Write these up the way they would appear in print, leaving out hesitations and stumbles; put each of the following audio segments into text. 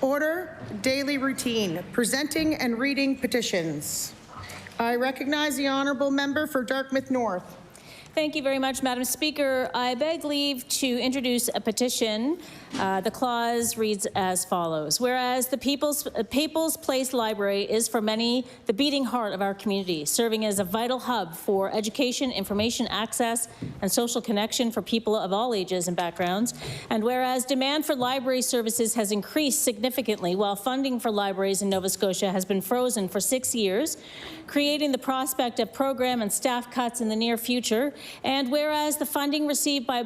Order, daily routine, presenting and reading petitions. I recognize the honourable member for Dartmouth North. Thank you very much, Madam Speaker. I beg leave to introduce a petition. The clause reads as follows. Whereas the People's Place Library is for many the beating heart of our community, serving as a vital hub for education, information access, and social connection for people of all ages and backgrounds. And whereas demand for library services has increased significantly while funding for libraries in Nova Scotia has been frozen for 6 years, creating the prospect of program and staff cuts in the near future. And whereas the funding received by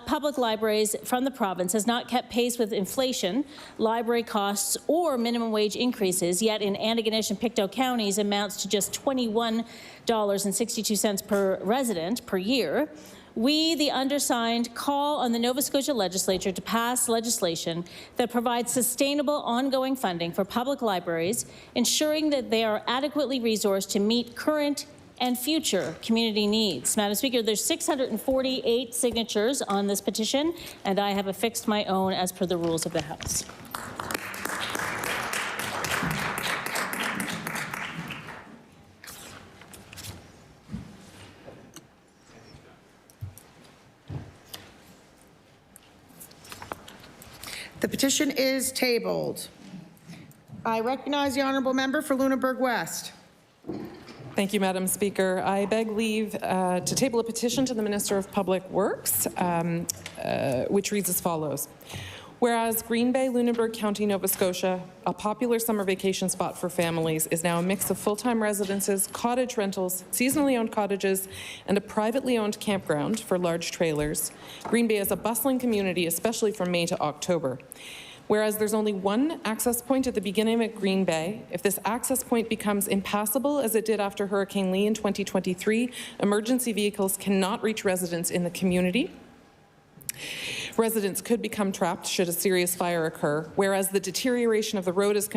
public libraries from the province has not kept pace with inflation, library costs, or minimum wage increases, yet in Antigonish and Pictou counties amounts to just $21.62 per resident per year, we, the undersigned, call on the Nova Scotia Legislature to pass legislation that provides sustainable ongoing funding for public libraries, ensuring that they are adequately resourced to meet current and future community needs. Madam Speaker, there's 648 signatures on this petition, and I have affixed my own as per the rules of the House. The petition is tabled. I recognize the honourable member for Lunenburg West. Thank you, Madam Speaker. I beg leave to table a petition to the Minister of Public Works, which reads as follows. Whereas Green Bay, Lunenburg County, Nova Scotia, a popular summer vacation spot for families, is now a mix of full-time residences, cottage rentals, seasonally owned cottages, and a privately owned campground for large trailers, Green Bay is a bustling community, especially from May to October. Whereas there's only one access point at the beginning of Green Bay, if this access point becomes impassable as it did after Hurricane Lee in 2023, emergency vehicles cannot reach residents in the community. Residents could become trapped should a serious fire occur, whereas the deterioration of the road has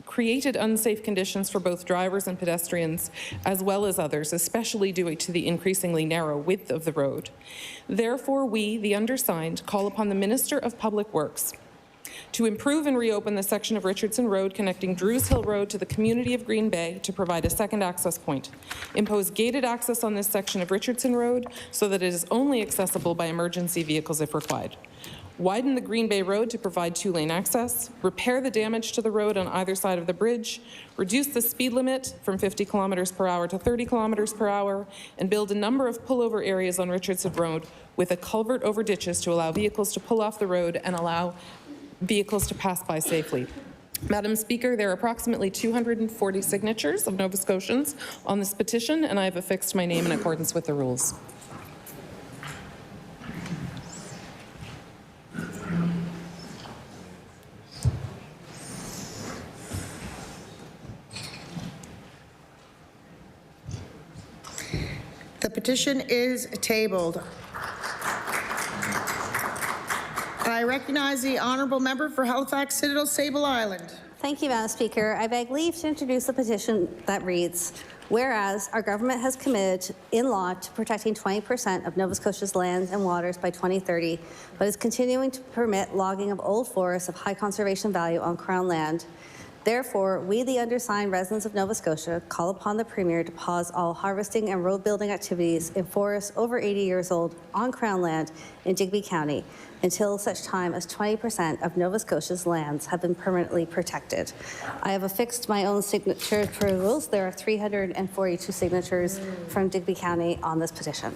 created unsafe conditions for both drivers and pedestrians, as well as others, especially due to the increasingly narrow width of the road. Therefore, we, the undersigned, call upon the Minister of Public Works to improve and reopen the section of Richardson Road connecting Drews Hill Road to the community of Green Bay to provide a second access point. Impose gated access on this section of Richardson Road so that it is only accessible by emergency vehicles if required. Widen the Green Bay Road to provide two-lane access, repair the damage to the road on either side of the bridge, reduce the speed limit from 50 kilometers per hour to 30 kilometers per hour, and build a number of pullover areas on Richardson Road with a culvert over ditches to allow vehicles to pull off the road and allow vehicles to pass by safely. Madam Speaker, there are approximately 240 signatures of Nova Scotians on this petition, and I have affixed my name in accordance with the rules. The petition is tabled. I recognize the honourable member for Halifax Citadel Sable Island. Thank you, Madam Speaker. I beg leave to introduce a petition that reads, whereas our government has committed in law to protecting 20% of Nova Scotia's lands and waters by 2030, but is continuing to permit logging of old forests of high conservation value on Crown land. Therefore, we, the undersigned residents of Nova Scotia, call upon the Premier to pause all harvesting and road building activities in forests over 80 years old on Crown land in Digby County until such time as 20% of Nova Scotia's lands have been permanently protected. I have affixed my own signature for the rules. There are 342 signatures from Digby County on this petition.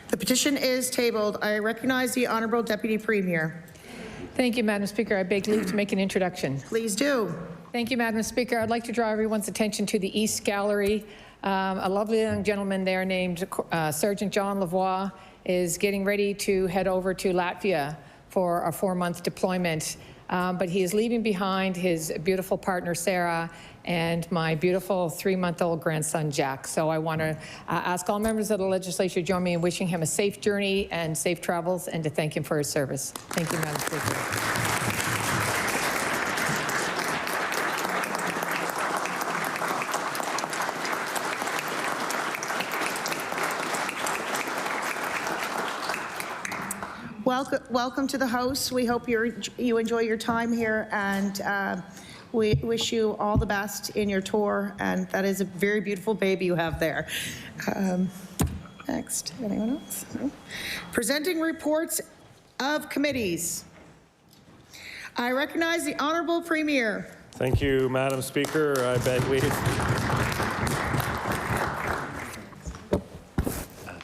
The petition is tabled. I recognize the Honourable Deputy Premier. Thank you, Madam Speaker. I beg leave to make an introduction. Please do. Thank you, Madam Speaker. I'd like to draw everyone's attention to the East Gallery. A lovely young gentleman there named Sergeant John Lavoie is getting ready to head over to Latvia for a 4-month deployment. But he is leaving behind his beautiful partner, Sarah, and my beautiful 3-month-old grandson, Jack. So I want to ask all members of the legislature to join me in wishing him a safe journey and safe travels, and to thank him for his service. Thank you, Madam Speaker. welcome to the House. We hope you enjoy your time here, and we wish you all the best in your tour, and that is a very beautiful baby you have there. Next, anyone else? No? Presenting reports of committees. I recognize the Honourable Premier. Thank you, Madam Speaker. I beg leave.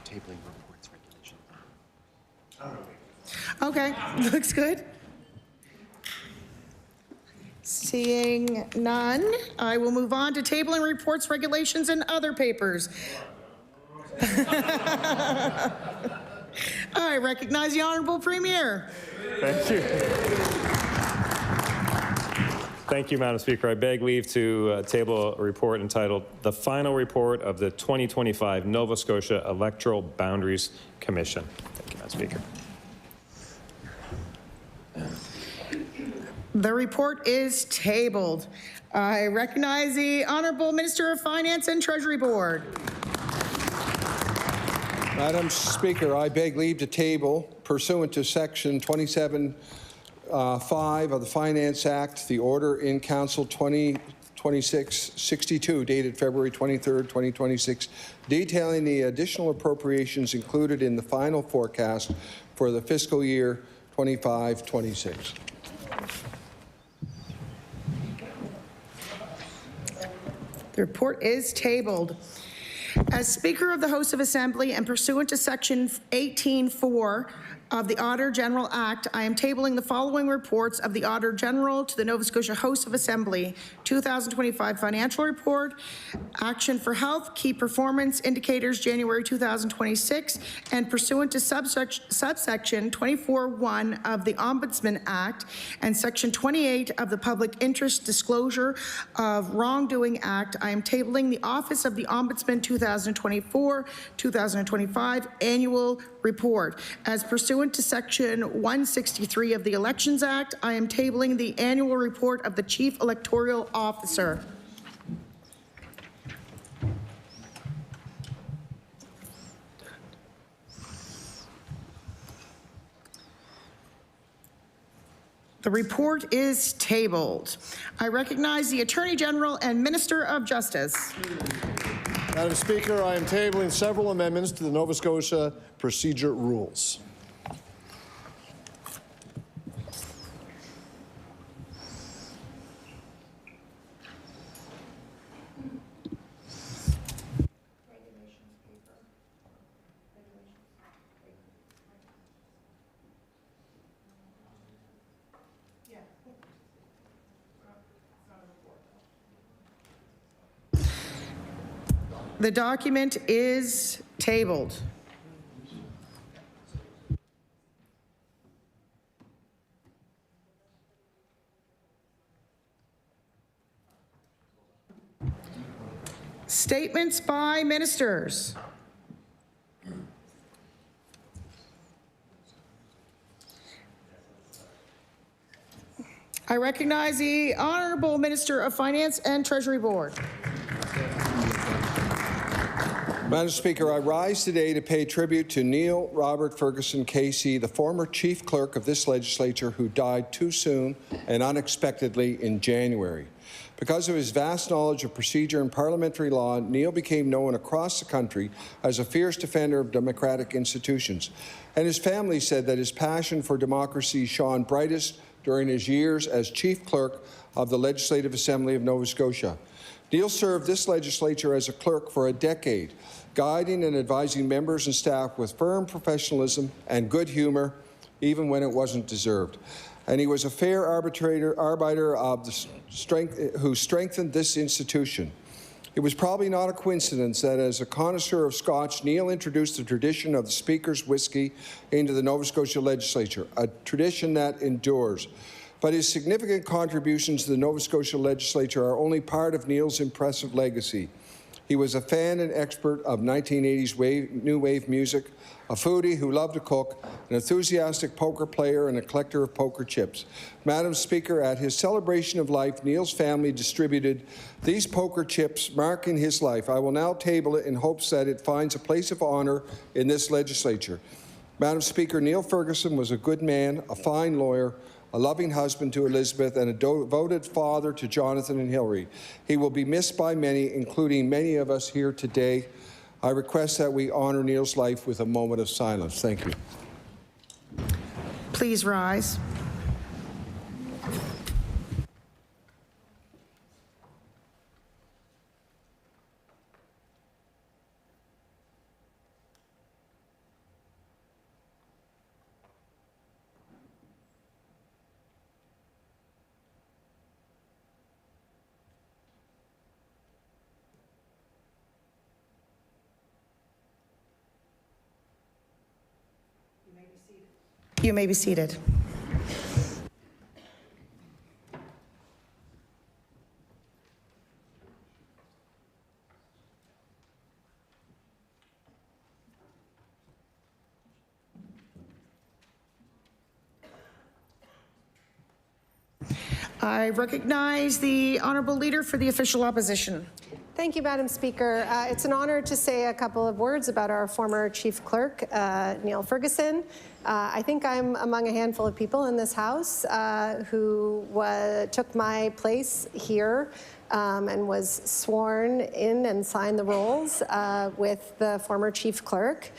Tabling reports regulation. Okay, looks good. Seeing none, I will move on to tabling reports, regulations, and other papers. I recognize the Honourable Premier. Thank you. Thank you, Madam Speaker. I beg leave to table a report entitled The Final Report of the 2025 Nova Scotia Electoral Boundaries Commission. Thank you, Madam Speaker. The report is tabled. I recognize the Honourable Minister of Finance and Treasury Board. Madam Speaker, I beg leave to table, pursuant to Section 27(5) of the Finance Act, the Order in Council 2026-62, dated February 23rd, 2026, detailing the additional appropriations included in the final forecast for the fiscal year 25-26. The report is tabled. As Speaker of the House of Assembly and pursuant to Section 18(4) of the Auditor General Act, I am tabling the following reports of the Auditor General to the Nova Scotia House of Assembly: 2025 Financial Report, Action for Health, Key Performance Indicators, January 2026, and pursuant to subsection 24(1) of the Ombudsman Act and Section 28 of the Public Interest Disclosure of Wrongdoing Act, I am tabling the Office of the Ombudsman 2024-2025 Annual Report. As pursuant to Section 163 of the Elections Act, I am tabling the annual report of the Chief Electoral Officer. The report is tabled. I recognize the Attorney General and Minister of Justice. Madam Speaker, I am tabling several amendments to the Nova Scotia procedure rules. The document is tabled. Statements by ministers. I recognize the Honourable Minister of Finance and Treasury Board. Madam Speaker, I rise today to pay tribute to Neil Robert Ferguson Casey, the former Chief Clerk of this legislature who died too soon and unexpectedly in January. Because of his vast knowledge of procedure and parliamentary law, Neil became known across the country as a fierce defender of democratic institutions. And his family said that his passion for democracy shone brightest during his years as Chief Clerk of the Legislative Assembly of Nova Scotia. Neil served this legislature as a clerk for a decade, guiding and advising members and staff with firm professionalism and good humour, even when it wasn't deserved. And he was a fair arbiter of the who strengthened this institution. It was probably not a coincidence that as a connoisseur of Scotch, Neil introduced the tradition of the Speaker's whiskey into the Nova Scotia legislature, a tradition that endures. But his significant contributions to the Nova Scotia legislature are only part of Neil's impressive legacy. He was a fan and expert of 1980s new wave music, a foodie who loved to cook, an enthusiastic poker player, and a collector of poker chips. Madam Speaker, at his celebration of life, Neil's family distributed these poker chips marking his life. I will now table it in hopes that it finds a place of honour in this legislature. Madam Speaker, Neil Ferguson was a good man, a fine lawyer, a loving husband to Elizabeth, and a devoted father to Jonathan and Hillary. He will be missed by many, including many of us here today. I request that we honor Neil's life with a moment of silence. Thank you. Please rise. You may be seated. I recognize the honourable leader for the official opposition. Thank you, Madam Speaker. It's an honor to say a couple of words about our former Chief Clerk, Neil Ferguson. I think I'm among a handful of people in this House who took my place here and was sworn in and signed the rolls with the former Chief Clerk.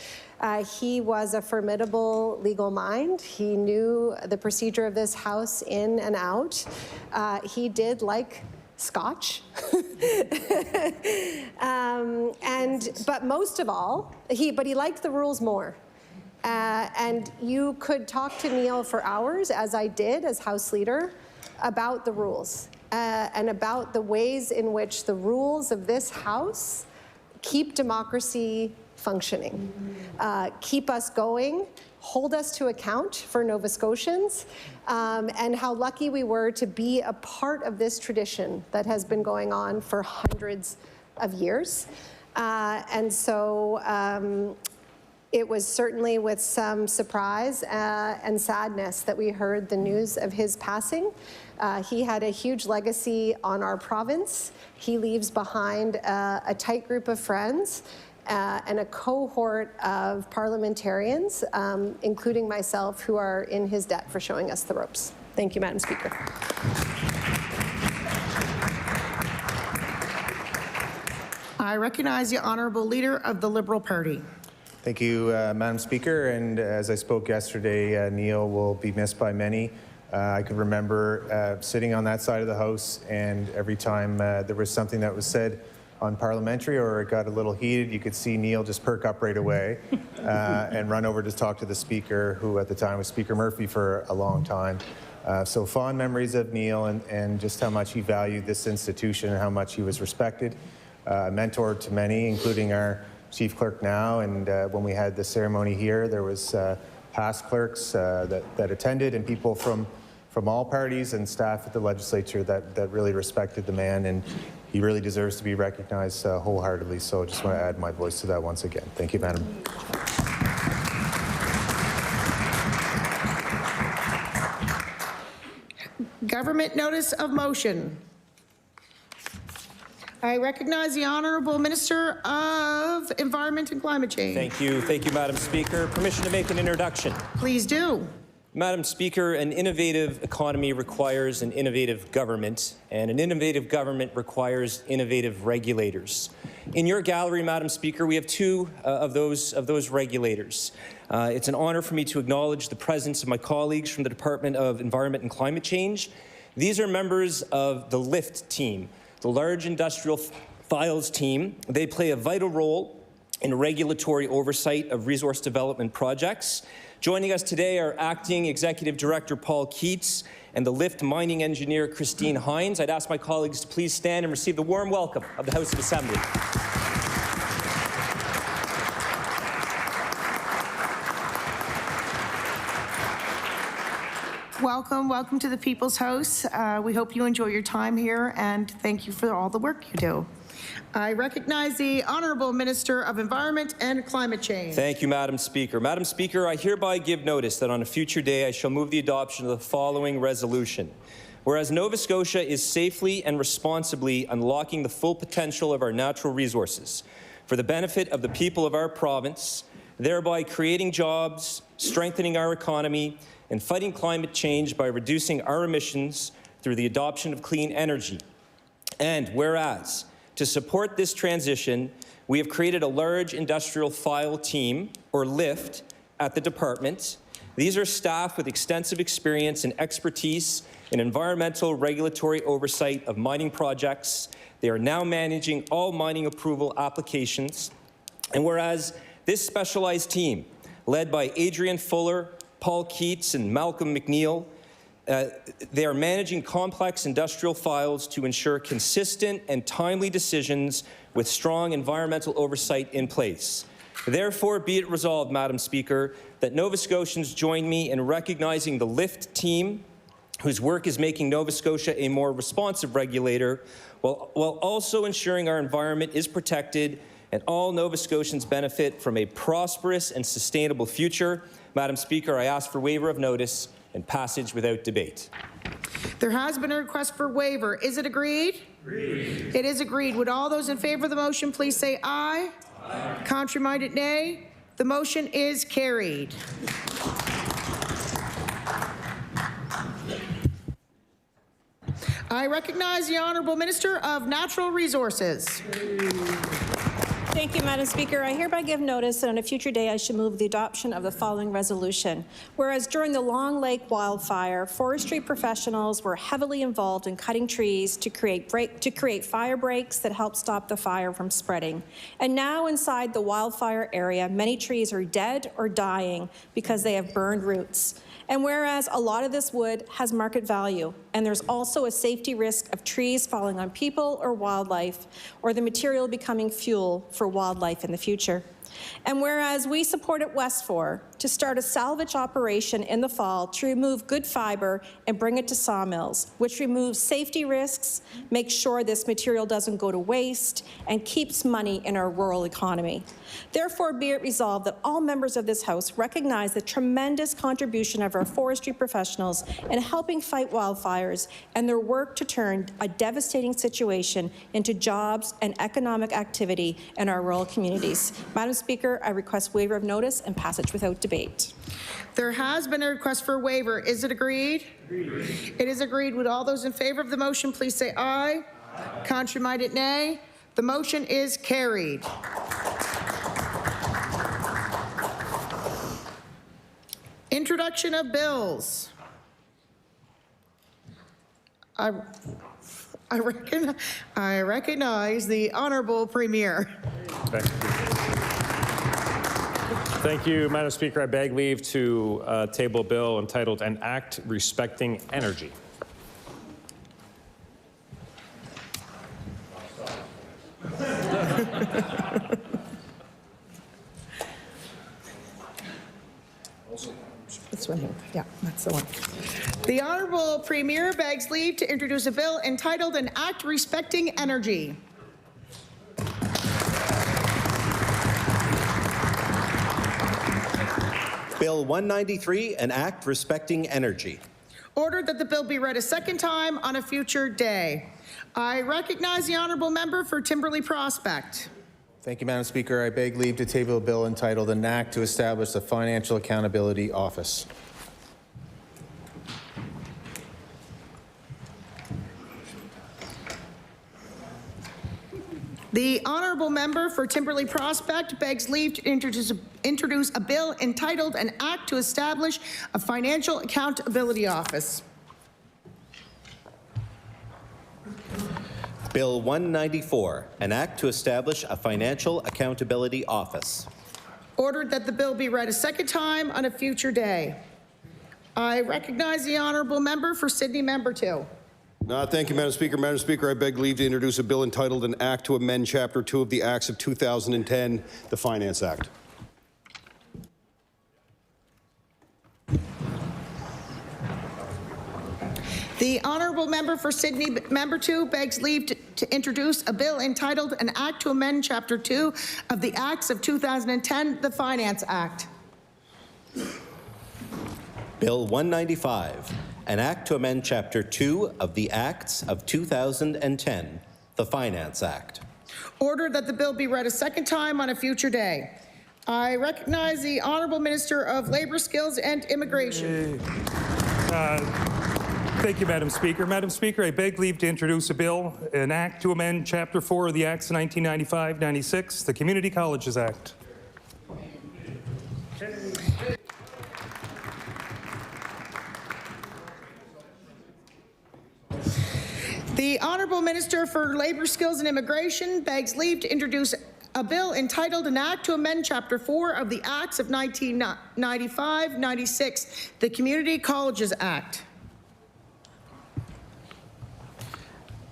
He was a formidable legal mind. He knew the procedure of this House in and out. He did like Scotch. But most of all, he liked the rules more. And you could talk to Neil for hours, as I did as House Leader, about the rules and about the ways in which the rules of this House keep democracy functioning, keep us going, hold us to account for Nova Scotians, and how lucky we were to be a part of this tradition that has been going on for hundreds of years. And so it was certainly with some surprise and sadness that we heard the news of his passing. He had a huge legacy on our province. He leaves behind a tight group of friends and a cohort of parliamentarians, including myself, who are in his debt for showing us the ropes. Thank you, Madam Speaker. I recognize the honourable leader of the Liberal Party. Thank you, Madam Speaker. And as I spoke yesterday, Neil will be missed by many. I could remember sitting on that side of the House, and every time there was something that was said on parliamentary or it got a little heated, you could see Neil just perk up right away and run over to talk to the Speaker, who at the time was Speaker Murphy for a long time. So fond memories of Neil and just how much he valued this institution and how much he was respected. Mentor to many, including our Chief Clerk now, and when we had the ceremony here, there was past clerks that attended and people from all parties and staff at the legislature that really respected the man, and he really deserves to be recognized wholeheartedly. So I just want to add my voice to that once again. Thank you, Madam. Government notice of motion. I recognize the Honourable Minister of Environment and Climate Change. Thank you, Madam Speaker. Permission to make an introduction. Please do. Madam Speaker, an innovative economy requires an innovative government, and an innovative government requires innovative regulators. In your gallery, Madam Speaker, we have two of those regulators. It's an honor for me to acknowledge the presence of my colleagues from the Department of Environment and Climate Change. These are members of the LIFT team, the Large Industrial Files team. They play a vital role in regulatory oversight of resource development projects. Joining us today are Acting Executive Director Paul Keats and the LIFT mining engineer Christine Hines. I'd ask my colleagues to please stand and receive the warm welcome of the House of Assembly. Welcome to the People's House. We hope you enjoy your time here, and thank you for all the work you do. I recognize the Honourable Minister of Environment and Climate Change. Thank you, Madam Speaker. Madam Speaker, I hereby give notice that on a future day I shall move the adoption of the following resolution. Whereas Nova Scotia is safely and responsibly unlocking the full potential of our natural resources for the benefit of the people of our province, thereby creating jobs, strengthening our economy, and fighting climate change by reducing our emissions through the adoption of clean energy. And whereas, to support this transition, we have created a large industrial file team, or LIFT, at the department. These are staff with extensive experience and expertise in environmental regulatory oversight of mining projects. They are now managing all mining approval applications. And whereas this specialized team, led by Adrian Fuller, Paul Keats, and Malcolm McNeil, they are managing complex industrial files to ensure consistent and timely decisions with strong environmental oversight in place. Therefore, be it resolved, Madam Speaker, that Nova Scotians join me in recognizing the LIFT team, whose work is making Nova Scotia a more responsive regulator, while also ensuring our environment is protected and all Nova Scotians benefit from a prosperous and sustainable future. Madam Speaker, I ask for waiver of notice and passage without debate. There has been a request for waiver. Is it agreed? Agreed. It is agreed. Would all those in favor of the motion please say aye? Aye. Contrary-minded, nay. The motion is carried. I recognize the Honourable Minister of Natural Resources. Thank you, Madam Speaker. I hereby give notice that on a future day I should move the adoption of the following resolution. Whereas during the Long Lake wildfire, forestry professionals were heavily involved in cutting trees to create fire breaks that help stop the fire from spreading. And now inside the wildfire area, many trees are dead or dying because they have burned roots. And whereas a lot of this wood has market value, and there's also a safety risk of trees falling on people or wildlife, or the material becoming fuel for wildlife in the future. And whereas we supported West 4 to start a salvage operation in the fall to remove good fiber and bring it to sawmills, which removes safety risks, makes sure this material doesn't go to waste, and keeps money in our rural economy. Therefore, be it resolved that all members of this House recognize the tremendous contribution of our forestry professionals in helping fight wildfires and their work to turn a devastating situation into jobs and economic activity in our rural communities. Madam Speaker, I request waiver of notice and passage without debate. There has been a request for a waiver. Is it agreed? Agreed. It is agreed. Would all those in favor of the motion please say aye? Aye. Contrary-minded, nay. The motion is carried. Introduction of bills. I recognize the Honourable Premier. Thank you. Thank you, Madam Speaker. I beg leave to table a bill entitled An Act Respecting Energy. This one here. Yeah, that's the one. The Honourable Premier begs leave to introduce a bill entitled An Act Respecting Energy. Bill 193, an act respecting energy. Ordered that the bill be read a second time on a future day. I recognize the Honourable Member for Timberley Prospect. Thank you, Madam Speaker. I beg leave to table a bill entitled An Act to Establish a Financial Accountability Office. The Honourable Member for Timberley Prospect begs leave to introduce a bill entitled An Act to Establish a Financial Accountability Office. Bill 194, an act to establish a financial accountability office. Ordered that the bill be read a second time on a future day. I recognize the Honourable Member for Sydney Member 2. Thank you, Madam Speaker. Madam Speaker, I beg leave to introduce a bill entitled An Act to Amend Chapter 2 of the Acts of 2010, the Finance Act. The Honourable Member for Sydney Member 2 begs leave to introduce a bill entitled An Act to Amend Chapter 2 of the Acts of 2010, the Finance Act. Bill 195, an act to amend Chapter 2 of the Acts of 2010, the Finance Act. Order that the bill be read a second time on a future day. I recognize the Honourable Minister of Labour, Skills and Immigration. Thank you, Madam Speaker. Madam Speaker, I beg leave to introduce a bill, an act to amend Chapter 4 of the Acts of 1995-96, the Community Colleges Act. The Honourable Minister for Labour, Skills and Immigration begs leave to introduce a bill entitled An Act to Amend Chapter 4 of the Acts of 1995-96, the Community Colleges Act.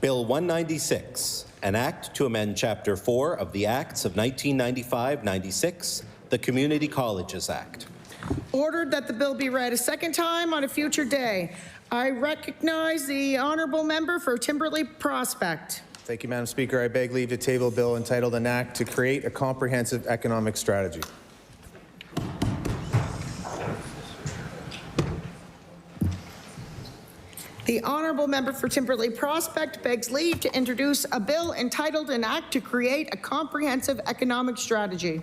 Bill 196, an act to amend Chapter 4 of the Acts of 1995-96, the Community Colleges Act. Ordered that the bill be read a second time on a future day. I recognize the Honourable Member for Timberley Prospect. Thank you, Madam Speaker. I beg leave to table a bill entitled An Act to Create a Comprehensive Economic Strategy. The Honourable Member for Timberley Prospect begs leave to introduce a bill entitled An Act to Create a Comprehensive Economic Strategy.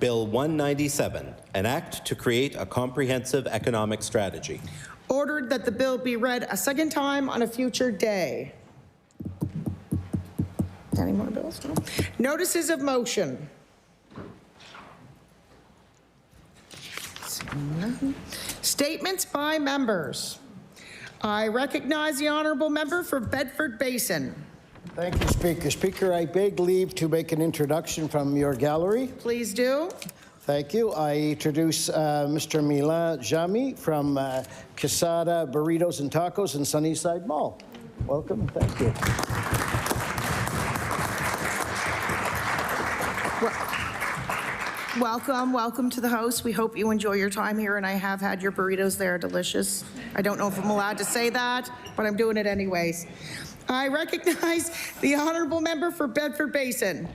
Bill 197, an act to create a comprehensive economic strategy. Ordered that the bill be read a second time on a future day. Any more bills? No? Notices of motion. Statements by members. I recognize the Honourable Member for Bedford Basin. Thank you, Speaker. Speaker, I beg leave to make an introduction from your gallery. Please do. Thank you. I introduce Mr. Milan Jami from Quesada Burritos and Tacos in Sunnyside Mall. Welcome. Thank you. Welcome to the house. We hope you enjoy your time here, and I have had your burritos. They are delicious. I don't know if I'm allowed to say that, but I'm doing it anyways. I recognize the Honourable Member for Bedford Basin.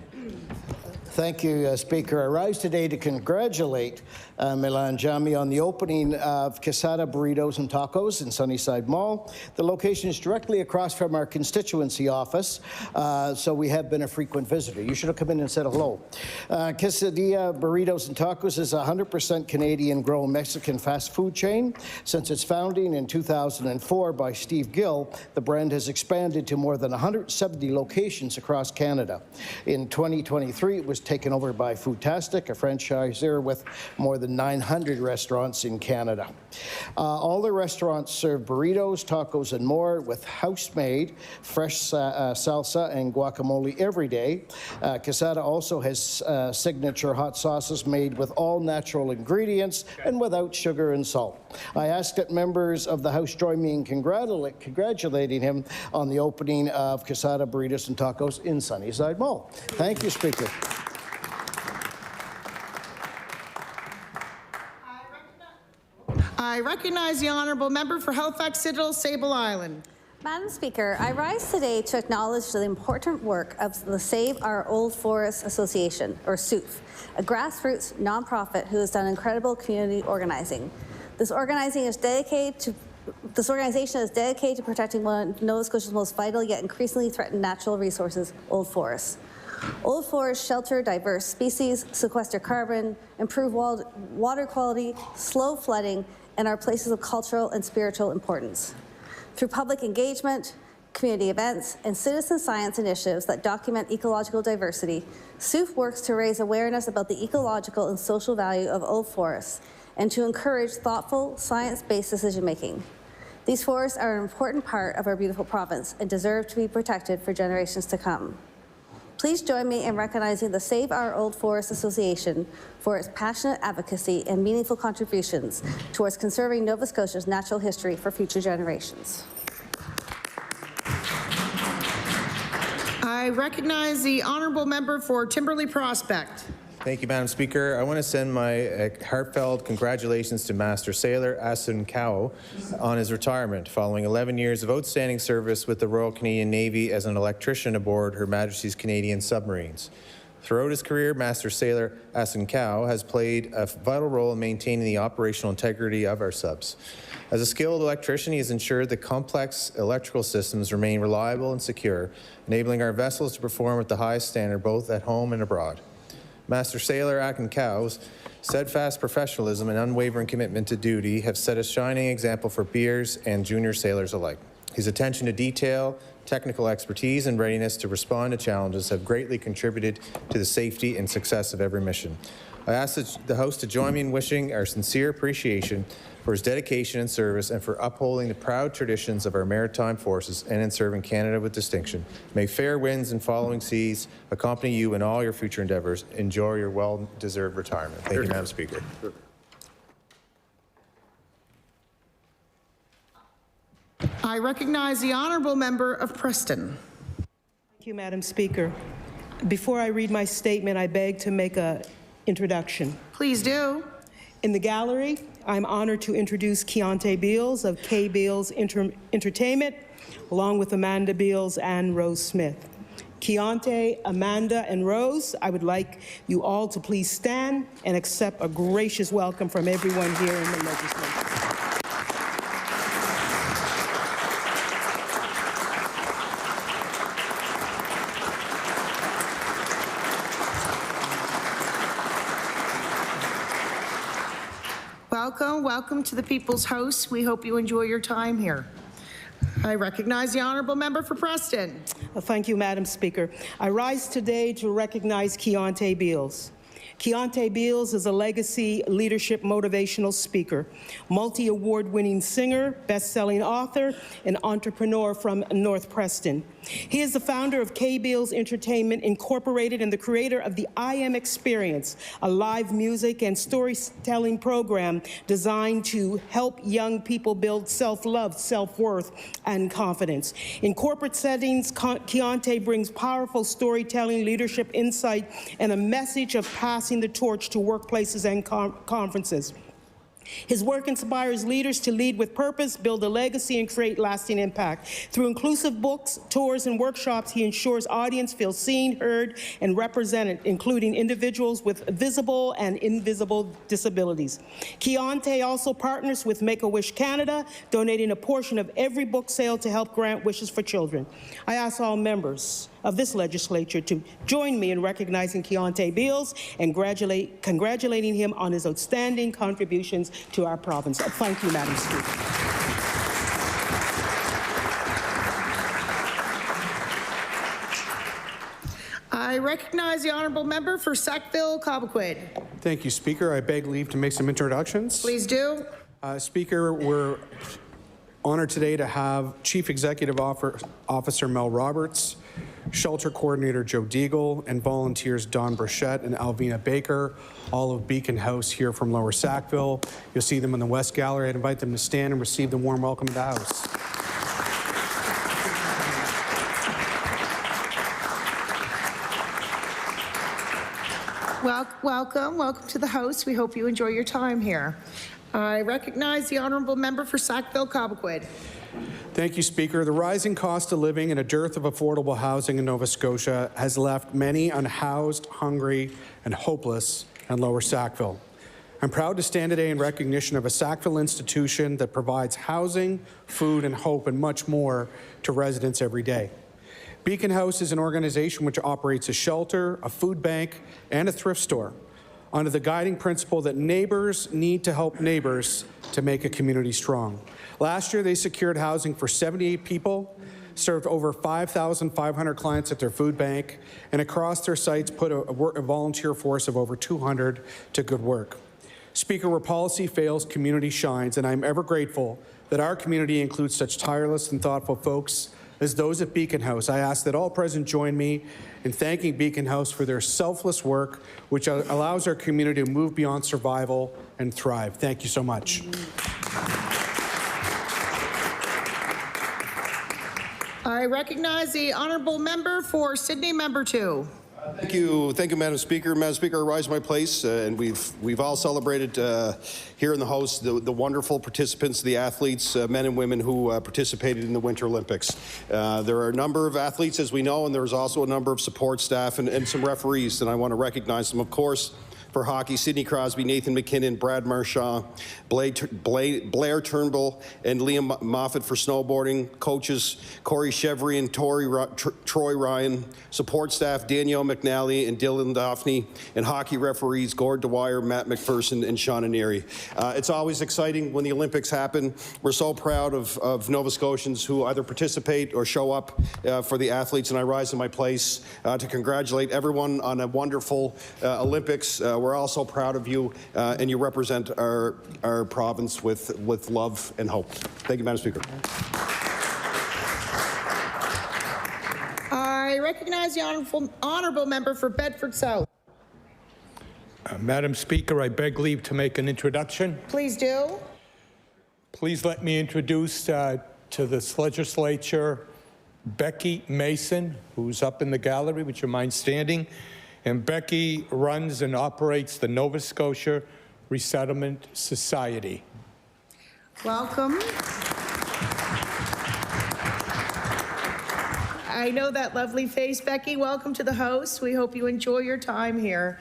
Thank you, Speaker. I rise today to congratulate Milan Jami on the opening of Quesada Burritos and Tacos in Sunnyside Mall. The location is directly across from our constituency office, so we have been a frequent visitor. You should have come in and said hello. Quesadilla Burritos and Tacos is a 100% Canadian-grown Mexican fast food chain. Since its founding in 2004 by Steve Gill, the brand has expanded to more than 170 locations across Canada. In 2023, it was taken over by Foodtastic, a franchisor with more than 900 restaurants in Canada. All the restaurants serve burritos, tacos, and more with house-made fresh salsa and guacamole every day. Quesada also has signature hot sauces made with all natural ingredients and without sugar and salt. I ask that members of the House join me in congratulating him on the opening of Quesada Burritos and Tacos in Sunnyside Mall. Thank you, Speaker. I recognize the Honourable Member for Halifax Citadel, Sable Island. Madam Speaker, I rise today to acknowledge the important work of the Save Our Old Forests Association, or SOOF, a grassroots nonprofit who has done incredible community organizing. This organization is dedicated to protecting one of Nova Scotia's most vital yet increasingly threatened natural resources, old forests. Old forests shelter diverse species, sequester carbon, improve water quality, slow flooding, and are places of cultural and spiritual importance. Through public engagement, community events, and citizen science initiatives that document ecological diversity, SOOF works to raise awareness about the ecological and social value of old forests and to encourage thoughtful, science-based decision-making. These forests are an important part of our beautiful province and deserve to be protected for generations to come. Please join me in recognizing the Save Our Old Forests Association for its passionate advocacy and meaningful contributions towards conserving Nova Scotia's natural history for future generations. I recognize the Honourable Member for Timberley Prospect. Thank you, Madam Speaker. I want to send my heartfelt congratulations to Master Sailor Asun Kao on his retirement following 11 years of outstanding service with the Royal Canadian Navy as an electrician aboard Her Majesty's Canadian submarines. Throughout his career, Master Sailor Asincow has played a vital role in maintaining the operational integrity of our subs. As a skilled electrician, he has ensured that complex electrical systems remain reliable and secure, enabling our vessels to perform at the highest standard both at home and abroad. Master Sailor Akincow's steadfast professionalism and unwavering commitment to duty have set a shining example for peers and junior sailors alike. His attention to detail, technical expertise, and readiness to respond to challenges have greatly contributed to the safety and success of every mission. I ask the House to join me in wishing our sincere appreciation for his dedication and service and for upholding the proud traditions of our maritime forces and in serving Canada with distinction. May fair winds and following seas accompany you in all your future endeavours. Enjoy your well-deserved retirement. Thank you, Madam Speaker. I recognize the honourable member of Preston. Thank you, Madam Speaker. Before I read my statement, I beg to make an introduction. Please do. In the gallery, I'm honored to introduce Keontae Beals of K. Beals Entertainment, along with Amanda Beals and Rose Smith. Keontae, Amanda, and Rose, I would like you all to please stand and accept a gracious welcome from everyone here in the legislature. Welcome to the People's House. We hope you enjoy your time here. I recognize the honourable member for Preston. Thank you, Madam Speaker. I rise today to recognize Keontae Beals. Keontae Beals is a legacy leadership motivational speaker, multi-award-winning singer, best-selling author, and entrepreneur from North Preston. He is the founder of K. Beals Entertainment Incorporated and the creator of the I Am Experience, a live music and storytelling program designed to help young people build self-love, self-worth, and confidence. In corporate settings, Keontae brings powerful storytelling, leadership insight, and a message of passing the torch to workplaces and conferences. His work inspires leaders to lead with purpose, build a legacy, and create lasting impact. Through inclusive books, tours, and workshops, he ensures audience feel seen, heard, and represented, including individuals with visible and invisible disabilities. Keontae also partners with Make-A-Wish Canada, donating a portion of every book sale to help grant wishes for children. I ask all members of this legislature to join me in recognizing Keontae Beals and congratulating him on his outstanding contributions to our province. Thank you, Madam Speaker. I recognize the honourable member for Sackville-Cobequid. Thank you, Speaker. I beg leave to make some introductions. Please do. Speaker, we're honored today to have Chief Executive Officer Mel Roberts, Shelter Coordinator Joe Deagle, and volunteers Don Burchette and Alvina Baker, all of Beacon House here from Lower Sackville. You'll see them in the West Gallery. I'd invite them to stand and receive the warm welcome of the House. Welcome to the House. We hope you enjoy your time here. I recognize the honourable member for Sackville-Cobequid. Thank you, Speaker. The rising cost of living and a dearth of affordable housing in Nova Scotia has left many unhoused, hungry, and hopeless in Lower Sackville. I'm proud to stand today in recognition of a Sackville institution that provides housing, food, and hope, and much more to residents every day. Beacon House is an organization which operates a shelter, a food bank, and a thrift store under the guiding principle that neighbors need to help neighbors to make a community strong. Last year, they secured housing for 78 people, served over 5,500 clients at their food bank, and across their sites put a volunteer force of over 200 to good work. Speaker, where policy fails, community shines, and I'm ever grateful that our community includes such tireless and thoughtful folks as those at Beacon House. I ask that all present join me in thanking Beacon House for their selfless work, which allows our community to move beyond survival and thrive. Thank you so much. I recognize the honourable member for Sydney, member 2. Thank you, Madam Speaker. Madam Speaker, I rise in my place, and we've all celebrated here in the House the wonderful participants, the athletes, men and women who participated in the Winter Olympics. There are a number of athletes, as we know, and there's also a number of support staff and some referees, and I want to recognize them, of course. For hockey, Sidney Crosby, Nathan McKinnon, Brad Marchand, Blair Turnbull, and Liam Moffat for snowboarding. Coaches Corey Chevrian, Troy Ryan. Support staff Danielle McNally and Dylan Daphne. And hockey referees Gord Dwyer, Matt McPherson, and Sean Aneri. It's always exciting when the Olympics happen. We're so proud of Nova Scotians who either participate or show up for the athletes, and I rise in my place to congratulate everyone on a wonderful Olympics. We're also proud of you, and you represent our province with love and hope. Thank you, Madam Speaker. I recognize the honourable member for Bedford South. Madam Speaker, I beg leave to make an introduction. Please do. Please let me introduce to this legislature Becky Mason, who's up in the gallery. Would you mind standing? And Becky runs and operates the Nova Scotia Resettlement Society. Welcome. I know that lovely face, Becky. Welcome to the House. We hope you enjoy your time here.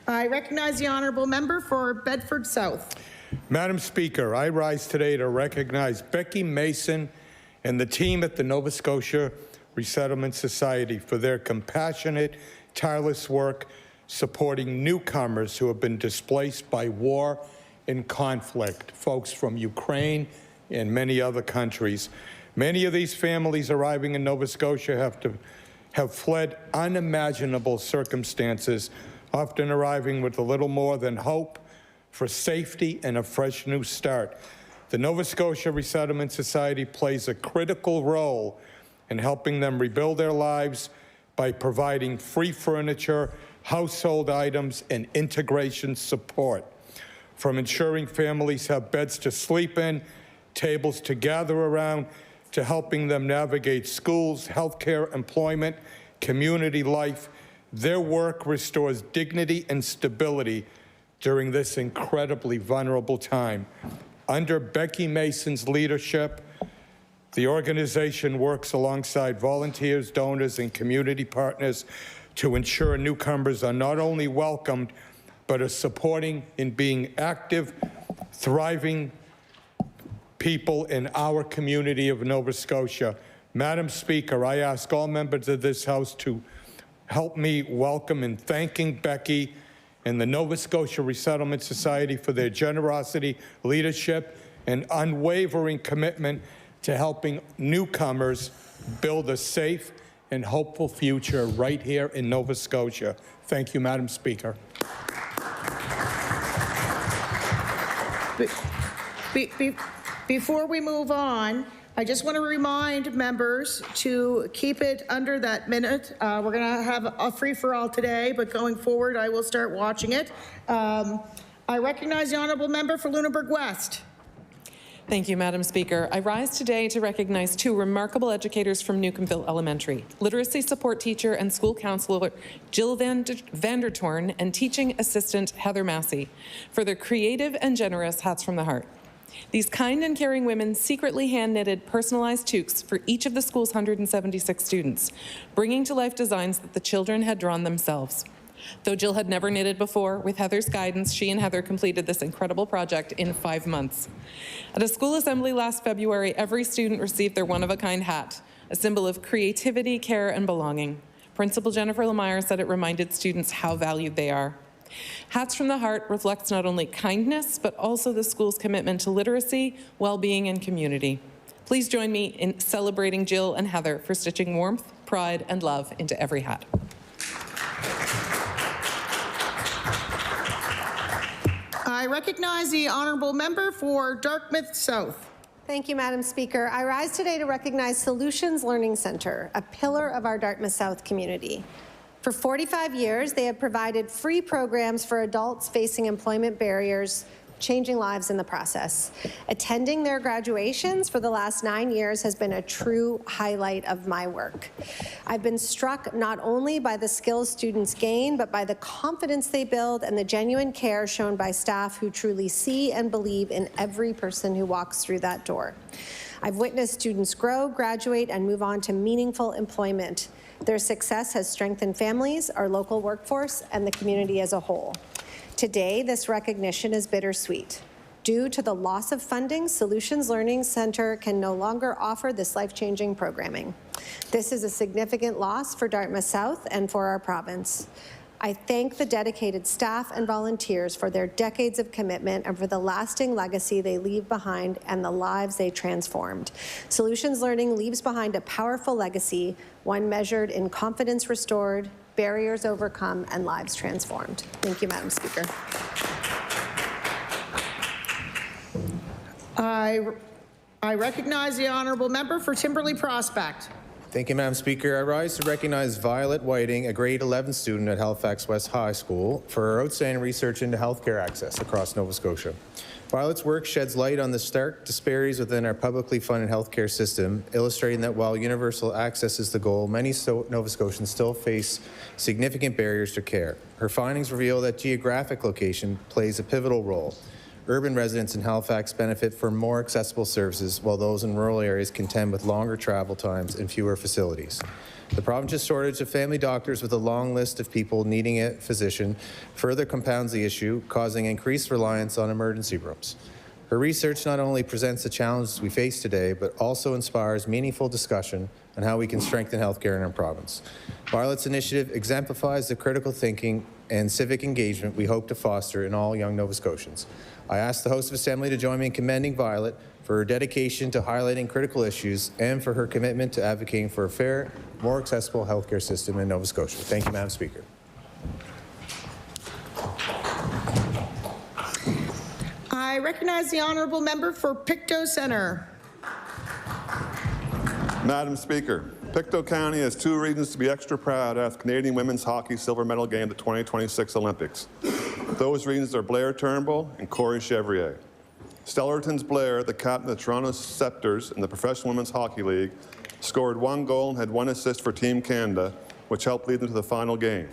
I recognize the honourable member for Bedford South. Madam Speaker, I rise today to recognize Becky Mason and the team at the Nova Scotia Resettlement Society for their compassionate, tireless work supporting newcomers who have been displaced by war and conflict, folks from Ukraine and many other countries. Many of these families arriving in Nova Scotia have fled unimaginable circumstances, often arriving with a little more than hope for safety and a fresh new start. The Nova Scotia Resettlement Society plays a critical role in helping them rebuild their lives by providing free furniture, household items, and integration support. From ensuring families have beds to sleep in, tables to gather around, to helping them navigate schools, healthcare, employment, community life, their work restores dignity and stability during this incredibly vulnerable time. Under Becky Mason's leadership, the organization works alongside volunteers, donors, and community partners to ensure newcomers are not only welcomed, but are supporting in being active, thriving people in our community of Nova Scotia. Madam Speaker, I ask all members of this House to help me welcome and thanking Becky and the Nova Scotia Resettlement Society for their generosity, leadership, and unwavering commitment to helping newcomers build a safe and hopeful future right here in Nova Scotia. Thank you, Madam Speaker. Before we move on, I just want to remind members to keep it under that minute. We're going to have a free-for-all today, but going forward, I will start watching it. I recognize the honourable member for Lunenburg West. Thank you, Madam Speaker. I rise today to recognize two remarkable educators from Newcomville Elementary, literacy support teacher and school counselor Jill Vandertorn and teaching assistant Heather Massey for their creative and generous Hats from the Heart. These kind and caring women secretly hand-knitted personalized toques for each of the school's 176 students, bringing to life designs that the children had drawn themselves. Though Jill had never knitted before, with Heather's guidance, she and Heather completed this incredible project in 5 months. At a school assembly last February, every student received their one-of-a-kind hat, a symbol of creativity, care, and belonging. Principal Jennifer Lemire said it reminded students how valued they are. Hats from the Heart reflects not only kindness, but also the school's commitment to literacy, well-being, and community. Please join me in celebrating Jill and Heather for stitching warmth, pride, and love into every hat. I recognize the honourable member for Dartmouth South. Thank you, Madam Speaker. I rise today to recognize Solutions Learning Centre, a pillar of our Dartmouth South community. For 45 years, they have provided free programs for adults facing employment barriers changing lives in the process. Attending their graduations for the last 9 years has been a true highlight of my work. I've been struck not only by the skills students gain, but by the confidence they build and the genuine care shown by staff who truly see and believe in every person who walks through that door. I've witnessed students grow, graduate, and move on to meaningful employment. Their success has strengthened families, our local workforce, and the community as a whole. Today, this recognition is bittersweet. Due to the loss of funding, Solutions Learning Center can no longer offer this life-changing programming. This is a significant loss for Dartmouth South and for our province. I thank the dedicated staff and volunteers for their decades of commitment and for the lasting legacy they leave behind and the lives they transformed. Solutions Learning leaves behind a powerful legacy, one measured in confidence restored, barriers overcome, and lives transformed. Thank you, Madam Speaker. I recognize the honourable member for Timberley Prospect. Thank you, Madam Speaker. I rise to recognize Violet Whiting, a grade 11 student at Halifax West High School, for her outstanding research into healthcare access across Nova Scotia. Violet's work sheds light on the stark disparities within our publicly funded healthcare system, illustrating that while universal access is the goal, many Nova Scotians still face significant barriers to care. Her findings reveal that geographic location plays a pivotal role. Urban residents in Halifax benefit from more accessible services, while those in rural areas contend with longer travel times and fewer facilities. The province's shortage of family doctors with a long list of people needing a physician further compounds the issue, causing increased reliance on emergency rooms. Her research not only presents the challenges we face today, but also inspires meaningful discussion on how we can strengthen healthcare in our province. Violet's initiative exemplifies the critical thinking and civic engagement we hope to foster in all young Nova Scotians. I ask the House of Assembly to join me in commending Violet for her dedication to highlighting critical issues and for her commitment to advocating for a fair, more accessible healthcare system in Nova Scotia. Thank you, Madam Speaker. I recognize the honourable member for Pictou Centre. Madam Speaker, Pictou County has 2 reasons to be extra proud after Canadian women's hockey silver medal game at the 2026 Olympics. Those reasons are Blair Turnbull and Corey Chevrier. Stellarton's Blair, the captain of the Toronto Scepters in the Professional Women's Hockey League, scored 1 goal and had 1 assist for Team Canada, which helped lead them to the final game.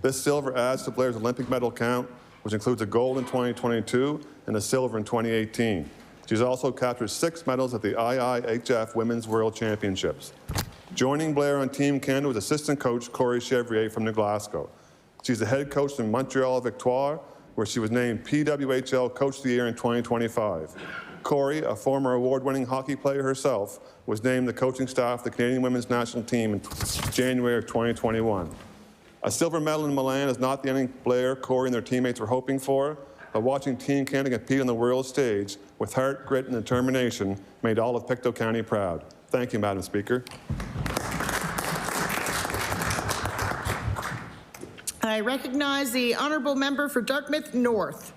This silver adds to Blair's Olympic medal count, which includes a gold in 2022 and a silver in 2018. She's also captured 6 medals at the IIHF Women's World Championships. Joining Blair on Team Canada was assistant coach Corey Chevrier from New Glasgow. She's the head coach in Montreal Victoire, where she was named PWHL Coach of the Year in 2025. Corey, a former award-winning hockey player herself, was named the coaching staff of the Canadian women's national team in January of 2021. A silver medal in Milan is not the ending Blair, Corey, and their teammates were hoping for, but watching Team Canada compete on the world stage with heart, grit, and determination made all of Pictou County proud. Thank you, Madam Speaker. I recognize the honourable member for Dartmouth North.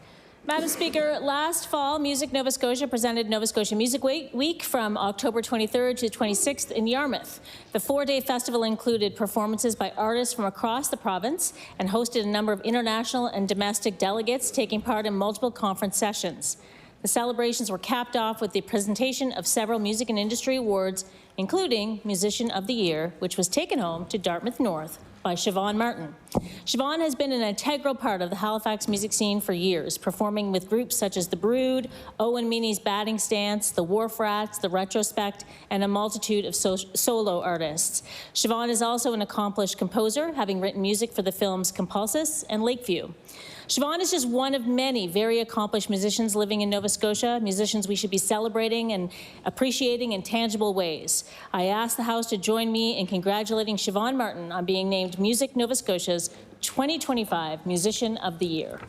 Madam Speaker, last fall, Music Nova Scotia presented Nova Scotia Music Week from October 23rd to 26th in Yarmouth. The 4-day festival included performances by artists from across the province and hosted a number of international and domestic delegates taking part in multiple conference sessions. The celebrations were capped off with the presentation of several music and industry awards, including Musician of the Year, which was taken home to Dartmouth North by Siobhan Martin. Siobhan has been an integral part of the Halifax music scene for years, performing with groups such as The Brood, Owen Meany's Batting Stance, The Wharf Rats, The Retrospect, and a multitude of solo artists. Siobhan is also an accomplished composer, having written music for the films Compulsus and Lakeview. Siobhan is just one of many very accomplished musicians living in Nova Scotia, musicians we should be celebrating and appreciating in tangible ways. I ask the House to join me in congratulating Siobhan Martin on being named Music Nova Scotia's 2025 Musician of the Year.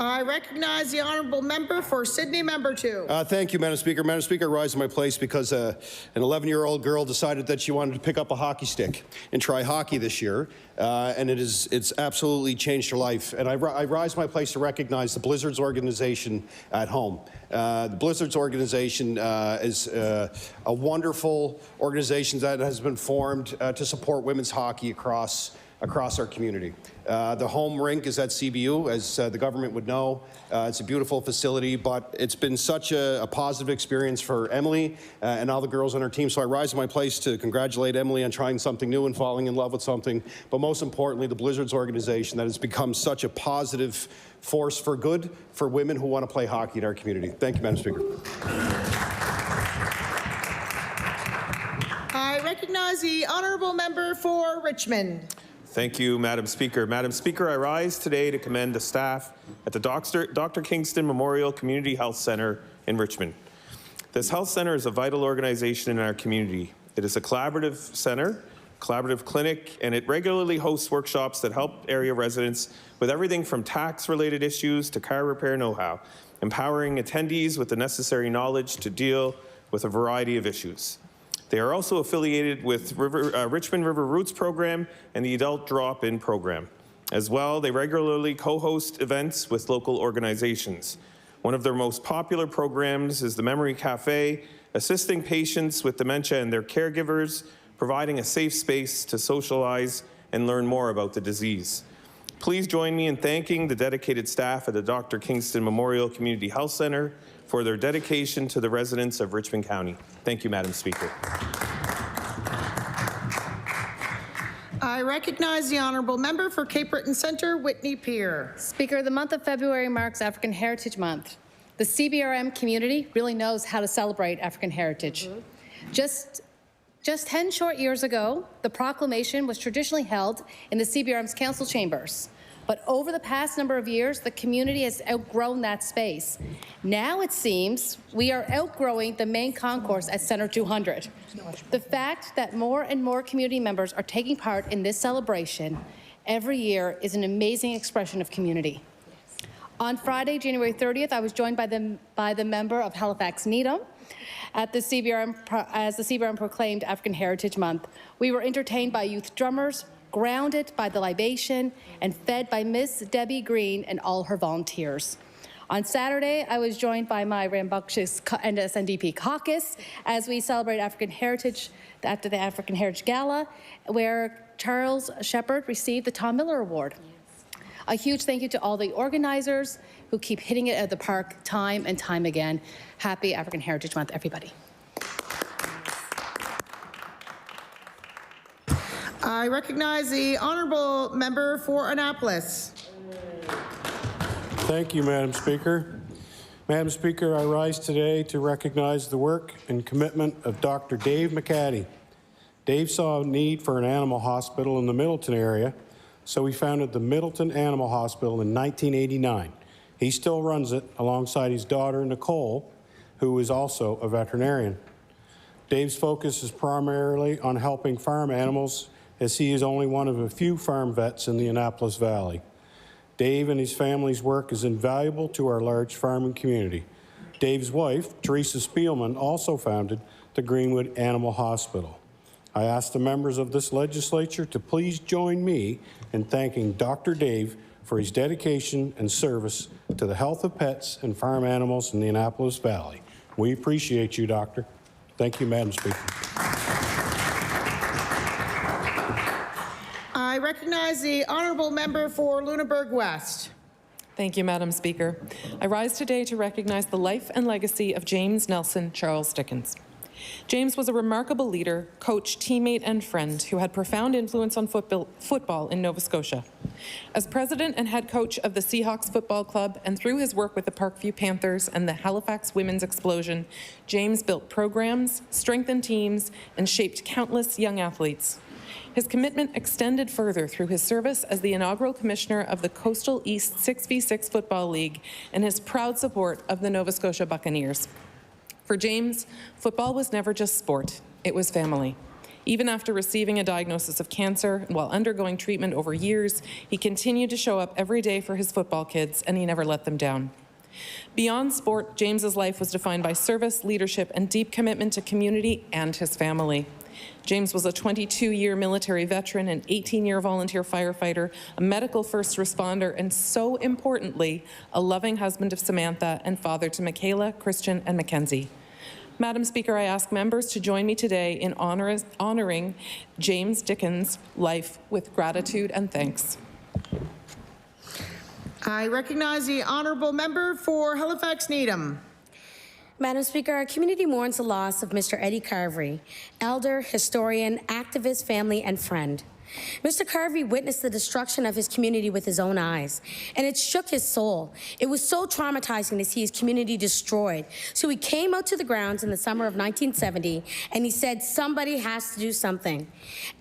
I recognize the honourable member for Sydney, member 2. Thank you, Madam Speaker. Madam Speaker, I rise in my place because an 11-year-old girl decided that she wanted to pick up a hockey stick and try hockey this year, and it's absolutely changed her life. And I rise in my place to recognize the Blizzards organization at home. The Blizzards organization is a wonderful organization that has been formed to support women's hockey across across our community. The home rink is at CBU, as the government would know. It's a beautiful facility, but it's been such a positive experience for Emily and all the girls on her team. So I rise to my place to congratulate Emily on trying something new and falling in love with something, but most importantly, the Blizzards organization that has become such a positive force for good for women who want to play hockey in our community. Thank you, Madam Speaker. I recognize the honourable member for Richmond. Thank you, Madam Speaker. Madam Speaker, I rise today to commend the staff at the Dr. Kingston Memorial Community Health Centre in Richmond. This health centre is a vital organization in our community. It is a collaborative centre, collaborative clinic, and it regularly hosts workshops that help area residents with everything from tax-related issues to car repair know-how, empowering attendees with the necessary knowledge to deal with a variety of issues. They are also affiliated with Richmond River Roots program and the Adult Drop-In program. As well, they regularly co-host events with local organizations. One of their most popular programs is the Memory Cafe, assisting patients with dementia and their caregivers, providing a safe space to socialize and learn more about the disease. Please join me in thanking the dedicated staff at the Dr. Kingston Memorial Community Health Centre for their dedication to the residents of Richmond County. Thank you, Madam Speaker. I recognize the honourable member for Cape Breton Centre, Whitney Peer. Speaker, the month of February marks African Heritage Month. The CBRM community really knows how to celebrate African heritage. Just 10 short years ago, the proclamation was traditionally held in the CBRM's council chambers. But over the past number of years, the community has outgrown that space. Now it seems we are outgrowing the main concourse at Centre 200. The fact that more and more community members are taking part in this celebration every year is an amazing expression of community. On Friday, January 30th, I was joined by the member of Halifax Needham at the CBRM as the CBRM proclaimed African Heritage Month. We were entertained by youth drummers, grounded by the libation, and fed by Miss Debbie Green and all her volunteers. On Saturday, I was joined by my rambunctious NSNDP caucus as we celebrate African heritage after the African Heritage Gala, where Charles Shepherd received the Tom Miller Award. A huge thank you to all the organizers who keep hitting it out of the park time and time again. Happy African Heritage Month, everybody. I recognize the honourable member for Annapolis. Thank you, Madam Speaker. Madam Speaker, I rise today to recognize the work and commitment of Dr. Dave McCaddy. Dave saw a need for an animal hospital in the Middleton area, so he founded the Middleton Animal Hospital in 1989. He still runs it alongside his daughter, Nicole, who is also a veterinarian. Dave's focus is primarily on helping farm animals, as he is only one of a few farm vets in the Annapolis Valley. Dave and his family's work is invaluable to our large farming community. Dave's wife, Teresa Spielman, also founded the Greenwood Animal Hospital. I ask the members of this legislature to please join me in thanking Dr. Dave for his dedication and service to the health of pets and farm animals in the Annapolis Valley. We appreciate you, Doctor. Thank you, Madam Speaker. I recognize the honourable member for Lunenburg West. Thank you, Madam Speaker. I rise today to recognize the life and legacy of James Nelson Charles Dickens. James was a remarkable leader, coach, teammate, and friend who had profound influence on football in Nova Scotia. As president and head coach of the Seahawks Football Club and through his work with the Parkview Panthers and the Halifax Women's Explosion, James built programs, strengthened teams, and shaped countless young athletes. His commitment extended further through his service as the inaugural commissioner of the Coastal East 6v6 Football League and his proud support of the Nova Scotia Buccaneers. For James, football was never just sport, it was family. Even after receiving a diagnosis of cancer and while undergoing treatment over years, he continued to show up every day for his football kids, and he never let them down. Beyond sport, James's life was defined by service, leadership, and deep commitment to community and his family. James was a 22-year military veteran, an 18-year volunteer firefighter, a medical first responder, and so importantly, a loving husband of Samantha and father to Michaela, Christian, and Mackenzie. Madam Speaker, I ask members to join me today in honoring James Dickens' life with gratitude and thanks. I recognize the honourable member for Halifax Needham. Madam Speaker, our community mourns the loss of Mr. Eddie Carvery, elder, historian, activist, family, and friend. Mr. Carvery witnessed the destruction of his community with his own eyes, and it shook his soul. It was so traumatizing to see his community destroyed. So he came out to the grounds in the summer of 1970, and he said, somebody has to do something.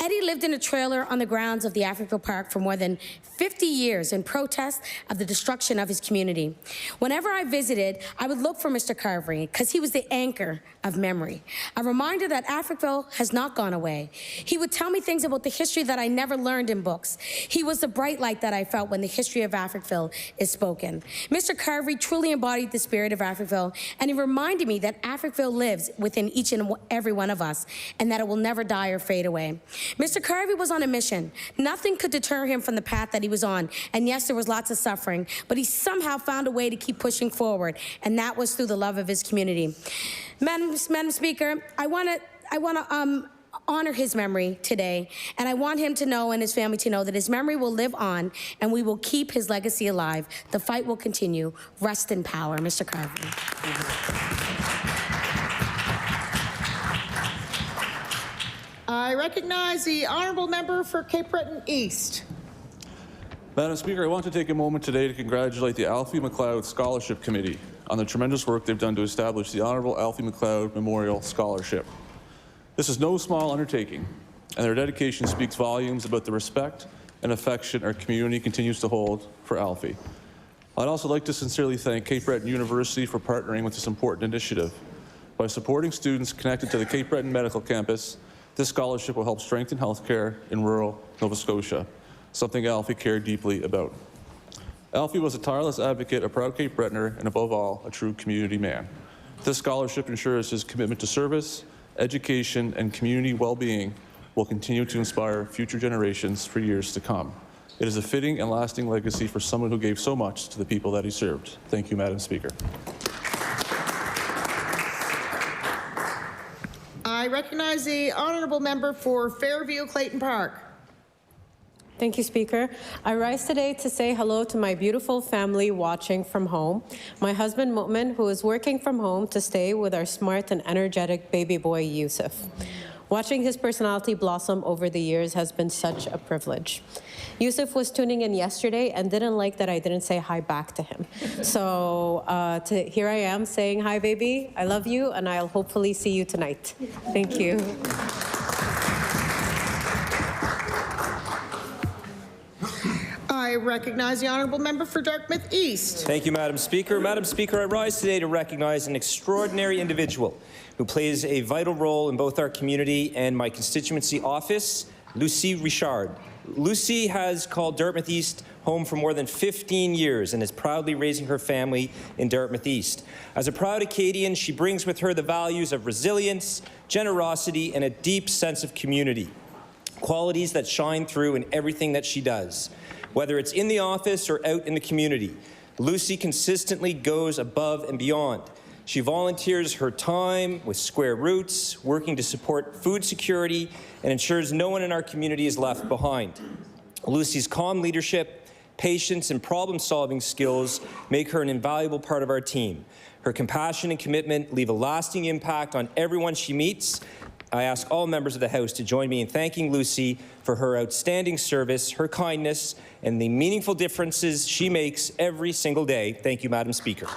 Eddie lived in a trailer on the grounds of the Africville Park for more than 50 years in protest of the destruction of his community. Whenever I visited, I would look for Mr. Carvery because he was the anchor of memory, a reminder that Africville has not gone away. He would tell me things about the history that I never learned in books. He was the bright light that I felt when the history of Africville is spoken. Mr. Carvery truly embodied the spirit of Africville, and he reminded me that Africville lives within each and every one of us, and that it will never die or fade away. Mr. Carvery was on a mission. Nothing could deter him from the path that he was on, and yes, there was lots of suffering, but he somehow found a way to keep pushing forward, and that was through the love of his community. Madam Speaker, I want to honor his memory today, and I want him to know and his family to know that his memory will live on, and we will keep his legacy alive. The fight will continue. Rest in power, Mr. Carvery. I recognize the honourable member for Cape Breton East. Madam Speaker, I want to take a moment today to congratulate the Alfie MacLeod Scholarship Committee on the tremendous work they've done to establish the Honourable Alfie MacLeod Memorial Scholarship. This is no small undertaking, and their dedication speaks volumes about the respect and affection our community continues to hold for Alfie. I'd also like to sincerely thank Cape Breton University for partnering with this important initiative. By supporting students connected to the Cape Breton Medical Campus, this scholarship will help strengthen healthcare in rural Nova Scotia, something Alfie cared deeply about. Alfie was a tireless advocate, a proud Cape Bretoner, and above all, a true community man. This scholarship ensures his commitment to service, education, and community well-being will continue to inspire future generations for years to come. It is a fitting and lasting legacy for someone who gave so much to the people that he served. Thank you, Madam Speaker. I recognize the honourable member for Fairview Clayton Park. Thank you, Speaker. I rise today to say hello to my beautiful family watching from home. My husband, Mu'min, who is working from home to stay with our smart and energetic baby boy, Yusuf. Watching his personality blossom over the years has been such a privilege. Yusuf was tuning in yesterday and didn't like that I didn't say hi back to him. So here I am saying, hi, baby, I love you, and I'll hopefully see you tonight. Thank you. I recognize the honourable member for Dartmouth East. Thank you, Madam Speaker. Madam Speaker, I rise today to recognize an extraordinary individual who plays a vital role in both our community and my constituency office, Lucy Richard. Lucy has called Dartmouth East home for more than 15 years and is proudly raising her family in Dartmouth East. As a proud Acadian, she brings with her the values of resilience, generosity, and a deep sense of community, qualities that shine through in everything that she does. Whether it's in the office or out in the community, Lucy consistently goes above and beyond. She volunteers her time with Square Roots, working to support food security, and ensures no one in our community is left behind. Lucy's calm leadership, patience, and problem-solving skills make her an invaluable part of our team. Her compassion and commitment leave a lasting impact on everyone she meets. I ask all members of the House to join me in thanking Lucy for her outstanding service, her kindness, and the meaningful differences she makes every single day. Thank you, Madam Speaker.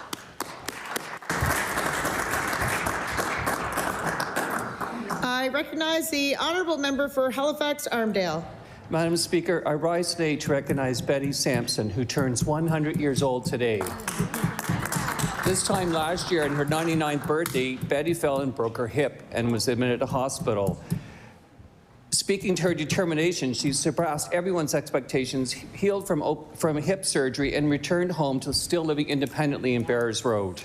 I recognize the honourable member for Halifax Armdale. Madam Speaker, I rise today to recognize Betty Sampson, who turns 100 years old today. This time last year, on her 99th birthday, Betty fell and broke her hip and was admitted to hospital. Speaking to her determination, she surpassed everyone's expectations, healed from hip surgery, and returned home to still living independently in Bears Road.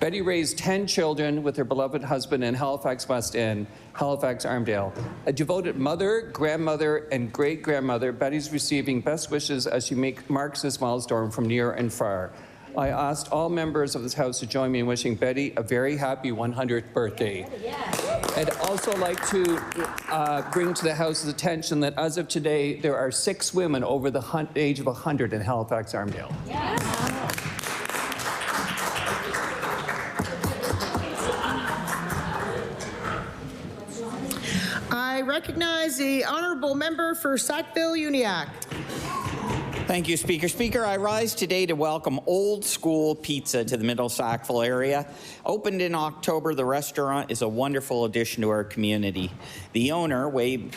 Betty raised 10 children with her beloved husband in Halifax West End, Halifax Armdale. A devoted mother, grandmother, and great-grandmother, Betty's receiving best wishes as she marks this milestone from near and far. I asked all members of this House to join me in wishing Betty a very happy 100th birthday. I'd also like to bring to the House's attention that as of today, there are 6 women over the age of 100 in Halifax-Armdale. I recognize the honourable member for Sackville-Uniacke. Thank you, Speaker. Speaker, I rise today to welcome Old School Pizza to the Middle Sackville area. Opened in October, the restaurant is a wonderful addition to our community. The owner, Way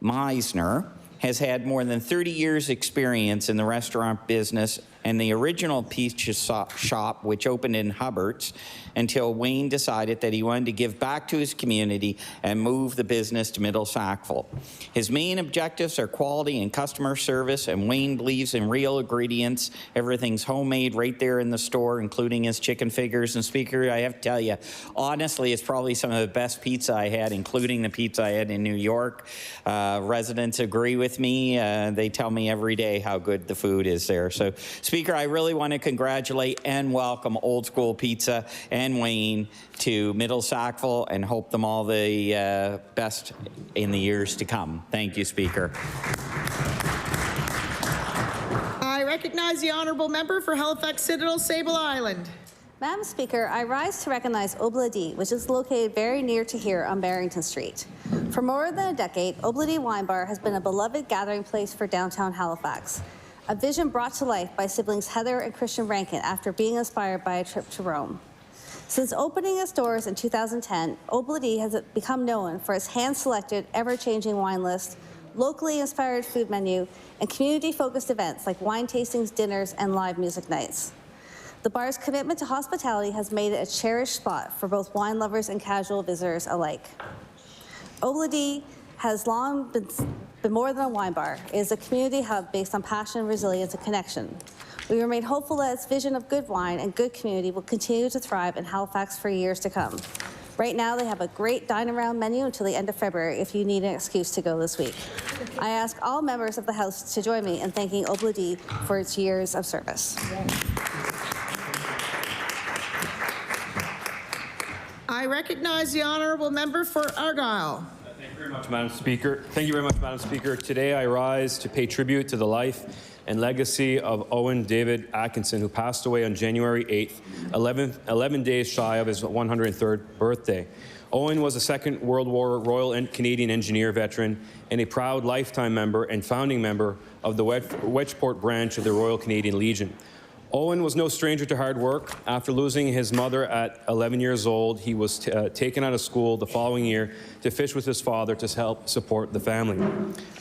Meisner, has had more than 30 years' experience in the restaurant business and the original pizza shop, which opened in Hubbards, until Wayne decided that he wanted to give back to his community and move the business to Middle Sackville. His main objectives are quality and customer service, and Wayne believes in real ingredients. Everything's homemade right there in the store, including his chicken fingers. And Speaker, I have to tell you, honestly, it's probably some of the best pizza I had, including the pizza I had in New York. Residents agree with me. They tell me every day how good the food is there. So, Speaker, I really want to congratulate and welcome Old School Pizza and Wayne to Middle Sackville and hope them all the best in the years to come. Thank you, Speaker. I recognize the honourable member for Halifax Citadel, Sable Island. Madam Speaker, I rise to recognize Obladi, which is located very near to here on Barrington Street. For more than a decade, Obladi Wine Bar has been a beloved gathering place for downtown Halifax, a vision brought to life by siblings Heather and Christian Rankin after being inspired by a trip to Rome. Since opening its doors in 2010, Obladi has become known for its hand-selected, ever-changing wine list, locally inspired food menu, and community-focused events like wine tastings, dinners, and live music nights. The bar's commitment to hospitality has made it a cherished spot for both wine lovers and casual visitors alike. Obladi has long been more than a wine bar. It is a community hub based on passion, resilience, and connection. We remain hopeful that its vision of good wine and good community will continue to thrive in Halifax for years to come. Right now, they have a great dine-around menu until the end of February if you need an excuse to go this week. I ask all members of the House to join me in thanking Obladi for its years of service. I recognize the honourable member for Argyll. Thank you very much, Madam Speaker. Thank you very much, Madam Speaker. Today I rise to pay tribute to the life and legacy of Owen David Atkinson, who passed away on January 8th, 11 days shy of his 103rd birthday. Owen was a Second World War Royal and Canadian engineer veteran and a proud lifetime member and founding member of the Wedgeport branch of the Royal Canadian Legion. Owen was no stranger to hard work. After losing his mother at 11 years old, he was taken out of school the following year to fish with his father to help support the family.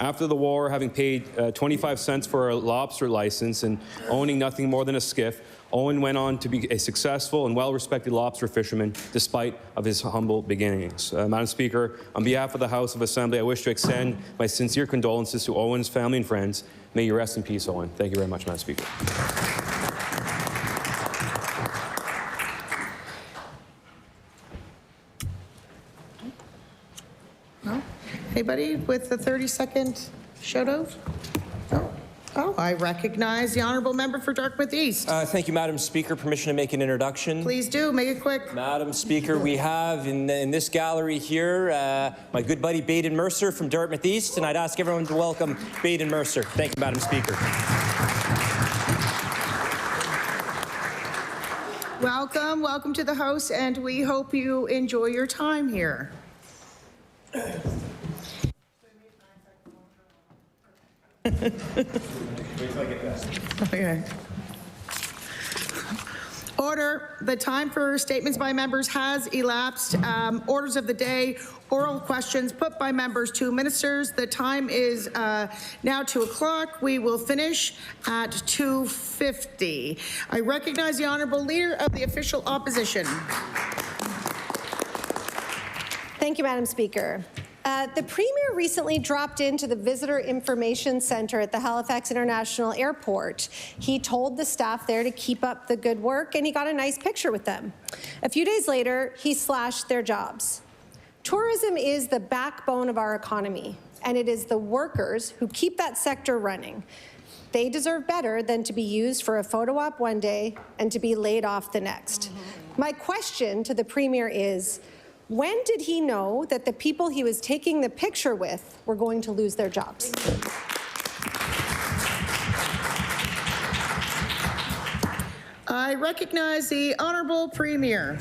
After the war, having paid 25 cents for a lobster license and owning nothing more than a skiff, Owen went on to be a successful and well-respected lobster fisherman despite of his humble beginnings. Madam Speaker, on behalf of the House of Assembly, I wish to extend my sincere condolences to Owen's family and friends. May you rest in peace, Owen. Thank you very much, Madam Speaker. Anybody with the 30-second shout-out? No? Oh, I recognize the honourable member for Dartmouth East. Thank you, Madam Speaker. Permission to make an introduction. Please do. Make it quick. Madam Speaker, we have in this gallery here my good buddy Baden Mercer from Dartmouth East, and I'd ask everyone to welcome Baden Mercer. Thank you, Madam Speaker. Welcome, welcome to the House, and we hope you enjoy your time here. Okay. Order. The time for statements by members has elapsed. Orders of the day. Oral questions put by members to ministers. The time is now 2 o'clock. We will finish at 2:50. I recognize the honourable leader of the official opposition. Thank you, Madam Speaker. The Premier recently dropped into the Visitor Information Centre at the Halifax International Airport. He told the staff there to keep up the good work, and he got a nice picture with them. A few days later, he slashed their jobs. Tourism is the backbone of our economy, and it is the workers who keep that sector running. They deserve better than to be used for a photo op one day and to be laid off the next. My question to the Premier is, when did he know that the people he was taking the picture with were going to lose their jobs? I recognize the Honourable Premier.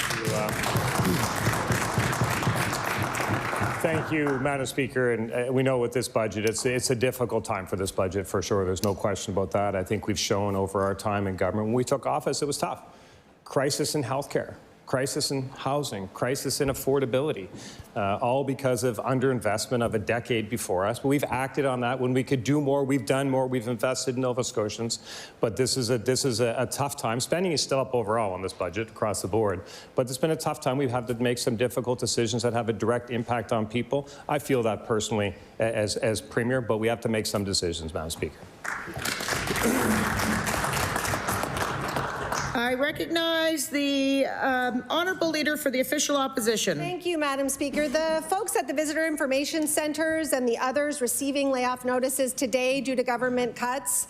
Thank you, Madam Speaker. And we know with this budget, it's a difficult time for this budget, for sure. There's no question about that. I think we've shown over our time in government, when we took office, it was tough. Crisis in healthcare, crisis in housing, crisis in affordability, all because of underinvestment of a decade before us. But we've acted on that. When we could do more, we've done more. We've invested in Nova Scotians. But this is a tough time. Spending is still up overall on this budget across the board. But it's been a tough time. We've had to make some difficult decisions that have a direct impact on people. I feel that personally as Premier, but we have to make some decisions, Madam Speaker. I recognize the Honourable Leader for the Official Opposition. Thank you, Madam Speaker. The folks at the Visitor Information Centres and the others receiving layoff notices today due to government cuts,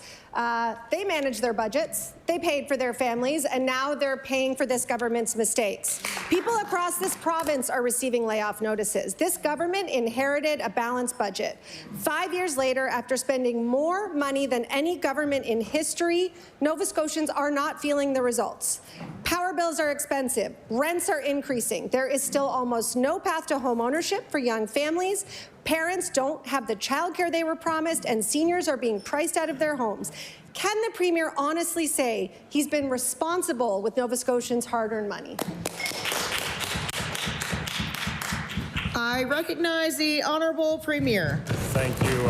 they manage their budgets, they paid for their families, and now they're paying for this government's mistakes. People across this province are receiving layoff notices. This government inherited a balanced budget. 5 years later, after spending more money than any government in history, Nova Scotians are not feeling the results. Power bills are expensive, rents are increasing, there is still almost no path to home ownership for young families, parents don't have the childcare they were promised, and seniors are being priced out of their homes. Can the Premier honestly say he's been responsible with Nova Scotians' hard-earned money? I recognize the Honourable Premier. Thank you.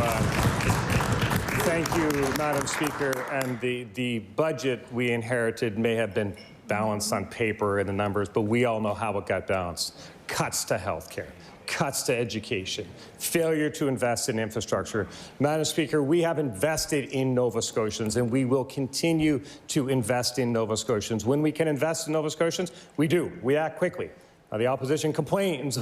Thank you, Madam Speaker. And the budget we inherited may have been balanced on paper and the numbers, but we all know how it got balanced. Cuts to healthcare, cuts to education, failure to invest in infrastructure. Madam Speaker, we have invested in Nova Scotians, and we will continue to invest in Nova Scotians. When we can invest in Nova Scotians, we do. We act quickly. The opposition complains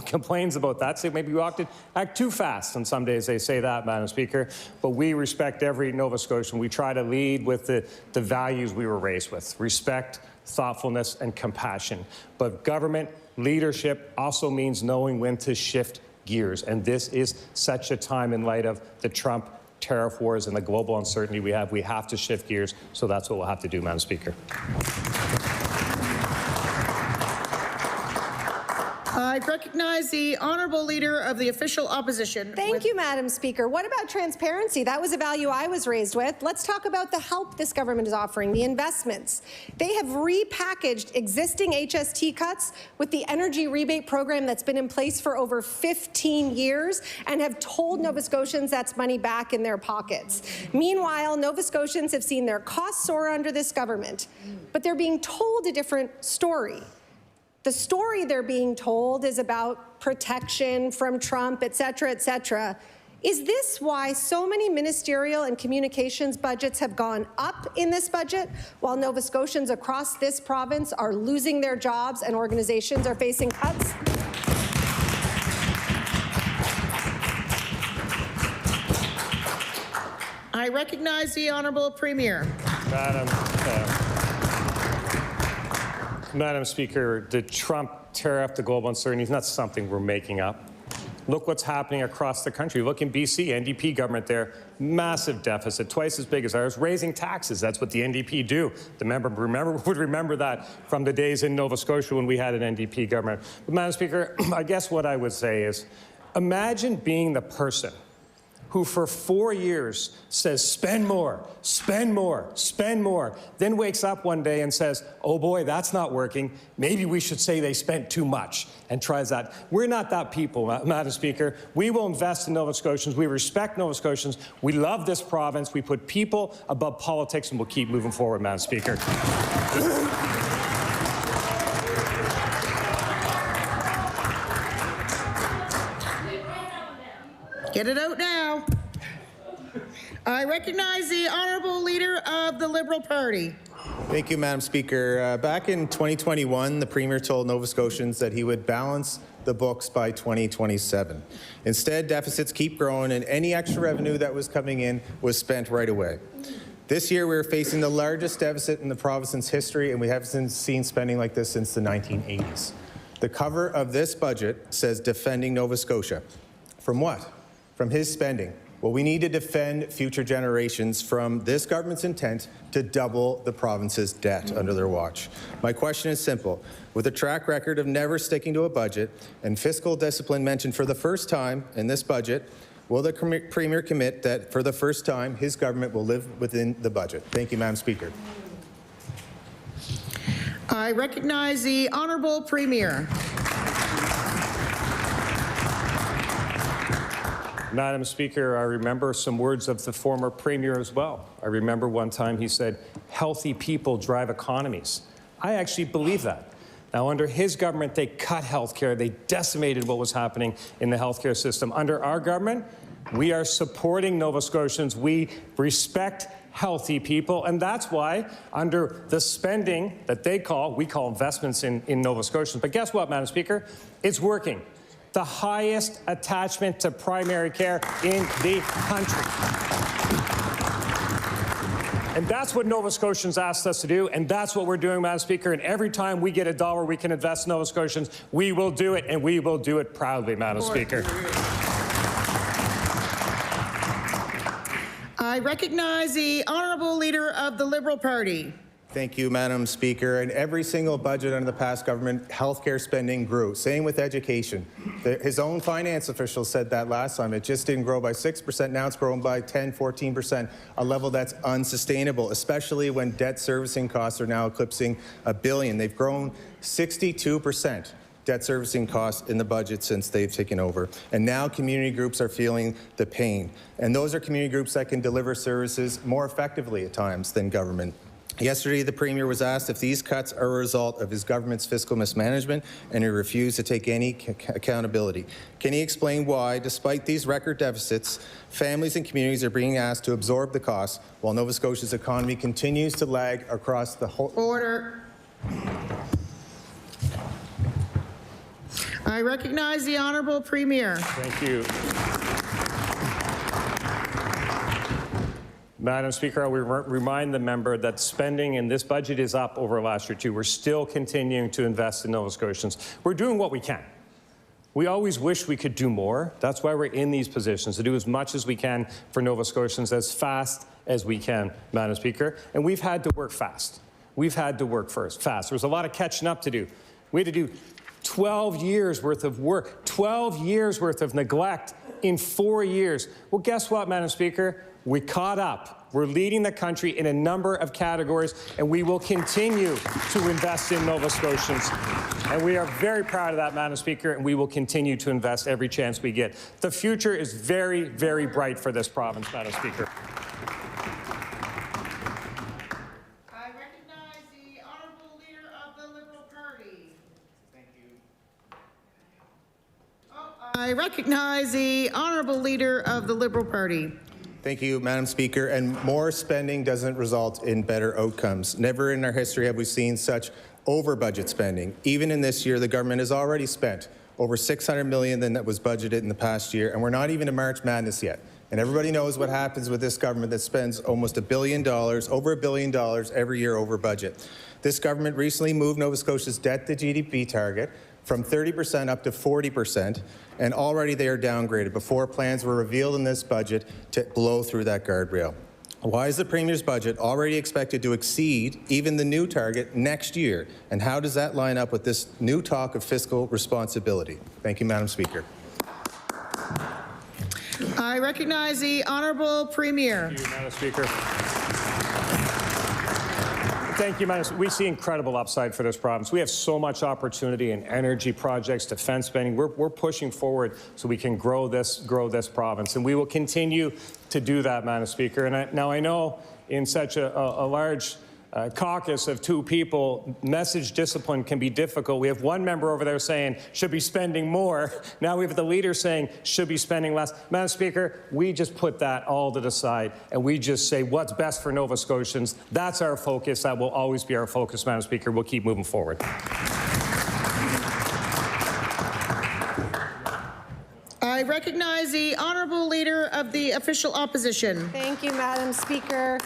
about that, say maybe we act too fast, and some days they say that, Madam Speaker. But we respect every Nova Scotian. We try to lead with the values we were raised with: respect, thoughtfulness, and compassion. But government leadership also means knowing when to shift gears, and this is such a time in light of the Trump tariff wars and the global uncertainty we have. We have to shift gears, so that's what we'll have to do, Madam Speaker. I recognize the Honourable Leader of the Official Opposition. Thank you, Madam Speaker. What about transparency? That was a value I was raised with. Let's talk about the help this government is offering, the investments. They have repackaged existing HST cuts with the energy rebate program that's been in place for over 15 years and have told Nova Scotians that's money back in their pockets. Meanwhile, Nova Scotians have seen their costs soar under this government, but they're being told a different story. The story they're being told is about protection from Trump, et cetera, et cetera. Is this why so many ministerial and communications budgets have gone up in this budget, while Nova Scotians across this province are losing their jobs and organizations are facing cuts? I recognize the Honourable Premier. Madam Speaker, the Trump tariff, the global uncertainty is not something we're making up. Look what's happening across the country. Look in BC, NDP government there, massive deficit, twice as big as ours, raising taxes. That's what the NDP do. The member would remember that from the days in Nova Scotia when we had an NDP government. But Madam Speaker, I guess what I would say is, imagine being the person who for 4 years says, spend more, spend more, spend more, then wakes up one day and says, oh boy, that's not working. Maybe we should say they spent too much, and tries that. We're not that people, Madam Speaker. We will invest in Nova Scotians. We respect Nova Scotians. We love this province. We put people above politics, and we'll keep moving forward, Madam Speaker. Get it out now. I recognize the Honourable Leader of the Liberal Party. Thank you, Madam Speaker. Back in 2021, the Premier told Nova Scotians that he would balance the books by 2027. Instead, deficits keep growing, and any extra revenue that was coming in was spent right away. This year, we are facing the largest deficit in the province's history, and we haven't seen spending like this since the 1980s. The cover of this budget says defending Nova Scotia. From what? From his spending. Well, we need to defend future generations from this government's intent to double the province's debt under their watch. My question is simple. With a track record of never sticking to a budget and fiscal discipline mentioned for the first time in this budget, will the Premier commit that for the first time his government will live within the budget? Thank you, Madam Speaker. I recognize the Honourable Premier. Madam Speaker, I remember some words of the former Premier as well. I remember one time he said, healthy people drive economies. I actually believe that. Now, under his government, they cut health care. They decimated what was happening in the healthcare system. Under our government, we are supporting Nova Scotians. We respect healthy people, and that's why under the spending that we call investments in Nova Scotians. But guess what, Madam Speaker? It's working. The highest attachment to primary care in the country. And that's what Nova Scotians asked us to do, and that's what we're doing, Madam Speaker. And every time we get a dollar we can invest in Nova Scotians, we will do it, and we will do it proudly, Madam Speaker. I recognize the Honourable Leader of the Liberal Party. Thank you, Madam Speaker. In every single budget under the past government, healthcare spending grew. Same with education. His own finance official said that last time. It just didn't grow by 6%. Now it's growing by 10, 14%, a level that's unsustainable, especially when debt servicing costs are now eclipsing $1 billion. They've grown 62%. Debt servicing costs in the budget since they've taken over. And now community groups are feeling the pain. And those are community groups that can deliver services more effectively at times than government. Yesterday, the Premier was asked if these cuts are a result of his government's fiscal mismanagement, and he refused to take any accountability. Can he explain why, despite these record deficits, families and communities are being asked to absorb the costs while Nova Scotia's economy continues to lag across the whole... Order. I recognize the Honourable Premier. Thank you. Madam Speaker, I will remind the member that spending in this budget is up over last year, too. We're still continuing to invest in Nova Scotians. We're doing what we can. We always wish we could do more. That's why we're in these positions, to do as much as we can for Nova Scotians as fast as we can, Madam Speaker. And we've had to work fast. We've had to work fast. There was a lot of catching up to do. We had to do 12 years worth of work, 12 years worth of neglect in 4 years. Well, guess what, Madam Speaker? We caught up. We're leading the country in a number of categories, and we will continue to invest in Nova Scotians. And we are very proud of that, Madam Speaker, and we will continue to invest every chance we get. The future is very, very bright for this province, Madam Speaker. I recognize the Honourable Leader of the Liberal Party. Thank you. I recognize the Honourable Leader of the Liberal Party. Thank you, Madam Speaker. And more spending doesn't result in better outcomes. Never in our history have we seen such over-budget spending. Even in this year, the government has already spent over $600 million than that was budgeted in the past year, and we're not even in March Madness yet. And everybody knows what happens with this government that spends almost $1 billion, over $1 billion every year over budget. This government recently moved Nova Scotia's debt to GDP target from 30% up to 40%, and already they are downgraded before plans were revealed in this budget to blow through that guardrail. Why is the Premier's budget already expected to exceed even the new target next year? And how does that line up with this new talk of fiscal responsibility? Thank you, Madam Speaker. I recognize the Honourable Premier. Thank you, Madam Speaker. Thank you, Madam Speaker. We see incredible upside for this province. We have so much opportunity in energy projects, defense spending. We're pushing forward so we can grow this province, and we will continue to do that, Madam Speaker. And now I know in such a large caucus of two people, message discipline can be difficult. We have one member over there saying should be spending more. Now we have the leader saying should be spending less. Madam Speaker, we just put that all to the side and we just say what's best for Nova Scotians. That's our focus. That will always be our focus, Madam Speaker. We'll keep moving forward. I recognize the Honourable Leader of the Official Opposition. Thank you, Madam Speaker.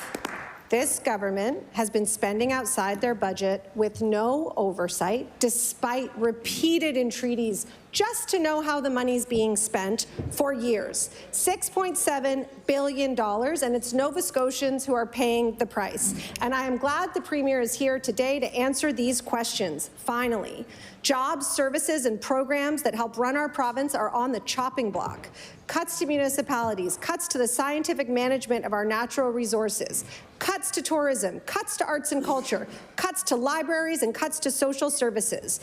This government has been spending outside their budget with no oversight, despite repeated entreaties just to know how the money's being spent for years. $6.7 billion, and it's Nova Scotians who are paying the price. And I am glad the Premier is here today to answer these questions, finally. Jobs, services, and programs that help run our province are on the chopping block. Cuts to municipalities, cuts to the scientific management of our natural resources, cuts to tourism, cuts to arts and culture, cuts to libraries, and cuts to social services.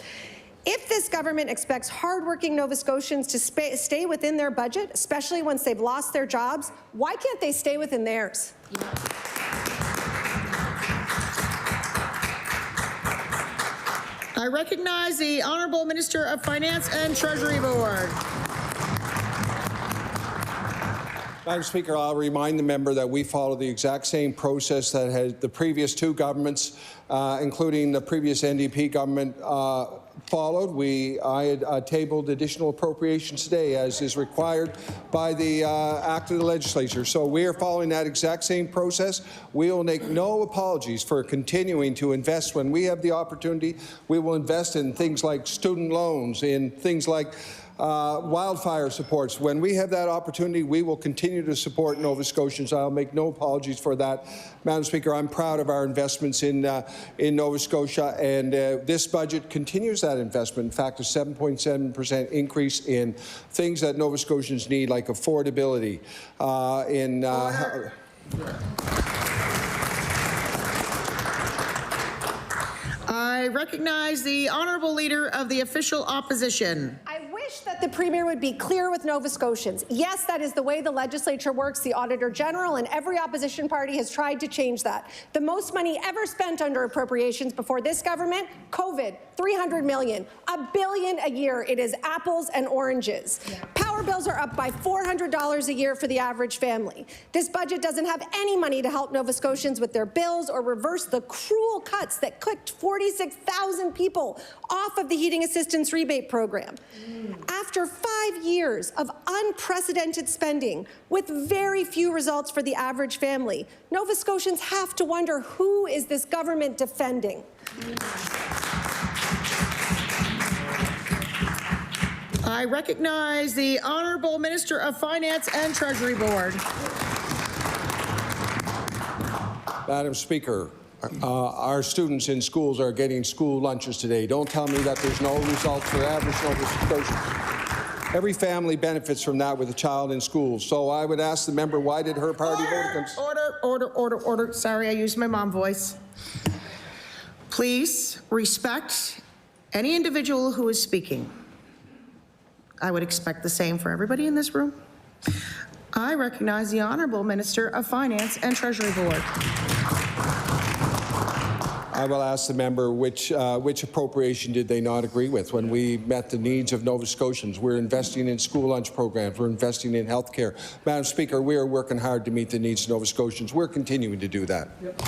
If this government expects hardworking Nova Scotians to stay within their budget, especially once they've lost their jobs, why can't they stay within theirs? I recognize the Honourable Minister of Finance and Treasury Board. Madam Speaker, I'll remind the member that we follow the exact same process that had the previous two governments, including the previous NDP government, followed. I had tabled additional appropriations today, as is required by the act of the legislature. So we are following that exact same process. We will make no apologies for continuing to invest when we have the opportunity. We will invest in things like student loans, in things like wildfire supports. When we have that opportunity, we will continue to support Nova Scotians. I'll make no apologies for that. Madam Speaker, I'm proud of our investments in Nova Scotia, and this budget continues that investment. In fact, a 7.7% increase in things that Nova Scotians need, like affordability. I recognize the Honourable Leader of the Official Opposition. I wish that the Premier would be clear with Nova Scotians. Yes, that is the way the legislature works. The Auditor General and every opposition party has tried to change that. The most money ever spent under appropriations before this government, COVID, $300 million, $1 billion a year. It is apples and oranges. Yeah. Power bills are up by $400 a year for the average family. This budget doesn't have any money to help Nova Scotians with their bills or reverse the cruel cuts that kicked 46,000 people off of the heating assistance rebate program. After 5 years of unprecedented spending with very few results for the average family, Nova Scotians have to wonder, who is this government defending? I recognize the Honourable Minister of Finance and Treasury Board. Madam Speaker, our students in schools are getting school lunches today. Don't tell me that there's no results for average Nova Scotians. Every family benefits from that with a child in school. So I would ask the member, why did her party vote against? Order. Sorry, I used my mom voice. Please respect any individual who is speaking. I would expect the same for everybody in this room. I recognize the Honourable Minister of Finance and Treasury Board. I will ask the member which appropriation did they not agree with when we met the needs of Nova Scotians. We're investing in school lunch programs. We're investing in health care. Madam Speaker, we are working hard to meet the needs of Nova Scotians. We're continuing to do that. Yep.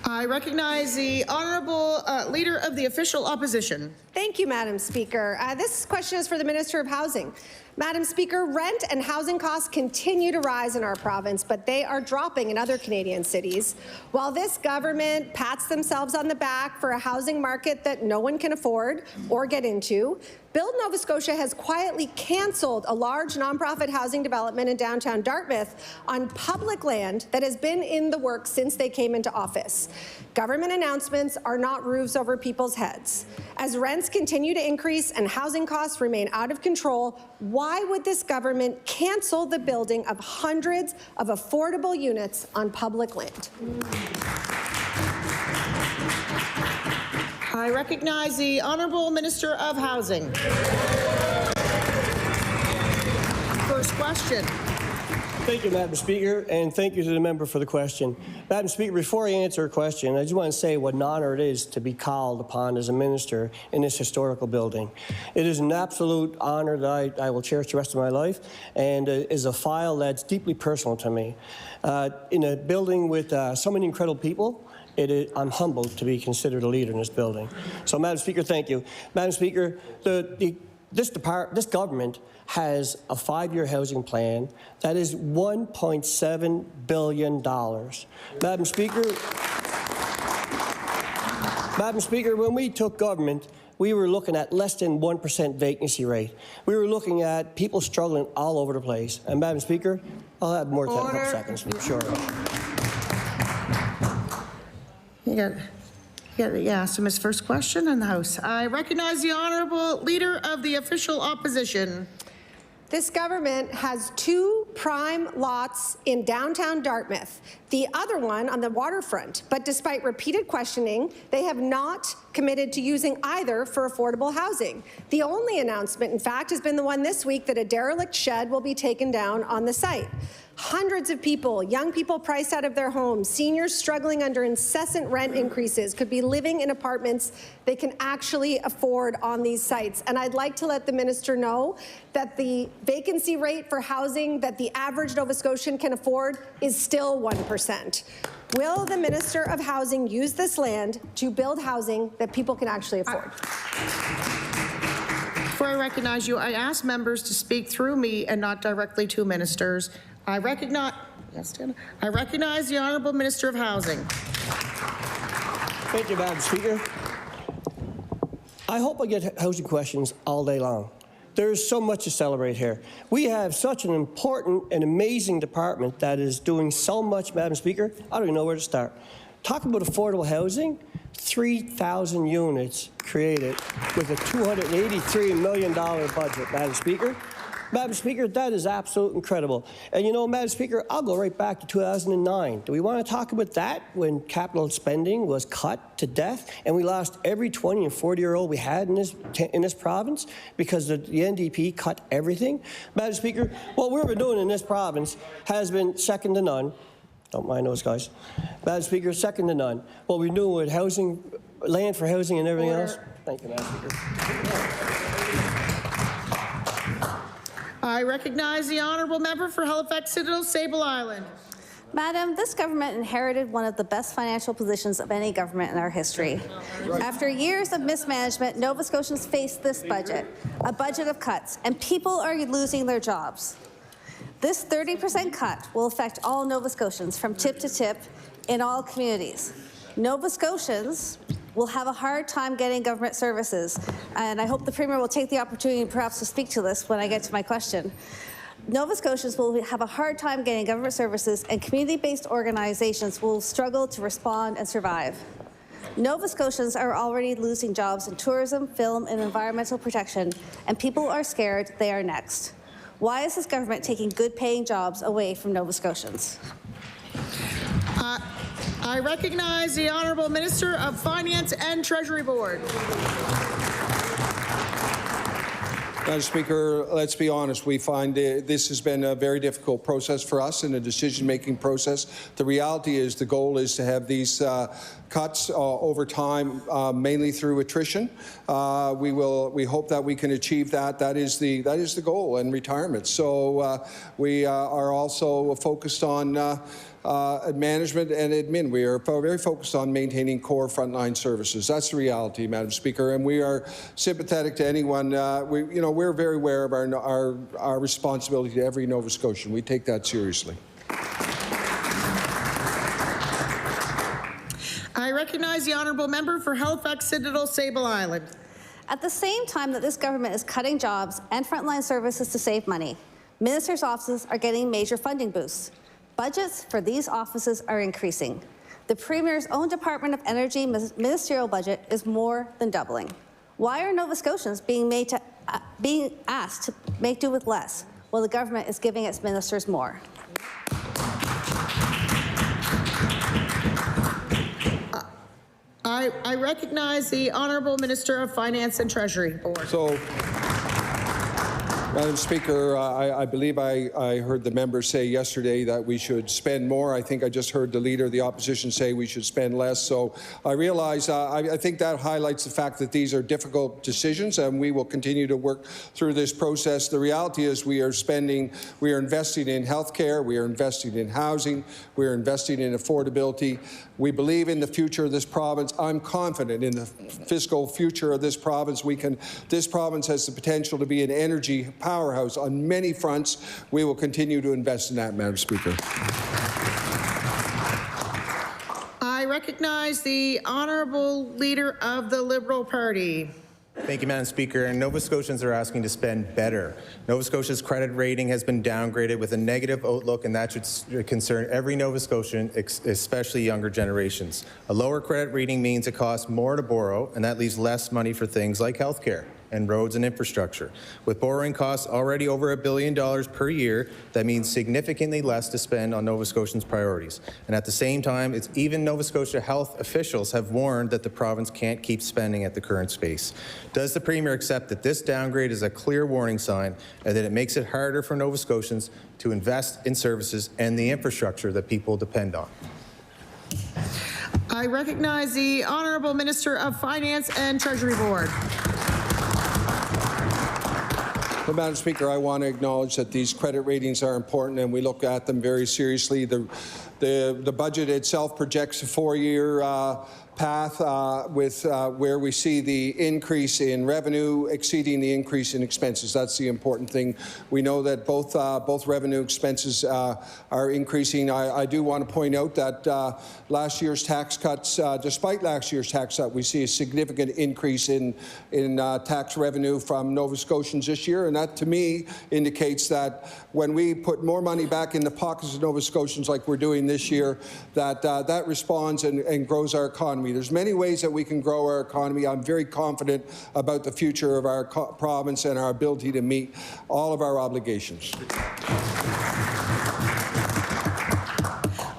I recognize the Honourable Leader of the Official Opposition. Thank you, Madam Speaker. This question is for the Minister of Housing. Madam Speaker, rent and housing costs continue to rise in our province, but they are dropping in other Canadian cities. While this government pats themselves on the back for a housing market that no one can afford or get into, Build Nova Scotia has quietly cancelled a large nonprofit housing development in downtown Dartmouth on public land that has been in the works since they came into office. Government announcements are not roofs over people's heads. As rents continue to increase and housing costs remain out of control, why would this government cancel the building of hundreds of affordable units on public land? I recognize the Honourable Minister of Housing. First question. Thank you, Madam Speaker, and thank you to the member for the question. Madam Speaker, before I answer her question, I just want to say what an honor it is to be called upon as a minister in this historical building. It is an absolute honor that I will cherish the rest of my life, and is a file that's deeply personal to me. In a building with so many incredible people, I'm humbled to be considered a leader in this building. So, Madam Speaker, thank you. Madam Speaker, the This government has a 5-year housing plan that is $1.7 billion. Madam Speaker, when we took government, we were looking at less than 1% vacancy rate. We were looking at people struggling all over the place. And Madam Speaker, I'll have more than a couple seconds, for sure. You asked him his first question in the House. I recognize the Honourable Leader of the Official Opposition. This government has 2 prime lots in downtown Dartmouth, the other one on the waterfront. But despite repeated questioning, they have not committed to using either for affordable housing. The only announcement, in fact, has been the one this week that a derelict shed will be taken down on the site. Hundreds of people, young people priced out of their homes, seniors struggling under incessant rent increases, could be living in apartments they can actually afford on these sites. And I'd like to let the minister know that the vacancy rate for housing that the average Nova Scotian can afford is still 1%. Will the Minister of Housing use this land to build housing that people can actually afford? Before I recognize you, I ask members to speak through me and not directly to ministers. I recognize the Honourable Minister of Housing. Thank you, Madam Speaker. I hope I get housing questions all day long. There is so much to celebrate here. We have such an important and amazing department that is doing so much, Madam Speaker. I don't even know where to start. Talk about affordable housing, 3,000 units created with a $283 million budget, Madam Speaker. Madam Speaker, that is absolutely incredible. And you know, Madam Speaker, I'll go right back to 2009. Do we want to talk about that when capital spending was cut to death and we lost every 20 and 40-year-old we had in this province because the NDP cut everything? Madam Speaker, what we've been doing in this province has been second to none. Don't mind those guys. Madam Speaker, second to none. What we do with housing, land for housing and everything else. Thank you, Madam Speaker. I recognize the Honourable Member for Halifax Citadel, Sable Island. Madam, this government inherited one of the best financial positions of any government in our history. After years of mismanagement, Nova Scotians face this budget, a budget of cuts, and people are losing their jobs. This 30% cut will affect all Nova Scotians from tip to tip in all communities. Nova Scotians will have a hard time getting government services, and I hope the Premier will take the opportunity perhaps to speak to this when I get to my question. Nova Scotians will have a hard time getting government services, and community-based organizations will struggle to respond and survive. Nova Scotians are already losing jobs in tourism, film, and environmental protection, and people are scared they are next. Why is this government taking good-paying jobs away from Nova Scotians? I recognize the Honourable Minister of Finance and Treasury Board. Madam Speaker, let's be honest. We find this has been a very difficult process for us in a decision-making process. The reality is the goal is to have these cuts over time, mainly through attrition. We hope that we can achieve that. That is the goal in retirement. So we are also focused on management and admin. We are very focused on maintaining core frontline services. That's the reality, Madam Speaker, and we are sympathetic to anyone. We're very aware of our responsibility to every Nova Scotian. We take that seriously. I recognize the Honourable Member for Halifax Citadel, Sable Island. At the same time that this government is cutting jobs and frontline services to save money, ministers' offices are getting major funding boosts. Budgets for these offices are increasing. The Premier's own Department of Energy ministerial budget is more than doubling. Why are Nova Scotians being asked to make do with less while the government is giving its ministers more? I recognize the Honourable Minister of Finance and Treasury Board. So, Madam Speaker, I believe I heard the member say yesterday that we should spend more. I think I just heard the Leader of the Opposition say we should spend less. So I realize, I think that highlights the fact that these are difficult decisions, and we will continue to work through this process. The reality is we are investing in health care, we are investing in housing, we are investing in affordability. We believe in the future of this province. I'm confident in the fiscal future of this province. This province has the potential to be an energy powerhouse on many fronts. We will continue to invest in that, Madam Speaker. I recognize the Honourable Leader of the Liberal Party. Thank you, Madam Speaker. And Nova Scotians are asking to spend better. Nova Scotia's credit rating has been downgraded with a negative outlook, and that should concern every Nova Scotian, especially younger generations. A lower credit rating means it costs more to borrow, and that leaves less money for things like health care and roads and infrastructure. With borrowing costs already over $1 billion per year, that means significantly less to spend on Nova Scotians' priorities. And at the same time, even Nova Scotia health officials have warned that the province can't keep spending at the current pace. Does the Premier accept that this downgrade is a clear warning sign and that it makes it harder for Nova Scotians to invest in services and the infrastructure that people depend on? I recognize the Honourable Minister of Finance and Treasury Board. Well, Madam Speaker, I want to acknowledge that these credit ratings are important, and we look at them very seriously. The budget itself projects a 4-year path with where we see the increase in revenue exceeding the increase in expenses. That's the important thing. We know that both revenue expenses are increasing. I do want to point out that last year's tax cuts, despite last year's tax cut, we see a significant increase in tax revenue from Nova Scotians this year, and that to me indicates that when we put more money back in the pockets of Nova Scotians like we're doing this year, that responds and grows our economy. There's many ways that we can grow our economy. I'm very confident about the future of our province and our ability to meet all of our obligations.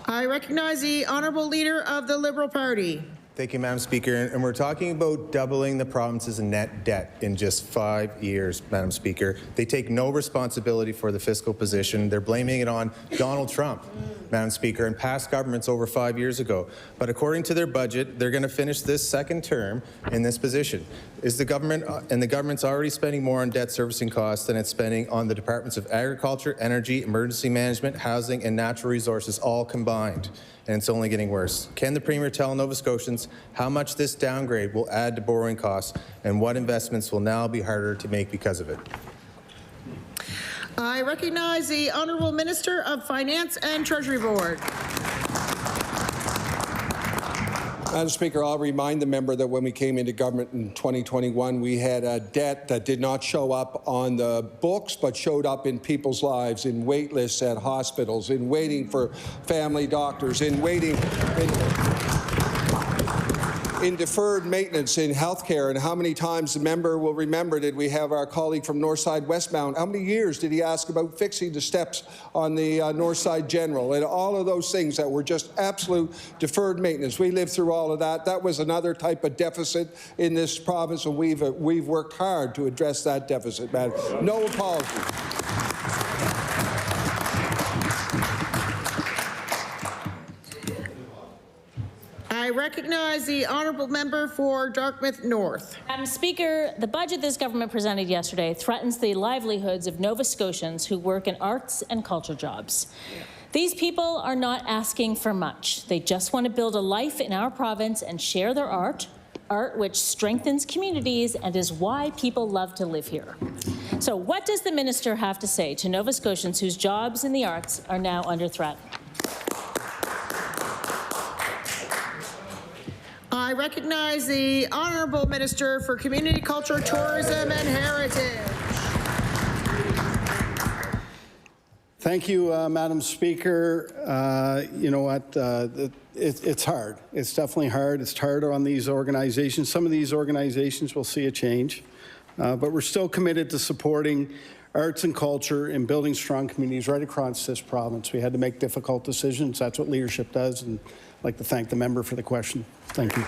I recognize the Honourable Leader of the Liberal Party. Thank you, Madam Speaker. And we're talking about doubling the province's net debt in just 5 years, Madam Speaker. They take no responsibility for the fiscal position. They're blaming it on Donald Trump, Madam Speaker, and past governments over 5 years ago. But according to their budget, they're going to finish this second term in this position. Is the government, and the government's already spending more on debt servicing costs than it's spending on the Departments of Agriculture, Energy, Emergency Management, Housing, and Natural Resources all combined. And it's only getting worse. Can the Premier tell Nova Scotians how much this downgrade will add to borrowing costs and what investments will now be harder to make because of it? I recognize the Honourable Minister of Finance and Treasury Board. Madam Speaker, I'll remind the member that when we came into government in 2021, we had a debt that did not show up on the books, but showed up in people's lives, in wait lists at hospitals, in waiting for family doctors, in waiting in deferred maintenance in healthcare. And how many times the member will remember did we have our colleague from Northside Westbound, how many years did he ask about fixing the steps on the Northside General, and all of those things that were just absolute deferred maintenance. We lived through all of that. That was another type of deficit in this province, and we've worked hard to address that deficit, madam. No apology. I recognize the Honourable Member for Dartmouth North. Madam Speaker, the budget this government presented yesterday threatens the livelihoods of Nova Scotians who work in arts and culture jobs. These people are not asking for much. They just want to build a life in our province and share their art which strengthens communities and is why people love to live here. So what does the minister have to say to Nova Scotians whose jobs in the arts are now under threat? I recognize the Honourable Minister for Community, Culture, Tourism and Heritage. Thank you, Madam Speaker. You know what? It's hard. It's definitely hard. It's harder on these organizations. Some of these organizations will see a change, but we're still committed to supporting arts and culture and building strong communities right across this province. We had to make difficult decisions. That's what leadership does, and I'd like to thank the member for the question. Thank you.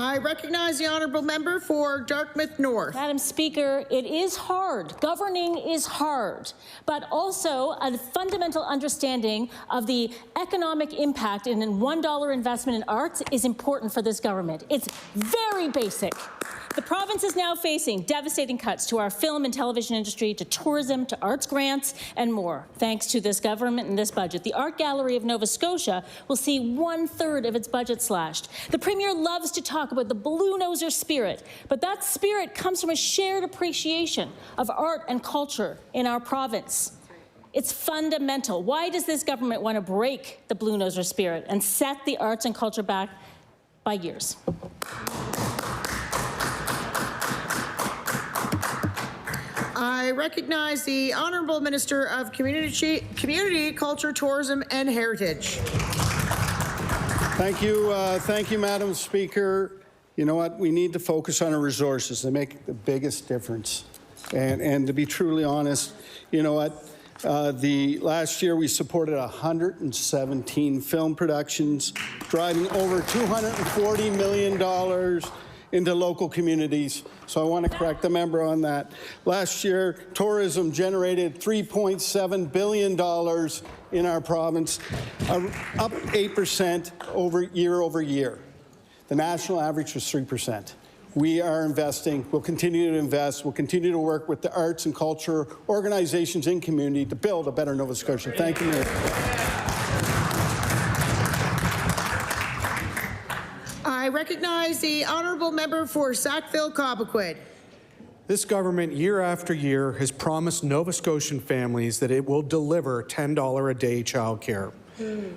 I recognize the honourable member for Dartmouth North. Madam Speaker, it is hard. Governing is hard, but also a fundamental understanding of the economic impact in a $1 investment in arts is important for this government. It's very basic. The province is now facing devastating cuts to our film and television industry, to tourism, to arts grants, and more. Thanks to this government and this budget, the Art Gallery of Nova Scotia will see 1/3 of its budget slashed. The Premier loves to talk about the blue noser spirit, but that spirit comes from a shared appreciation of art and culture in our province. It's fundamental. Why does this government want to break the blue noser spirit and set the arts and culture back by years? I recognize the Honourable Minister of Community, Culture, Tourism and Heritage. Thank you, Madam Speaker. You know what? We need to focus on our resources. They make the biggest difference. And to be truly honest, you know what? The last year we supported 117 film productions, driving over $240 million into local communities. So I want to correct the member on that. Last year, tourism generated $3.7 billion in our province, up 8% year over year. The national average was 3%. We are investing. We'll continue to invest. We'll continue to work with the arts and culture organizations and community to build a better Nova Scotia. Thank you, Mayor. I recognize the Honourable Member for Sackville-Cobequid. This government, year after year, has promised Nova Scotian families that it will deliver $10 a day childcare.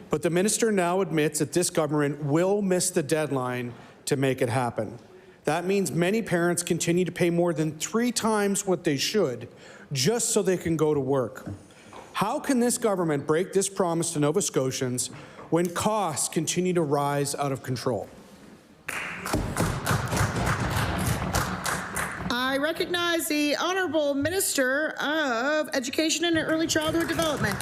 But the minister now admits that this government will miss the deadline to make it happen. That means many parents continue to pay more than 3 times what they should just so they can go to work. How can this government break this promise to Nova Scotians when costs continue to rise out of control? I recognize the Honourable Minister of Education and Early Childhood Development.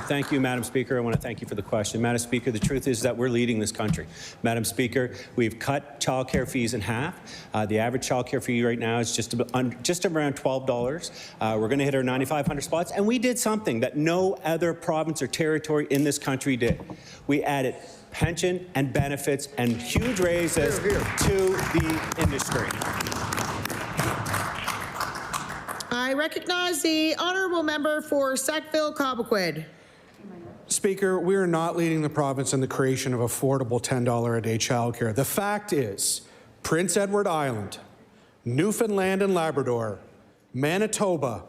Thank you, Madam Speaker. I want to thank you for the question. Madam Speaker, the truth is that we're leading this country. Madam Speaker, we've cut childcare fees in half. The average childcare fee right now is just around $12. We're going to hit our 9,500 spots, and we did something that no other province or territory in this country did. We added pension and benefits and huge raises to the industry. I recognize the Honourable Member for Sackville-Cobequid. Speaker, we are not leading the province in the creation of affordable $10 a day childcare. The fact is, Prince Edward Island, Newfoundland and Labrador, Manitoba,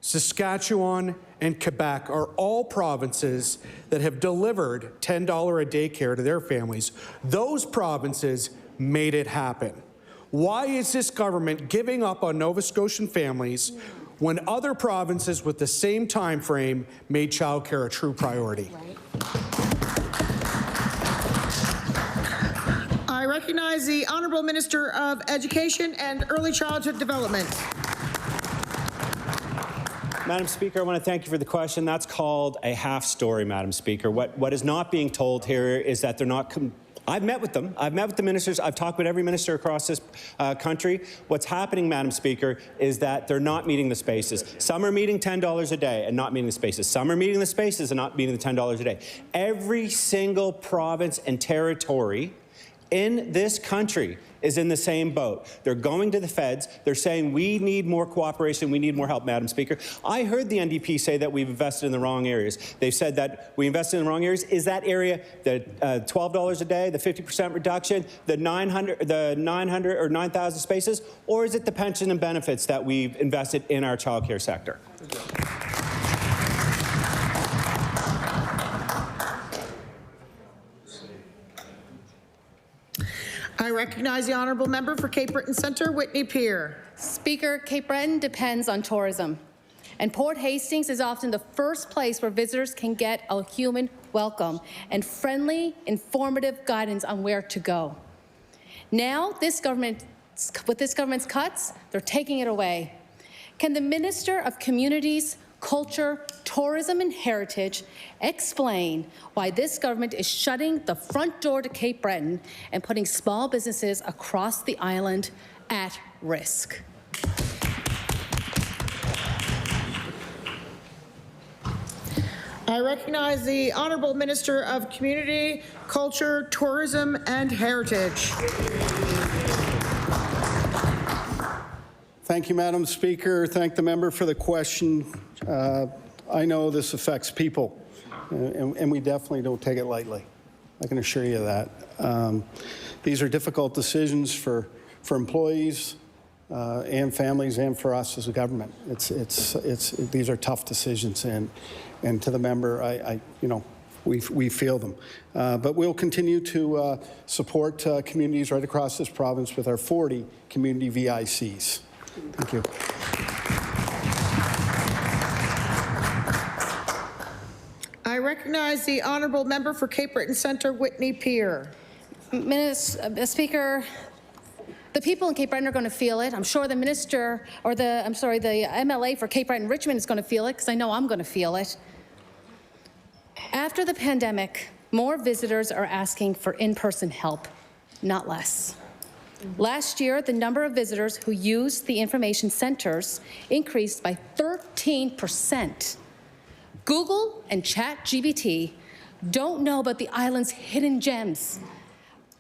Saskatchewan, and Quebec are all provinces that have delivered $10 a day care to their families. Those provinces made it happen. Why is this government giving up on Nova Scotian families when other provinces with the same time frame made childcare a true priority? I recognize the Honourable Minister of Education and Early Childhood Development. Madam Speaker, I want to thank you for the question. That's called a half story, Madam Speaker. What is not being told here is that they're not I've met with them. I've met with the ministers. I've talked with every minister across this country. What's happening, Madam Speaker, is that they're not meeting the spaces. Some are meeting $10 a day and not meeting the spaces. Some are meeting the spaces and not meeting the $10 a day. Every single province and territory in this country is in the same boat. They're going to the feds. They're saying we need more cooperation. We need more help, Madam Speaker. I heard the NDP say that we've invested in the wrong areas. They've said that we invested in the wrong areas. Is that area the $12 a day, the 50% reduction, the 900 or 9,000 spaces, or is it the pension and benefits that we've invested in our childcare sector? I recognize the Honourable Member for Cape Breton Centre, Whitney Pier. Speaker, Cape Breton depends on tourism, and Port Hastings is often the first place where visitors can get a human welcome and friendly, informative guidance on where to go. Now, with this government's cuts, they're taking it away. Can the Minister of Communities, culture, tourism, and heritage explain why this government is shutting the front door to Cape Breton and putting small businesses across the island at risk. I recognize the Honourable Minister of Community, Culture, Tourism and Heritage. Thank you, Madam Speaker. Thank the member for the question. I know this affects people, and we definitely don't take it lightly. I can assure you that. These are difficult decisions for employees and families, and for us as a government. These are tough decisions, and to the member, we feel them. But we'll continue to support communities right across this province with our 40 community VICs. Thank you. I recognize the Honourable Member for Cape Breton Centre, Whitney Peer. Speaker, the people in Cape Breton are going to feel it. I'm sure the minister, or the MLA for Cape Breton Richmond is going to feel it, because I know I'm going to feel it. After the pandemic, more visitors are asking for in-person help, not less. Last year, the number of visitors who used the information centres increased by 13%. Google and ChatGPT don't know about the island's hidden gems,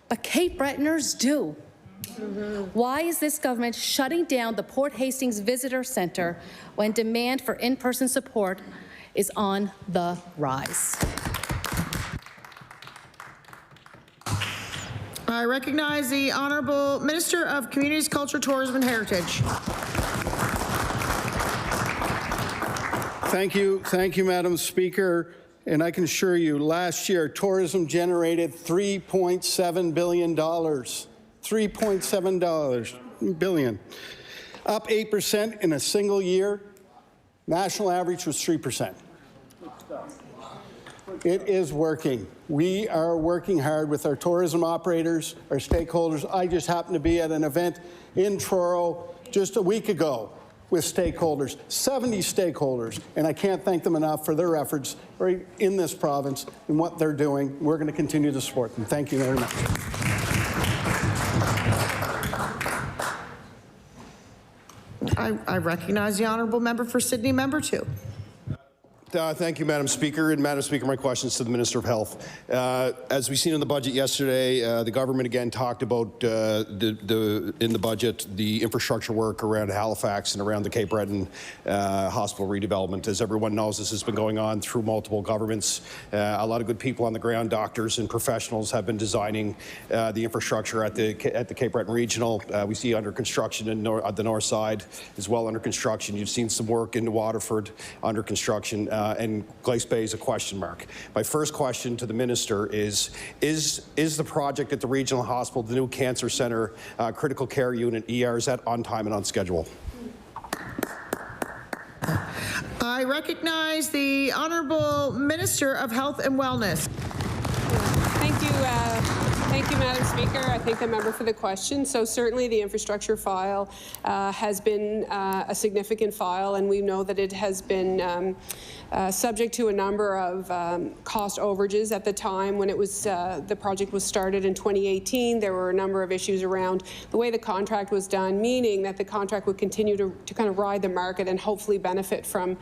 but Cape Bretoners do. Why is this government shutting down the Port Hastings Visitor Centre when demand for in-person support is on the rise? I recognize the Honourable Minister of Communities, Culture, Tourism and Heritage. Thank you, Madam Speaker. And I can assure you, last year, tourism generated $3.7 billion. $3.7 billion. Up 8% in a single year. National average was 3%. It is working. We are working hard with our tourism operators, our stakeholders. I just happened to be at an event in Truro just a week ago with stakeholders, 70 stakeholders, and I can't thank them enough for their efforts right in this province and what they're doing. We're going to continue to support them. Thank you very much. I recognize the Honourable Member for Sydney, Member 2. Thank you, Madam Speaker. And Madam Speaker, my question is to the Minister of Health. As we've seen in the budget yesterday, the government again talked about in the budget the infrastructure work around Halifax and around the Cape Breton hospital redevelopment. As everyone knows, this has been going on through multiple governments. A lot of good people on the ground, doctors and professionals, have been designing the infrastructure at the Cape Breton Regional. We see under construction at the north side as well under construction. You've seen some work in Waterford under construction. And Glace Bay is a question mark. My first question to the Minister is the project at the Regional Hospital, the new Cancer Centre, Critical Care Unit, ER, is that on time and on schedule? I recognize the Honourable Minister of Health and Wellness. Thank you, Madam Speaker. I thank the member for the question. So certainly the infrastructure file has been a significant file, and we know that it has been subject to a number of cost overages at the time when it was the project was started in 2018. There were a number of issues around the way the contract was done, meaning that the contract would continue to kind of ride the market and hopefully benefit from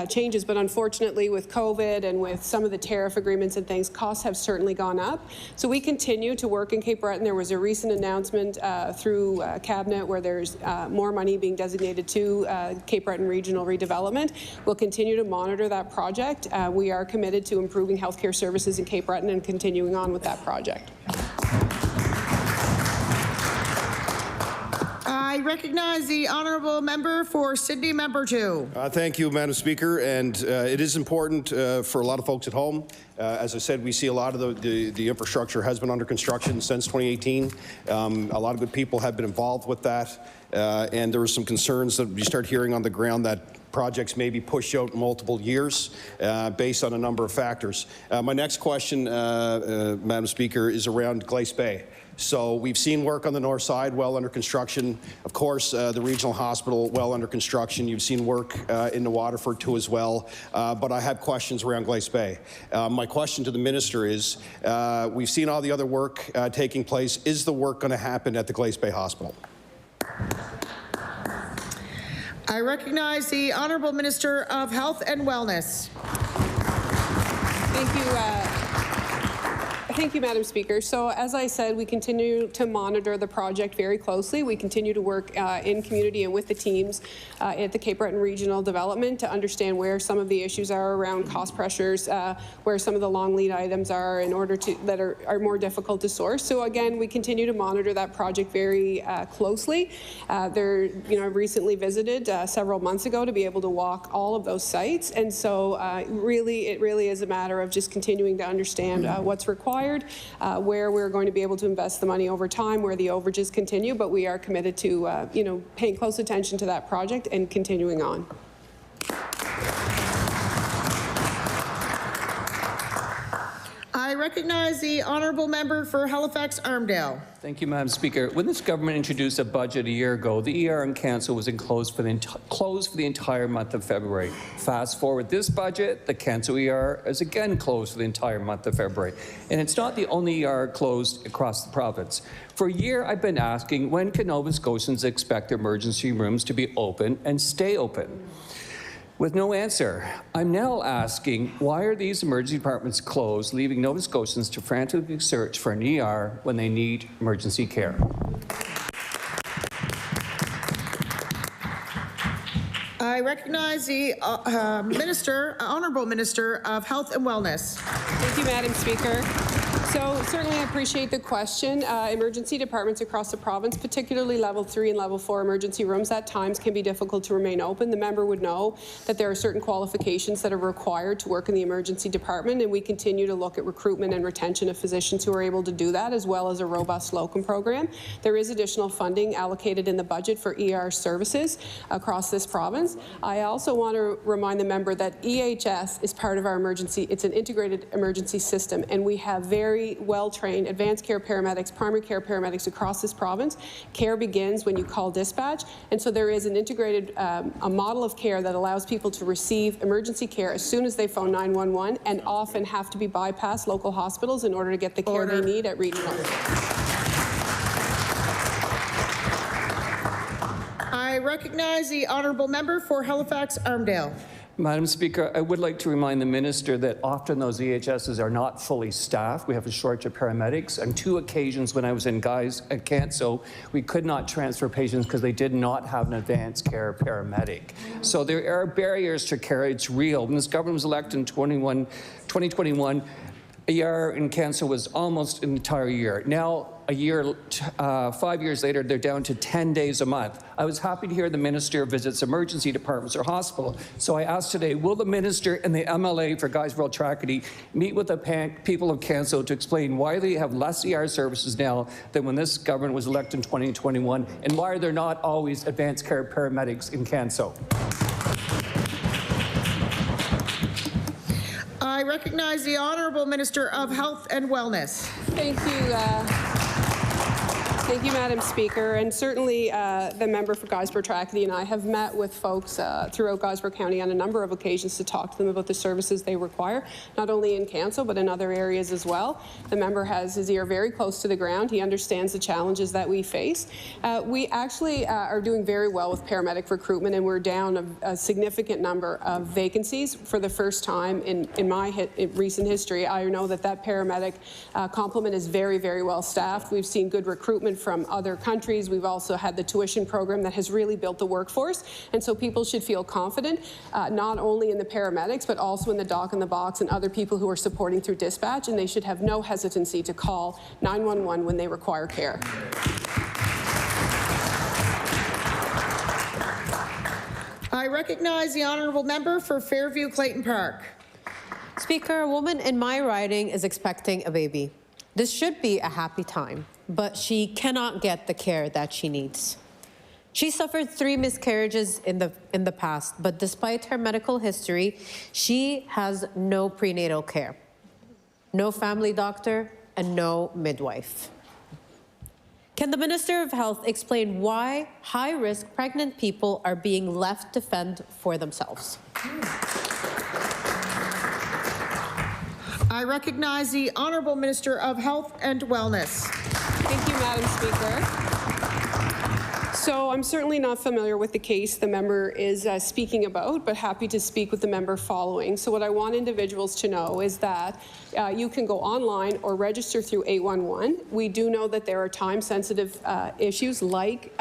changes. But unfortunately, with COVID and with some of the tariff agreements and things, costs have certainly gone up. So we continue to work in Cape Breton. There was a recent announcement through Cabinet where there's more money being designated to Cape Breton Regional redevelopment. We'll continue to monitor that project. We are committed to improving healthcare services in Cape Breton and continuing on with that project. I recognize the Honourable Member for Sydney, Member 2. Thank you, Madam Speaker. And it is important for a lot of folks at home. As I said, we see a lot of the infrastructure has been under construction since 2018. A lot of good people have been involved with that. and there were some concerns that we start hearing on the ground that projects may be pushed out multiple years based on a number of factors. My next question, Madam Speaker, is around Glace Bay. So we've seen work on the north side, well under construction. Of course, the regional hospital, well under construction. You've seen work in the Waterford too as well. But I have questions around Glace Bay. My question to the minister is, we've seen all the other work taking place. Is the work going to happen at the Glace Bay Hospital? I recognize the Honourable Minister of Health and Wellness. Thank you. Thank you, Madam Speaker. So as I said, we continue to monitor the project very closely. We continue to work in community and with the teams at the Cape Breton Regional Development to understand where some of the issues are around cost pressures, where some of the long lead items are in order to that are more difficult to source. So again, we continue to monitor that project very closely. I recently visited several months ago to be able to walk all of those sites, and so it really is a matter of just continuing to understand what's required. Where we're going to be able to invest the money over time, where the overages continue, but we are committed to, paying close attention to that project and continuing on. I recognize the Honourable Member for Halifax-Armdale. Thank you, Madam Speaker. When this government introduced a budget a year ago, the ER in Council was closed for the entire month of February. Fast forward this budget, the Council ER is again closed for the entire month of February. And it's not the only ER closed across the province. For a year, I've been asking, when can Nova Scotians expect emergency rooms to be open and stay open? With no answer, I'm now asking, why are these emergency departments closed, leaving Nova Scotians to frantically search for an ER when they need emergency care? I recognize the Honourable Minister of Health and Wellness. Thank you, Madam Speaker. So certainly I appreciate the question. Emergency departments across the province, particularly level 3 and level 4 emergency rooms, at times can be difficult to remain open. The member would know that there are certain qualifications that are required to work in the emergency department, and we continue to look at recruitment and retention of physicians who are able to do that, as well as a robust locum program. There is additional funding allocated in the budget for ER services across this province. I also want to remind the member that EHS is part of our emergency. It's an integrated emergency system, and we have very well-trained advanced care paramedics, primary care paramedics across this province. Care begins when you call dispatch, and so there is an integrated a model of care that allows people to receive emergency care as soon as they phone 911, and often have to be bypassed local hospitals in order to get the care they need at regional. I recognize the Honourable Member for Halifax-Armdale. Madam Speaker, I would like to remind the minister that often those EHSs are not fully staffed. We have a shortage of paramedics. On 2 occasions when I was in Guy's at Canso, we could not transfer patients because they did not have an advanced care paramedic. So there are barriers to care. It's real. When this government was elected in 2021, ER in Canso was almost an entire year. Now, 5 years later, they're down to 10 days a month. I was happy to hear the minister visits emergency departments or hospital. So I asked today, will the minister and the MLA for Guysborough Tracadie meet with the people of Canso to explain why they have less ER services now than when this government was elected in 2021, and why are there not always advanced care paramedics in Canso? I recognize the Honourable Minister of Health and Wellness. Thank you. Thank you, Madam Speaker. And certainly the member for Guysborough Tracadie and I have met with folks throughout Guysborough County on a number of occasions to talk to them about the services they require, not only in Canso, but in other areas as well. The member has his ear very close to the ground. He understands the challenges that we face. We actually are doing very well with paramedic recruitment, and we're down a significant number of vacancies. For the first time in my recent history, I know that paramedic complement is very, very well staffed. We've seen good recruitment from other countries. We've also had the tuition program that has really built the workforce, and so people should feel confident not only in the paramedics but also in the doc in the box and other people who are supporting through dispatch, and they should have no hesitancy to call 911 when they require care. I recognize the Honourable Member for Fairview Clayton Park. Speaker, a woman in my riding is expecting a baby. This should be a happy time, but she cannot get the care that she needs. She suffered 3 miscarriages in the past, but despite her medical history, she has no prenatal care, no family doctor, and no midwife. Can the Minister of Health explain why high-risk pregnant people are being left to fend for themselves? I recognize the Honourable Minister of Health and Wellness. Thank you, Madam Speaker. So I'm certainly not familiar with the case the member is speaking about, but happy to speak with the member following. So what I want individuals to know is that you can go online or register through 811. We do know that there are time-sensitive issues like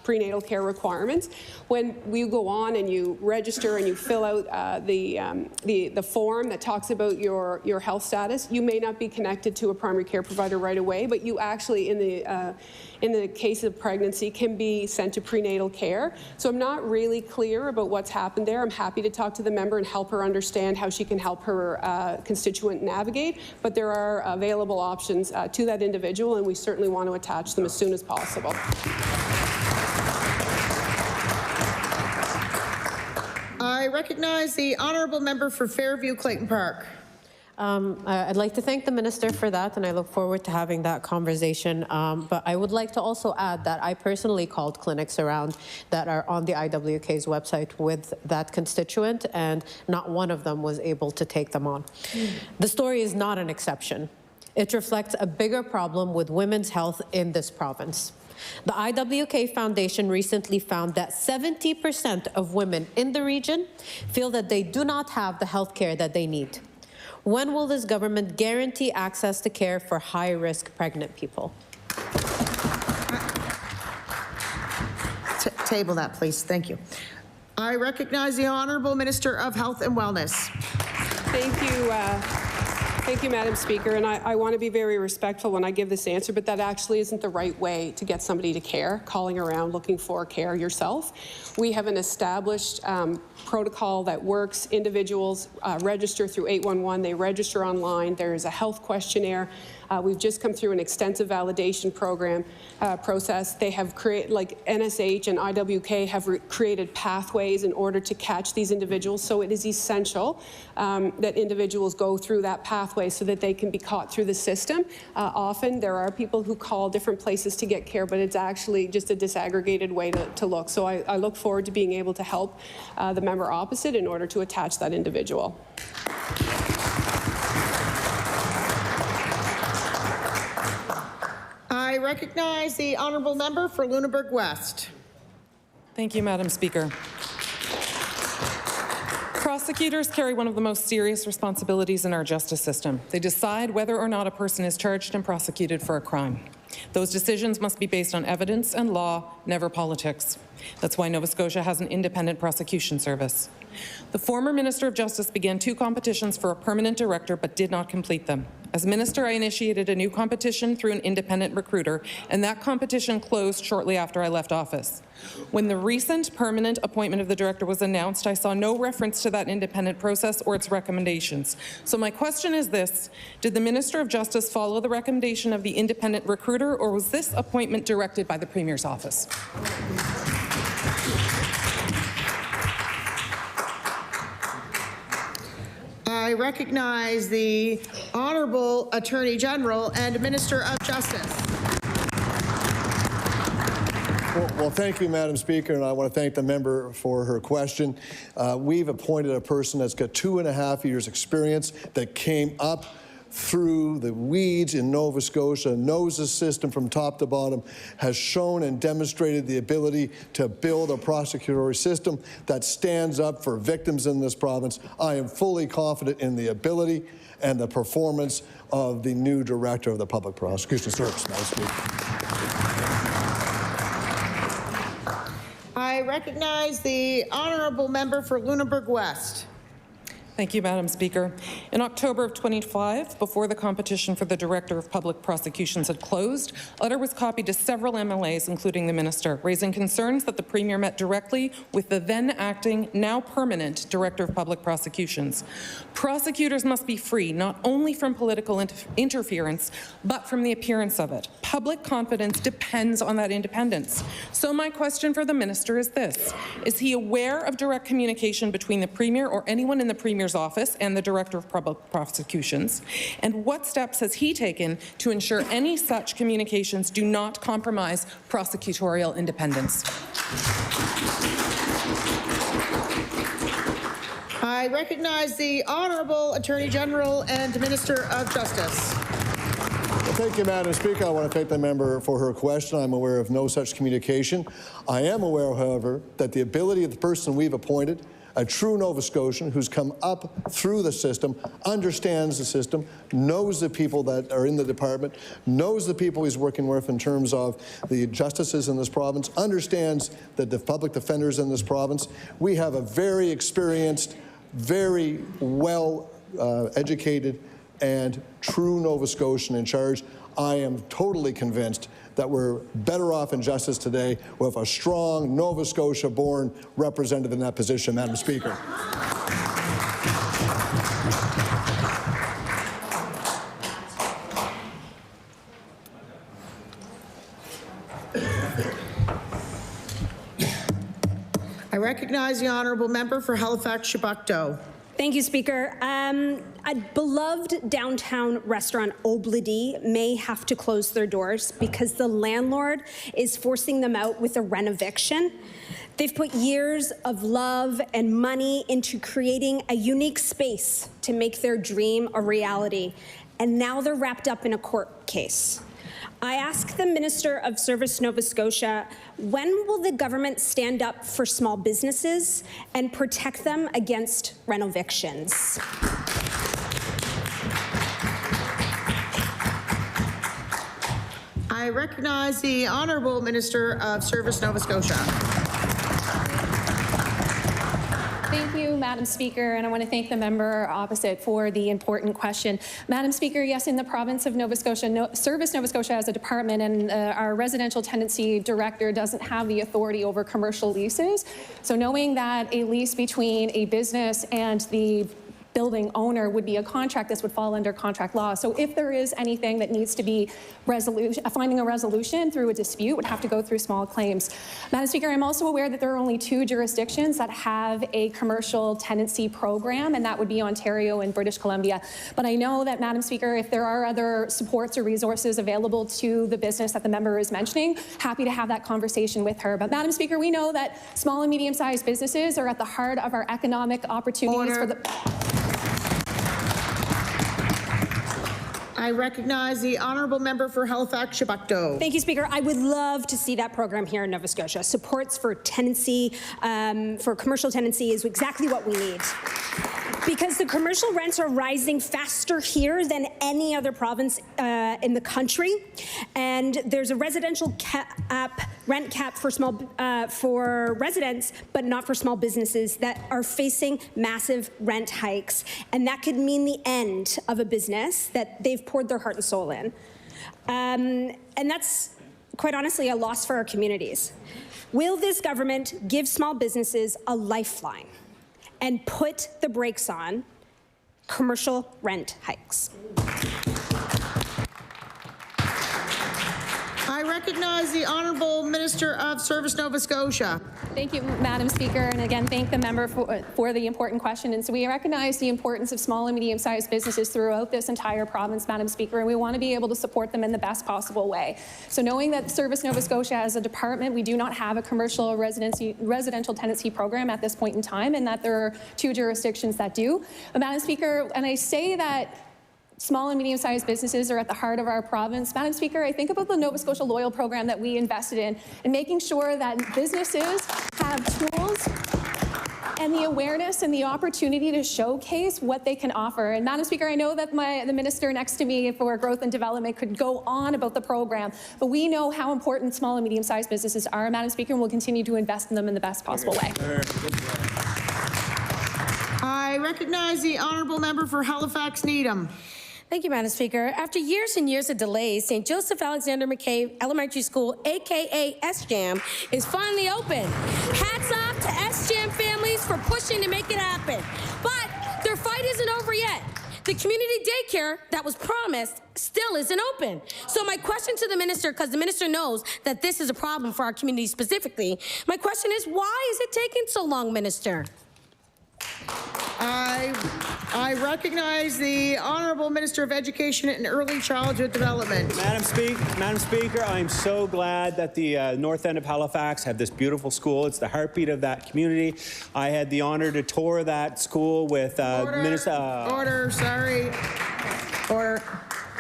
prenatal care requirements. When you go on and you register and you fill out the form that talks about your health status, you may not be connected to a primary care provider right away, but you actually, in the case of pregnancy, can be sent to prenatal care. So I'm not really clear about what's happened there. I'm happy to talk to the member and help her understand how she can help her constituent navigate, but there are available options to that individual, and we certainly want to attach them as soon as possible. I recognize the Honourable Member for Fairview Clayton Park. I'd like to thank the Minister for that, and I look forward to having that conversation. But I would like to also add that I personally called clinics around that are on the IWK's website with that constituent, and not one of them was able to take them on. The story is not an exception. It reflects a bigger problem with women's health in this province. The IWK Foundation recently found that 70% of women in the region feel that they do not have the health care that they need. When will this government guarantee access to care for high-risk pregnant people? Table that, please. Thank you. I recognize the Honourable Minister of Health and Wellness. Thank you. Thank you, Madam Speaker, and I want to be very respectful when I give this answer, but that actually isn't the right way to get somebody to care, calling around looking for care yourself. We have an established protocol that works. Individuals register through 811. They register online. There's a health questionnaire. We've just come through an extensive validation program process. They have created, like NSH and IWK have created pathways in order to catch these individuals. So it is essential that individuals go through that pathway so that they can be caught through the system. Often there are people who call different places to get care, but it's actually just a disaggregated way to look. So I look forward to being able to help the member opposite in order to attach that individual. I recognize the Honourable Member for Lunenburg West. Thank you, Madam Speaker. Prosecutors carry one of the most serious responsibilities in our justice system. They decide whether or not a person is charged and prosecuted for a crime. Those decisions must be based on evidence and law, never politics. That's why Nova Scotia has an independent prosecution service. The former Minister of Justice began 2 competitions for a permanent director but did not complete them. As Minister, I initiated a new competition through an independent recruiter, and that competition closed shortly after I left office. When the recent permanent appointment of the director was announced, I saw no reference to that independent process or its recommendations. So my question is this: did the Minister of Justice follow the recommendation of the independent recruiter, or was this appointment directed by the Premier's office? I recognize the Honourable Attorney General and Minister of Justice. Well, thank you, Madam Speaker, and I want to thank the member for her question. We've appointed a person that's got 2.5 years' experience that came up through the weeds in Nova Scotia, knows the system from top to bottom, has shown and demonstrated the ability to build a prosecutorial system that stands up for victims in this province. I am fully confident in the ability and the performance of the new Director of the Public Prosecution Service, Madam Speaker. I recognize the Honourable Member for Lunenburg West. Thank you, Madam Speaker. In October of 2025, before the competition for the Director of Public Prosecutions had closed, a letter was copied to several MLAs, including the Minister, raising concerns that the Premier met directly with the then acting, now permanent Director of Public Prosecutions. Prosecutors must be free not only from political interference, but from the appearance of it. Public confidence depends on that independence. So my question for the Minister is this: is he aware of direct communication between the Premier or anyone in the Premier's office and the Director of Public Prosecutions? And what steps has he taken to ensure any such communications do not compromise prosecutorial independence? I recognize the Honourable Attorney General and Minister of Justice. Thank you, Madam Speaker. I want to thank the member for her question. I'm aware of no such communication. I am aware, however, that the ability of the person we've appointed, a true Nova Scotian who's come up through the system, understands the system, knows the people that are in the department, knows the people he's working with in terms of the justices in this province, understands that the public defenders in this province. We have a very experienced, very well educated and true Nova Scotian in charge. I am totally convinced that we're better off in justice today with a strong Nova Scotia-born representative in that position, Madam Speaker. I recognize the Honourable Member for Halifax-Chebucto. Thank you, Speaker. A beloved downtown restaurant, Obladi, may have to close their doors because the landlord is forcing them out with a renoviction. They've put years of love and money into creating a unique space to make their dream a reality, and now they're wrapped up in a court case. I ask the Minister of Service Nova Scotia, when will the government stand up for small businesses and protect them against renovictions? I recognize the Honourable Minister of Service Nova Scotia. Thank you, Madam Speaker, and I want to thank the member opposite for the important question. Madam Speaker, yes, in the province of Nova Scotia, Service Nova Scotia as a department and our residential tenancy director doesn't have the authority over commercial leases. So knowing that a lease between a business and the building owner would be a contract, this would fall under contract law. So if there is anything that needs to be finding a resolution through a dispute, would have to go through small claims. Madam Speaker, I'm also aware that there are only 2 jurisdictions that have a commercial tenancy program, and that would be Ontario and British Columbia. But I know that, Madam Speaker, if there are other supports or resources available to the business that the member is mentioning, happy to have that conversation with her. But Madam Speaker, we know that small and medium-sized businesses are at the heart of our economic opportunities for the... I recognize the Honourable Member for Halifax-Chebucto. Thank you, Speaker. I would love to see that program here in Nova Scotia. Supports for tenancy, for commercial tenancy is exactly what we need. Because the commercial rents are rising faster here than any other province in the country. And there's a residential rent cap for residents, but not for small businesses that are facing massive rent hikes. And that could mean the end of a business that they've poured their heart and soul in. And that's, quite honestly, a loss for our communities. Will this government give small businesses a lifeline and put the brakes on commercial rent hikes? I recognize the Honourable Minister of Service Nova Scotia. Thank you, Madam Speaker, and again, thank the member for the important question. And so we recognize the importance of small and medium-sized businesses throughout this entire province, Madam Speaker, and we want to be able to support them in the best possible way. So knowing that Service Nova Scotia as a department, we do not have a commercial residential tenancy program at this point in time, and that there are 2 jurisdictions that do. But Madam Speaker, and I say that small and medium-sized businesses are at the heart of our province. Madam Speaker, I think about the Nova Scotia Loyal program that we invested in and making sure that businesses have tools and the awareness and the opportunity to showcase what they can offer. And Madam Speaker, I know that the minister next to me for growth and development could go on about the program, but we know how important small and medium-sized businesses are, Madam Speaker, and we'll continue to invest in them in the best possible way. I I recognize the honourable member for Halifax Needham. Thank you, Madam Speaker. After years and years of delays, St. Joseph Alexander McCabe Elementary School, aka SJAM, is finally open. Hats off to SJAM families for pushing to make it happen. But their fight isn't over yet. The community daycare that was promised still isn't open. So my question to the minister, because the minister knows that this is a problem for our community specifically, my question is, why is it taking so long, Minister? I recognize the Honourable Minister of Education and Early Childhood Development. Madam Speaker, I'm so glad that the north end of Halifax have this beautiful school. It's the heartbeat of that community. I had the honor to tour that school with Minister... Order, sorry. Or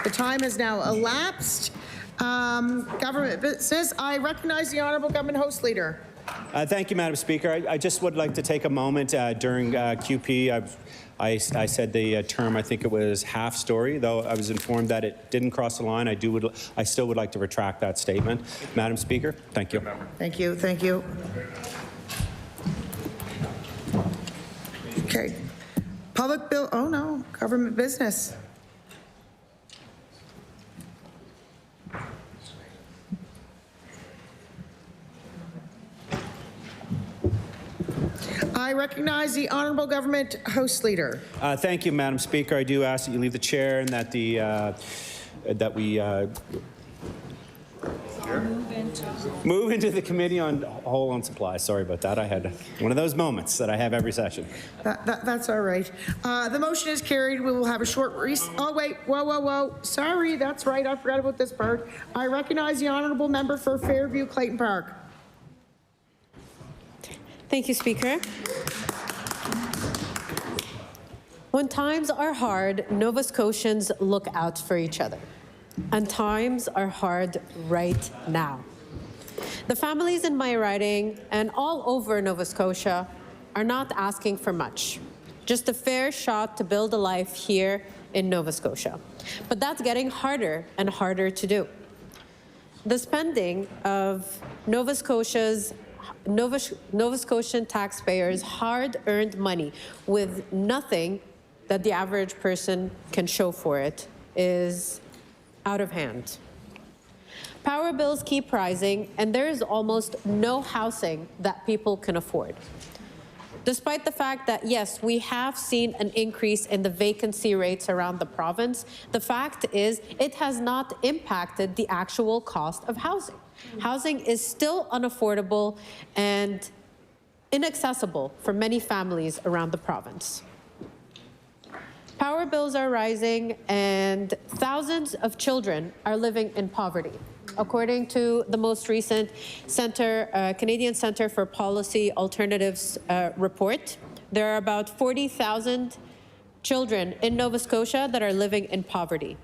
the time has now elapsed. Government business, I recognize the Honourable Government House Leader. Thank you, Madam Speaker. I just would like to take a moment during QP. I said the term, I think it was half story, though I was informed that it didn't cross the line. I still would like to retract that statement. Madam Speaker, thank you. Thank you, thank you. Okay. Public bill, oh no, government business. I recognize the Honourable Government House Leader. Thank you, Madam Speaker. I do ask that you leave the chair and that we move into the Committee on Whole on Supplies. Sorry about that. I had one of those moments that I have every session. That's all right. The motion is carried. We will have a short recess. Oh, wait. Whoa. Sorry, that's right. I forgot about this part. I recognize the Honourable Member for Fairview Clayton Park. Thank you, Speaker. When times are hard, Nova Scotians look out for each other. And times are hard right now. The families in my riding and all over Nova Scotia are not asking for much. Just a fair shot to build a life here in Nova Scotia. But that's getting harder and harder to do. The spending of Nova Scotian taxpayers' hard-earned money with nothing that the average person can show for it is out of hand. Power bills keep rising, and there is almost no housing that people can afford. Despite the fact that, yes, we have seen an increase in the vacancy rates around the province, the fact is it has not impacted the actual cost of housing. Housing is still unaffordable and inaccessible for many families around the province. Power bills are rising and thousands of children are living in poverty. According to the most recent Canadian Centre for Policy Alternatives report, there are about 40,000 children in Nova Scotia that are living in poverty.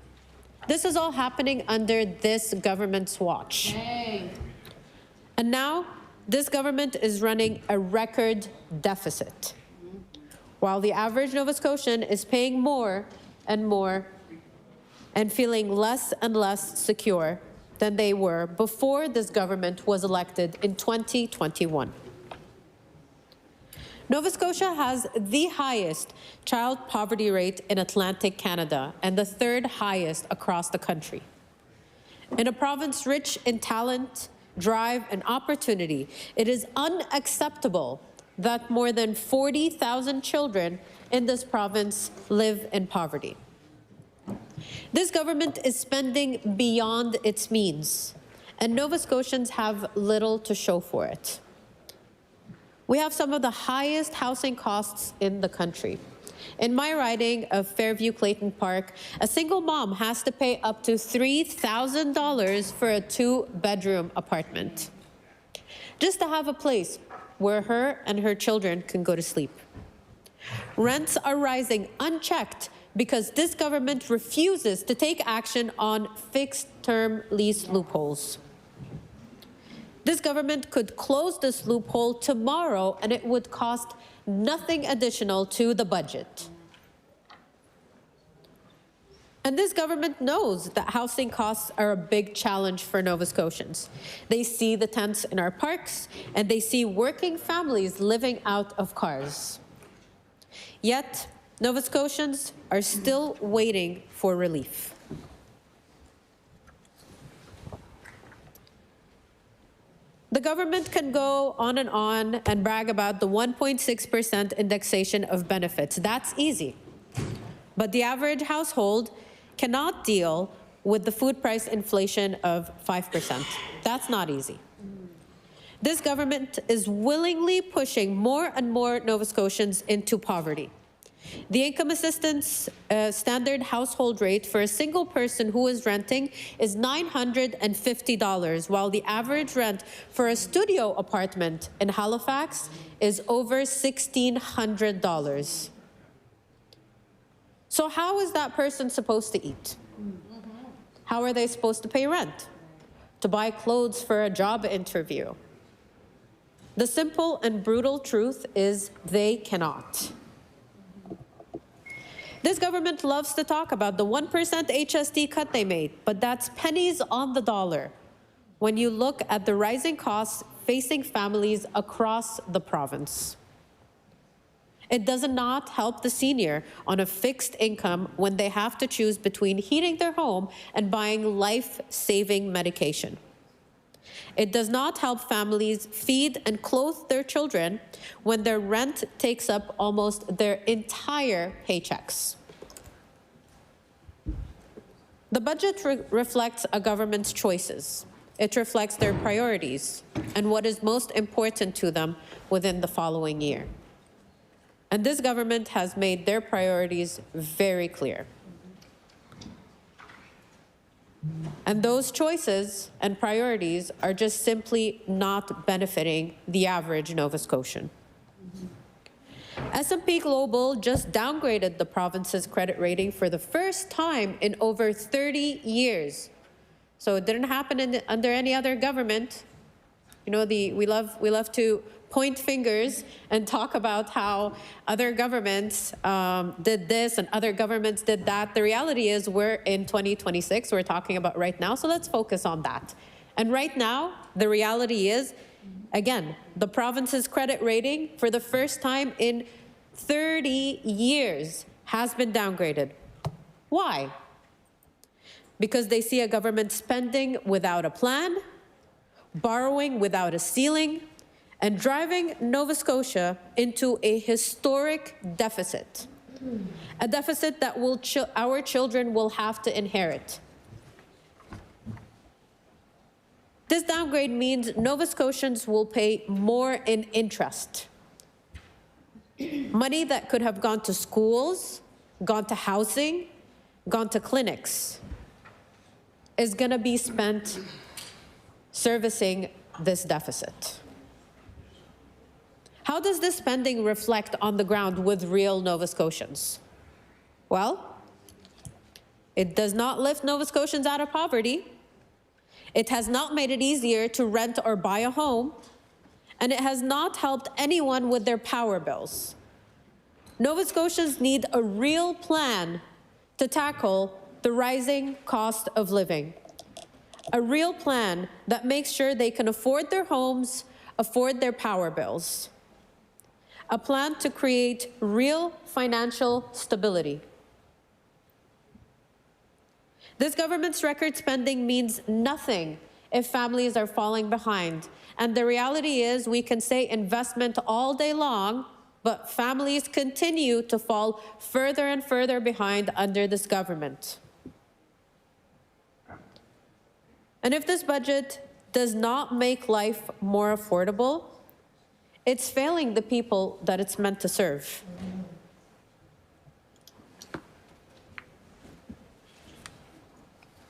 This is all happening under this government's watch. Hey. And now, this government is running a record deficit, while the average Nova Scotian is paying more and more and feeling less and less secure than they were before this government was elected in 2021. Nova Scotia has the highest child poverty rate in Atlantic Canada and the third highest across the country. In a province rich in talent, drive, and opportunity, it is unacceptable that more than 40,000 children in this province live in poverty. This government is spending beyond its means, and Nova Scotians have little to show for it. We have some of the highest housing costs in the country. In my riding of Fairview Clayton Park, a single mom has to pay up to $3,000 for a 2-bedroom apartment, just to have a place where her and her children can go to sleep. Rents are rising unchecked because this government refuses to take action on fixed-term lease loopholes. This government could close this loophole tomorrow and it would cost nothing additional to the budget. And this government knows that housing costs are a big challenge for Nova Scotians. They see the tents in our parks and they see working families living out of cars. Yet, Nova Scotians are still waiting for relief. The government can go on and brag about the 1.6% indexation of benefits. That's easy. But the average household cannot deal with the food price inflation of 5%. That's not easy. This government is willingly pushing more and more Nova Scotians into poverty. The income assistance standard household rate for a single person who is renting is $950, while the average rent for a studio apartment in Halifax is over $1,600. So how is that person supposed to eat? How are they supposed to pay rent? To buy clothes for a job interview? The simple and brutal truth is they cannot. This government loves to talk about the 1% HST cut they made, but that's pennies on the dollar when you look at the rising costs facing families across the province. It does not help the senior on a fixed income when they have to choose between heating their home and buying life-saving medication. It does not help families feed and clothe their children when their rent takes up almost their entire paychecks. The budget reflects a government's choices. It reflects their priorities and what is most important to them within the following year. And this government has made their priorities very clear. And those choices and priorities are just simply not benefiting the average Nova Scotian. S&P Global just downgraded the province's credit rating for the first time in over 30 years. So it didn't happen under any other government. You know, we love to point fingers and talk about how other governments did this and other governments did that. The reality is we're in 2026, we're talking about right now, so let's focus on that. And right now, the reality is, again, the province's credit rating for the first time in 30 years has been downgraded. Why? Because they see a government spending without a plan, borrowing without a ceiling, and driving Nova Scotia into a historic deficit, a deficit that our children will have to inherit. This downgrade means Nova Scotians will pay more in interest. Money that could have gone to schools, gone to housing, gone to clinics, is going to be spent servicing this deficit. How does this spending reflect on the ground with real Nova Scotians? Well, it does not lift Nova Scotians out of poverty. It has not made it easier to rent or buy a home, and it has not helped anyone with their power bills. Nova Scotians need a real plan to tackle the rising cost of living. A real plan that makes sure they can afford their homes, afford their power bills. A plan to create real financial stability. This government's record spending means nothing if families are falling behind. And the reality is we can say investment all day long, but families continue to fall further and further behind under this government. And if this budget does not make life more affordable, it's failing the people that it's meant to serve.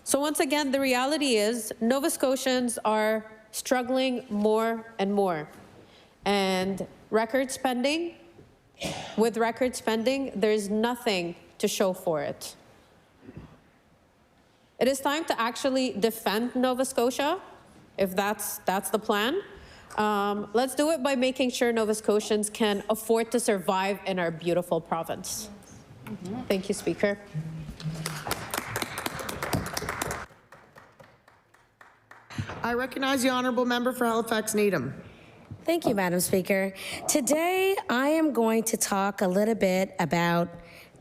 So once again, the reality is Nova Scotians are struggling more and more. And with record spending, there's nothing to show for it. It is time to actually defend Nova Scotia, if that's the plan. Let's do it by making sure Nova Scotians can afford to survive in our beautiful province. Thank you, Speaker. I recognize the honourable member for Halifax Needham. Thank you, Madam Speaker. Today, I am going to talk a little bit about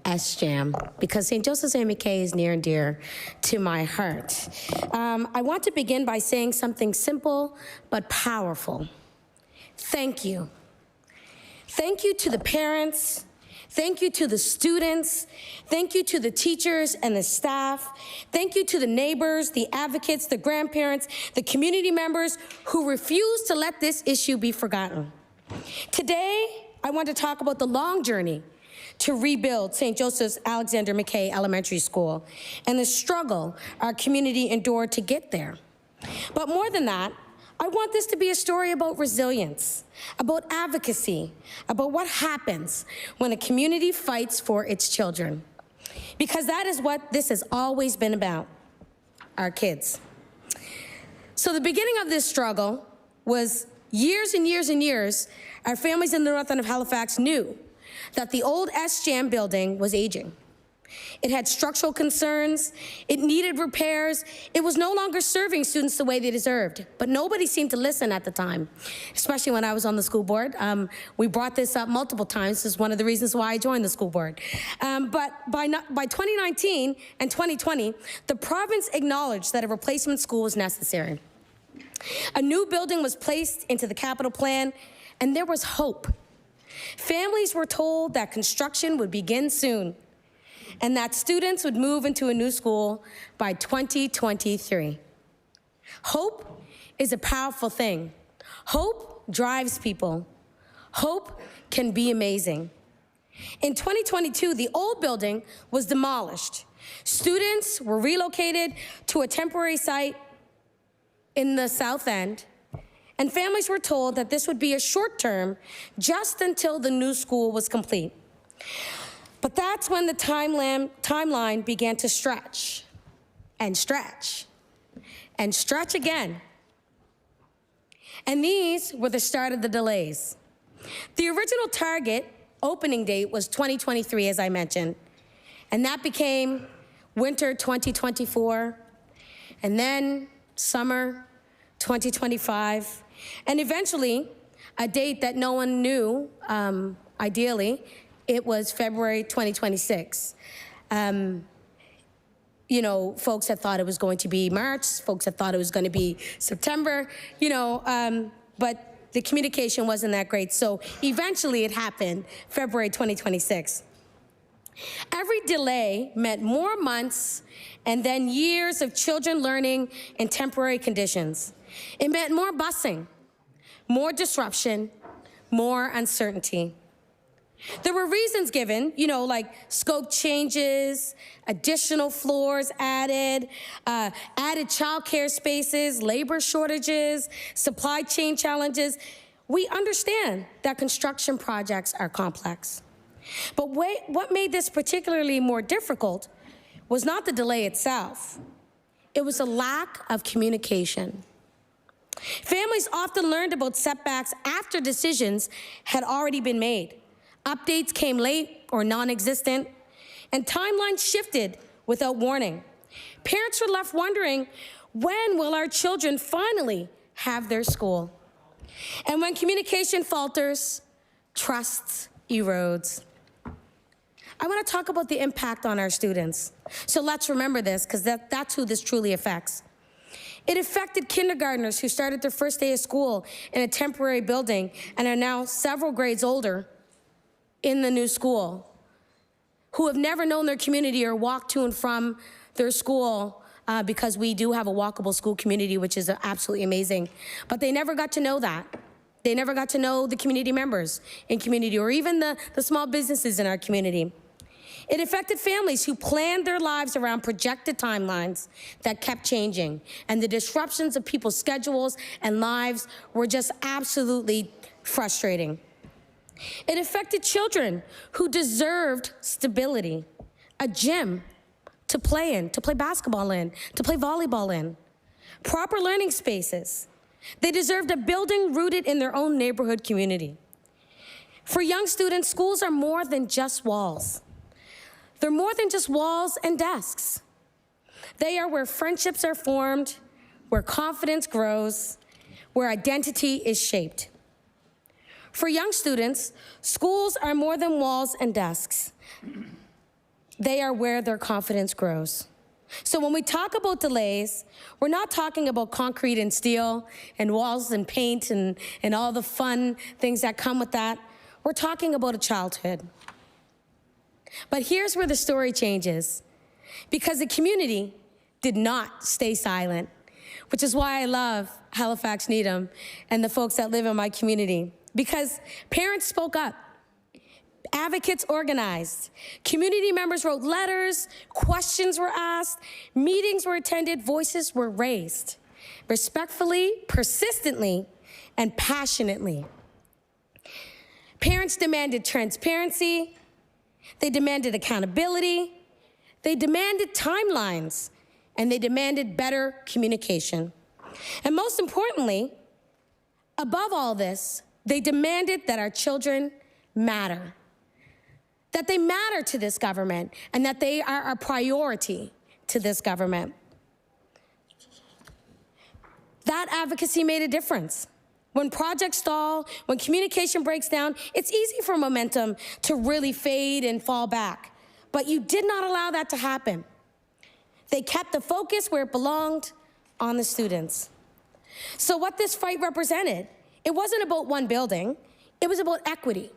SJAM because St. Joseph's and McKay is near and dear to my heart. I want to begin by saying something simple but powerful. Thank you. Thank you to the parents. Thank you to the students. Thank you to the teachers and the staff. Thank you to the neighbors, the advocates, the grandparents, the community members who refuse to let this issue be forgotten. Today, I want to talk about the long journey to rebuild St. Joseph's Alexander McKay Elementary School and the struggle our community endured to get there. But more than that, I want this to be a story about resilience, about advocacy, about what happens when a community fights for its children. Because that is what this has always been about, our kids. So the beginning of this struggle was years and years and years, our families in the north end of Halifax knew that the old SJAM building was aging. It had structural concerns, it needed repairs, it was no longer serving students the way they deserved. But nobody seemed to listen at the time, especially when I was on the school board. We brought this up multiple times. This is one of the reasons why I joined the school board. But by 2019 and 2020, the province acknowledged that a replacement school was necessary. A new building was placed into the capital plan, and there was hope. Families were told that construction would begin soon, and that students would move into a new school by 2023. Hope is a powerful thing. Hope drives people. Hope can be amazing. In 2022, the old building was demolished. Students were relocated to a temporary site in the South End, and families were told that this would be a short term just until the new school was complete. But that's when the timeline began to stretch and stretch and stretch again. And these were the start of the delays. The original target opening date was 2023, as I mentioned, and that became winter 2024, and then summer 2025, and eventually a date that no one knew, ideally, it was February 2026. You know, folks had thought it was going to be March, folks had thought it was going to be September, but the communication wasn't that great. So eventually it happened, February 2026. Every delay meant more months and then years of children learning in temporary conditions. It meant more busing, more disruption, more uncertainty. There were reasons given, like scope changes, additional floors added, added childcare spaces, labor shortages, supply chain challenges. We understand that construction projects are complex. But what made this particularly more difficult was not the delay itself. It was a lack of communication. Families often learned about setbacks after decisions had already been made. Updates came late or non-existent, and timelines shifted without warning. Parents were left wondering, when will our children finally have their school? And when communication falters, trust erodes. I want to talk about the impact on our students. So let's remember this, because that's who this truly affects. It affected kindergartners who started their first day of school in a temporary building and are now several grades older in the new school, who have never known their community or walked to and from their school because we do have a walkable school community, which is absolutely amazing. But they never got to know that. They never got to know the community members in community or even the small businesses in our community. It affected families who planned their lives around projected timelines that kept changing, and the disruptions of people's schedules and lives were just absolutely frustrating. It affected children who deserved stability, a gym to play in, to play basketball in, to play volleyball in, proper learning spaces. They deserved a building rooted in their own neighborhood community. For young students, schools are more than just walls. They're more than just walls and desks. They are where friendships are formed, where confidence grows, where identity is shaped. For young students, schools are more than walls and desks. They are where their confidence grows. So when we talk about delays, we're not talking about concrete and steel and walls and paint and all the fun things that come with that. We're talking about a childhood. But here's where the story changes, because the community did not stay silent, which is why I love Halifax Needham and the folks that live in my community, because parents spoke up. Advocates organized. Community members wrote letters, questions were asked, meetings were attended, voices were raised. Respectfully, persistently, and passionately. Parents demanded transparency, they demanded accountability, they demanded timelines, and they demanded better communication. And most importantly, above all this, they demanded that our children matter. That they matter to this government and that they are a priority to this government. That advocacy made a difference. When projects stall, when communication breaks down, it's easy for momentum to really fade and fall back. But you did not allow that to happen. They kept the focus where it belonged, on the students. So what this fight represented, it wasn't about one building, it was about equity.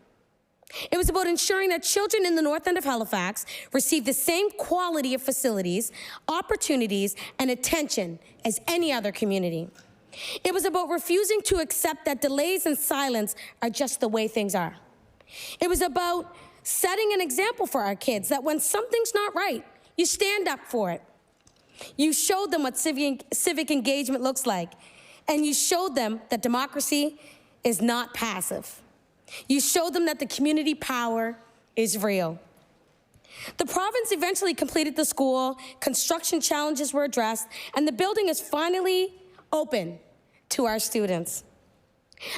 It was about ensuring that children in the north end of Halifax receive the same quality of facilities, opportunities, and attention as any other community. It was about refusing to accept that delays and silence are just the way things are. It was about setting an example for our kids that when something's not right, you stand up for it. You showed them what civic engagement looks like, and you showed them that democracy is not passive. You showed them that the community power is real. The province eventually completed the school, construction challenges were addressed, and the building is finally open to our students.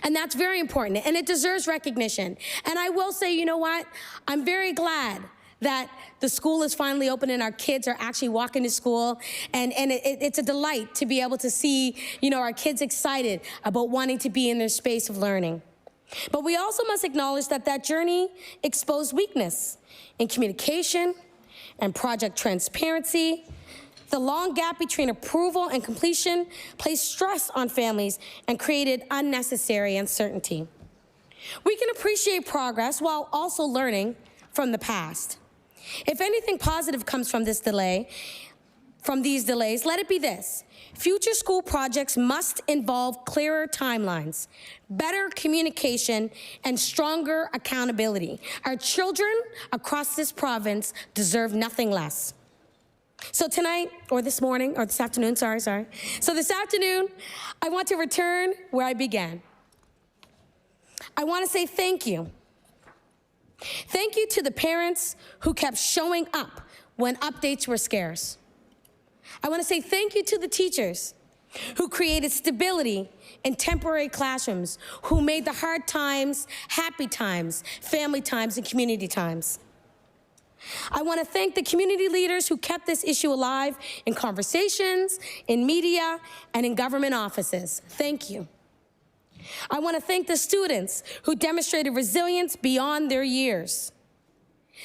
And that's very important, and it deserves recognition. And I will say, you know what? I'm very glad that the school is finally open and our kids are actually walking to school. And it's a delight to be able to see, our kids excited about wanting to be in their space of learning. But we also must acknowledge that that journey exposed weakness in communication and project transparency. The long gap between approval and completion placed stress on families and created unnecessary uncertainty. We can appreciate progress while also learning from the past. If anything positive comes from this delay, from these delays, let it be this. Future school projects must involve clearer timelines, better communication, and stronger accountability. Our children across this province deserve nothing less. So tonight, or this morning, or this afternoon, sorry. So this afternoon, I want to return where I began. I want to say thank you. Thank you to the parents who kept showing up when updates were scarce. I want to say thank you to the teachers who created stability in temporary classrooms, who made the hard times, happy times, family times, and community times. I want to thank the community leaders who kept this issue alive in conversations, in media, and in government offices. Thank you. I want to thank the students who demonstrated resilience beyond their years.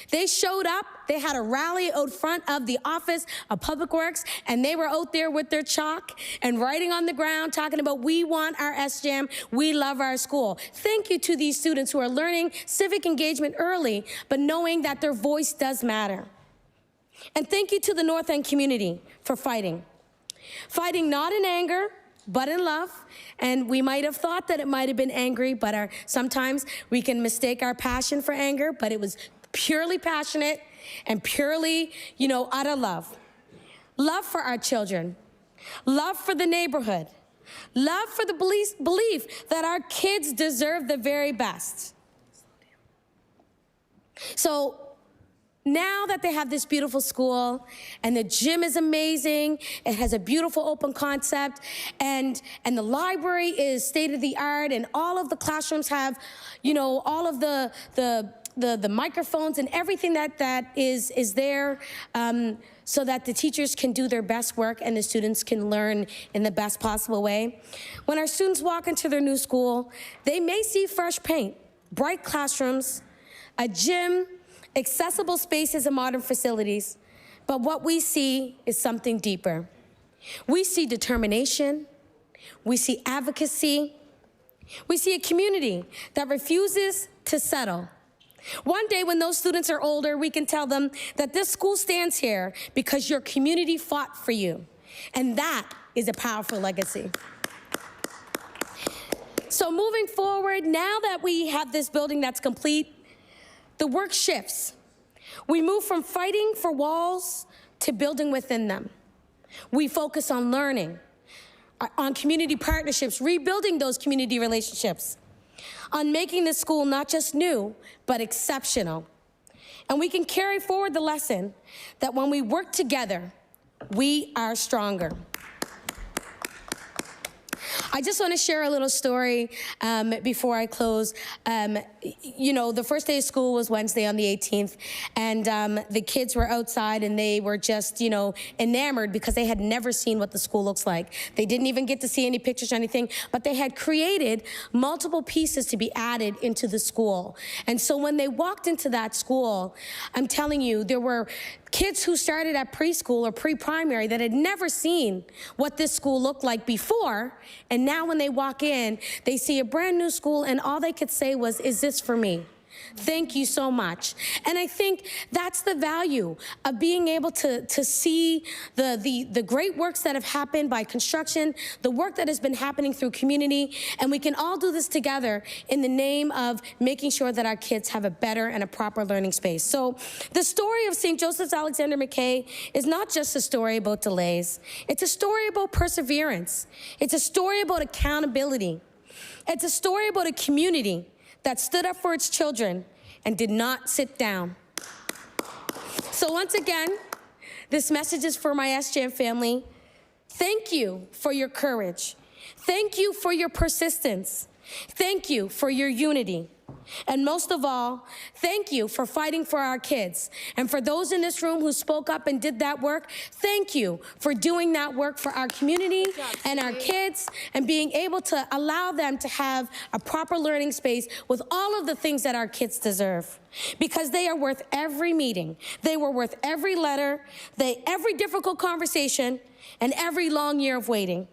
They showed up, they had a rally out front of the Office of Public Works, and they were out there with their chalk and writing on the ground, talking about, we want our SJAM, we love our school. Thank you to these students who are learning civic engagement early, but knowing that their voice does matter. And thank you to the North End community for fighting. Fighting not in anger, but in love. And we might have thought that it might have been angry, but sometimes we can mistake our passion for anger, but it was purely passionate and purely, out of love. Love for our children, love for the neighborhood, love for the belief that our kids deserve the very best. So now that they have this beautiful school and the gym is amazing, it has a beautiful open concept, and the library is state of the art, and all of the classrooms have, all of the microphones and everything that is there, so that the teachers can do their best work and the students can learn in the best possible way. When our students walk into their new school, they may see fresh paint, bright classrooms, a gym, accessible spaces and modern facilities. But what we see is something deeper. We see determination, we see advocacy, we see a community that refuses to settle. One day when those students are older, we can tell them that this school stands here because your community fought for you. And that is a powerful legacy. So moving forward, now that we have this building that's complete, the work shifts. We move from fighting for walls to building within them. We focus on learning, on community partnerships, rebuilding those community relationships, on making the school not just new, but exceptional. And we can carry forward the lesson that when we work together, we are stronger. I just want to share a little story before I close. You know, the first day of school was Wednesday on the 18th, and the kids were outside and they were just, you know, enamored because they had never seen what the school looks like. They didn't even get to see any pictures or anything, but they had created multiple pieces to be added into the school. And so when they walked into that school, I'm telling you, there were kids who started at preschool or pre-primary that had never seen what this school looked like before, and now when they walk in, they see a brand new school and all they could say was, "Is this for me?" Thank you so much. And I think that's the value of being able to see the great works that have happened by construction, the work that has been happening through community, and we can all do this together in the name of making sure that our kids have a better and a proper learning space. So the story of St. Joseph's Alexander McKay is not just a story about delays. It's a story about perseverance. It's a story about accountability. It's a story about a community that stood up for its children and did not sit down. So once again, this message is for my SJM family. Thank you for your courage. Thank you for your persistence. Thank you for your unity. And most of all, thank you for fighting for our kids. And for those in this room who spoke up and did that work, thank you for doing that work for our community and our kids and being able to allow them to have a proper learning space with all of the things that our kids deserve. Because they are worth every meeting. They were worth every letter, every difficult conversation, and every long year of waiting.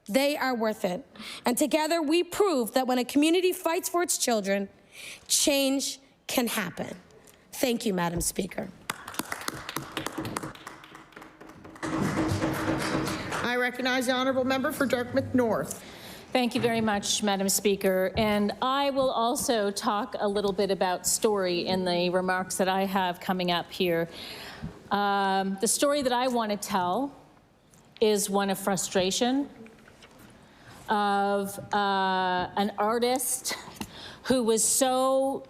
They are worth it. And together we prove that when a community fights for its children, change can happen. Thank you, Madam Speaker. I recognize the honourable member for Dartmouth North. Thank you very much, Madam Speaker. And I will also talk a little bit about story in the remarks that I have coming up here. The story that I want to tell is one of frustration, of an artist who was so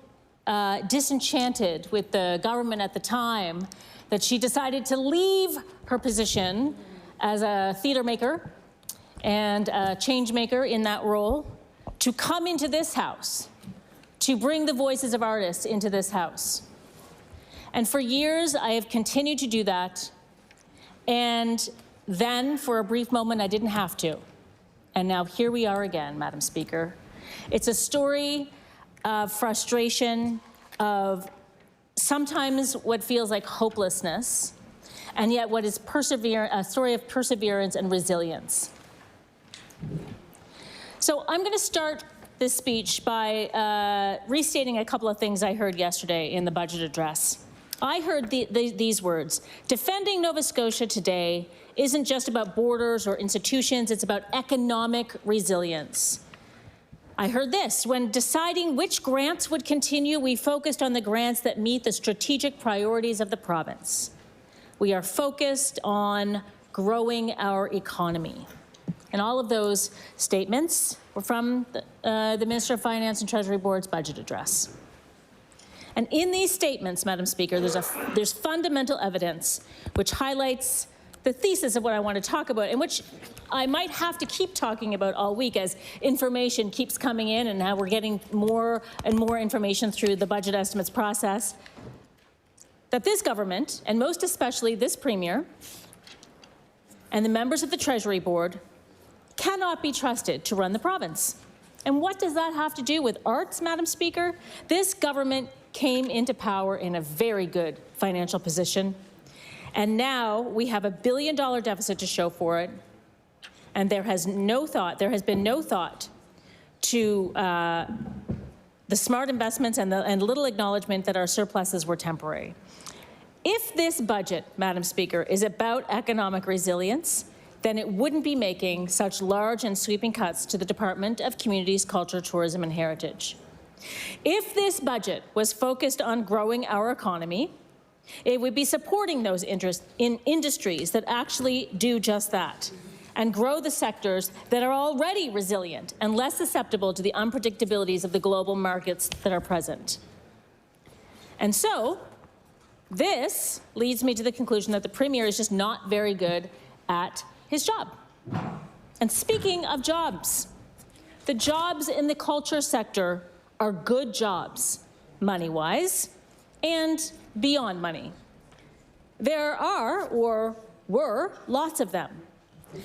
disenchanted with the government at the time that she decided to leave her position as a theater maker and a change maker in that role to come into this house, to bring the voices of artists into this house. And for years, I have continued to do that. And then, for a brief moment, I didn't have to. And now here we are again, Madam Speaker. It's a story of frustration, of sometimes what feels like hopelessness, and yet what is a story of perseverance and resilience. So I'm going to start this speech by restating a couple of things I heard yesterday in the budget address. I heard these words: defending Nova Scotia today isn't just about borders or institutions, it's about economic resilience. I heard this: when deciding which grants would continue, we focused on the grants that meet the strategic priorities of the province. We are focused on growing our economy. And all of those statements were from the Minister of Finance and Treasury Board's budget address. And in these statements, Madam Speaker, there's fundamental evidence which highlights the thesis of what I want to talk about, and which I might have to keep talking about all week as information keeps coming in and now we're getting more and more information through the budget estimates process, that this government, and most especially this Premier and the members of the Treasury Board, cannot be trusted to run the province. And what does that have to do with arts, Madam Speaker? This government came into power in a very good financial position, and now we have a $1 billion deficit to show for it, and there has been no thought to the smart investments and little acknowledgement that our surpluses were temporary. If this budget, Madam Speaker, is about economic resilience, then it wouldn't be making such large and sweeping cuts to the Department of Communities, Culture, Tourism and Heritage. If this budget was focused on growing our economy, it would be supporting those interests in industries that actually do just that and grow the sectors that are already resilient and less susceptible to the unpredictabilities of the global markets that are present. And so, this leads me to the conclusion that the Premier is just not very good at his job. And speaking of jobs, the jobs in the culture sector are good jobs, money-wise, and beyond money. There are, or were, lots of them.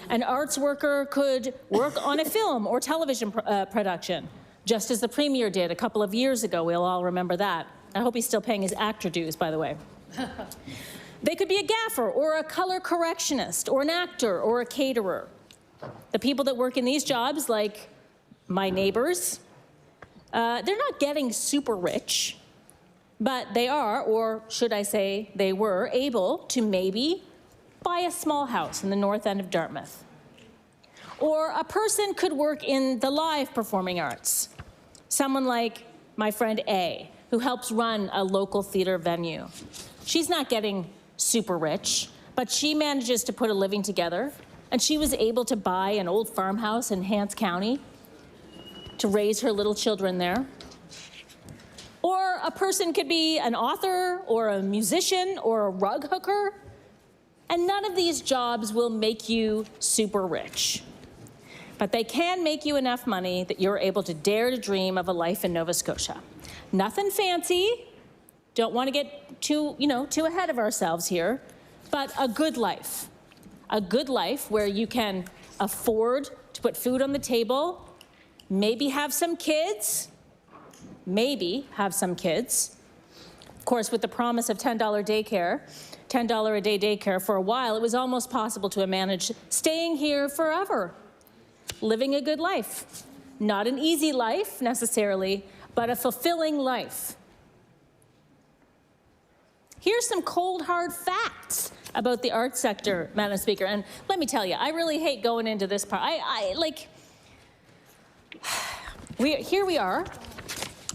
An arts worker could work on a film or television production, just as the Premier did a couple of years ago. We'll all remember that. I hope he's still paying his actor dues, by the way. They could be a gaffer or a color correctionist or an actor or a caterer. The people that work in these jobs, like my neighbors, they're not getting super rich, but they are, or should I say they were, able to maybe buy a small house in the north end of Dartmouth. Or a person could work in the live performing arts. Someone like my friend A, who helps run a local theater venue. She's not getting super rich, but she manages to put a living together, and she was able to buy an old farmhouse in Hants County to raise her little children there. Or a person could be an author or a musician or a rug hooker, and none of these jobs will make you super rich. But they can make you enough money that you're able to dare to dream of a life in Nova Scotia. Nothing fancy, don't want to get too ahead of ourselves here, but a good life. A good life where you can afford to put food on the table, maybe have some kids, Of course, with the promise of $10 daycare, $10 a day daycare for a while, it was almost possible to manage staying here forever, living a good life. Not an easy life necessarily, but a fulfilling life. Here's some cold, hard facts about the arts sector, Madam Speaker. And let me tell you, I really hate going into this part. Here we are,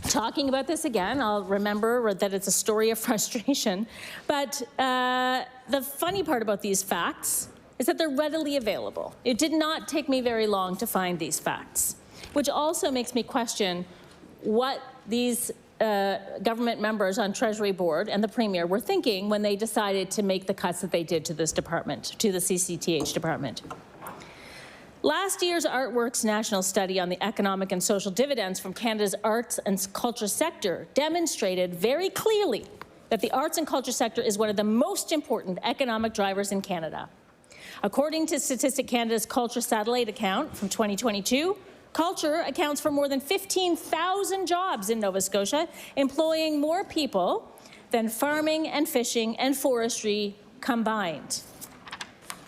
talking about this again. I'll remember that it's a story of frustration. But the funny part about these facts is that they're readily available. It did not take me very long to find these facts, which also makes me question what these government members on Treasury Board and the Premier were thinking when they decided to make the cuts that they did to this department, to the CCTH department. Last year's Artworks National Study on the economic and social dividends from Canada's arts and culture sector demonstrated very clearly that the arts and culture sector is one of the most important economic drivers in Canada. According to Statistic Canada's Culture Satellite account from 2022, culture accounts for more than 15,000 jobs in Nova Scotia, employing more people than farming and fishing and forestry combined.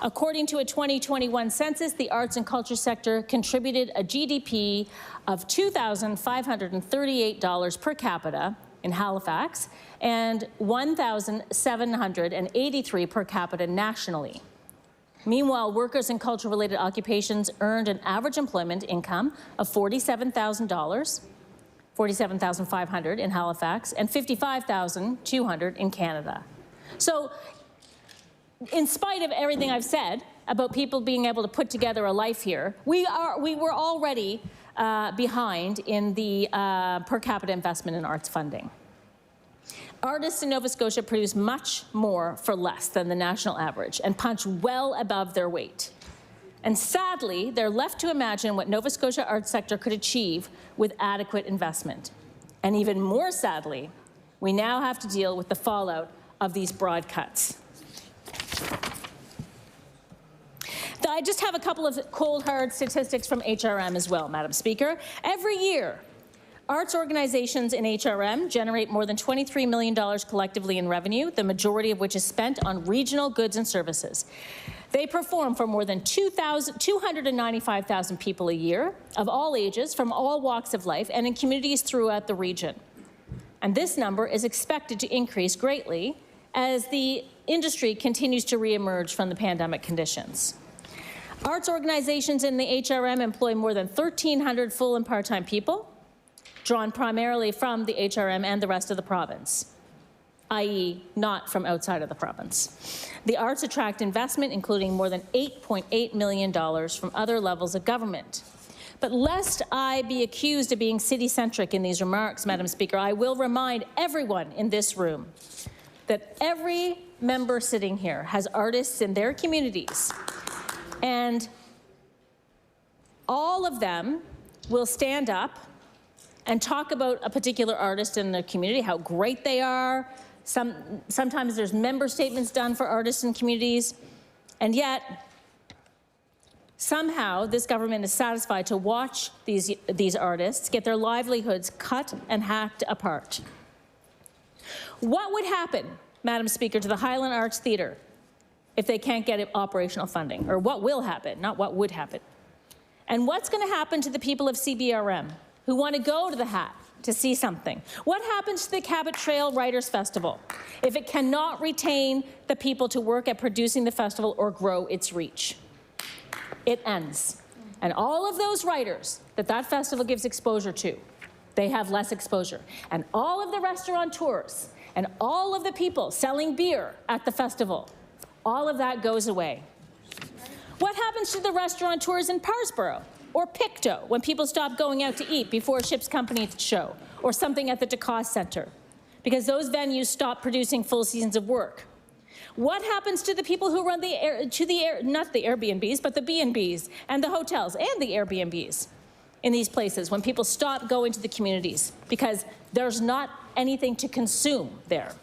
According to a 2021 census, the arts and culture sector contributed a GDP of $2,538 per capita in Halifax and $1,783 per capita nationally. Meanwhile, workers in culture-related occupations earned an average employment income of $47,000, $47,500 in Halifax, and $55,200 in Canada. So, in spite of everything I've said about people being able to put together a life here, we were already behind in the per capita investment in arts funding. Artists in Nova Scotia produce much more for less than the national average and punch well above their weight. And sadly, they're left to imagine what Nova Scotia arts sector could achieve with adequate investment. And even more sadly, we now have to deal with the fallout of these broad cuts. The I just have a couple of cold, hard statistics from HRM as well, Madam Speaker. Every year, arts organizations in HRM generate more than $23 million collectively in revenue, the majority of which is spent on regional goods and services. They perform for more than 295,000 people a year, of all ages, from all walks of life, and in communities throughout the region. And this number is expected to increase greatly as the industry continues to reemerge from the pandemic conditions. Arts organizations in the HRM employ more than 1,300 full and part-time people, drawn primarily from the HRM and the rest of the province, i.e. not from outside of the province. The arts attract investment, including more than $8.8 million from other levels of government. But lest I be accused of being city-centric in these remarks, Madam Speaker, I will remind everyone in this room that every member sitting here has artists in their communities, and all of them will stand up and talk about a particular artist in their community, how great they are. Sometimes there's member statements done for artists and communities, and yet somehow this government is satisfied to watch these artists get their livelihoods cut and hacked apart. What would happen, Madam Speaker, to the Highland Arts Theatre if they can't get operational funding? Or what will happen, not what would happen? And what's going to happen to the people of CBRM who want to go to the Hat to see something? What happens to the Cabot Trail Writers Festival if it cannot retain the people to work at producing the festival or grow its reach? It ends. And all of those writers that festival gives exposure to, they have less exposure. And all of the restaurateurs and all of the people selling beer at the festival, all of that goes away. What happens to the restaurateurs in Parsborough or Pictou when people stop going out to eat before a ship's company show or something at the DeCoste Centre? Because those venues stop producing full seasons of work. What happens to the people who run not the Airbnbs, but the B&Bs and the hotels and the Airbnbs in these places when people stop going to the communities because there's not anything to consume there?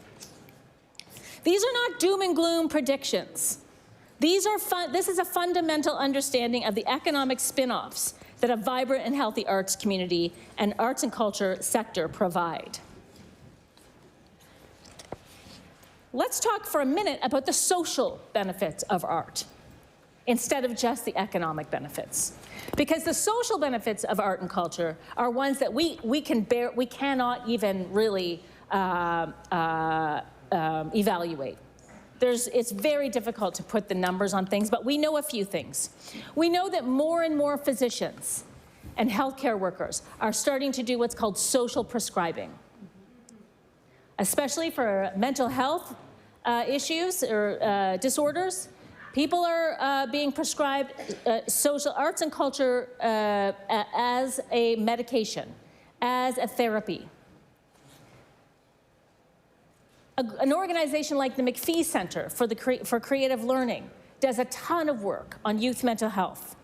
These are not doom and gloom predictions. This is a fundamental understanding of the economic spin-offs that a vibrant and healthy arts community and arts and culture sector provide. Let's talk for a minute about the social benefits of art instead of just the economic benefits. Because the social benefits of art and culture are ones that we cannot even really evaluate. It's very difficult to put the numbers on things, but we know a few things. We know that more and more physicians and healthcare workers are starting to do what's called social prescribing, especially for mental health issues or disorders. People are being prescribed social arts and culture as a medication, as a therapy. An organization like the McPhee Center for Creative Learning does a ton of work on youth mental health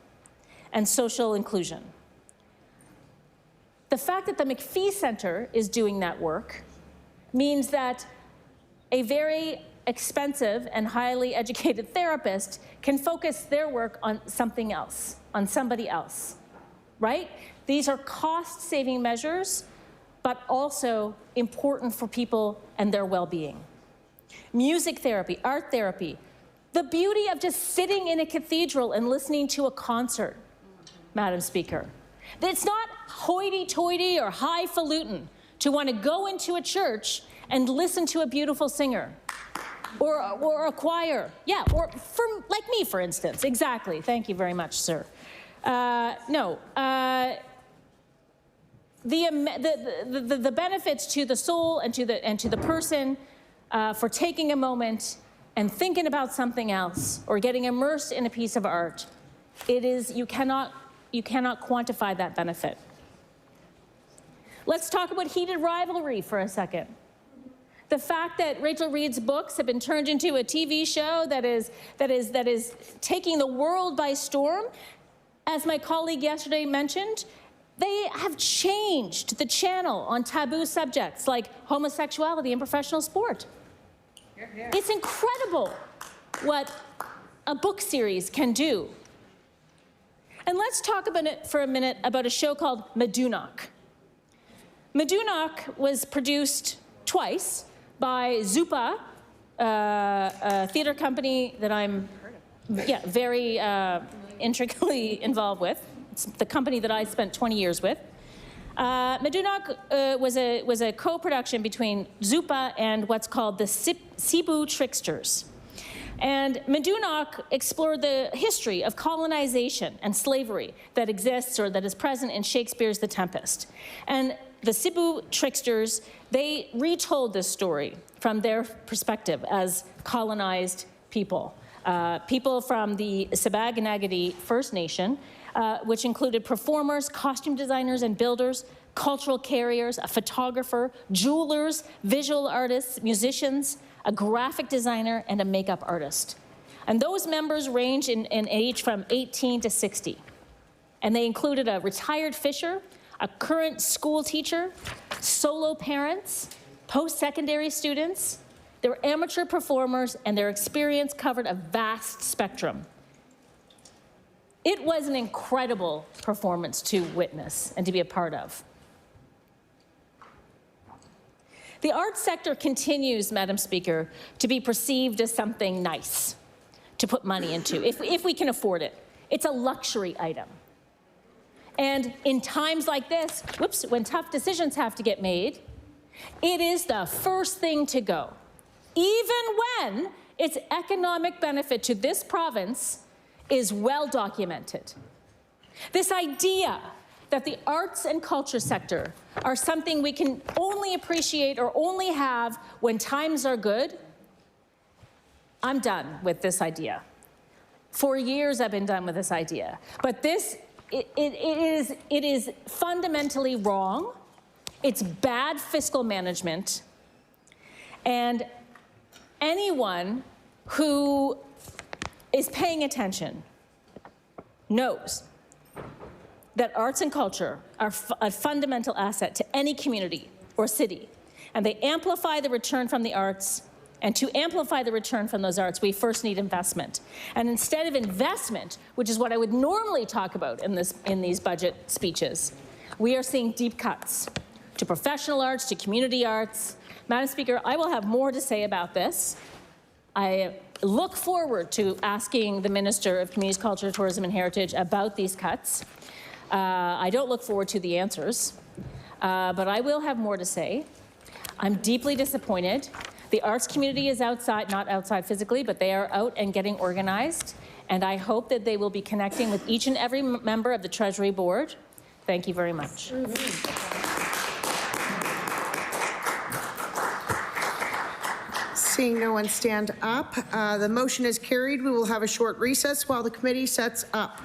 and social inclusion. The fact that the McPhee Center is doing that work means that a very expensive and highly educated therapist can focus their work on something else, on somebody else, right? These are cost-saving measures, but also important for people and their well-being. Music therapy, art therapy, the beauty of just sitting in a cathedral and listening to a concert, Madam Speaker. It's not hoity-toity or highfalutin to want to go into a church and listen to a beautiful singer or a choir. Yeah, or like me, for instance. Exactly. Thank you very much, sir. The benefits to the soul and to the person for taking a moment and thinking about something else or getting immersed in a piece of art, you cannot quantify that benefit. Let's talk about heated rivalry for a second. The fact that Rachel Reid's books have been turned into a TV show that is taking the world by storm, as my colleague yesterday mentioned, they have changed the channel on taboo subjects like homosexuality in professional sport. It's incredible what a book series can do And let's talk for a minute about a show called Medunok. Medunok was produced twice by Zupa, a theater company that I'm very intricately involved with. It's the company that I spent 20 years with. Medunok was a co-production between Zupa and what's called the Cebu Tricksters. And Medunok explored the history of colonization and slavery that exists or that is present in Shakespeare's The Tempest. And the Cebu Tricksters, they retold this story from their perspective as colonized people. People from the Sabaganagadi First Nation, which included performers, costume designers and builders, cultural carriers, a photographer, jewelers, visual artists, musicians, a graphic designer, and a makeup artist. And those members range in age from 18 to 60. And they included a retired fisher, a current school teacher, solo parents, post-secondary students. They were amateur performers, and their experience covered a vast spectrum. It was an incredible performance to witness and to be a part of. The arts sector continues, Madam Speaker, to be perceived as something nice to put money into, if we can afford it. It's a luxury item. And in times like this, when tough decisions have to get made, it is the first thing to go, even when its economic benefit to this province is well documented. This idea that the arts and culture sector are something we can only appreciate or only have when times are good, I'm done with this idea. For years I've been done with this idea. But this, it is fundamentally wrong. It's bad fiscal management. And anyone who is paying attention knows that arts and culture are a fundamental asset to any community or city. And they amplify the return from the arts. And to amplify the return from those arts, we first need investment. And instead of investment, which is what I would normally talk about in these budget speeches, we are seeing deep cuts to professional arts, to community arts. Madam Speaker, I will have more to say about this. I look forward to asking the Minister of Communities, Culture, Tourism and Heritage about these cuts. I don't look forward to the answers, but I will have more to say. I'm deeply disappointed. The arts community is outside, not outside physically, but they are out and getting organized, and I hope that they will be connecting with each and every member of the Treasury Board. Thank you very much. Seeing no one stand up, the motion is carried. We will have a short recess while the committee sets up.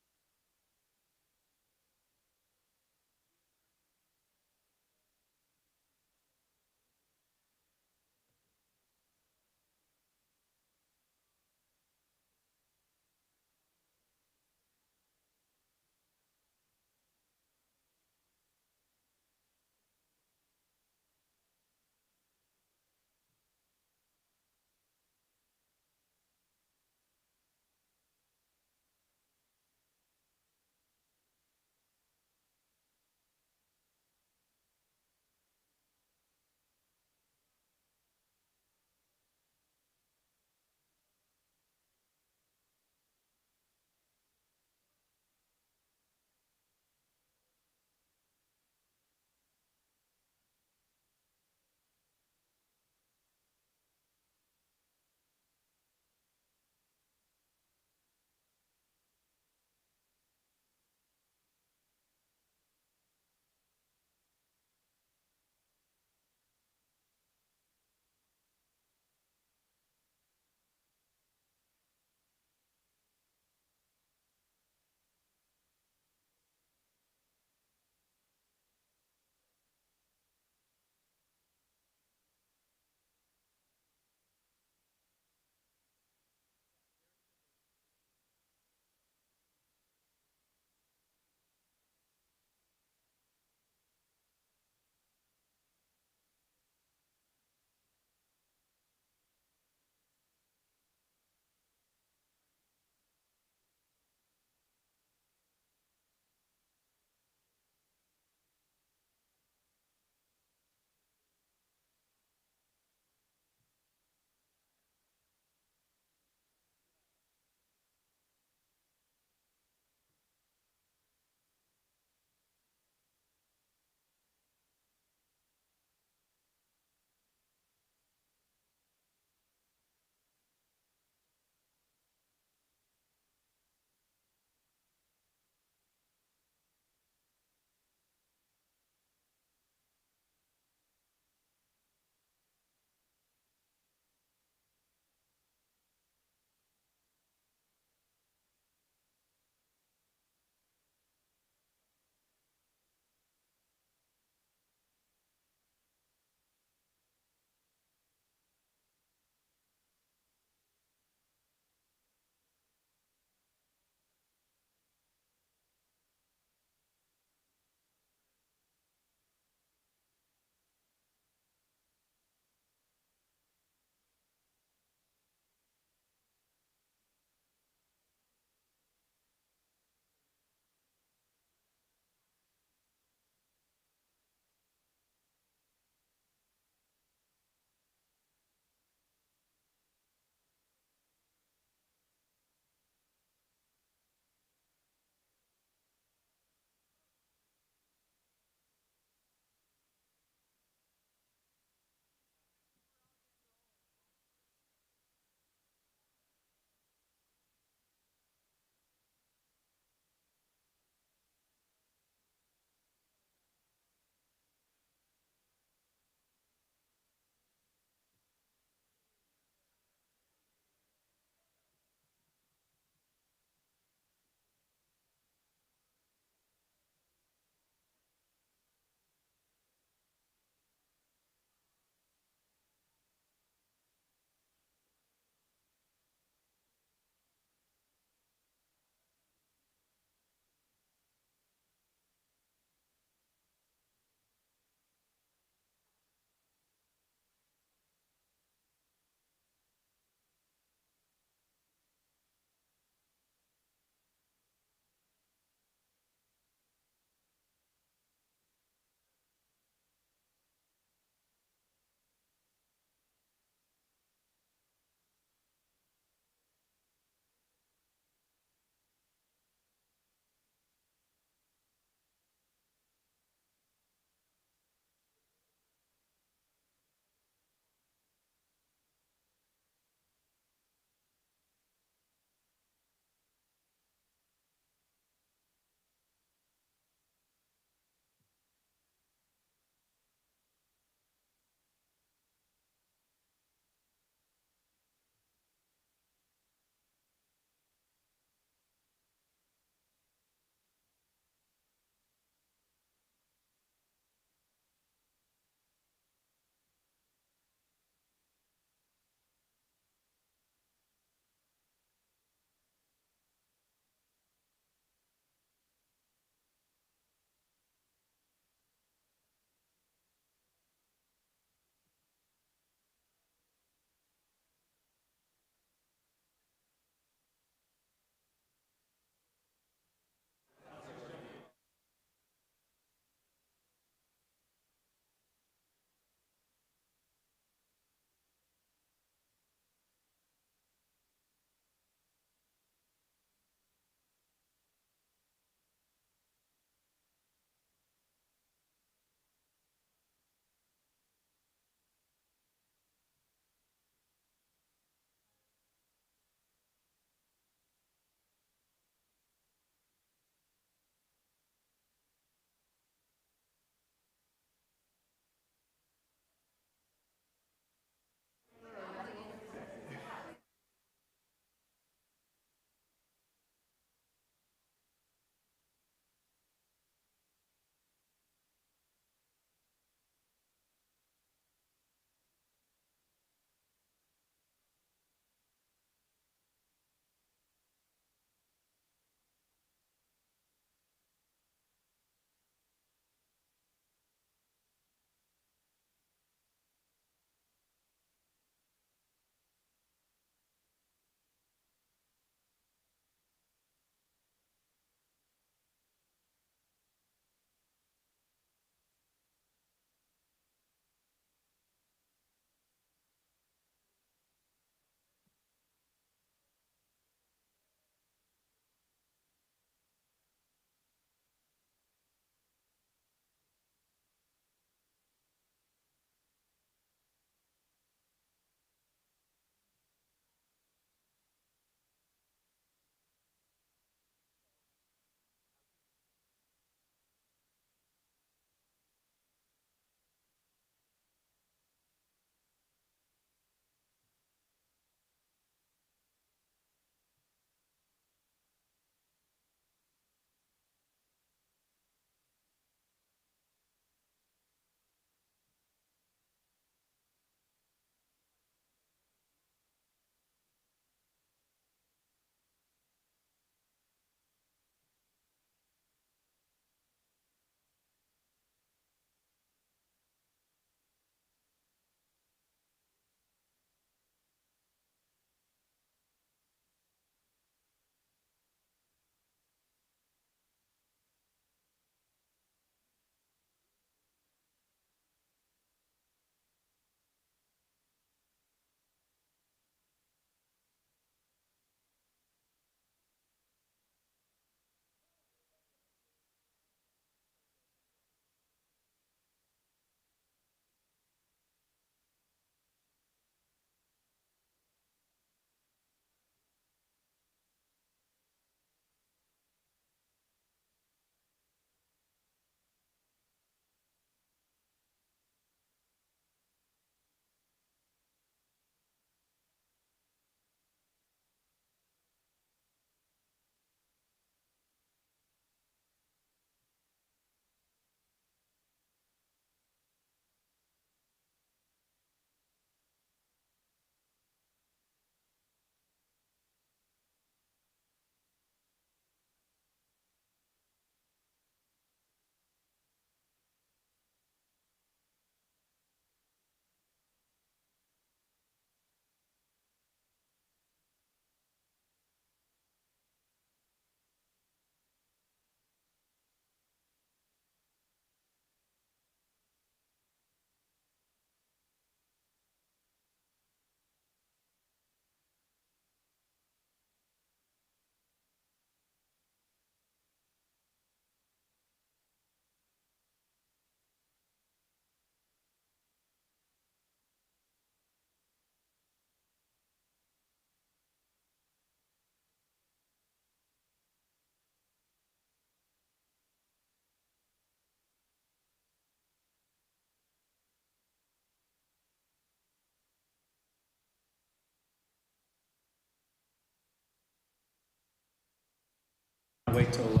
Wait till...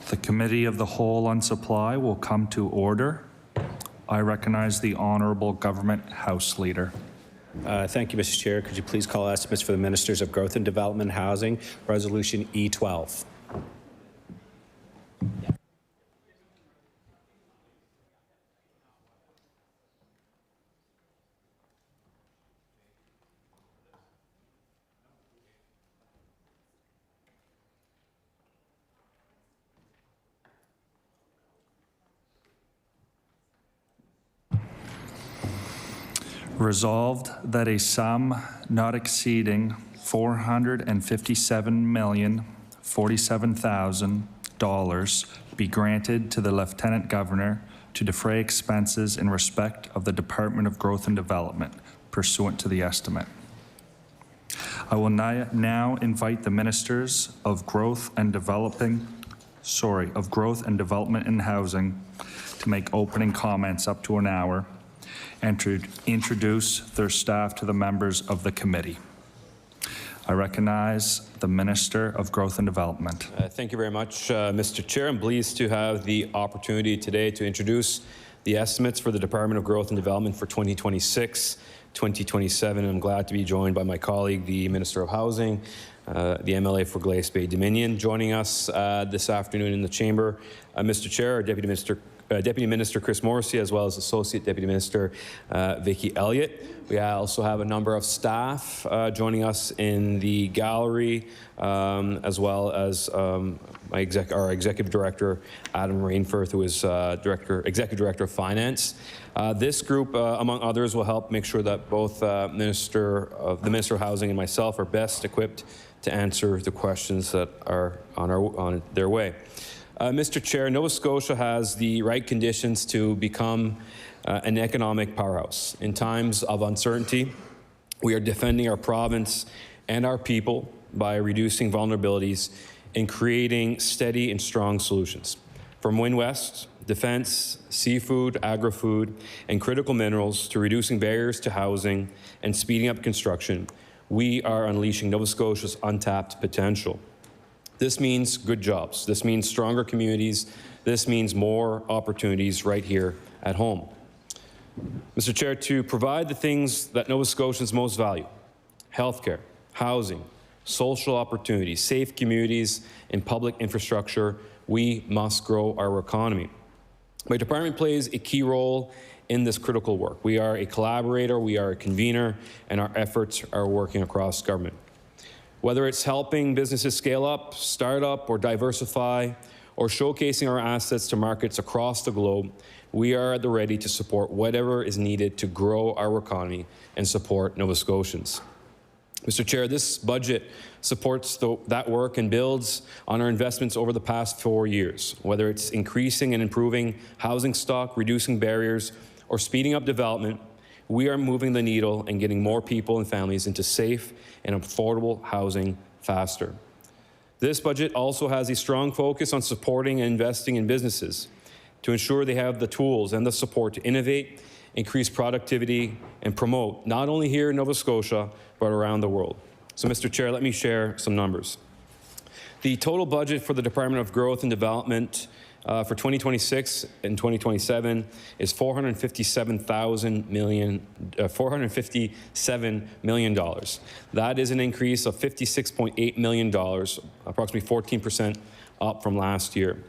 The Committee of the Whole on Supply will come to order. I recognize the Honourable Government House Leader. Thank you, Mr. Chair. Could you please call estimates for the Ministers of Growth and Development Housing, Resolution E12? Resolved that a sum not exceeding $457,047,000 be granted to the Lieutenant Governor to defray expenses in respect of the Department of Growth and Development pursuant to the estimate. I will now invite the Ministers of Growth and Development and Housing to make opening comments up to an hour and to introduce their staff to the members of the committee. I recognize the Minister of Growth and Development. Thank you very much, Mr. Chair. I'm pleased to have the opportunity today to introduce the estimates for the Department of Growth and Development for 2026, 2027. I'm glad to be joined by my colleague, the Minister of Housing, the MLA for Glace Bay Dominion. Joining us this afternoon in the chamber, Mr. Chair, our Deputy Minister Chris Morrissey, as well as Associate Deputy Minister Vicky Elliott. We also have a number of staff joining us in the gallery, as well as our Executive Director, Adam Rainforth, who is Executive Director of Finance. This group, among others, will help make sure that both the Minister of Housing and myself are best equipped to answer the questions that are on their way. Mr. Chair, Nova Scotia has the right conditions to become an economic powerhouse. In times of uncertainty, we are defending our province and our people by reducing vulnerabilities and creating steady and strong solutions. From Wind West, defense, seafood, agri-food, and critical minerals to reducing barriers to housing and speeding up construction, we are unleashing Nova Scotia's untapped potential. This means good jobs. This means stronger communities. This means more opportunities right here at home. Mr. Chair, to provide the things that Nova Scotians most value, healthcare, housing, social opportunities, safe communities, and public infrastructure, we must grow our economy. My department plays a key role in this critical work. We are a collaborator, we are a convener, and our efforts are working across government. Whether it's helping businesses scale up, start up, or diversify, or showcasing our assets to markets across the globe, we are at the ready to support whatever is needed to grow our economy and support Nova Scotians. Mr. Chair, this budget supports that work and builds on our investments over the past 4 years, whether it's increasing and improving housing stock, reducing barriers, or speeding up development. We are moving the needle and getting more people and families into safe and affordable housing faster. This budget also has a strong focus on supporting and investing in businesses to ensure they have the tools and the support to innovate, increase productivity, and promote, not only here in Nova Scotia, but around the world. So, Mr. Chair, let me share some numbers. The total budget for the Department of Growth and Development for 2026 and 2027 is $457 million. That is an increase of $56.8 million, approximately 14% up from last year.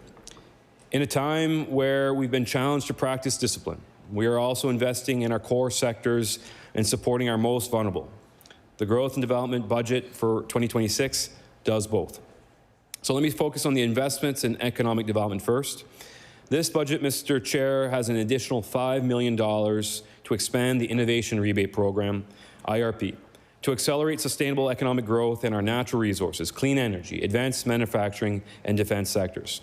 In a time where we've been challenged to practice discipline, we are also investing in our core sectors and supporting our most vulnerable. The growth and development budget for 2026 does both. So let me focus on the investments in economic development first. This budget, Mr. Chair, has an additional $5 million to expand the Innovation Rebate Program, IRP, to accelerate sustainable economic growth in our natural resources, clean energy, advanced manufacturing, and defense sectors.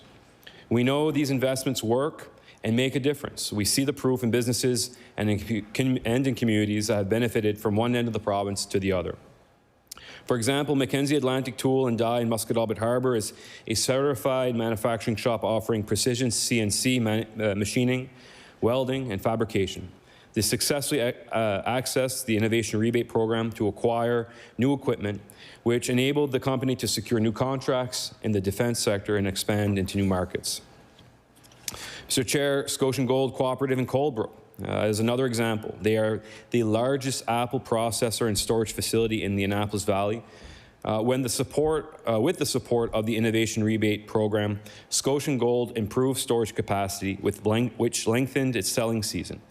We know these investments work and make a difference. We see the proof in businesses and in communities that have benefited from one end of the province to the other. For example, Mackenzie Atlantic Tool and Die in Muscat-Albert Harbour is a certified manufacturing shop offering precision CNC machining, welding, and fabrication. They successfully accessed the Innovation Rebate Program to acquire new equipment, which enabled the company to secure new contracts in the defense sector and expand into new markets. Mr. Chair, Scotian Gold Cooperative in Coldbrook is another example. They are the largest apple processor and storage facility in the Annapolis Valley. With the support of the Innovation Rebate Program, Scotian Gold improved storage capacity, which lengthened its selling season.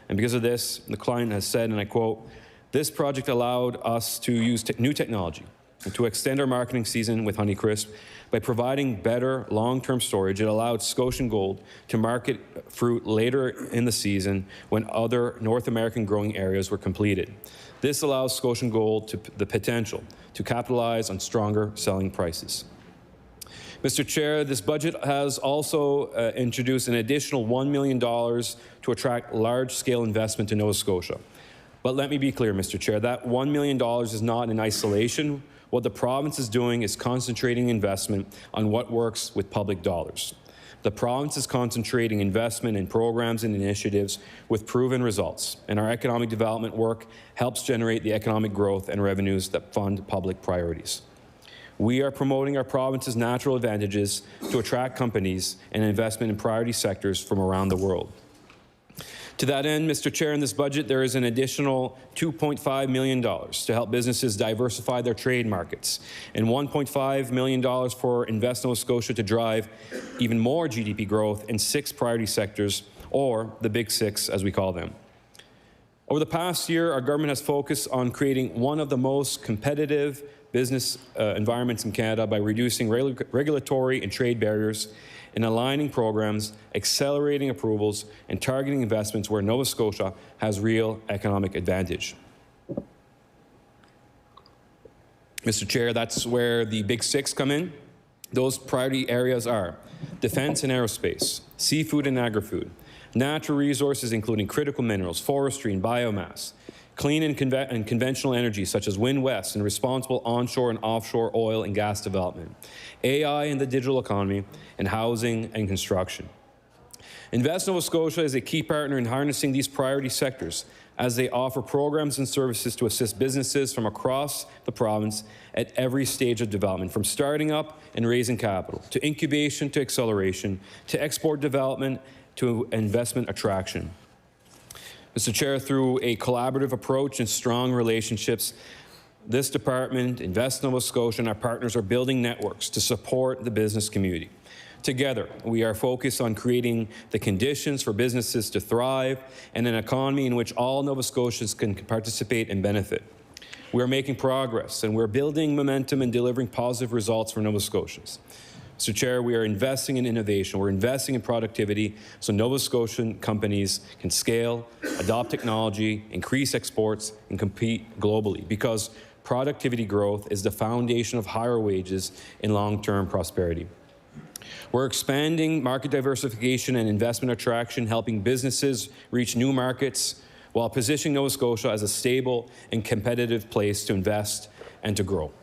And because of this, the client has said, and I quote, "This project allowed us to use new technology and to extend our marketing season with Honeycrisp. By providing better long-term storage, it allowed Scotian Gold to market fruit later in the season when other North American growing areas were completed. This allows Scotian Gold the potential to capitalize on stronger selling prices." Mr. Chair, this budget has also introduced an additional $1 million to attract large-scale investment to Nova Scotia. But let me be clear, Mr. Chair, that $1 million is not in isolation. What the province is doing is concentrating investment on what works with public dollars. The province is concentrating investment in programs and initiatives with proven results, and our economic development work helps generate the economic growth and revenues that fund public priorities. We are promoting our province's natural advantages to attract companies and investment in priority sectors from around the world. To that end, Mr. Chair, in this budget, there is an additional $2.5 million to help businesses diversify their trade markets and $1.5 million for Invest Nova Scotia to drive even more GDP growth in 6 priority sectors, or the Big Six, as we call them. Over the past year, our government has focused on creating one of the most competitive business environments in Canada by reducing regulatory and trade barriers and aligning programs, accelerating approvals, and targeting investments where Nova Scotia has real economic advantage. Mr. Chair, that's where the Big Six come in. Those priority areas are defense and aerospace, seafood and agri-food, natural resources including critical minerals, forestry and biomass, clean and conventional energy such as wind west and responsible onshore and offshore oil and gas development, AI and the digital economy, and housing and construction. Invest Nova Scotia is a key partner in harnessing these priority sectors as they offer programs and services to assist businesses from across the province at every stage of development, from starting up and raising capital, to incubation to acceleration, to export development, to investment attraction. Mr. Chair, through a collaborative approach and strong relationships, this department, Invest Nova Scotia, and our partners are building networks to support the business community. Together, we are focused on creating the conditions for businesses to thrive and an economy in which all Nova Scotians can participate and benefit. We are making progress, and we're building momentum and delivering positive results for Nova Scotians. Mr. Chair, we are investing in innovation. We're investing in productivity so Nova Scotian companies can scale, adopt technology, increase exports, and compete globally, because productivity growth is the foundation of higher wages and long-term prosperity. We're expanding market diversification and investment attraction, helping businesses reach new markets while positioning Nova Scotia as a stable and competitive place to invest and to grow.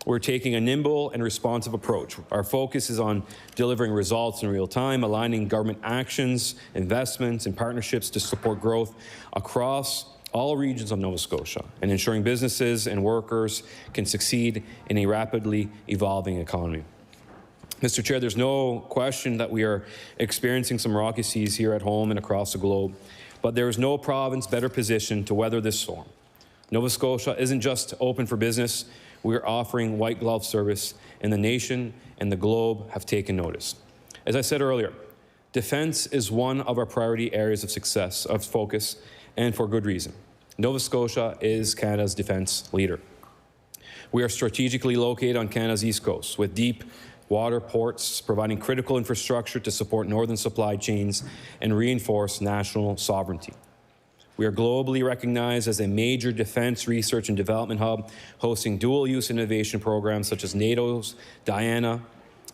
We're taking a nimble and responsive approach. Our focus is on delivering results in real time, aligning government actions, investments, and partnerships to support growth across all regions of Nova Scotia, and ensuring businesses and workers can succeed in a rapidly evolving economy. Mr. Chair, there's no question that we are experiencing some rocky seas here at home and across the globe, but there is no province better positioned to weather this storm. Nova Scotia isn't just open for business. We are offering white glove service, and the nation and the globe have taken notice. As I said earlier, defense is one of our priority areas of success, of focus, and for good reason. Nova Scotia is Canada's defence leader. We are strategically located on Canada's east coast, with deep water ports providing critical infrastructure to support northern supply chains and reinforce national sovereignty. We are globally recognized as a major defense research and development hub, hosting dual-use innovation programs such as NATO's Diana,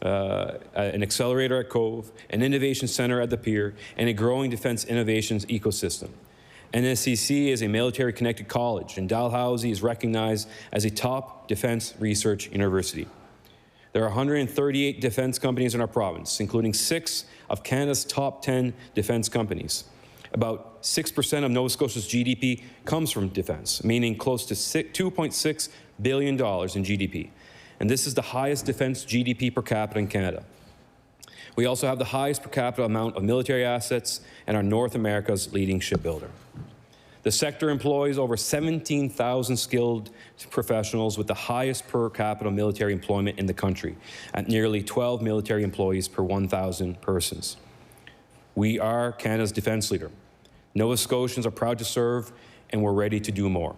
an accelerator at Cove, an innovation center at the Pier, and a growing defense innovations ecosystem. NSCC is a military-connected college, and Dalhousie is recognized as a top defense research university. There are 138 defense companies in our province, including 6 of Canada's top 10 defense companies. About 6% of Nova Scotia's GDP comes from defense, meaning close to $2.6 billion in GDP. And this is the highest defense GDP per capita in Canada. We also have the highest per capita amount of military assets and are North America's leading shipbuilder. The sector employs over 17,000 skilled professionals, with the highest per capita military employment in the country, at nearly 12 military employees per 1,000 persons. We are Canada's defense leader. Nova Scotians are proud to serve, and we're ready to do more.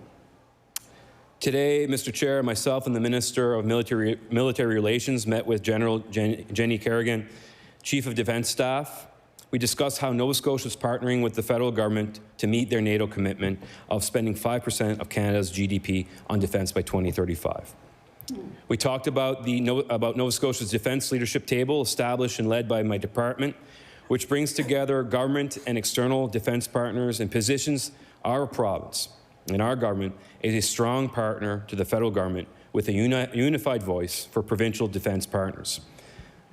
Today, Mr. Chair, myself and the Minister of Military Relations met with General Jenny Kerrigan, Chief of Defence Staff. We discussed how Nova Scotia is partnering with the federal government to meet their NATO commitment of spending 5% of Canada's GDP on defence by 2035. We talked about Nova Scotia's defence leadership table, established and led by my department, which brings together government and external defence partners and positions our province and our government as a strong partner to the federal government with a unified voice for provincial defence partners.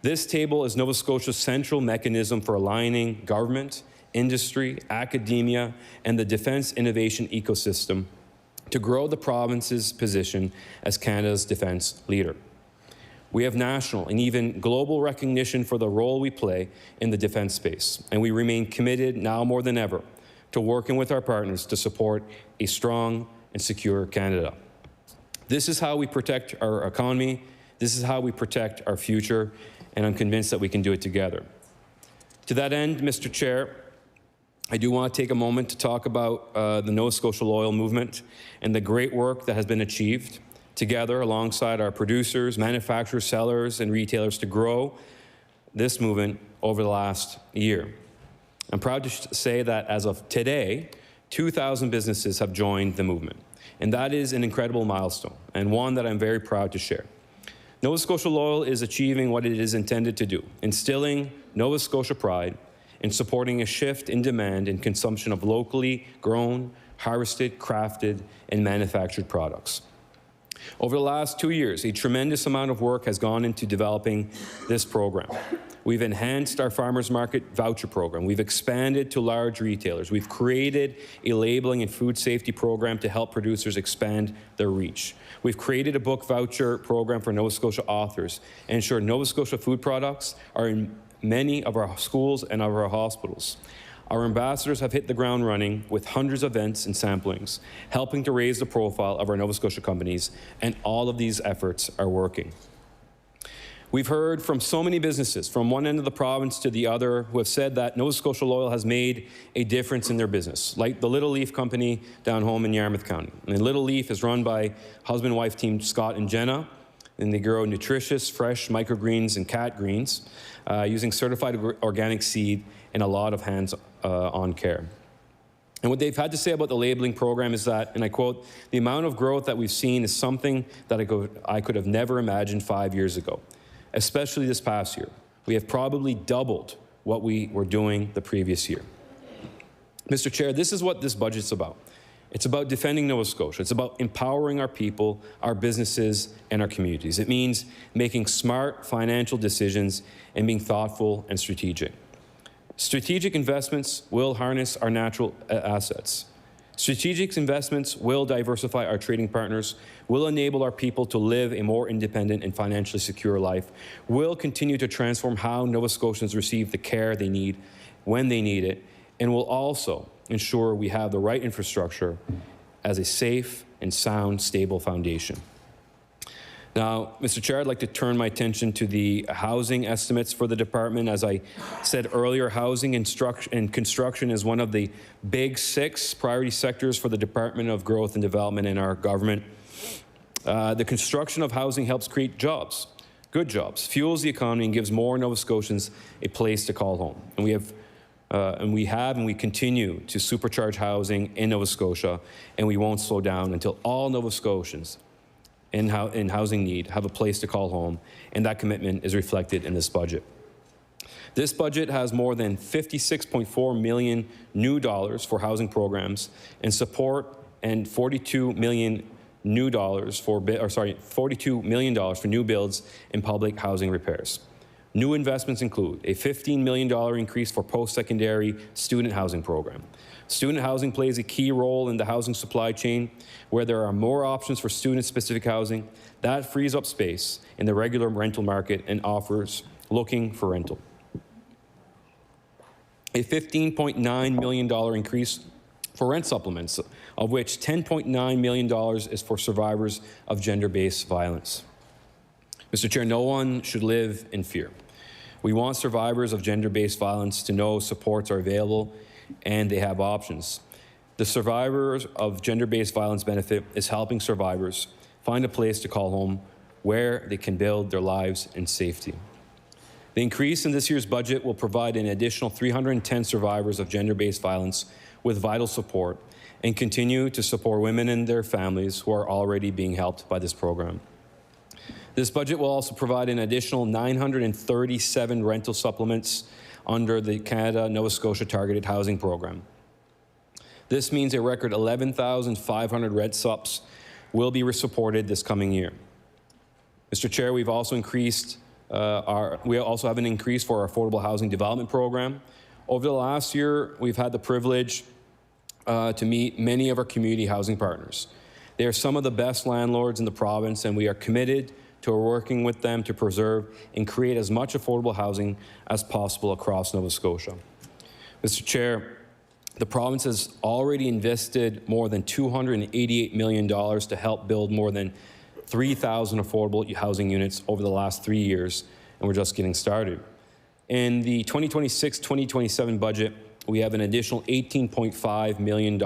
This table is Nova Scotia's central mechanism for aligning government, industry, academia, and the defence innovation ecosystem to grow the province's position as Canada's defence leader. We have national and even global recognition for the role we play in the defence space, and we remain committed now more than ever to working with our partners to support a strong and secure Canada. This is how we protect our economy, this is how we protect our future, and I'm convinced that we can do it together. To that end, Mr. Chair, I do want to take a moment to talk about the Nova Scotia Loyal Movement and the great work that has been achieved together alongside our producers, manufacturers, sellers, and retailers to grow this movement over the last year. I'm proud to say that as of today, 2,000 businesses have joined the movement, and that is an incredible milestone and one that I'm very proud to share. Nova Scotia Loyal is achieving what it is intended to do, instilling Nova Scotia pride and supporting a shift in demand and consumption of locally grown, harvested, crafted, and manufactured products. Over the last 2 years, a tremendous amount of work has gone into developing this program. We've enhanced our farmers market voucher program. We've expanded to large retailers. We've created a labeling and food safety program to help producers expand their reach. We've created a book voucher program for Nova Scotia authors and ensure Nova Scotia food products are in many of our schools and of our hospitals. Our ambassadors have hit the ground running with hundreds of events and samplings, helping to raise the profile of our Nova Scotia companies, and all of these efforts are working. We've heard from so many businesses from one end of the province to the other who have said that Nova Scotia Loyal has made a difference in their business, like the Little Leaf Company down home in Yarmouth County. And Little Leaf is run by husband-wife team Scott and Jenna, and they grow nutritious, fresh microgreens and cat greens using certified organic seed and a lot of hands-on care. And what they've had to say about the labeling program is that, and I quote, "The amount of growth that we've seen is something that I could have never imagined 5 years ago. Especially this past year. We have probably doubled what we were doing the previous year." Mr. Chair, this is what this budget's about. It's about defending Nova Scotia. It's about empowering our people, our businesses, and our communities. It means making smart financial decisions and being thoughtful and strategic. Strategic investments will harness our natural assets. Strategic investments will diversify our trading partners, will enable our people to live a more independent and financially secure life, will continue to transform how Nova Scotians receive the care they need when they need it, and will also ensure we have the right infrastructure as a safe and sound, stable foundation. Now, Mr. Chair, I'd like to turn my attention to the housing estimates for the department. As I said earlier, housing and construction is one of the big 6 priority sectors for the Department of Growth and Development in our government. The construction of housing helps create jobs, good jobs, fuels the economy, and gives more Nova Scotians a place to call home. And we continue to supercharge housing in Nova Scotia, and we won't slow down until all Nova Scotians in housing need have a place to call home, and that commitment is reflected in this budget. This budget has more than $56.4 million new dollars for housing programs and support, and $42 million for new builds and public housing repairs. New investments include a $15 million increase for post-secondary student housing program. Student housing plays a key role in the housing supply chain, where there are more options for student-specific housing. That frees up space in the regular rental market and offers looking for rental. A $15.9 million increase for rent supplements, of which $10.9 million is for survivors of gender-based violence. Mr. Chair, no one should live in fear. We want survivors of gender-based violence to know supports are available and they have options. The Survivors of Gender-Based Violence benefit is helping survivors find a place to call home where they can build their lives in safety. The increase in this year's budget will provide an additional 310 survivors of gender-based violence with vital support and continue to support women and their families who are already being helped by this program. This budget will also provide an additional 937 rental supplements under the Canada-Nova Scotia Targeted Housing Program. This means a record 11,500 rent subs will be supported this coming year. Mr. Chair, we also have an increase for our affordable housing development program. Over the last year, we've had the privilege to meet many of our community housing partners. They are some of the best landlords in the province, and we are committed to working with them to preserve and create as much affordable housing as possible across Nova Scotia. Mr. Chair, the province has already invested more than $288 million to help build more than 3,000 affordable housing units over the last 3 years, and we're just getting started. In the 2026-2027 budget, we have an additional $18.5 million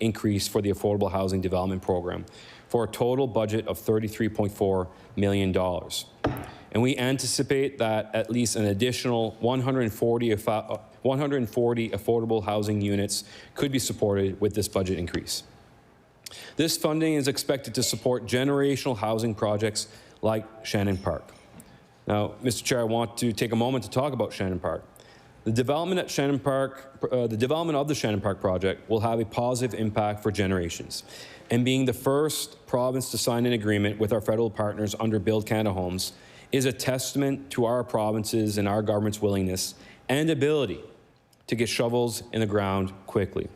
increase for the Affordable Housing Development Program, for a total budget of $33.4 million. And we anticipate that at least an additional 140 affordable housing units could be supported with this budget increase. This funding is expected to support generational housing projects like Shannon Park. Now, Mr. Chair, I want to take a moment to talk about Shannon Park. The development of the Shannon Park project will have a positive impact for generations. And being the first province to sign an agreement with our federal partners under Build Canada Homes is a testament to our province's and our government's willingness and ability to get shovels in the ground quickly.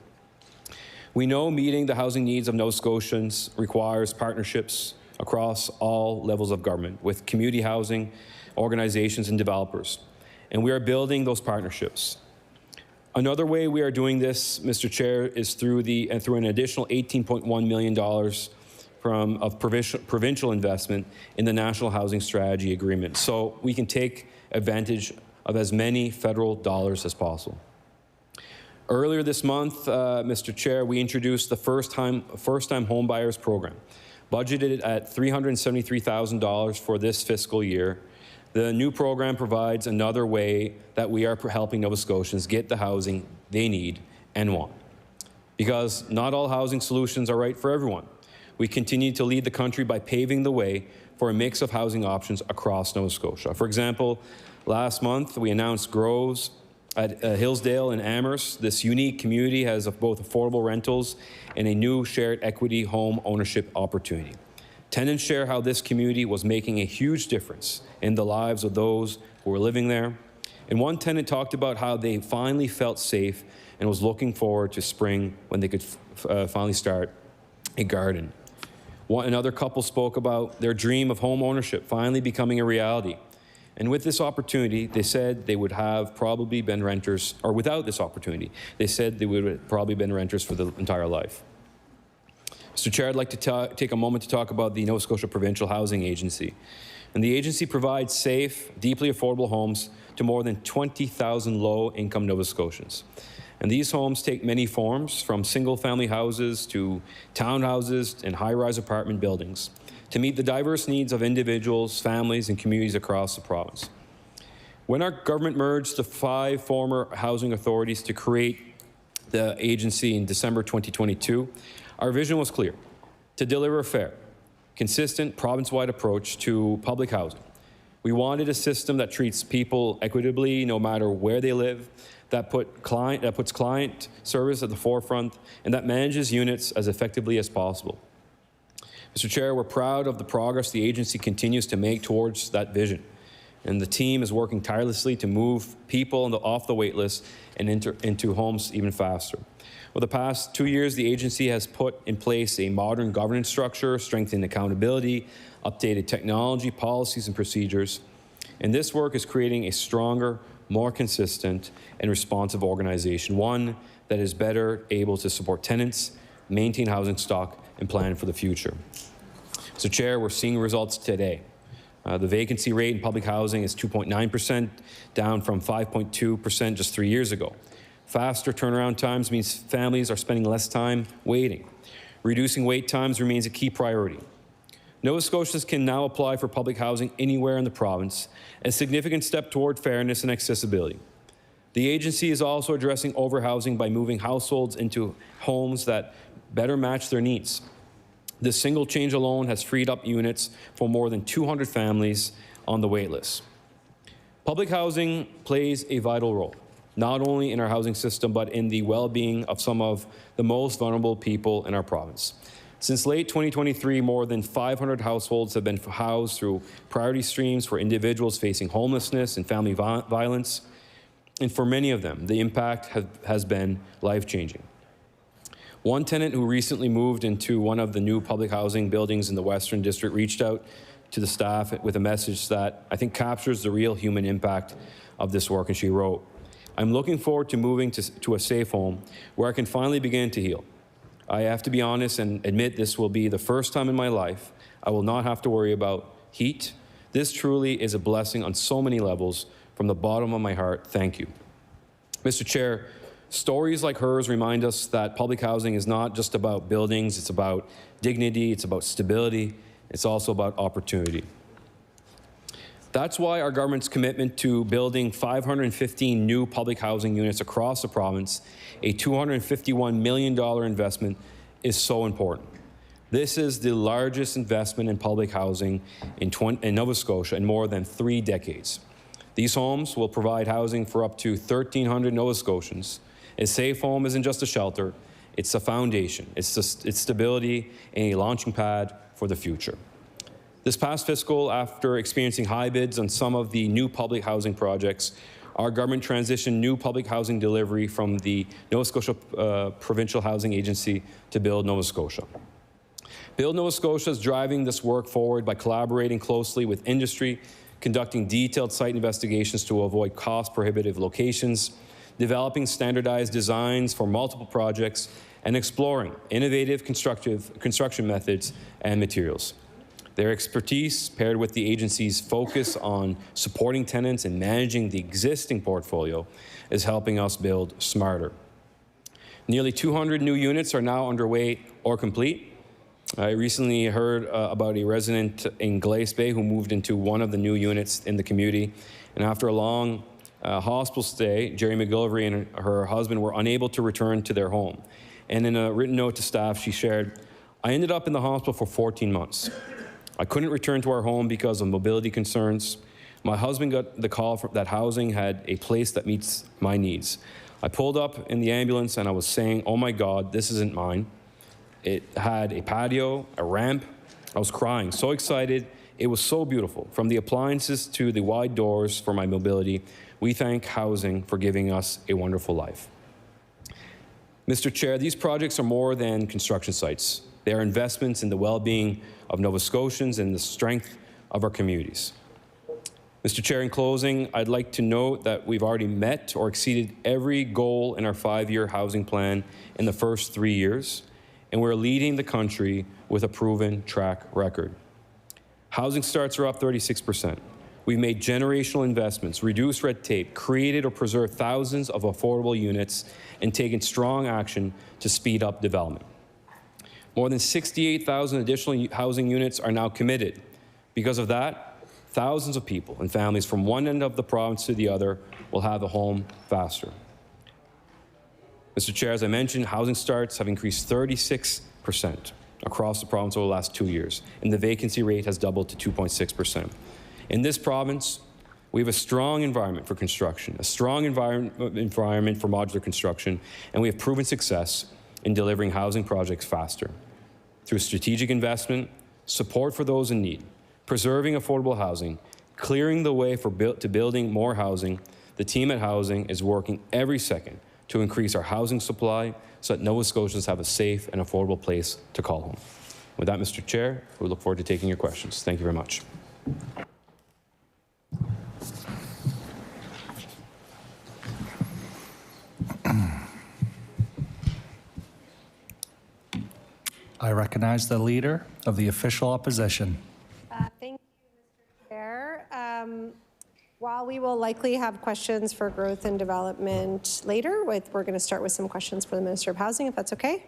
We know meeting the housing needs of Nova Scotians requires partnerships across all levels of government with community housing organizations and developers, and we are building those partnerships. Another way we are doing this, Mr. Chair, is through an additional $18.1 million of provincial investment in the National Housing Strategy Agreement, so we can take advantage of as many federal dollars as possible. Earlier this month, Mr. Chair, we introduced the first-time home buyers program, budgeted at $373,000 for this fiscal year. The new program provides another way that we are helping Nova Scotians get the housing they need and want. Because not all housing solutions are right for everyone. We continue to lead the country by paving the way for a mix of housing options across Nova Scotia. For example, last month we announced Groves at Hillsdale and Amherst. This unique community has both affordable rentals and a new shared equity home ownership opportunity. Tenants share how this community was making a huge difference in the lives of those who were living there. And one tenant talked about how they finally felt safe and was looking forward to spring when they could finally start a garden. Another couple spoke about their dream of home ownership finally becoming a reality. And with this opportunity, they said they would have probably been renters, or without this opportunity, they said they would have probably been renters for their entire life. Mr. Chair, I'd like to take a moment to talk about the Nova Scotia Provincial Housing Agency. And the agency provides safe, deeply affordable homes to more than 20,000 low-income Nova Scotians. And these homes take many forms, from single-family houses to townhouses and high-rise apartment buildings, to meet the diverse needs of individuals, families, and communities across the province. When our government merged the 5 former housing authorities to create the agency in December 2022, our vision was clear: to deliver a fair, consistent, province-wide approach to public housing. We wanted a system that treats people equitably no matter where they live, that puts client service at the forefront, and that manages units as effectively as possible. Mr. Chair, we're proud of the progress the agency continues to make towards that vision, and the team is working tirelessly to move people off the wait list and into homes even faster. Over the past 2 years, the agency has put in place a modern governance structure, strengthened accountability, updated technology, policies, and procedures. And this work is creating a stronger, more consistent, and responsive organization, one that is better able to support tenants, maintain housing stock, and plan for the future. Mr. Chair, we're seeing results today. The vacancy rate in public housing is 2.9%, down from 5.2% just 3 years ago. Faster turnaround times means families are spending less time waiting. Reducing wait times remains a key priority. Nova Scotians can now apply for public housing anywhere in the province, a significant step toward fairness and accessibility. The agency is also addressing overhousing by moving households into homes that better match their needs. This single change alone has freed up units for more than 200 families on the wait list. Public housing plays a vital role, not only in our housing system, but in the well-being of some of the most vulnerable people in our province. Since late 2023, more than 500 households have been housed through priority streams for individuals facing homelessness and family violence. And for many of them, the impact has been life-changing. One tenant who recently moved into one of the new public housing buildings in the Western District reached out to the staff with a message that I think captures the real human impact of this work, and she wrote, "I'm looking forward to moving to a safe home where I can finally begin to heal. I have to be honest and admit this will be the first time in my life I will not have to worry about heat. This truly is a blessing on so many levels. From the bottom of my heart, thank you." Mr. Chair, stories like hers remind us that public housing is not just about buildings, it's about dignity, it's about stability, it's also about opportunity. That's why our government's commitment to building 515 new public housing units across the province, a $251 million investment, is so important. This is the largest investment in public housing in Nova Scotia in more than 3 decades. These homes will provide housing for up to 1,300 Nova Scotians. A safe home isn't just a shelter, it's a foundation, it's stability and a launching pad for the future. This past fiscal, after experiencing high bids on some of the new public housing projects, our government transitioned new public housing delivery from the Nova Scotia Provincial Housing Agency to Build Nova Scotia. Build Nova Scotia is driving this work forward by collaborating closely with industry, conducting detailed site investigations to avoid cost-prohibitive locations, developing standardized designs for multiple projects, and exploring innovative construction methods and materials. Their expertise, paired with the agency's focus on supporting tenants and managing the existing portfolio, is helping us build smarter. Nearly 200 new units are now underway or complete. I recently heard about a resident in Glace Bay who moved into one of the new units in the community, and after a long hospital stay, Jerry McGillivray and her husband were unable to return to their home. And in a written note to staff, she shared, "I ended up in the hospital for 14 months. I couldn't return to our home because of mobility concerns. My husband got the call that housing had a place that meets my needs. I pulled up in the ambulance and I was saying, oh my God, this isn't mine. It had a patio, a ramp. I was crying, so excited. It was so beautiful. From the appliances to the wide doors for my mobility, we thank housing for giving us a wonderful life." Mr. Chair, these projects are more than construction sites. They are investments in the well-being of Nova Scotians and the strength of our communities. Mr. Chair, in closing, I'd like to note that we've already met or exceeded every goal in our 5-year housing plan in the first 3 years, and we're leading the country with a proven track record. Housing starts are up 36%. We've made generational investments, reduced red tape, created or preserved thousands of affordable units, and taken strong action to speed up development. More than 68,000 additional housing units are now committed. Because of that, thousands of people and families from one end of the province to the other will have a home faster. Mr. Chair, as I mentioned, housing starts have increased 36% across the province over the last 2 years, and the vacancy rate has doubled to 2.6%. In this province, we have a strong environment for construction, a strong environment for modular construction, and we have proven success in delivering housing projects faster. Through strategic investment, support for those in need, preserving affordable housing, clearing the way to building more housing, the team at Housing is working every second to increase our housing supply so that Nova Scotians have a safe and affordable place to call home. With that, Mr. Chair, we look forward to taking your questions. Thank you very much. I recognize the Leader of the Official Opposition. Thank you, Mr. Chair. While we will likely have questions for growth and development later, we're going to start with some questions for the Minister of Housing, if that's okay.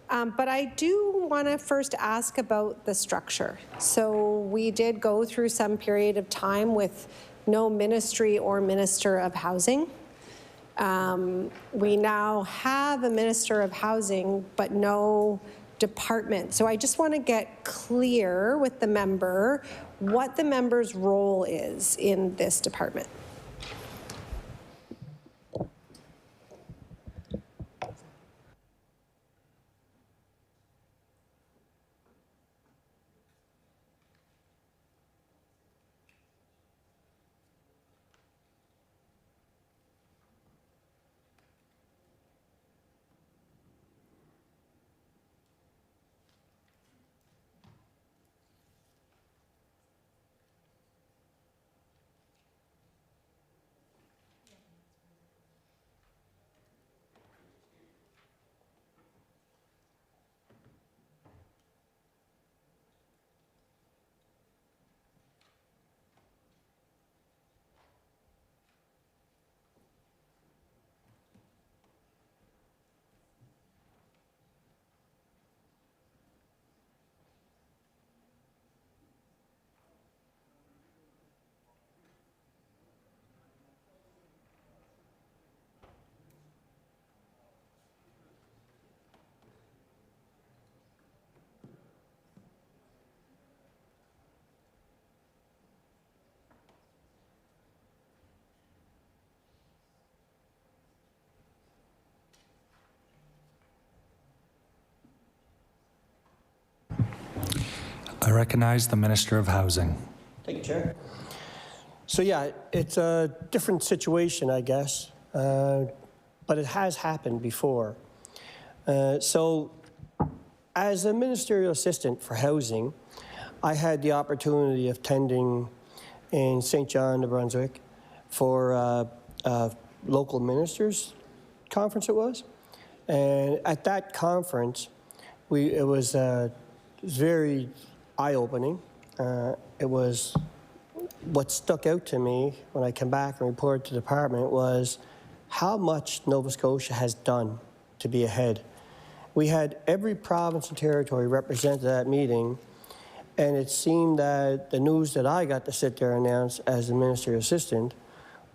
But I do want to first ask about the structure. So we did go through some period of time with no ministry or Minister of Housing. We now have a Minister of Housing, but no department. So I just want to get clear with the member what the member's role is in this department. I recognize the Minister of Housing. Thank you, Chair. So yeah, it's a different situation, I guess, but it has happened before. So as a ministerial assistant for housing, I had the opportunity of attending in St. John, New Brunswick for a local ministers conference it was. And at that conference, it was very eye-opening. It was what stuck out to me when I came back and reported to the department was how much Nova Scotia has done to be ahead. We had every province and territory represented at that meeting, and it seemed that the news that I got to sit there and announce as the ministerial assistant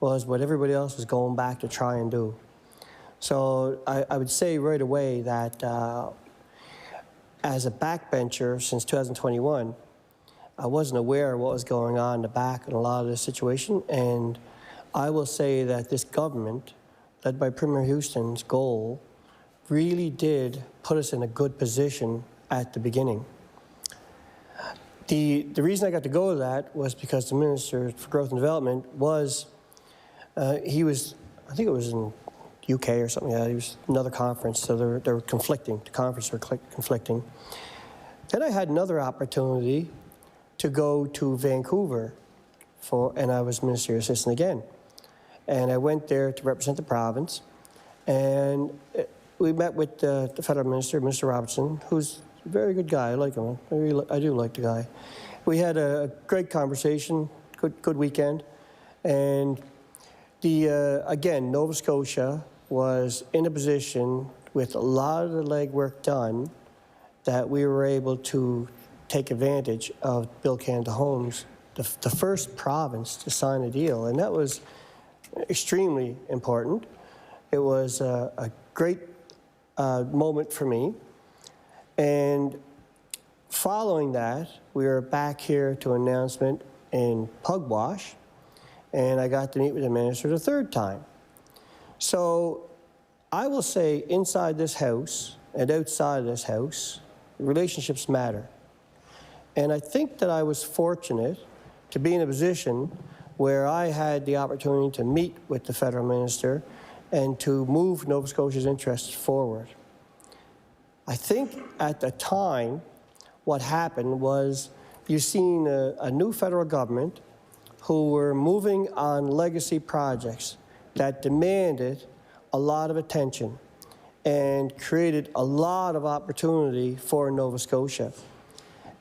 was what everybody else was going back to try and do. So I would say right away that as a backbencher since 2021, I wasn't aware of what was going on in the back in a lot of this situation, and I will say that this government, led by Premier Houston's goal, really did put us in a good position at the beginning. The reason I got to go to that was because the Minister for Growth and Development was, he was, I think it was in UK or something, yeah, it was another conference, so they were conflicting, the conferences were conflicting. Then I had another opportunity to go to Vancouver and I was ministerial assistant again. And I went there to represent the province, and we met with the federal minister, Mr. Robertson, who's a very good guy. I like him. I do like the guy. We had a great conversation, good weekend. And again, Nova Scotia was in a position with a lot of the legwork done that we were able to take advantage of Build Canada Homes, the first province to sign a deal. And that was extremely important. It was a great moment for me. And following that, we were back here to an announcement in Pugwash, and I got to meet with the minister the third time. So I will say inside this house and outside of this house, relationships matter. And I think that I was fortunate to be in a position where I had the opportunity to meet with the federal minister and to move Nova Scotia's interests forward. I think at the time, what happened was you've seen a new federal government who were moving on legacy projects that demanded a lot of attention and created a lot of opportunity for Nova Scotia.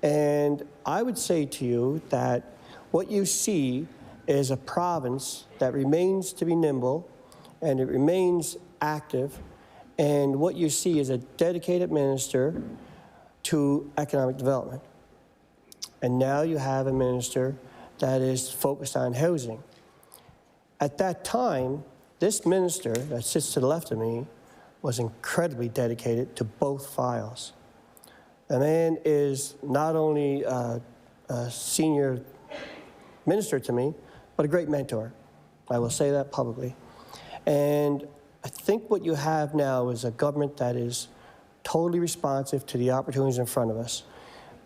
And I would say to you that what you see is a province that remains to be nimble and it remains active. And what you see is a dedicated minister to economic development. And now you have a minister that is focused on housing. At that time, this minister that sits to the left of me was incredibly dedicated to both files. The man is not only a senior minister to me, but a great mentor. I will say that publicly. And I think what you have now is a government that is totally responsive to the opportunities in front of us.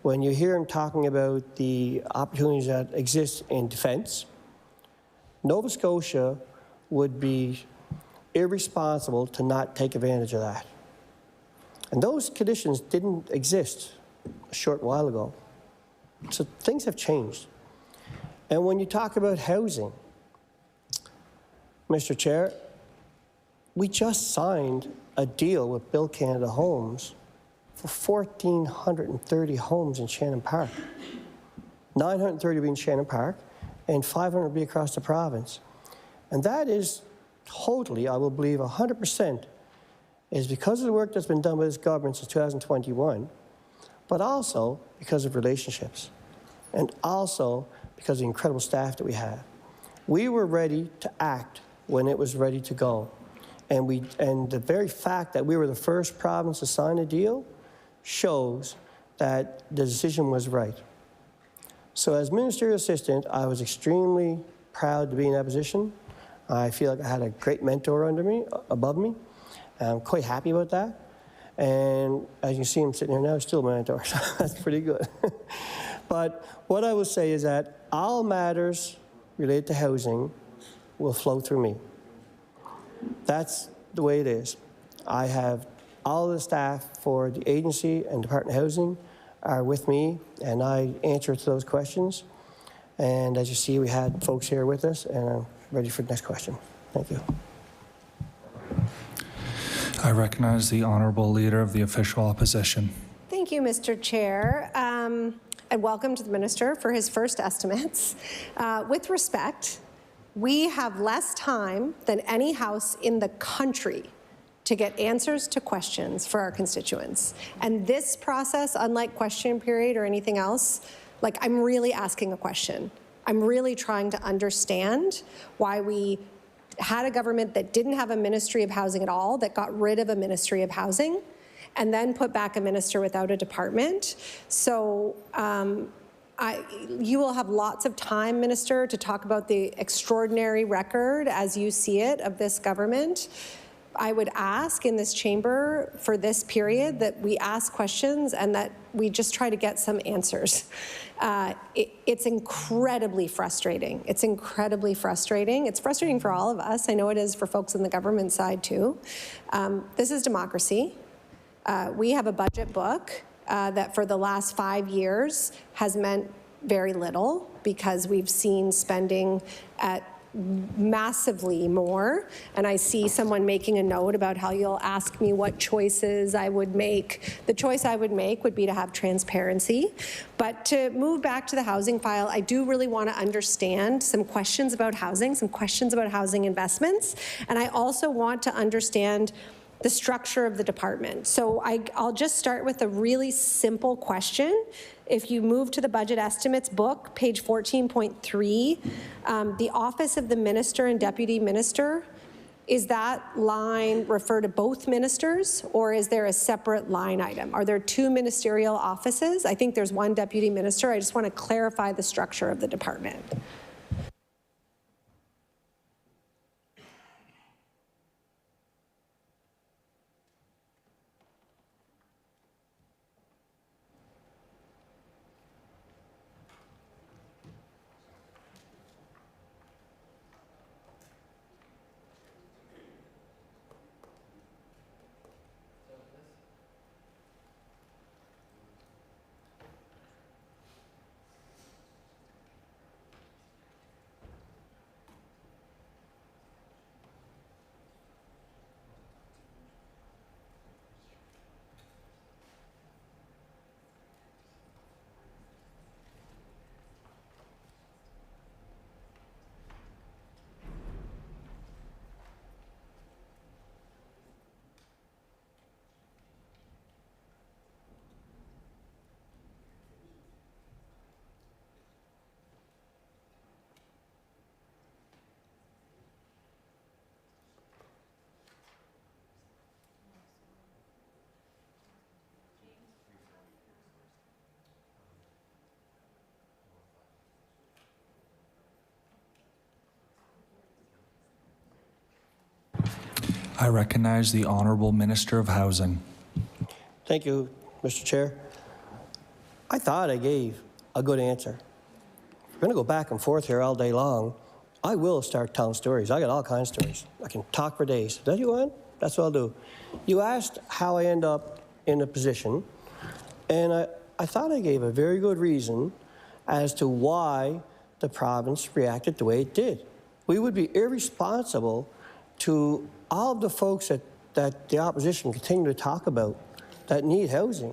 When you hear him talking about the opportunities that exist in defense, Nova Scotia would be irresponsible to not take advantage of that. And those conditions didn't exist a short while ago. So things have changed. And when you talk about housing, Mr. Chair, we just signed a deal with Build Canada Homes for 1,430 homes in Shannon Park. 930 will be in Shannon Park, and 500 will be across the province. And that is totally, I will believe, 100% is because of the work that's been done by this government since 2021, but also because of relationships, and also because of the incredible staff that we have. We were ready to act when it was ready to go. And the very fact that we were the first province to sign a deal shows that the decision was right. So as ministerial assistant, I was extremely proud to be in that position. I feel like I had a great mentor under me, above me. I'm quite happy about that. And as you can see, I'm sitting here now, still my mentor, so that's pretty good. But what I will say is that all matters related to housing will flow through me. That's the way it is. I have all the staff for the agency and Department of Housing are with me, and I answer to those questions. And as you see, we had folks here with us, and I'm ready for the next question. Thank you. I recognize the Honourable Leader of the Official Opposition. Thank you, Mr. Chair. And welcome to the Minister for his first estimates. With respect, we have less time than any house in the country to get answers to questions for our constituents. And this process, unlike question period or anything else, like I'm really asking a question. I'm really trying to understand why we had a government that didn't have a Ministry of Housing at all, that got rid of a Ministry of Housing, and then put back a minister without a department. So you will have lots of time, Minister, to talk about the extraordinary record as you see it of this government. I would ask in this chamber for this period that we ask questions and that we just try to get some answers. It's incredibly frustrating. It's incredibly frustrating. It's frustrating for all of us. I know it is for folks on the government side too. This is democracy. We have a budget book that for the last 5 years has meant very little because we've seen spending at massively more, and I see someone making a note about how you'll ask me what choices I would make. The choice I would make would be to have transparency. But to move back to the housing file, I do really want to understand some questions about housing, some questions about housing investments, and I also want to understand the structure of the department. So I'll just start with a really simple question. If you move to the budget estimates book, page 14.3, the office of the minister and deputy minister, is that line refer to both ministers, or is there a separate line item? Are there two ministerial offices? I think there's one deputy minister. I just want to clarify the structure of the department. I recognize the Honourable Minister of Housing. Thank you, Mr. Chair. I thought I gave a good answer. We're going to go back and forth here all day long. I will start telling stories. I got all kinds of stories. I can talk for days. That you want? That's what I'll do. You asked how I end up in a position, and I thought I gave a very good reason as to why the province reacted the way it did. We would be irresponsible to all of the folks that the opposition continue to talk about that need housing.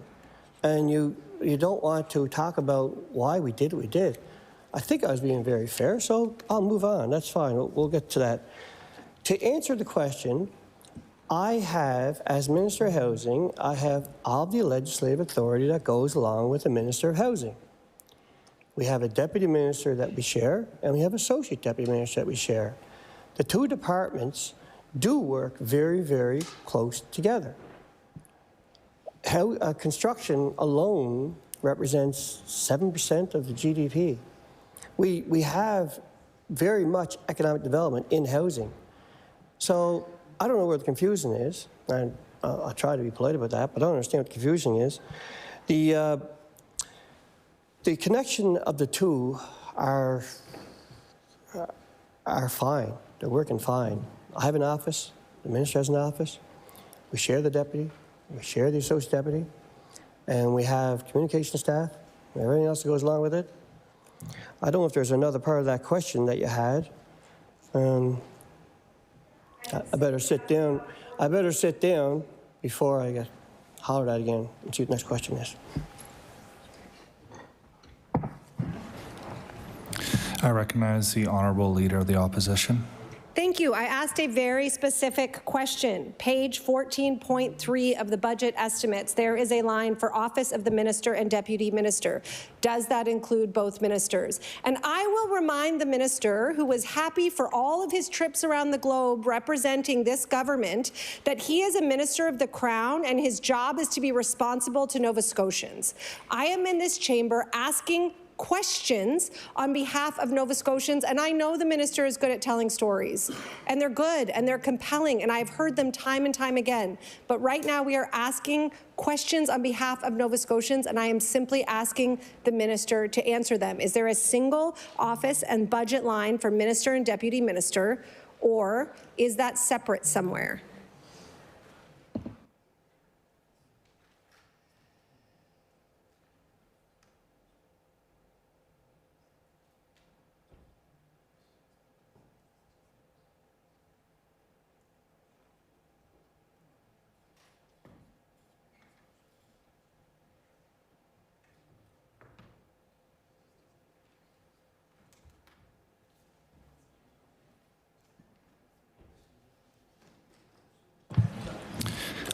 And you don't want to talk about why we did what we did. I think I was being very fair, so I'll move on. That's fine. We'll get to that. To answer the question, I have, as Minister of Housing, I have all the legislative authority that goes along with the Minister of Housing. We have a deputy minister that we share, and we have associate deputy minister that we share. The two departments do work very, very close together. Construction alone represents 7% of the GDP. We have very much economic development in housing. So I don't know where the confusion is, and I'll try to be polite about that, but I don't understand what the confusion is. The connection of the two are fine. They're working fine. I have an office, the minister has an office, we share the deputy, we share the associate deputy, and we have communication staff, and everything else that goes along with it. I don't know if there's another part of that question that you had. I better sit down. I better sit down before I get hollered at again and see what the next question is. I recognize the Honourable Leader of the Opposition. Thank you. I asked a very specific question. Page 14.3 of the budget estimates, there is a line for office of the minister and deputy minister. Does that include both ministers? And I will remind the minister, who was happy for all of his trips around the globe representing this government, that he is a minister of the Crown and his job is to be responsible to Nova Scotians. I am in this chamber asking questions on behalf of Nova Scotians, and I know the minister is good at telling stories, and they're good and they're compelling, and I've heard them time and time again. But right now we are asking questions on behalf of Nova Scotians, and I am simply asking the minister to answer them. Is there a single office and budget line for minister and deputy minister, or is that separate somewhere?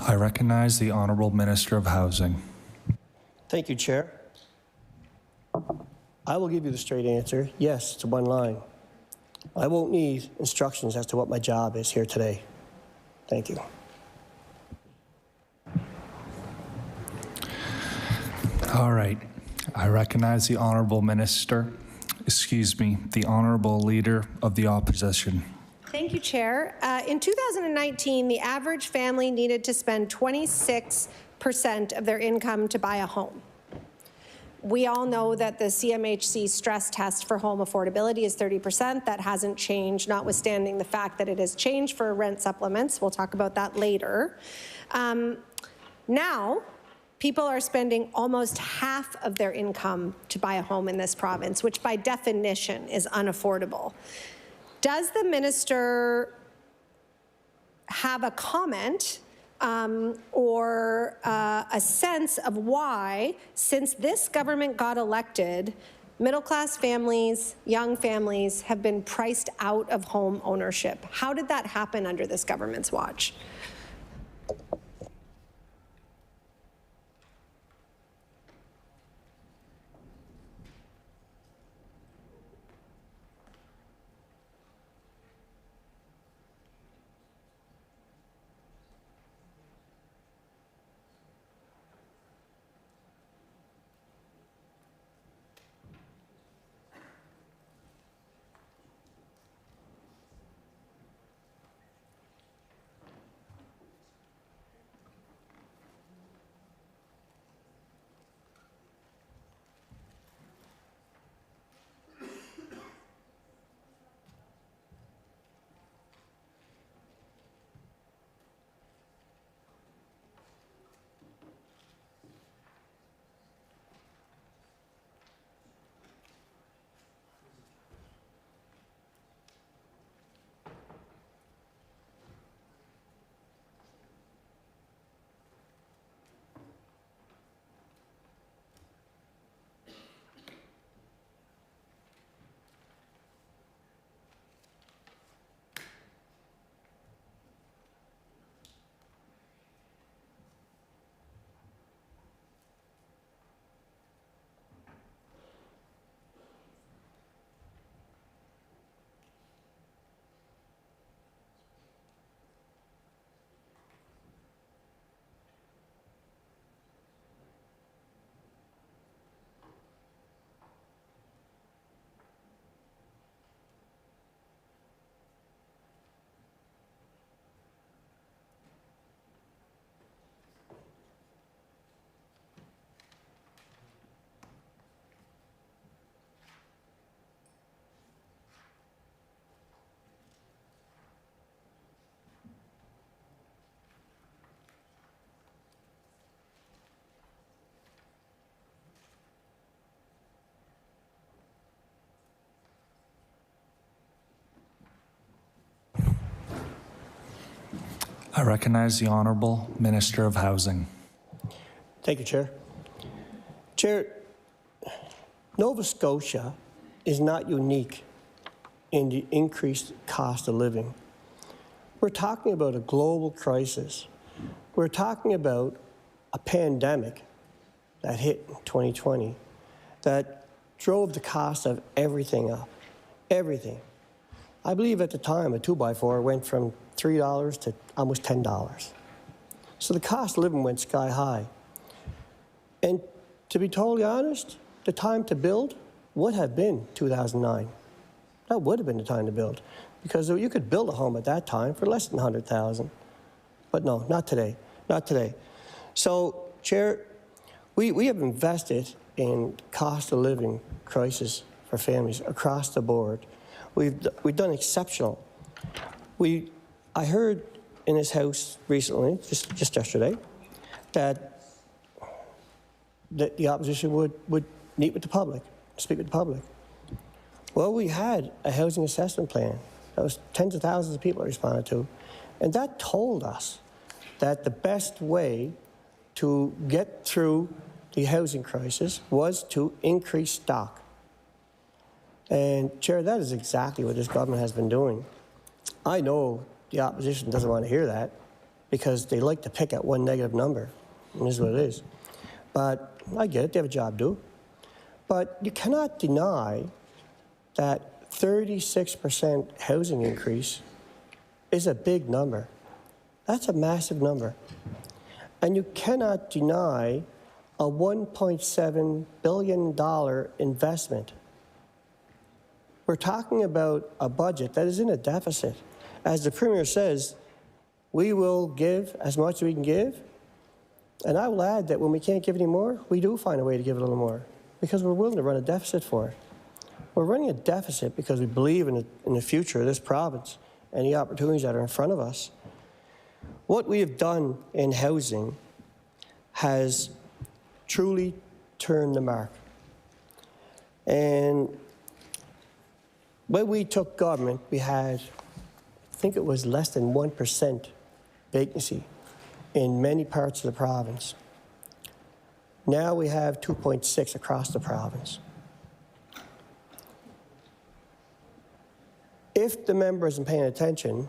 I recognize the Honourable Minister of Housing. Thank you, Chair. I will give you the straight answer. Yes, it's one line. I won't need instructions as to what my job is here today. Thank you. All right. I recognize the Honourable Minister, the Honourable Leader of the Opposition. Thank you, Chair. In 2019, the average family needed to spend 26% of their income to buy a home. We all know that the CMHC stress test for home affordability is 30%. That hasn't changed, notwithstanding the fact that it has changed for rent supplements. We'll talk about that later. Now, people are spending almost half of their income to buy a home in this province, which by definition is unaffordable. Does the minister have a comment or a sense of why, since this government got elected, middle-class families, young families have been priced out of home ownership? How did that happen under this government's watch? I recognize the Honourable Minister of Housing. Thank you, Chair. Chair, Nova Scotia is not unique in the increased cost of living. We're talking about a global crisis. We're talking about a pandemic that hit in 2020 that drove the cost of everything up, everything. I believe at the time a 2x4 went from $3 to almost $10. So the cost of living went sky high. And to be totally honest, the time to build would have been 2009. That would have been the time to build, because you could build a home at that time for less than $100,000. But no, not today, not today. So, Chair, we have invested in cost of living crisis for families across the board. We've done exceptional. I heard in this House recently, just yesterday, that the opposition would meet with the public, speak with the public. Well, we had a housing assessment plan that was tens of thousands of people responded to, and that told us that the best way to get through the housing crisis was to increase stock. And, Chair, that is exactly what this government has been doing. I know the opposition doesn't want to hear that, because they like to pick at one negative number, and this is what it is. But I get it, they have a job to do. But you cannot deny that 36% housing increase is a big number. That's a massive number. And you cannot deny a $1.7 billion investment. We're talking about a budget that is in a deficit. As the Premier says, we will give as much as we can give. And I will add that when we can't give any more, we do find a way to give a little more because we're willing to run a deficit for it. We're running a deficit because we believe in the future of this province and the opportunities that are in front of us. What we have done in housing has truly turned the mark. And when we took government, we had, I think it was less than 1% vacancy in many parts of the province. Now we have 2.6 across the province. If the member isn't paying attention,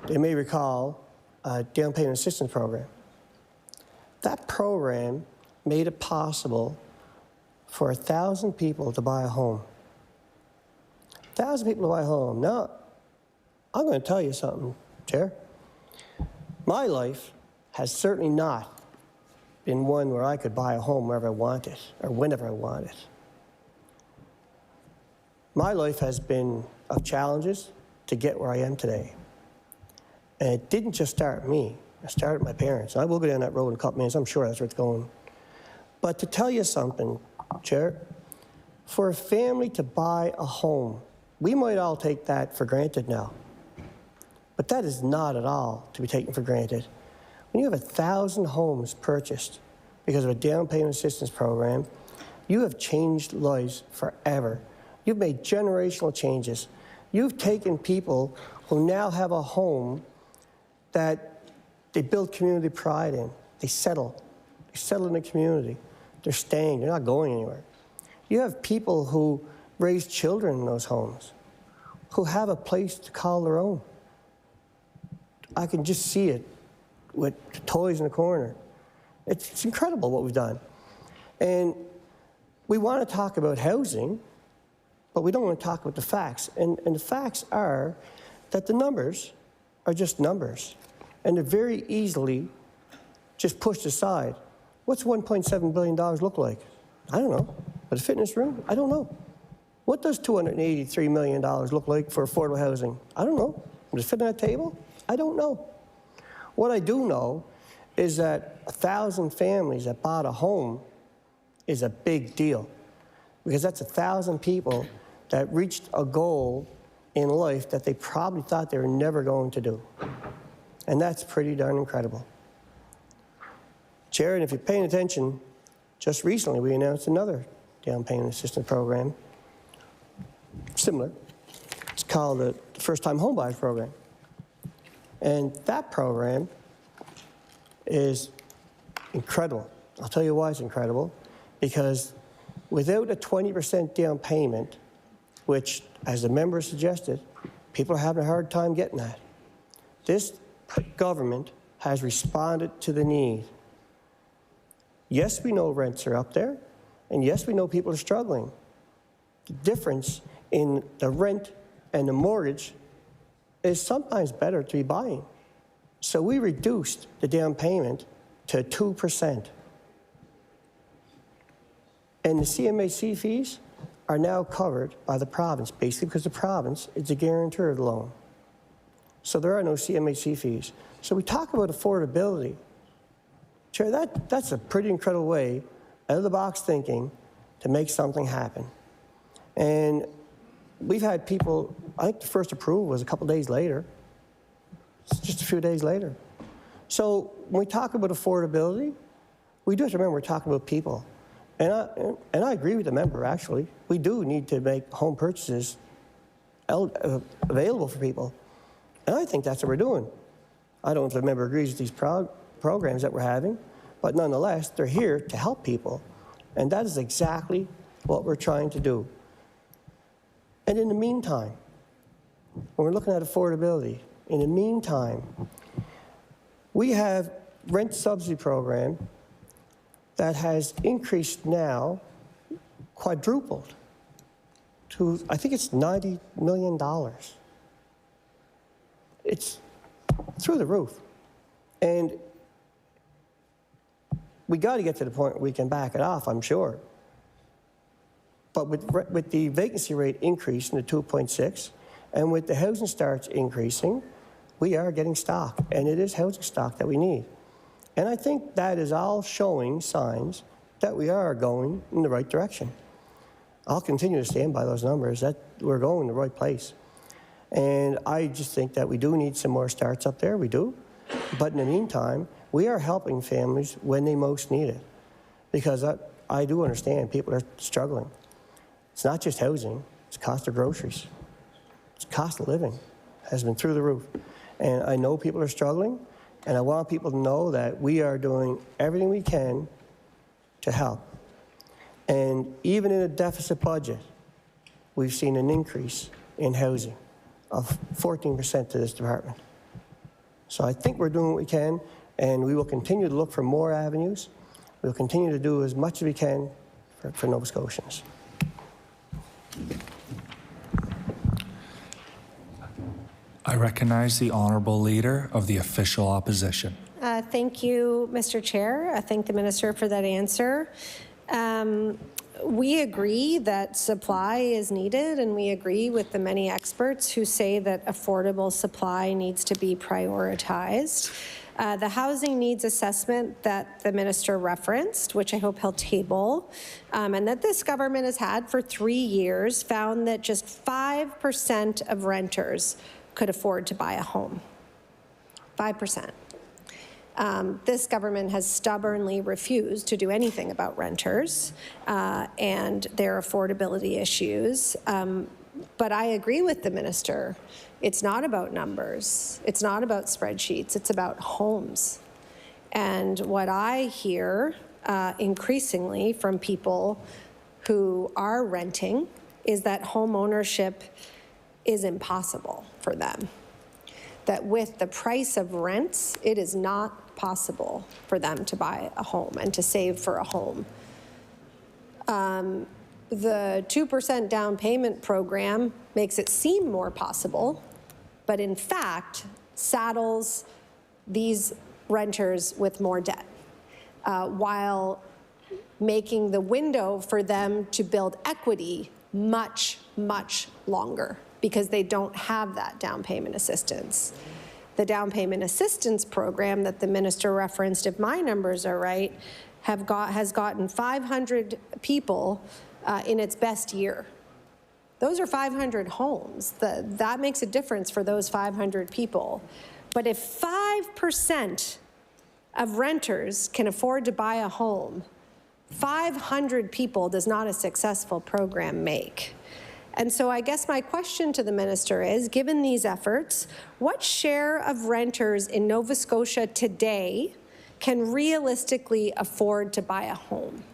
they may recall a down payment assistance program. That program made it possible for 1,000 people to buy a home. 1,000 people to buy a home. Now, I'm going to tell you something, Chair. My life has certainly not been one where I could buy a home wherever I wanted or whenever I wanted. My life has been of challenges to get where I am today. And it didn't just start with me. It started with my parents. I will go down that road in a couple minutes. I'm sure that's where it's going. But to tell you something, Chair, for a family to buy a home, we might all take that for granted now. But that is not at all to be taken for granted. When you have 1,000 homes purchased because of a down payment assistance program, you have changed lives forever. You've made generational changes. You've taken people who now have a home that they build community pride in. They settle. They settle in the community. They're staying. They're not going anywhere. You have people who raise children in those homes, who have a place to call their own. I can just see it with toys in the corner. It's incredible what we've done. And we want to talk about housing, but we don't want to talk about the facts. And the facts are that the numbers are just numbers. And they're very easily just pushed aside. What's $1.7 billion look like? I don't know. But a fitness room? I don't know. What does $283 million look like for affordable housing? I don't know. Does it fit on that table? I don't know. What I do know is that 1,000 families that bought a home is a big deal, because that's 1,000 people that reached a goal in life that they probably thought they were never going to do. And that's pretty darn incredible. Chair, and if you're paying attention, just recently we announced another down payment assistance program, similar. It's called the First-Time Homebuyers Program. And that program is incredible. I'll tell you why it's incredible. Because without a 20% down payment, which, as the member suggested, people are having a hard time getting that, this government has responded to the need. Yes, we know rents are up there, and yes, we know people are struggling. The difference in the rent and the mortgage is sometimes better to be buying. So we reduced the down payment to 2%. And the CMHC fees are now covered by the province, basically because the province is the guarantor of the loan. So there are no CMHC fees. So we talk about affordability. Chair, that's a pretty incredible way, out-of-the-box thinking, to make something happen. And we've had people, I think the first approval was a couple days later. It's just a few days later. So when we talk about affordability, we do have to remember we're talking about people. And I agree with the member, actually. We do need to make home purchases available for people. And I think that's what we're doing. I don't know if the member agrees with these programs that we're having, but nonetheless, they're here to help people. And that is exactly what we're trying to do. And in the meantime, when we're looking at affordability, in the meantime, We have rent subsidy program that has increased now, quadrupled to, I think it's $90 million. It's through the roof. And we got to get to the point where we can back it off, I'm sure. But with the vacancy rate increasing to 2.6, and with the housing starts increasing, we are getting stock, and it is housing stock that we need. And I think that is all showing signs that we are going in the right direction. I'll continue to stand by those numbers, that we're going in the right place. And I just think that we do need some more starts up there, we do. But in the meantime, we are helping families when they most need it. Because I do understand people are struggling. It's not just housing, it's cost of groceries. It's cost of living has been through the roof. And I know people are struggling, and I want people to know that we are doing everything we can to help. And even in a deficit budget, we've seen an increase in housing of 14% to this department. So I think we're doing what we can, and we will continue to look for more avenues. We'll continue to do as much as we can for Nova Scotians. I recognize the Honourable Leader of the Official Opposition. Thank you, Mr. Chair. I thank the Minister for that answer. We agree that supply is needed, and we agree with the many experts who say that affordable supply needs to be prioritized. The housing needs assessment that the minister referenced, which I hope he'll table, and that this government has had for 3 years, found that just 5% of renters could afford to buy a home. 5%. This government has stubbornly refused to do anything about renters and their affordability issues. But I agree with the minister. It's not about numbers. It's not about spreadsheets. It's about homes. And what I hear increasingly from people who are renting is that home ownership is impossible for them. That with the price of rents, it is not possible for them to buy a home and to save for a home. The 2% down payment program makes it seem more possible, but in fact saddles these renters with more debt, while making the window for them to build equity much, much longer, because they don't have that down payment assistance. The down payment assistance program that the minister referenced, if my numbers are right, has gotten 500 people in its best year. Those are 500 homes. That makes a difference for those 500 people. But if 5% of renters can afford to buy a home, 500 people does not a successful program make. And so I guess my question to the minister is, given these efforts, what share of renters in Nova Scotia today can realistically afford to buy a home?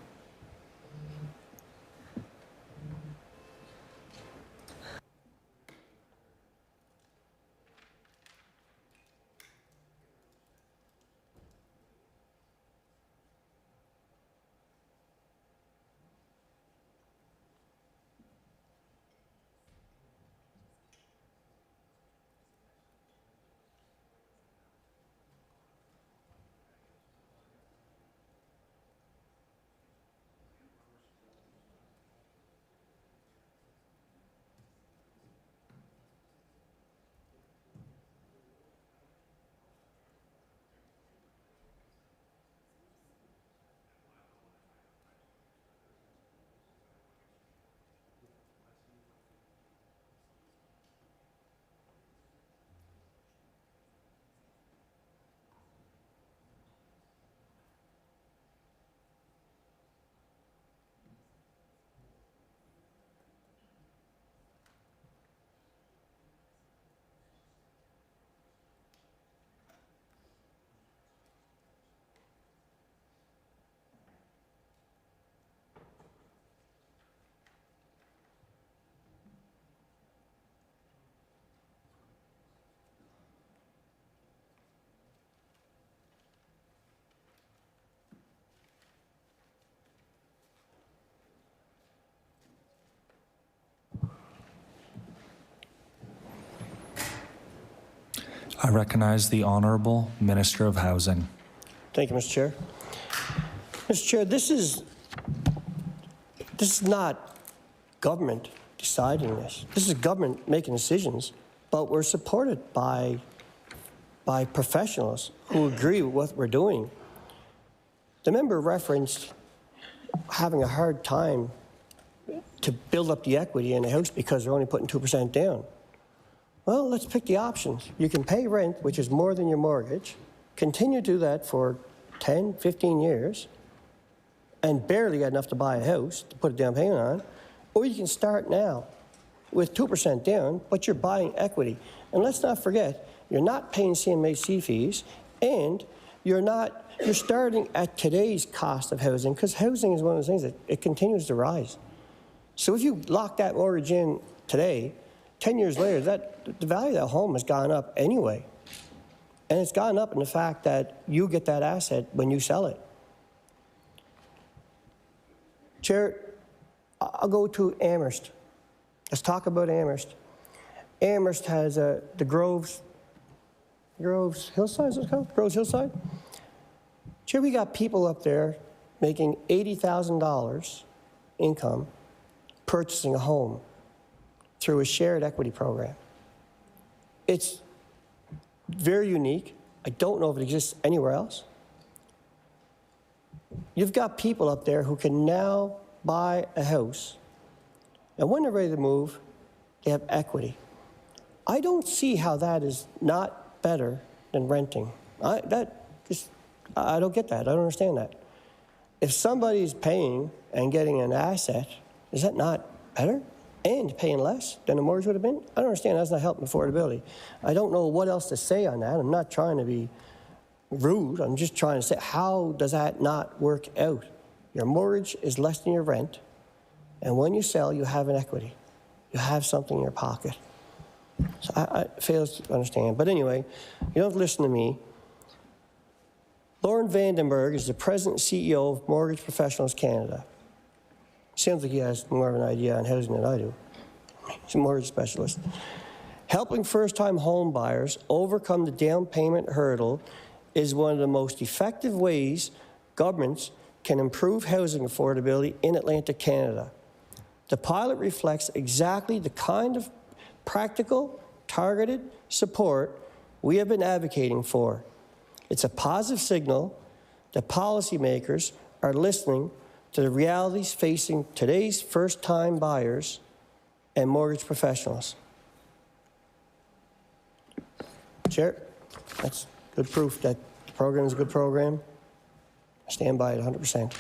I recognize the Honourable Minister of Housing. Thank you, Mr. Chair. Mr. Chair, this is not government deciding this. This is government making decisions, but we're supported by professionals who agree with what we're doing. The member referenced having a hard time to build up the equity in the house because they're only putting 2% down. Well, let's pick the options. You can pay rent, which is more than your mortgage, continue to do that for 10, 15 years, and barely get enough to buy a house to put a down payment on, or you can start now with 2% down, but you're buying equity. And let's not forget, you're not paying CMHC fees, and you're starting at today's cost of housing, because housing is one of those things that it continues to rise. So if you lock that mortgage in today, 10 years later, the value of that home has gone up anyway. And it's gone up in the fact that you get that asset when you sell it. Chair, I'll go to Amherst. Let's talk about Amherst. Amherst has the Groves Hillside, is it called? Groves Hillside? Chair, we got people up there making $80,000 income purchasing a home through a shared equity program. It's very unique. I don't know if it exists anywhere else. You've got people up there who can now buy a house, and when they're ready to move, they have equity. I don't see how that is not better than renting. I don't get that. I don't understand that. If somebody's paying and getting an asset, is that not better? And paying less than the mortgage would have been? I don't understand. That's not helping affordability. I don't know what else to say on that. I'm not trying to be rude. I'm just trying to say, how does that not work out? Your mortgage is less than your rent, and when you sell, you have an equity. You have something in your pocket. So I fail to understand. But anyway, you don't have to listen to me. Lauren Vandenberg is the President and CEO of Mortgage Professionals Canada. Seems like he has more of an idea on housing than I do. He's a mortgage specialist. Helping first-time home buyers overcome the down payment hurdle is one of the most effective ways governments can improve housing affordability in Atlantic Canada. The pilot reflects exactly the kind of practical, targeted support we have been advocating for. It's a positive signal that policymakers are listening to the realities facing today's first-time buyers and mortgage professionals. Chair, that's good proof that the program is a good program. I stand by it 100%.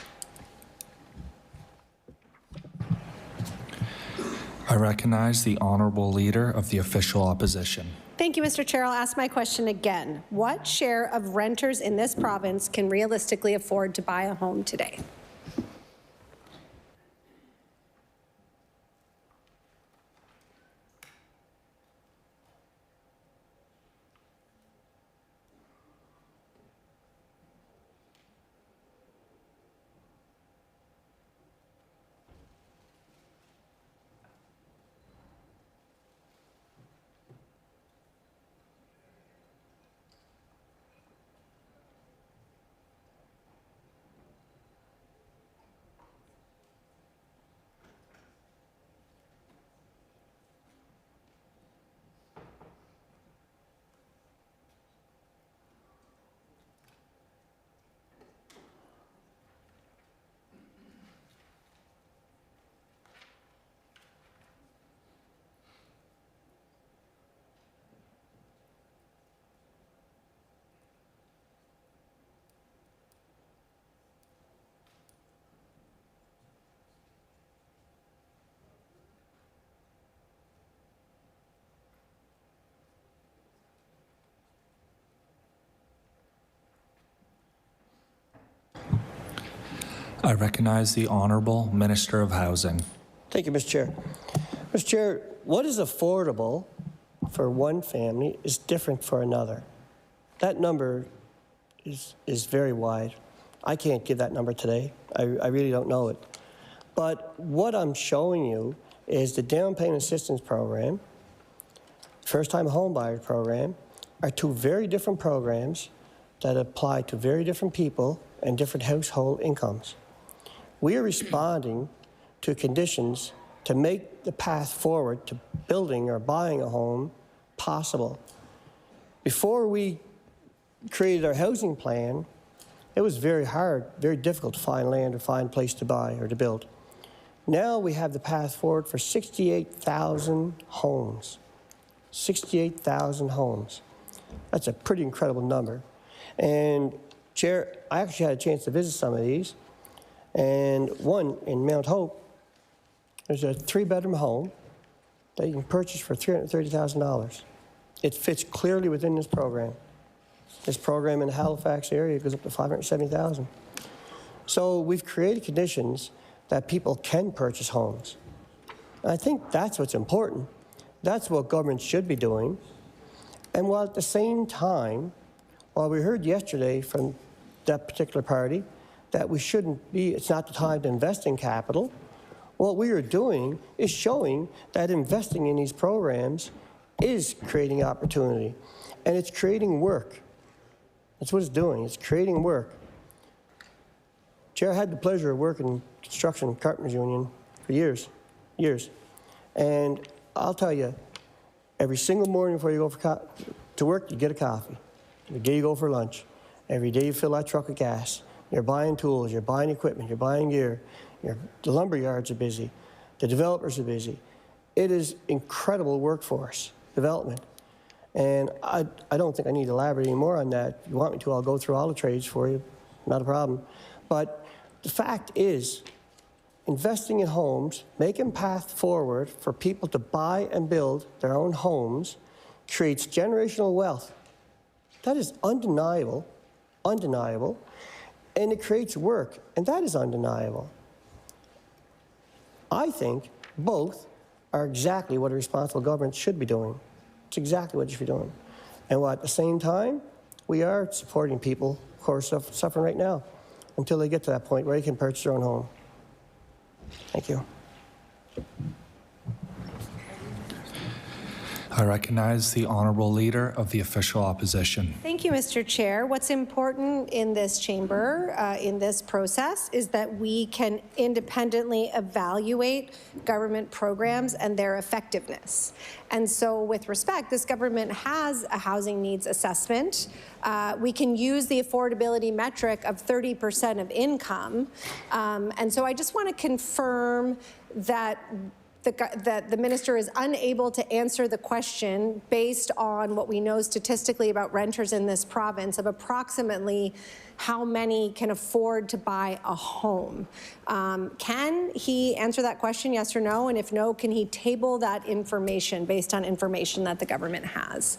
I recognize the Honourable Leader of the Official Opposition. Thank you, Mr. Chair. I'll ask my question again. What share of renters in this province can realistically afford to buy a home today? I recognize the Honourable Minister of Housing. Thank you, Mr. Chair. Mr. Chair, what is affordable for one family is different for another. That number is very wide. I can't give that number today. I really don't know it. But what I'm showing you is the down payment assistance program, first-time home buyer program, are two very different programs that apply to very different people and different household incomes. We are responding to conditions to make the path forward to building or buying a home possible. Before we created our housing plan, it was very hard, very difficult to find land or find a place to buy or to build. Now we have the path forward for 68,000 homes. 68,000 homes. That's a pretty incredible number. And Chair, I actually had a chance to visit some of these, and one in Mount Hope, there's a 3-bedroom home that you can purchase for $330,000. It fits clearly within this program. This program in the Halifax area goes up to $570,000. So we've created conditions that people can purchase homes. And I think that's what's important. That's what government should be doing. And while at the same time, while we heard yesterday from that particular party that we shouldn't be, it's not the time to invest in capital, what we are doing is showing that investing in these programs is creating opportunity, and it's creating work. That's what it's doing. It's creating work. Chair, I had the pleasure of working in construction carpenters union for years. And I'll tell you, every single morning before you go to work, you get a coffee. Every day you go for lunch. Every day you fill that truck with gas. You're buying tools, you're buying equipment, you're buying gear. The lumber yards are busy. The developers are busy. It is incredible workforce development. And I don't think I need to elaborate any more on that. If you want me to, I'll go through all the trades for you. Not a problem. But the fact is, investing in homes, making path forward for people to buy and build their own homes creates generational wealth. That is undeniable, and it creates work, and that is undeniable. I think both are exactly what a responsible government should be doing. It's exactly what you should be doing. And while at the same time, we are supporting people who are suffering right now until they get to that point where they can purchase their own home. Thank you. I recognize the Honourable Leader of the Official Opposition. Thank you, Mr. Chair. What's important in this chamber, in this process, is that we can independently evaluate government programs and their effectiveness. And so with respect, this government has a housing needs assessment. We can use the affordability metric of 30% of income. And so I just want to confirm that the minister is unable to answer the question based on what we know statistically about renters in this province of approximately how many can afford to buy a home. Can he answer that question, yes or no? And if no, can he table that information based on information that the government has?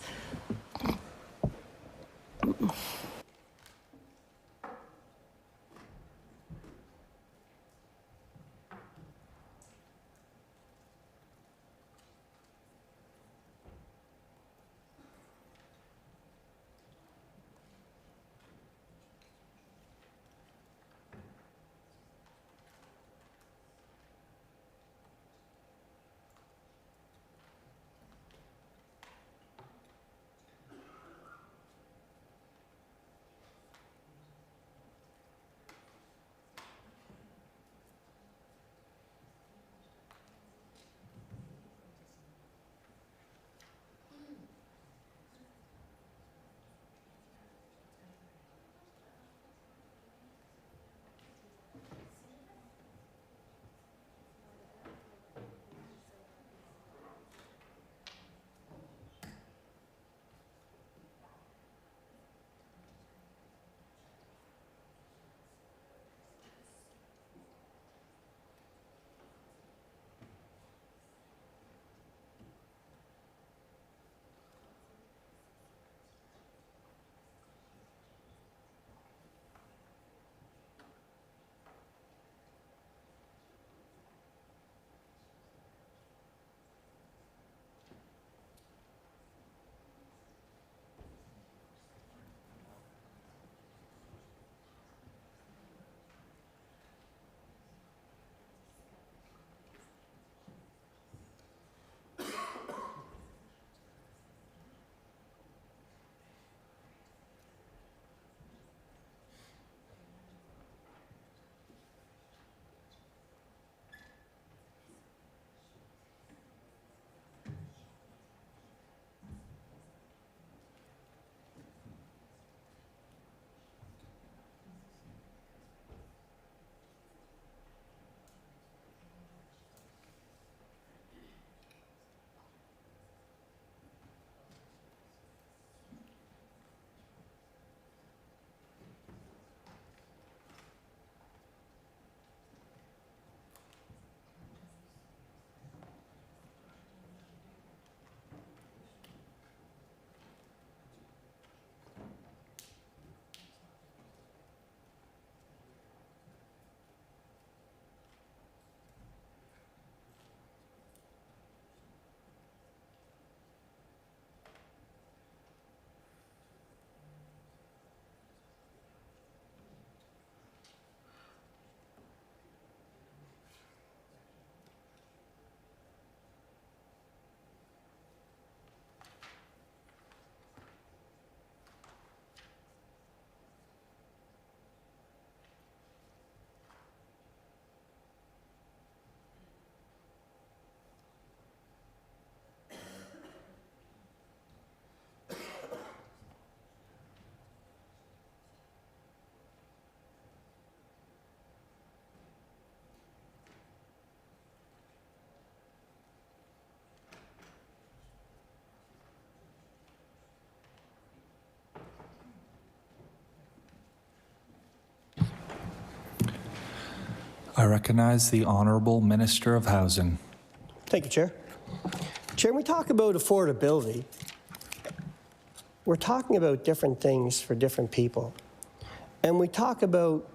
I recognize the Honourable Minister of Housing. Thank you, Chair. Chair, when we talk about affordability, we're talking about different things for different people. And we talk about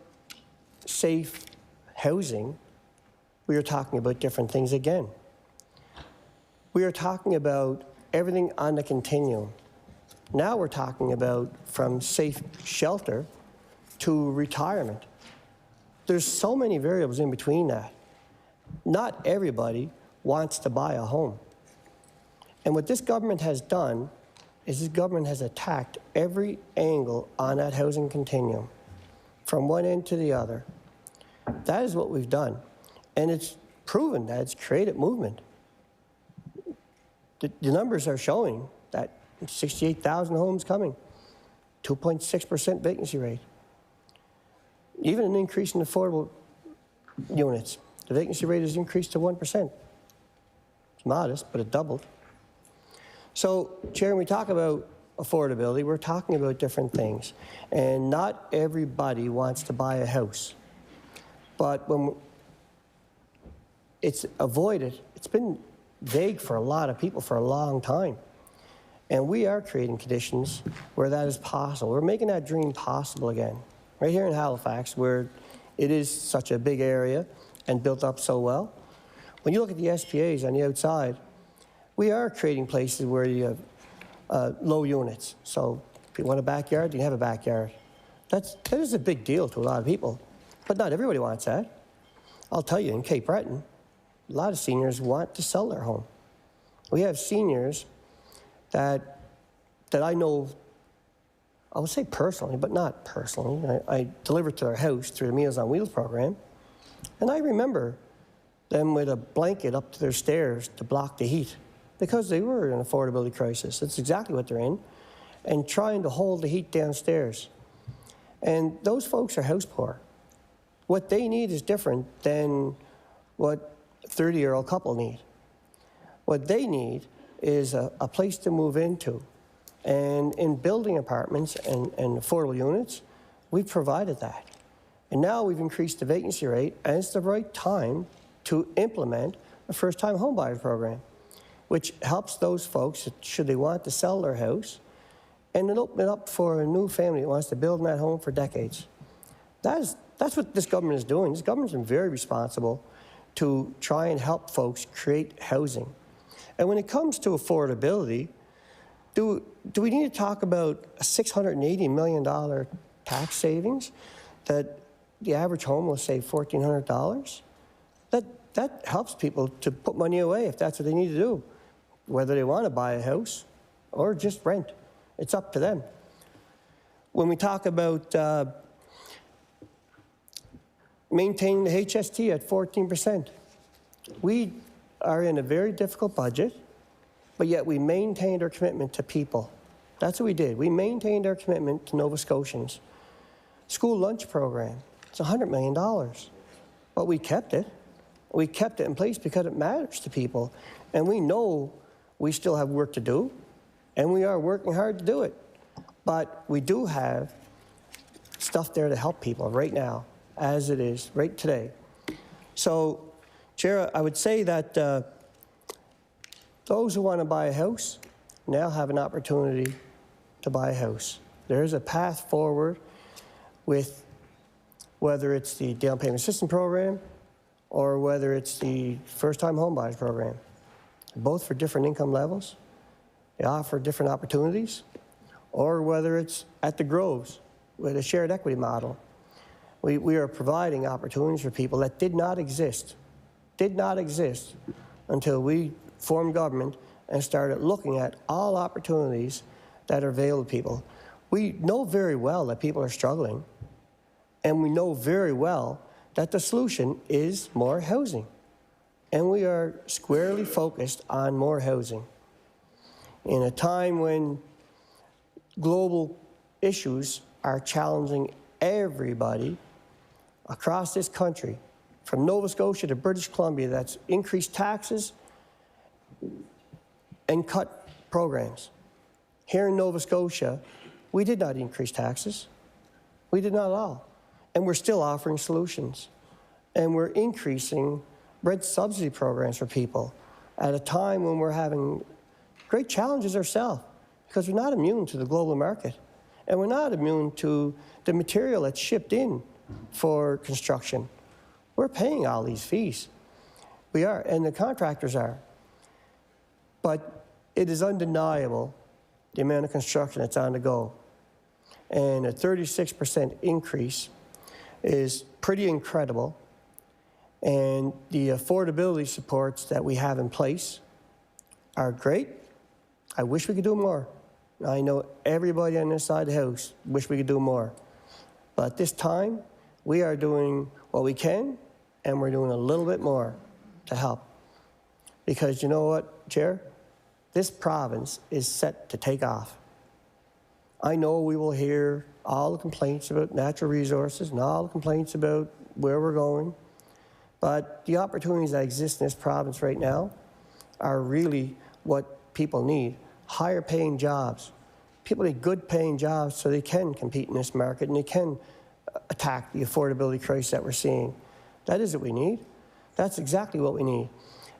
safe housing, we are talking about different things again. We are talking about everything on the continuum. Now we're talking about from safe shelter to retirement. There's so many variables in between that. Not everybody wants to buy a home. And what this government has done is this government has attacked every angle on that housing continuum, from one end to the other. That is what we've done. And it's proven that it's created movement. The numbers are showing that 68,000 homes coming, 2.6% vacancy rate. Even an increase in affordable units. The vacancy rate has increased to 1%. It's modest, but it doubled. So, Chair, when we talk about affordability, we're talking about different things. And not everybody wants to buy a house. But when it's avoided, it's been vague for a lot of people for a long time. And we are creating conditions where that is possible. We're making that dream possible again. Right here in Halifax, where it is such a big area and built up so well. When you look at the SPAs on the outside, we are creating places where you have low units. So if you want a backyard, you can have a backyard. That is a big deal to a lot of people, but not everybody wants that. I'll tell you, in Cape Breton, a lot of seniors want to sell their home. We have seniors that I know, I would say personally, but not personally. I deliver to their house through the Meals on Wheels program, and I remember them with a blanket up to their stairs to block the heat because they were in an affordability crisis. That's exactly what they're in, and trying to hold the heat downstairs. And those folks are house poor. What they need is different than what a 30-year-old couple need. What they need is a place to move into. And in building apartments and affordable units, we've provided that. And now we've increased the vacancy rate, and it's the right time to implement a first-time homebuyer program, which helps those folks, should they want to sell their house, and then open it up for a new family that wants to build in that home for decades. That's what this government is doing. This government's been very responsible to try and help folks create housing. And when it comes to affordability, do we need to talk about a $680 million tax savings that the average home will save $1,400? That helps people to put money away if that's what they need to do, whether they want to buy a house or just rent. It's up to them. When we talk about maintaining the HST at 14%, we are in a very difficult budget, but yet we maintained our commitment to people. That's what we did. We maintained our commitment to Nova Scotians. School lunch program, it's $100 million, but we kept it. We kept it in place because it matters to people. And we know we still have work to do, and we are working hard to do it. But we do have stuff there to help people right now, as it is, right today. So, Chair, I would say that those who want to buy a house now have an opportunity to buy a house. There is a path forward with whether it's the down payment assistance program or whether it's the first-time home buyers program. Both for different income levels. They offer different opportunities. Or whether it's at the Groves with a shared equity model. We are providing opportunities for people that did not exist until we formed government and started looking at all opportunities that are available to people. We know very well that people are struggling, and we know very well that the solution is more housing. And we are squarely focused on more housing. In a time when global issues are challenging everybody across this country, from Nova Scotia to British Columbia, that's increased taxes and cut programs. Here in Nova Scotia, we did not increase taxes. We did not at all. And we're still offering solutions. And we're increasing rent subsidy programs for people at a time when we're having great challenges ourselves, because we're not immune to the global market. And we're not immune to the material that's shipped in for construction. We're paying all these fees. We are, and the contractors are. But it is undeniable the amount of construction that's on the go. And a 36% increase is pretty incredible. And the affordability supports that we have in place are great. I wish we could do more. I know everybody on this side of the house wish we could do more. But at this time, we are doing what we can, and we're doing a little bit more to help. Because you know what, Chair? This province is set to take off. I know we will hear all the complaints about natural resources and all the complaints about where we're going, but the opportunities that exist in this province right now are really what people need. Higher paying jobs. People need good paying jobs so they can compete in this market and they can attack the affordability crisis that we're seeing. That is what we need. That's exactly what we need.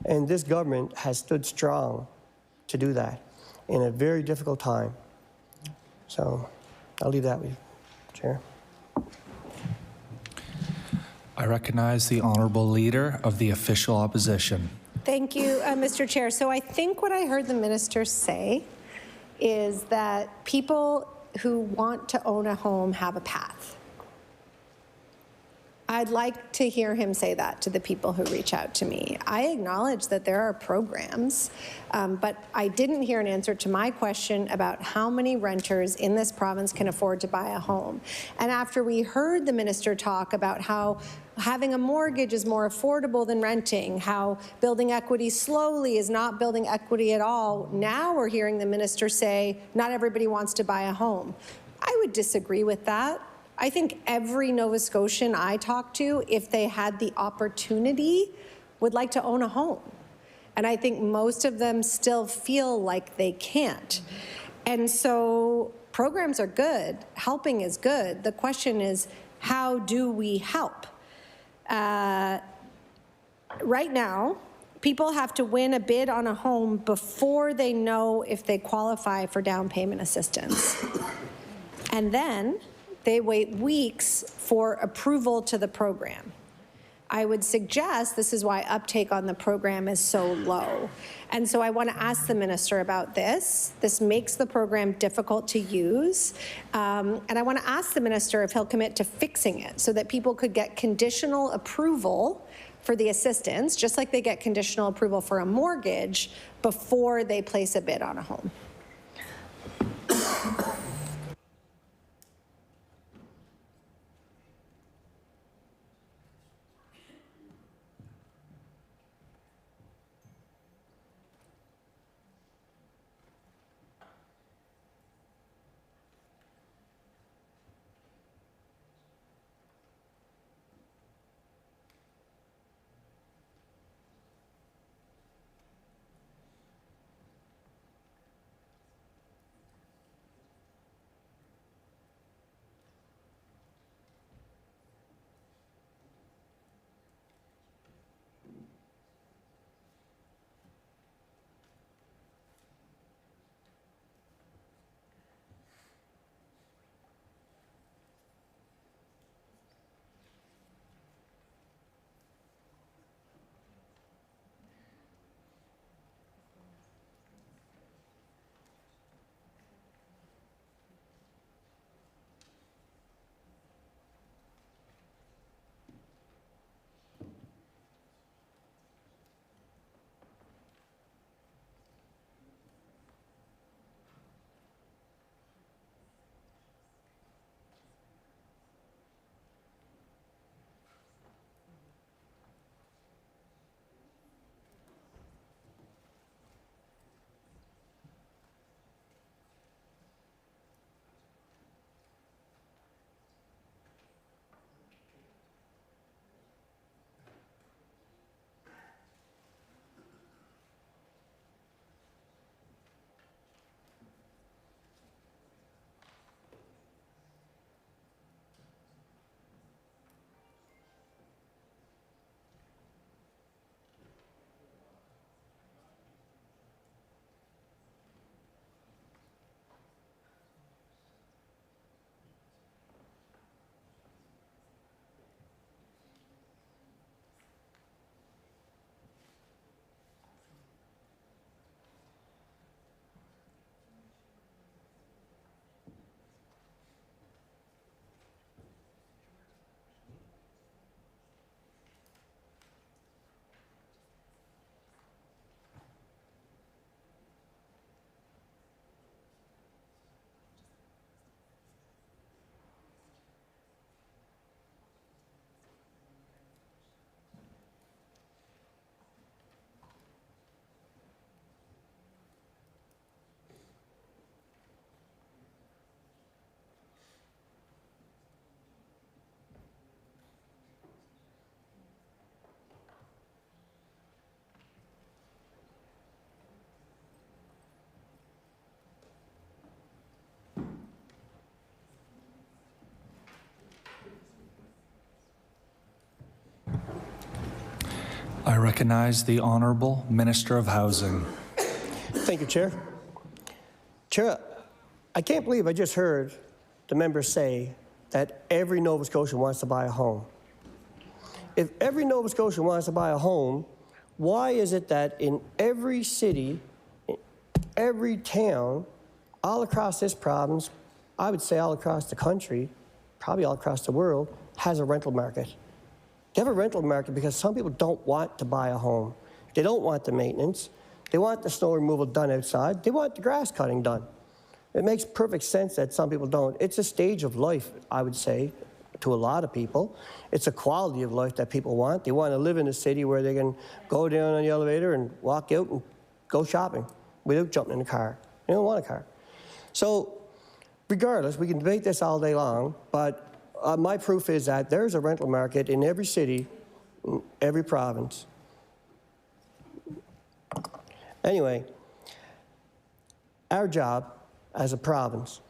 And this government has stood strong to do that in a very difficult time. So I'll leave that with you, Chair. I recognize the Honourable Leader of the Official Opposition. Thank you, Mr. Chair. So I think what I heard the minister say is that people who want to own a home have a path. I'd like to hear him say that to the people who reach out to me. I acknowledge that there are programs, but I didn't hear an answer to my question about how many renters in this province can afford to buy a home. And after we heard the minister talk about how having a mortgage is more affordable than renting, how building equity slowly is not building equity at all, now we're hearing the minister say not everybody wants to buy a home. I would disagree with that. I think every Nova Scotian I talk to, if they had the opportunity, would like to own a home. And I think most of them still feel like they can't. And so programs are good, helping is good. The question is, how do we help? Right now, people have to win a bid on a home before they know if they qualify for down payment assistance. And then they wait weeks for approval to the program. I would suggest this is why uptake on the program is so low. And so I want to ask the minister about this. This makes the program difficult to use. And I want to ask the minister if he'll commit to fixing it so that people could get conditional approval for the assistance, just like they get conditional approval for a mortgage, before they place a bid on a home. I recognize the Honourable Minister of Housing. Thank you, Chair. Chair, I can't believe I just heard the member say that every Nova Scotian wants to buy a home. If every Nova Scotian wants to buy a home, why is it that in every city, in every town, all across this province, I would say all across the country, probably all across the world, has a rental market? They have a rental market because some people don't want to buy a home. They don't want the maintenance. They want the snow removal done outside. They want the grass cutting done. It makes perfect sense that some people don't. It's a stage of life, I would say, to a lot of people. It's a quality of life that people want. They want to live in a city where they can go down on the elevator and walk out and go shopping without jumping in a car. They don't want a car. So regardless, we can debate this all day long, but my proof is that there's a rental market in every city, in every province. Anyway, our job as a province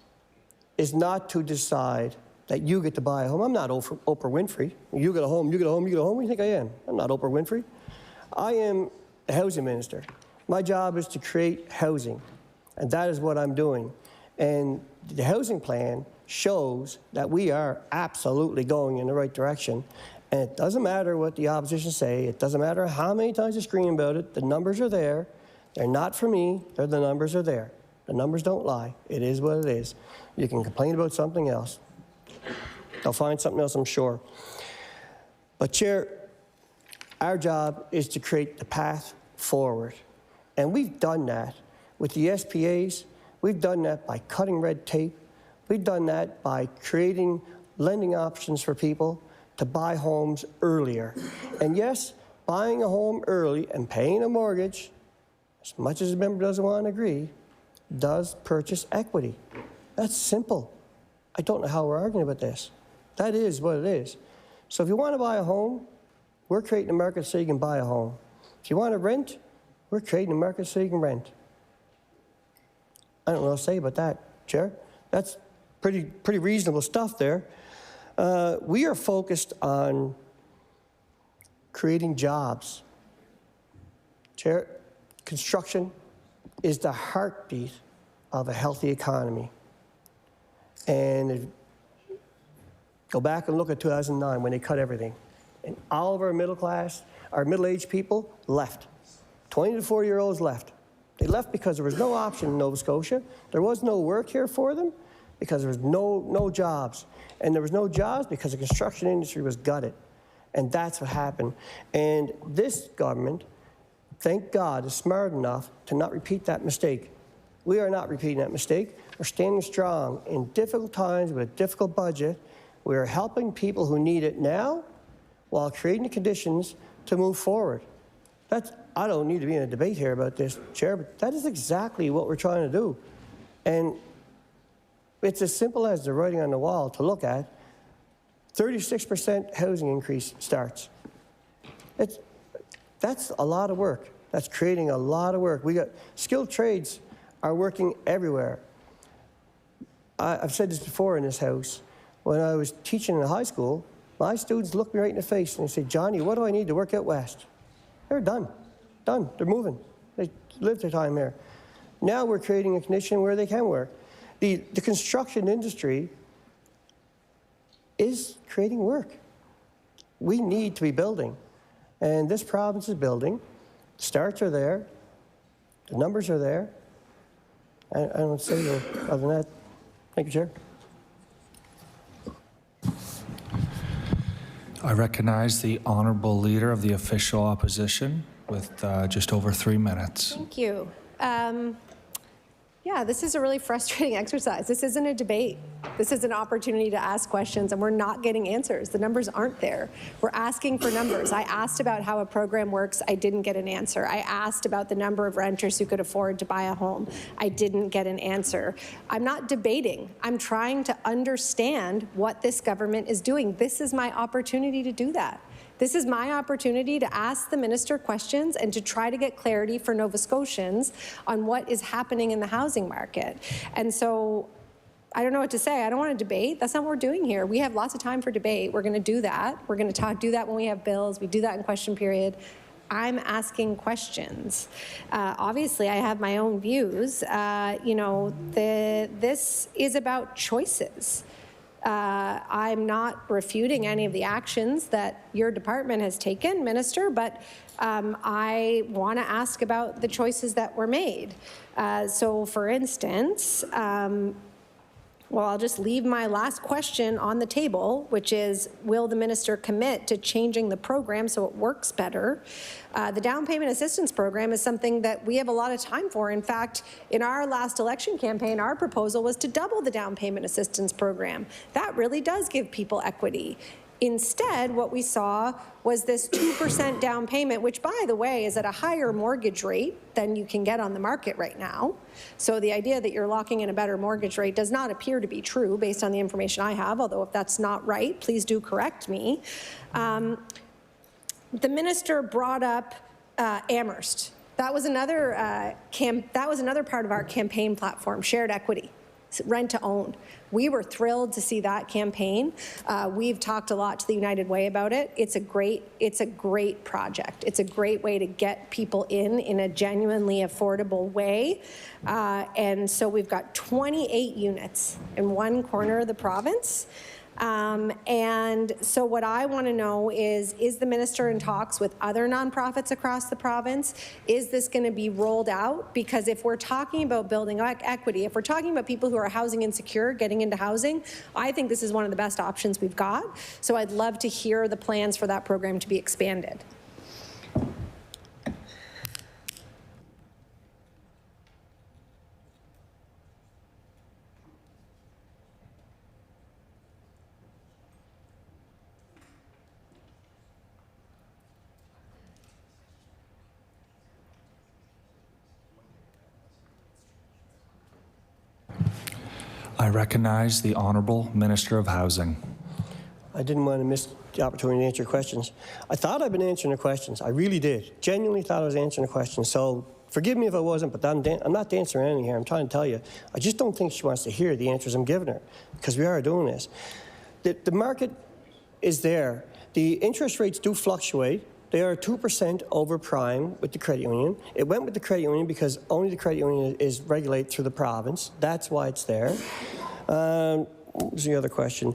is not to decide that you get to buy a home. I'm not Oprah Winfrey. You get a home, you get a home, you get a home. What do you think I am? I'm not Oprah Winfrey. I am the housing minister. My job is to create housing, and that is what I'm doing. And the housing plan shows that we are absolutely going in the right direction. And it doesn't matter what the opposition say. It doesn't matter how many times you scream about it. The numbers are there. They're not for me. The numbers are there. The numbers don't lie. It is what it is. You can complain about something else. They'll find something else, I'm sure. But, Chair, our job is to create the path forward. And we've done that with the SPAs. We've done that by cutting red tape. We've done that by creating lending options for people to buy homes earlier. And yes, buying a home early and paying a mortgage, as much as the member doesn't want to agree, does purchase equity. That's simple. I don't know how we're arguing about this. That is what it is. So if you want to buy a home, we're creating a market so you can buy a home. If you want to rent, we're creating a market so you can rent. I don't know what to say about that, Chair. That's pretty reasonable stuff there. We are focused on creating jobs. Chair, construction is the heartbeat of a healthy economy. And go back and look at 2009 when they cut everything. And all of our middle class, our middle-aged people left. 20 to 40-year-olds left. They left because there was no option in Nova Scotia. There was no work here for them because there was no jobs. And there was no jobs because the construction industry was gutted. And that's what happened. And this government, thank God, is smart enough to not repeat that mistake. We are not repeating that mistake. We're standing strong in difficult times with a difficult budget. We are helping people who need it now while creating the conditions to move forward. I don't need to be in a debate here about this, Chair, but that is exactly what we're trying to do. And it's as simple as the writing on the wall to look at. 36% housing increase starts. That's a lot of work. That's creating a lot of work. We got skilled trades are working everywhere. I've said this before in this house. When I was teaching in high school, my students looked me right in the face and they said, "Johnny, what do I need to work out west?" They're done. They're moving. They live their time here. Now we're creating a condition where they can work. The construction industry is creating work. We need to be building. And this province is building. Starts are there. The numbers are there. I don't say other than that. Thank you, Chair. I recognize the Honourable Leader of the Official Opposition with just over 3 minutes. Thank you. Yeah, this is a really frustrating exercise. This isn't a debate. This is an opportunity to ask questions, and we're not getting answers. The numbers aren't there. We're asking for numbers. I asked about how a program works. I didn't get an answer. I asked about the number of renters who could afford to buy a home. I didn't get an answer. I'm not debating. I'm trying to understand what this government is doing. This is my opportunity to do that. This is my opportunity to ask the minister questions and to try to get clarity for Nova Scotians on what is happening in the housing market. And so I don't know what to say. I don't want to debate. That's not what we're doing here. We have lots of time for debate. We're going to do that. We're going to do that when we have bills. We do that in question period. I'm asking questions. Obviously, I have my own views. This is about choices. I'm not refuting any of the actions that your department has taken, Minister, but I want to ask about the choices that were made. So, for instance, I'll just leave my last question on the table, which is, will the minister commit to changing the program so it works better? The down payment assistance program is something that we have a lot of time for. In fact, in our last election campaign, our proposal was to double the down payment assistance program. That really does give people equity. Instead, what we saw was this 2% down payment, which, by the way, is at a higher mortgage rate than you can get on the market right now. So the idea that you're locking in a better mortgage rate does not appear to be true based on the information I have, although if that's not right, please do correct me. The minister brought up Amherst. That was another part of our campaign platform, shared equity, rent to own. We were thrilled to see that campaign. We've talked a lot to the United Way about it. It's a great project. It's a great way to get people in a genuinely affordable way. And so we've got 28 units in one corner of the province. And so what I want to know is the minister in talks with other nonprofits across the province? Is this going to be rolled out? Because if we're talking about building equity, if we're talking about people who are housing insecure getting into housing, I think this is one of the best options we've got. So I'd love to hear the plans for that program to be expanded. I recognize the Honourable Minister of Housing. I didn't want to miss the opportunity to answer your questions. I thought I'd been answering the questions. I really did. Genuinely thought I was answering the questions. So forgive me if I wasn't, but I'm not answering anything here. I'm trying to tell you. I just don't think she wants to hear the answers I'm giving her, because we are doing this. The market is there. The interest rates do fluctuate. They are 2% over prime with the credit union. It went with the credit union because only the credit union is regulated through the province. That's why it's there. What was the other question?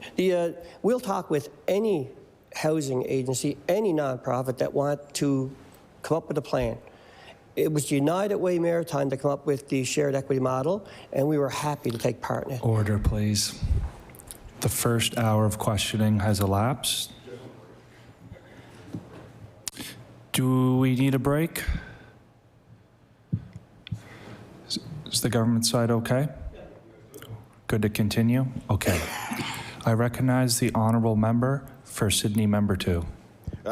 We'll talk with any housing agency, any nonprofit that want to come up with a plan. It was United Way Maritime to come up with the shared equity model, and we were happy to take part in it. Order, please. The first hour of questioning has elapsed. Do we need a break? Is the government side okay? Good to continue? Okay. I recognize the honourable member for Sydney Member 2.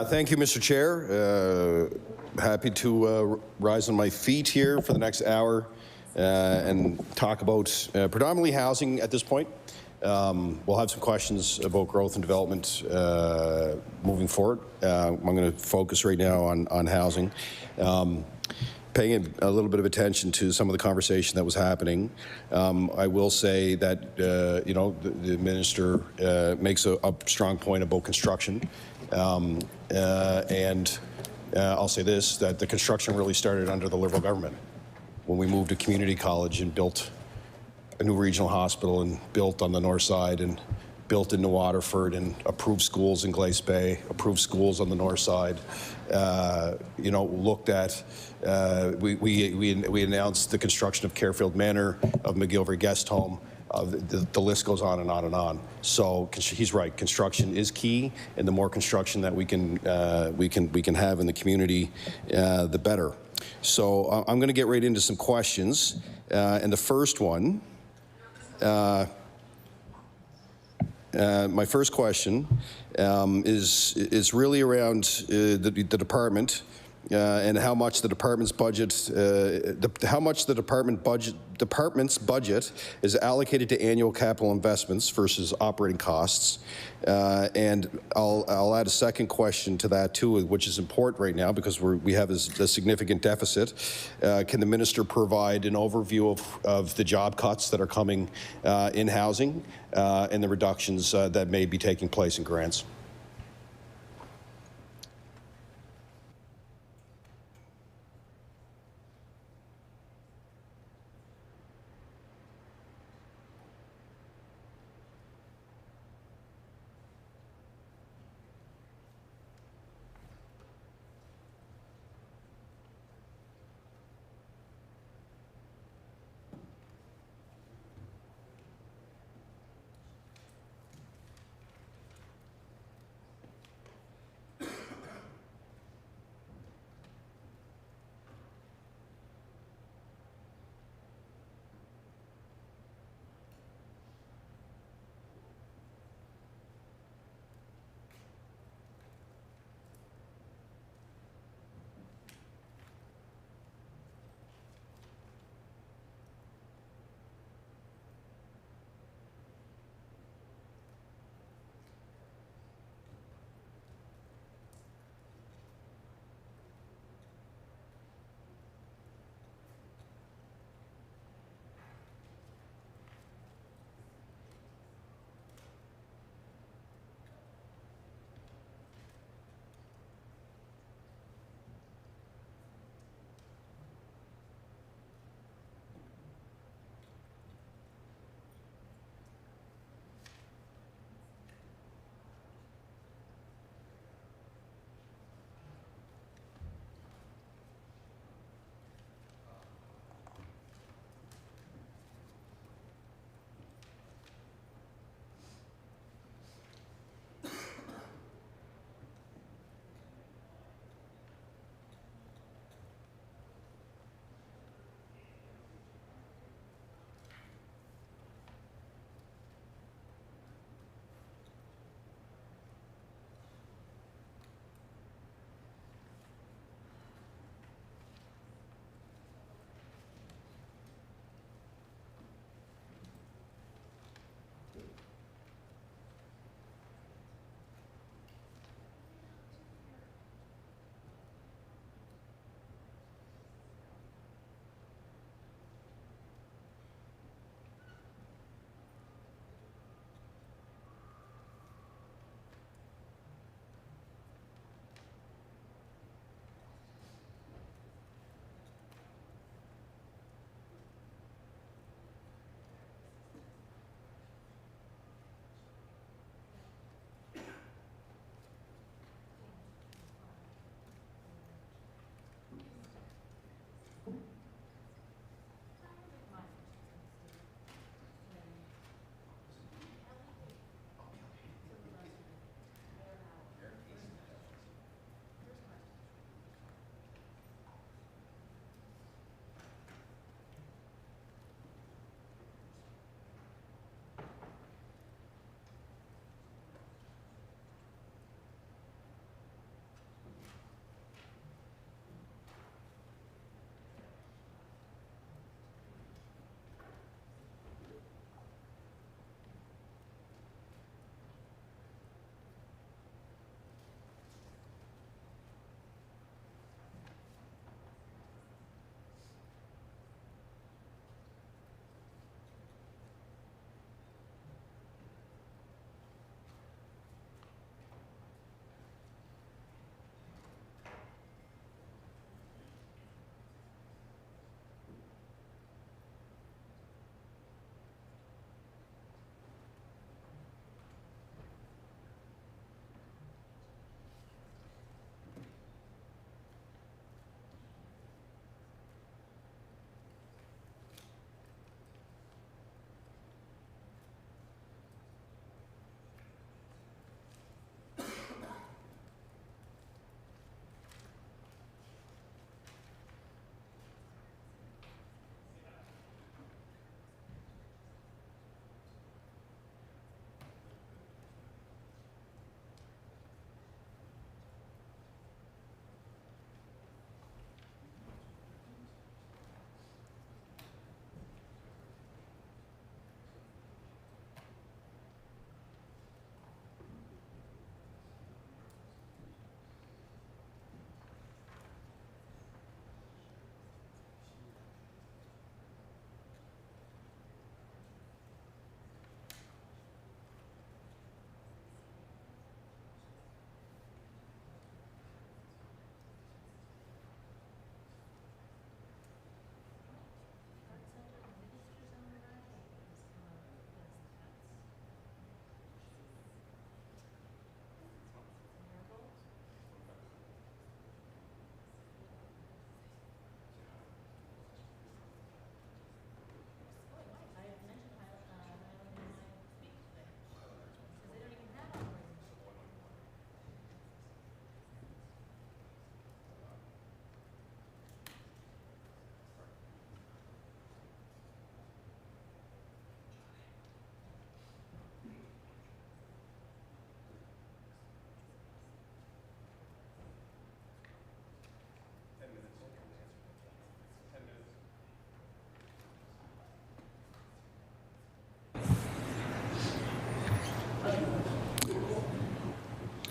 Thank you, Mr. Chair. Happy to rise on my feet here for the next hour and talk about predominantly housing at this point. We'll have some questions about growth and development moving forward. I'm going to focus right now on housing. Paying a little bit of attention to some of the conversation that was happening, I will say that the minister makes a strong point about construction, and I'll say this: that the construction really started under the Liberal government when we moved to community college and built a new regional hospital and built on the north side and built into Waterford and approved schools in Glace Bay, approved schools on the north side. Looked at, we announced the construction of Carefield Manor, of McGilvery Guest Home. The list goes on and on and on. So he's right. Construction is key, and the more construction that we can have in the community, the better. So I'm going to get right into some questions, and the first one. My first question is really around the department and how much the department's budget, department's budget is allocated to annual capital investments versus operating costs. And I'll add a second question to that too, which is important right now because we have a significant deficit. Can the minister provide an overview of the job cuts that are coming in housing and the reductions that may be taking place in grants?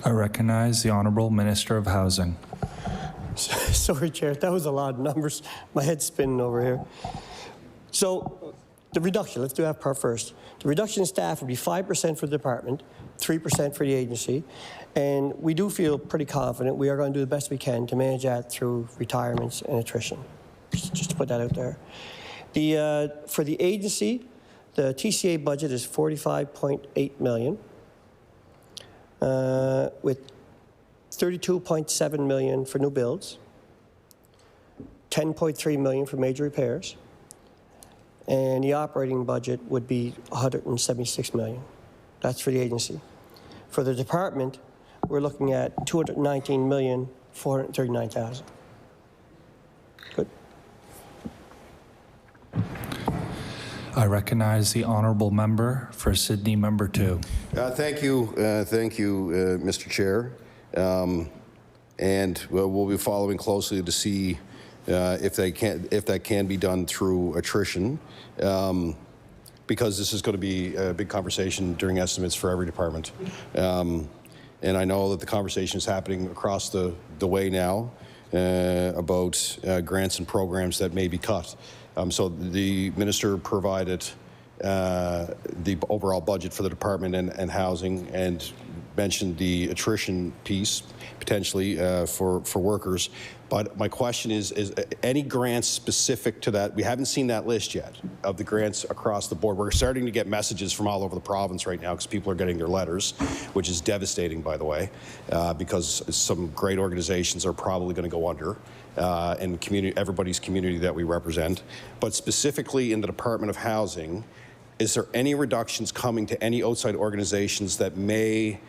I recognize the Honourable Minister of Housing. Sorry, Chair, that was a lot of numbers. My head's spinning over here. So the reduction, let's do that part first. The reduction in staff would be 5% for the department, 3% for the agency, and we do feel pretty confident we are going to do the best we can to manage that through retirements and attrition. Just to put that out there. For the agency, the TCA budget is $45.8 million, with $32.7 million for new builds, $10.3 million for major repairs, and the operating budget would be $176 million. That's for the agency. For the department, we're looking at $219,439,000. Good. I recognize the Honourable Member for Sydney, Member 2. Thank you, Mr. Chair. And we'll be following closely to see if that can be done through attrition, because this is going to be a big conversation during estimates for every department. And I know that the conversation is happening across the way now about grants and programs that may be cut. So the minister provided the overall budget for the department and housing, and mentioned the attrition piece potentially for workers. But my question is any grants specific to that? We haven't seen that list yet of the grants across the board. We're starting to get messages from all over the province right now because people are getting their letters, which is devastating, by the way, because some great organizations are probably going to go under. And everybody's community that we represent. But specifically in the Department of Housing, is there any reductions coming to any outside organizations that may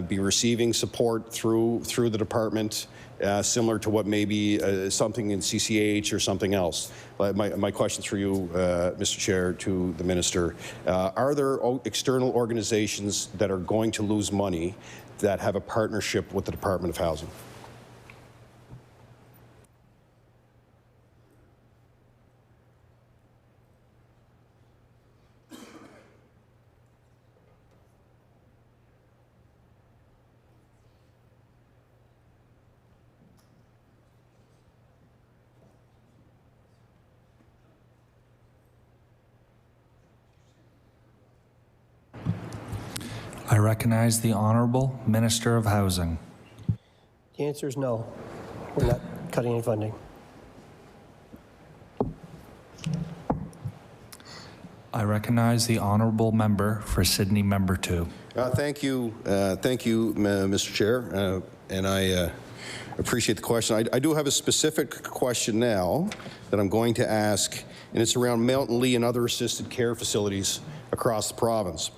be receiving support through the department, similar to what may be something in CCH or something else? My question's for you, Mr. Chair, to the minister. Are there external organizations that are going to lose money that have a partnership with the Department of Housing? I recognize the Honourable Minister of Housing. The answer is no. We're not cutting any funding. I recognize the Honourable Member for Sydney, Member 2. Thank you, Mr. Chair, and I appreciate the question. I do have a specific question now that I'm going to ask, and it's around Mountain Lee and other assisted care facilities across the province.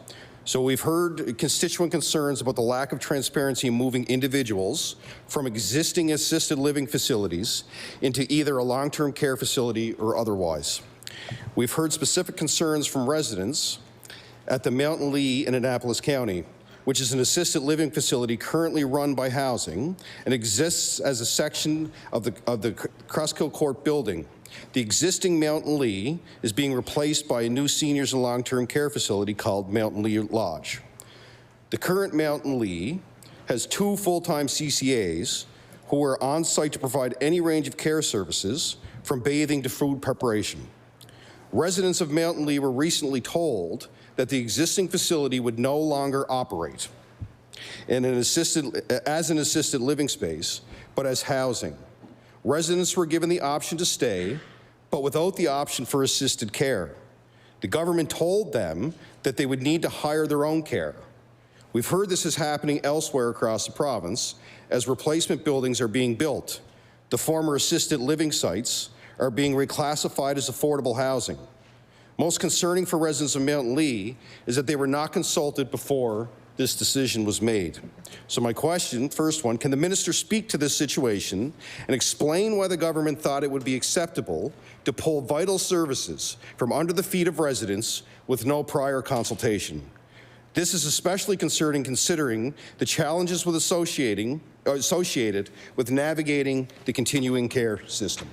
So we've heard constituent concerns about the lack of transparency in moving individuals from existing assisted living facilities into either a long-term care facility or otherwise. We've heard specific concerns from residents at the Mountain Lee in Annapolis County, which is an assisted living facility currently run by Housing and exists as a section of the Cruskill Court building. The existing Mountain Lee is being replaced by a new seniors and long-term care facility called Mountain Lee Lodge. The current Mountain Lee has 2 full-time CCAs who are on site to provide any range of care services, from bathing to food preparation. Residents of Mountain Lee were recently told that the existing facility would no longer operate as an assisted living space, but as housing. Residents were given the option to stay, but without the option for assisted care. The government told them that they would need to hire their own care. We've heard this is happening elsewhere across the province as replacement buildings are being built. The former assisted living sites are being reclassified as affordable housing. Most concerning for residents of Mountain Lee is that they were not consulted before this decision was made. So my question, first one, can the minister speak to this situation and explain why the government thought it would be acceptable to pull vital services from under the feet of residents with no prior consultation? This is especially concerning considering the challenges associated with navigating the continuing care system.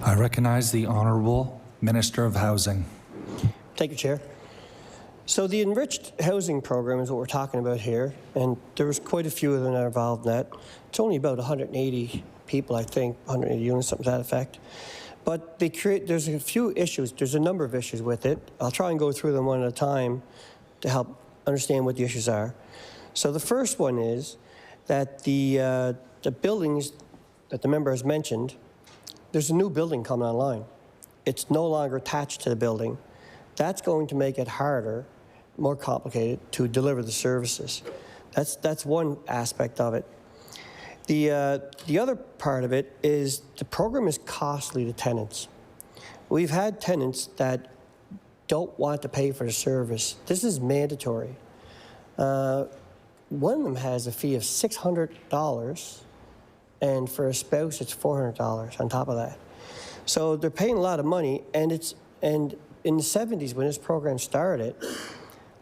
I recognize the Honourable Minister of Housing. Thank you, Chair. So the enriched housing program is what we're talking about here, and there's quite a few of them that are involved in that. It's only about 180 people, I think, 180 units, something to that effect. But there's a few issues, there's a number of issues with it. I'll try and go through them one at a time to help understand what the issues are. So the first one is that the buildings that the member has mentioned, there's a new building coming online. It's no longer attached to the building. That's going to make it harder, more complicated to deliver the services. That's one aspect of it. The other part of it is the program is costly to tenants. We've had tenants that don't want to pay for the service. This is mandatory. One of them has a fee of $600, and for a spouse it's $400 on top of that. So they're paying a lot of money, and in the 70s when this program started,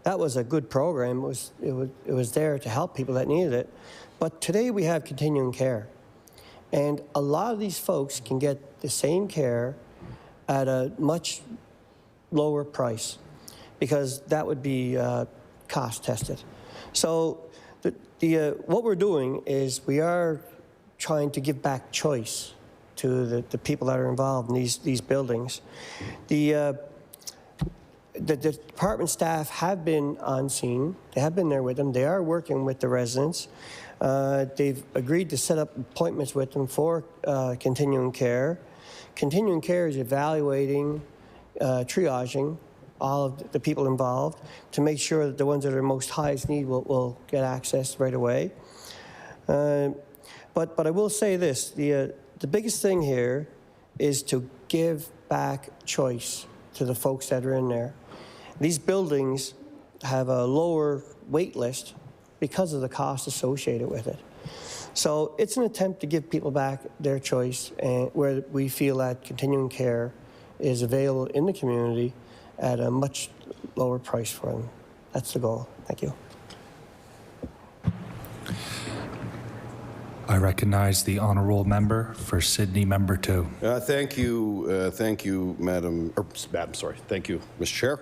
that was a good program. It was there to help people that needed it. But today we have continuing care. And a lot of these folks can get the same care at a much lower price because that would be cost tested. So what we're doing is we are trying to give back choice to the people that are involved in these buildings. The department staff have been on scene. They have been there with them. They are working with the residents. They've agreed to set up appointments with them for continuing care. Continuing care is evaluating, triaging all of the people involved to make sure that the ones that are most highest need will get access right away. But I will say this, the biggest thing here is to give back choice to the folks that are in there. These buildings have a lower wait list because of the cost associated with it. So it's an attempt to give people back their choice, and where we feel that continuing care is available in the community at a much lower price for them. That's the goal. Thank you. I recognize the Honourable Member for Sydney, Member 2. Thank you, Madam. Sorry. Thank you, Mr. Chair.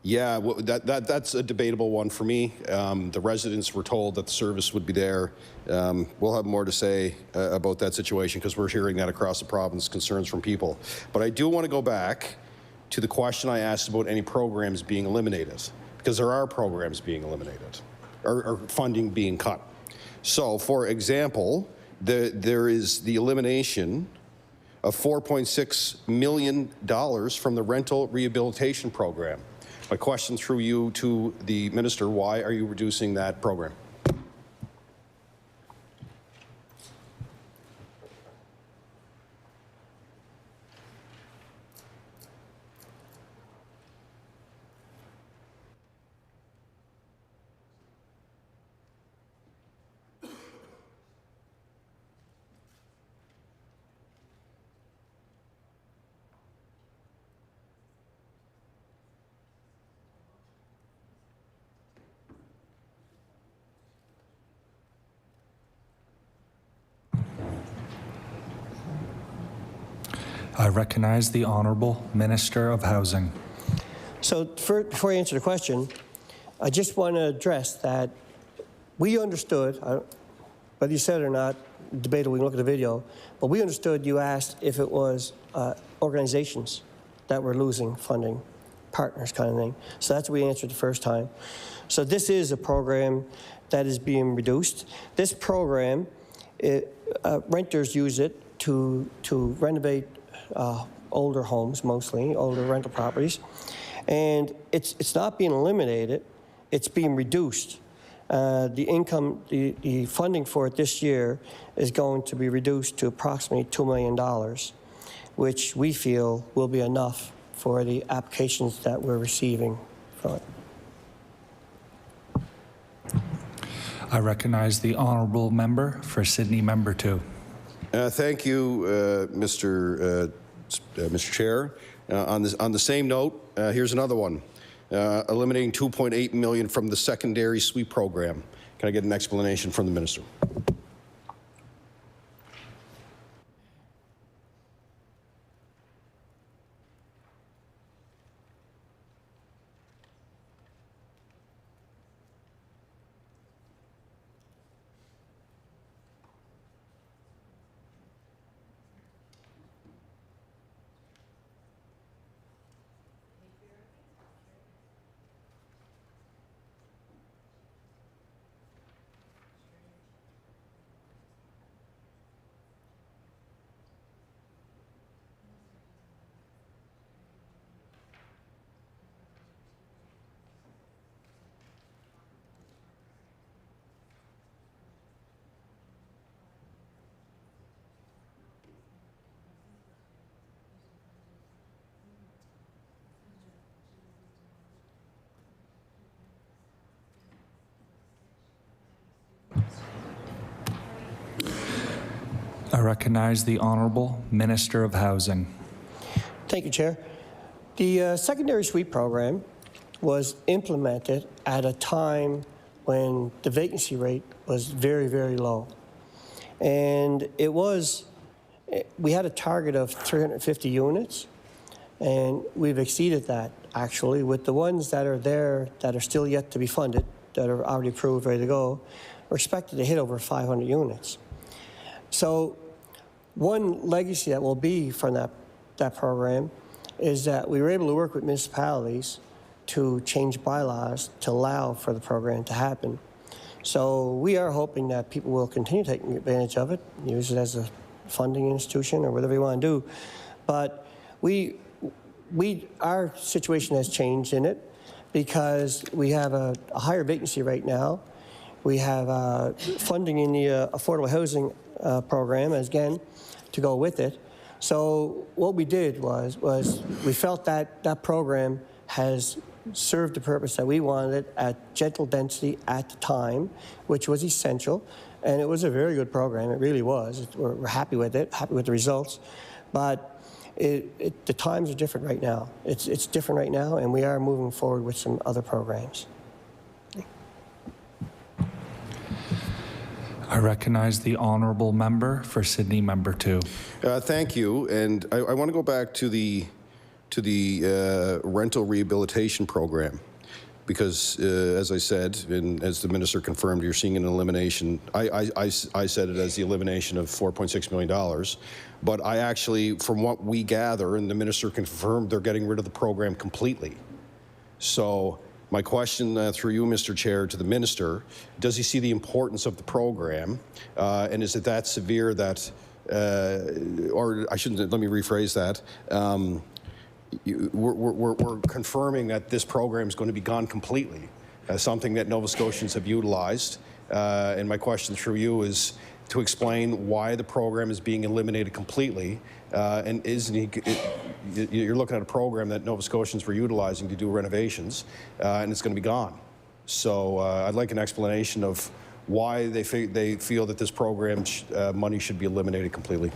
Yeah, well, that's a debatable one for me. The residents were told that the service would be there. We'll have more to say about that situation because we're hearing that across the province, concerns from people. But I do want to go back to the question I asked about any programs being eliminated, because there are programs being eliminated or funding being cut. So, for example, there is the elimination of $4.6 million from the rental rehabilitation program. My question through you to the minister, why are you reducing that program? I recognize the Honourable Minister of Housing. So before I answer the question, I just want to address that we understood, whether you said it or not, debatable, we can look at the video, but we understood you asked if it was organizations that were losing funding, partners kind of thing. So that's what we answered the first time. So this is a program that is being reduced. This program, renters use it to renovate older homes, mostly, older rental properties. And it's not being eliminated, it's being reduced. The funding for it this year is going to be reduced to approximately $2 million, which we feel will be enough for the applications that we're receiving from it. I recognize the Honourable Member for Sydney, Member 2. Thank you, Mr. Chair. On the same note, here's another one. Eliminating $2.8 million from the secondary sweep program. Can I get an explanation from the minister? I recognize the Honourable Minister of Housing. Thank you, Chair. The secondary suite program was implemented at a time when the vacancy rate was very, very low. And we had a target of 350 units, and we've exceeded that, actually, with the ones that are there that are still yet to be funded, that are already approved, ready to go. We're expected to hit over 500 units. So one legacy that will be from that program is that we were able to work with municipalities to change bylaws to allow for the program to happen. So we are hoping that people will continue taking advantage of it, use it as a funding institution or whatever you want to do. But our situation has changed in it because we have a higher vacancy rate now. We have funding in the affordable housing program, again, to go with it. So what we did was we felt that that program has served the purpose that we wanted at gentle density at the time, which was essential. And it was a very good program. It really was. We're happy with it, happy with the results. But the times are different right now. It's different right now, and we are moving forward with some other programs. I recognize the Honourable Member for Sydney, Member 2. Thank you. And I want to go back to the rental rehabilitation program, because as I said, and as the minister confirmed, you're seeing an elimination. I said it as the elimination of $4.6 million, but I actually, from what we gather, and the minister confirmed, they're getting rid of the program completely. So my question through you, Mr. Chair, to the minister, does he see the importance of the program, and is it that severe that, or I shouldn't, let me rephrase that, we're confirming that this program is going to be gone completely, something that Nova Scotians have utilized. And my question through you is to explain why the program is being eliminated completely. And you're looking at a program that Nova Scotians were utilizing to do renovations, and it's going to be gone. So I'd like an explanation of why they feel that this program money should be eliminated completely.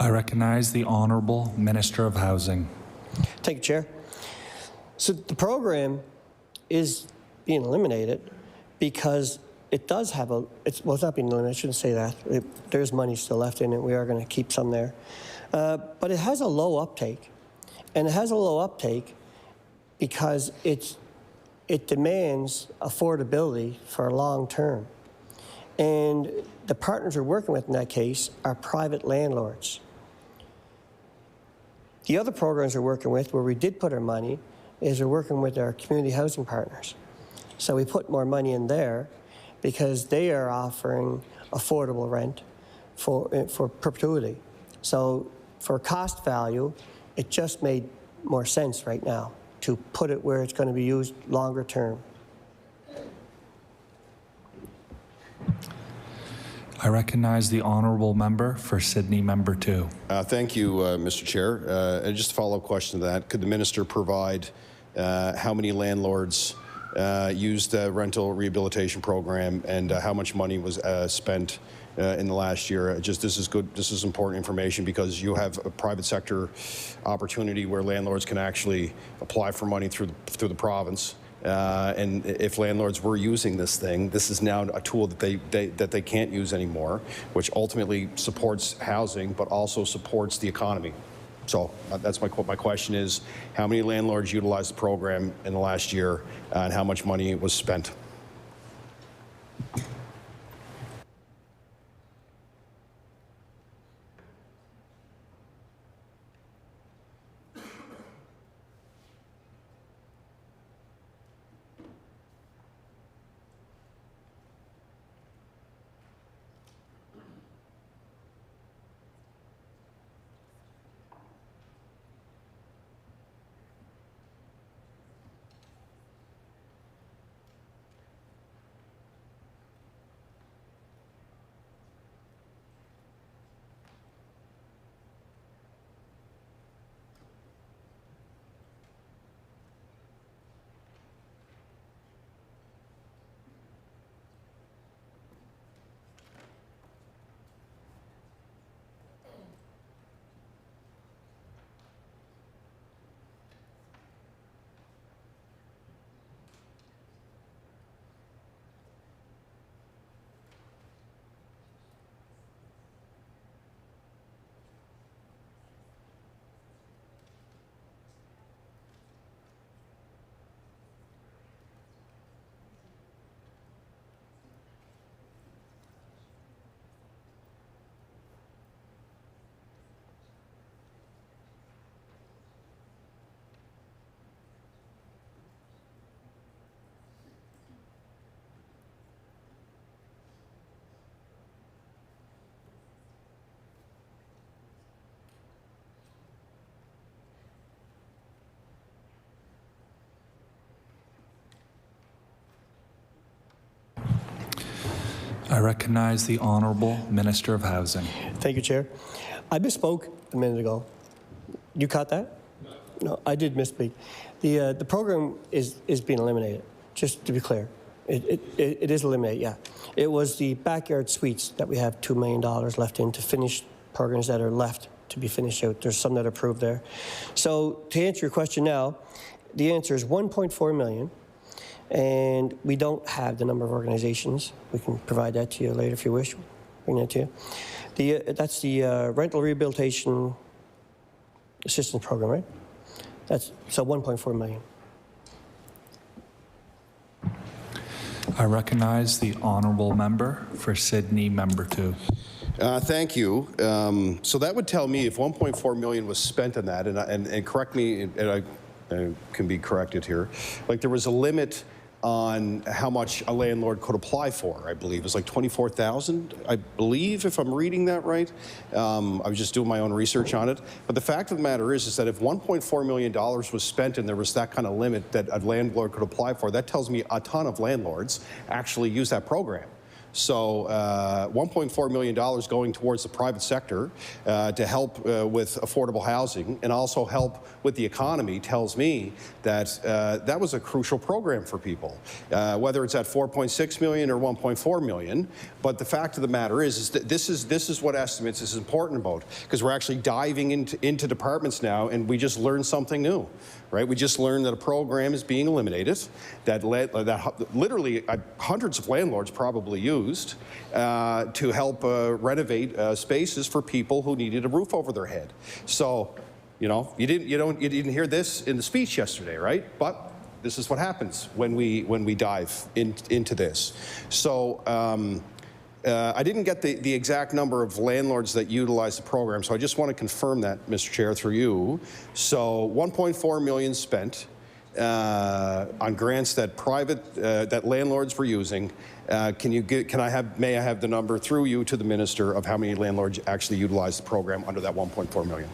I recognize the Honourable Minister of Housing. Thank you, Chair. So the program is being eliminated because it does have well, it's not being eliminated, I shouldn't say that. There's money still left in it. We are going to keep some there. But it has a low uptake. And it has a low uptake because it demands affordability for long term. And the partners we're working with in that case are private landlords. The other programs we're working with, where we did put our money, is we're working with our community housing partners. So we put more money in there because they are offering affordable rent for perpetuity. So for cost value, it just made more sense right now to put it where it's going to be used longer term. I recognize the honourable member for Sydney, member 2. Thank you, Mr. Chair. And just a follow-up question to that. Could the minister provide how many landlords used the rental rehabilitation program and how much money was spent in the last year? This is good. This is important information because you have a private sector opportunity where landlords can actually apply for money through the province. And if landlords were using this thing, this is now a tool that they can't use anymore, which ultimately supports housing, but also supports the economy. So that's my question is, how many landlords utilized the program in the last year, and how much money was spent? I recognize the Honourable Minister of Housing. Thank you, Chair. I misspoke a minute ago. You caught that? No, I did misspeak. The program is being eliminated, just to be clear. It is eliminated, yeah. It was the backyard suites that we have $2 million left in to finish programs that are left to be finished out. There's some that are approved there. So to answer your question now, the answer is 1.4 million. And we don't have the number of organizations. We can provide that to you later if you wish. Bring that to you. That's the rental rehabilitation assistance program, right? That's so 1.4 million. I recognize the honourable member for Sydney, member 2. Thank you. So that would tell me if 1.4 million was spent on that, and correct me, and I can be corrected here, like there was a limit on how much a landlord could apply for, I believe. It was like 24,000, I believe, if I'm reading that right. I was just doing my own research on it. But the fact of the matter is that if $1.4 million was spent and there was that kind of limit that a landlord could apply for, that tells me a ton of landlords actually use that program. So $1.4 million going towards the private sector to help with affordable housing and also help with the economy tells me that that was a crucial program for people, whether it's at 4.6 million or 1.4 million. But the fact of the matter is that this is what estimates is important about, because we're actually diving into departments now, and we just learned something new. Right? We just learned that a program is being eliminated that literally hundreds of landlords probably used to help renovate spaces for people who needed a roof over their head. So, you know, you didn't hear this in the speech yesterday, right? But this is what happens when we dive into this. So. I didn't get the exact number of landlords that utilize the program, so I just want to confirm that, Mr. Chair, through you. So 1.4 million spent, on grants that that landlords were using. May I have the number through you to the minister of how many landlords actually utilized the program under that 1.4 million?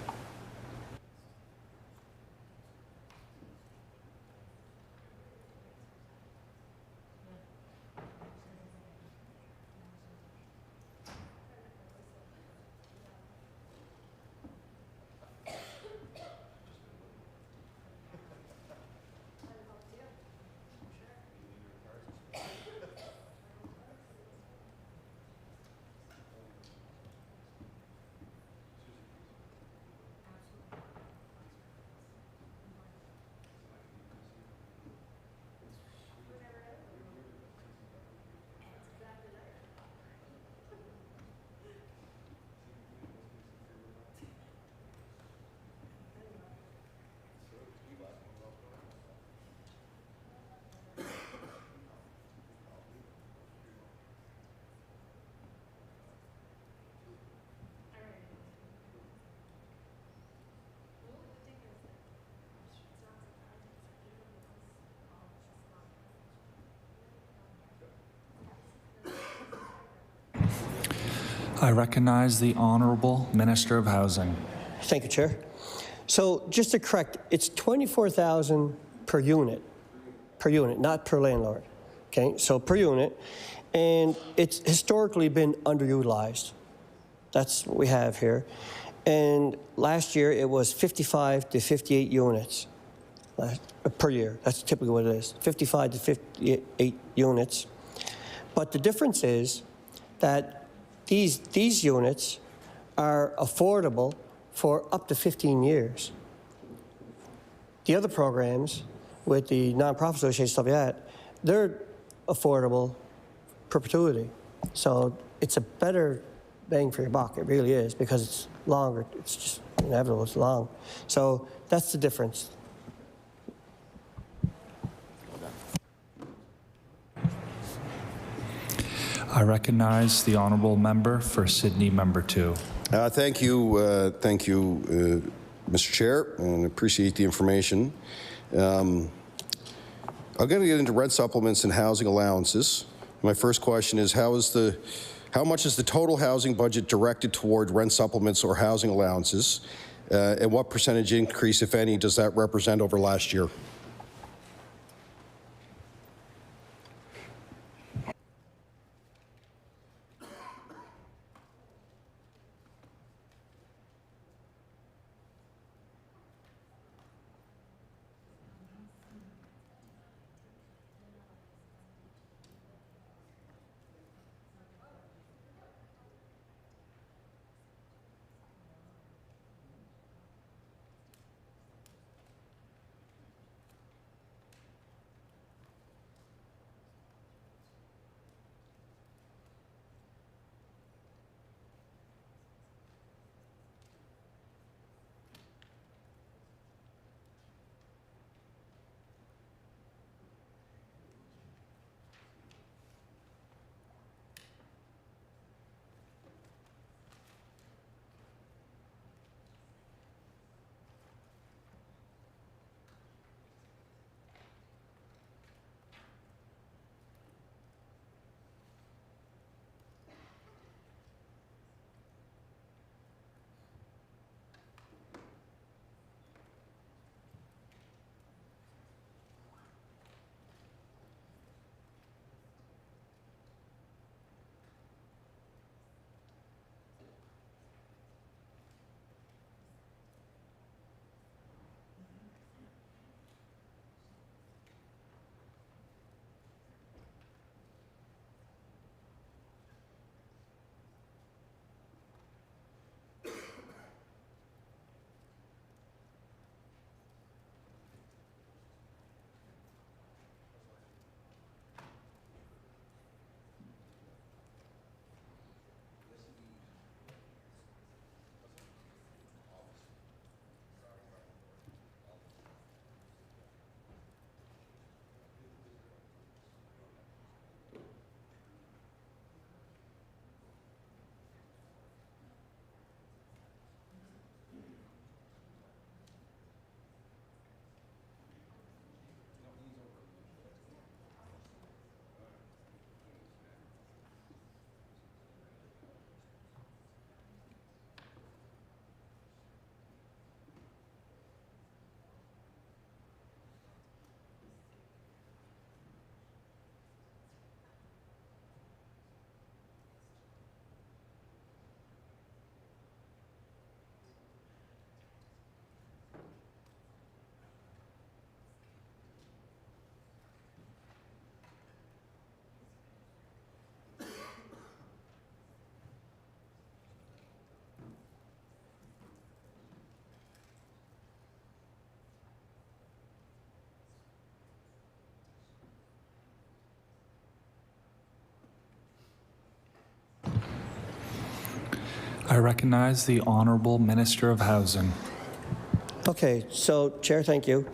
I recognize the Honourable Minister of Housing. Thank you, Chair. So just to correct, it's $24,000 per unit, not per landlord. Okay, so per unit, and it's historically been underutilized. That's what we have here. And last year it was 55 to 58 units per year. That's typically what it is, 55 to 58 units. But the difference is that these units are affordable for up to 15 years. The other programs with the nonprofit association, stuff like that, they're affordable perpetuity. So it's a better bang for your buck. It really is, because it's longer. It's just inevitable. It's long. So that's the difference. I recognize the Honourable Member for Sydney, Member 2. Thank you, Mr. Chair, and appreciate the information. I'm going to get into rent supplements and housing allowances. My first question is, how much is the total housing budget directed toward rent supplements or housing allowances, and what percentage increase, if any, does that represent over last year? I recognize the Honourable Minister of Housing. Okay, so, Chair, thank you.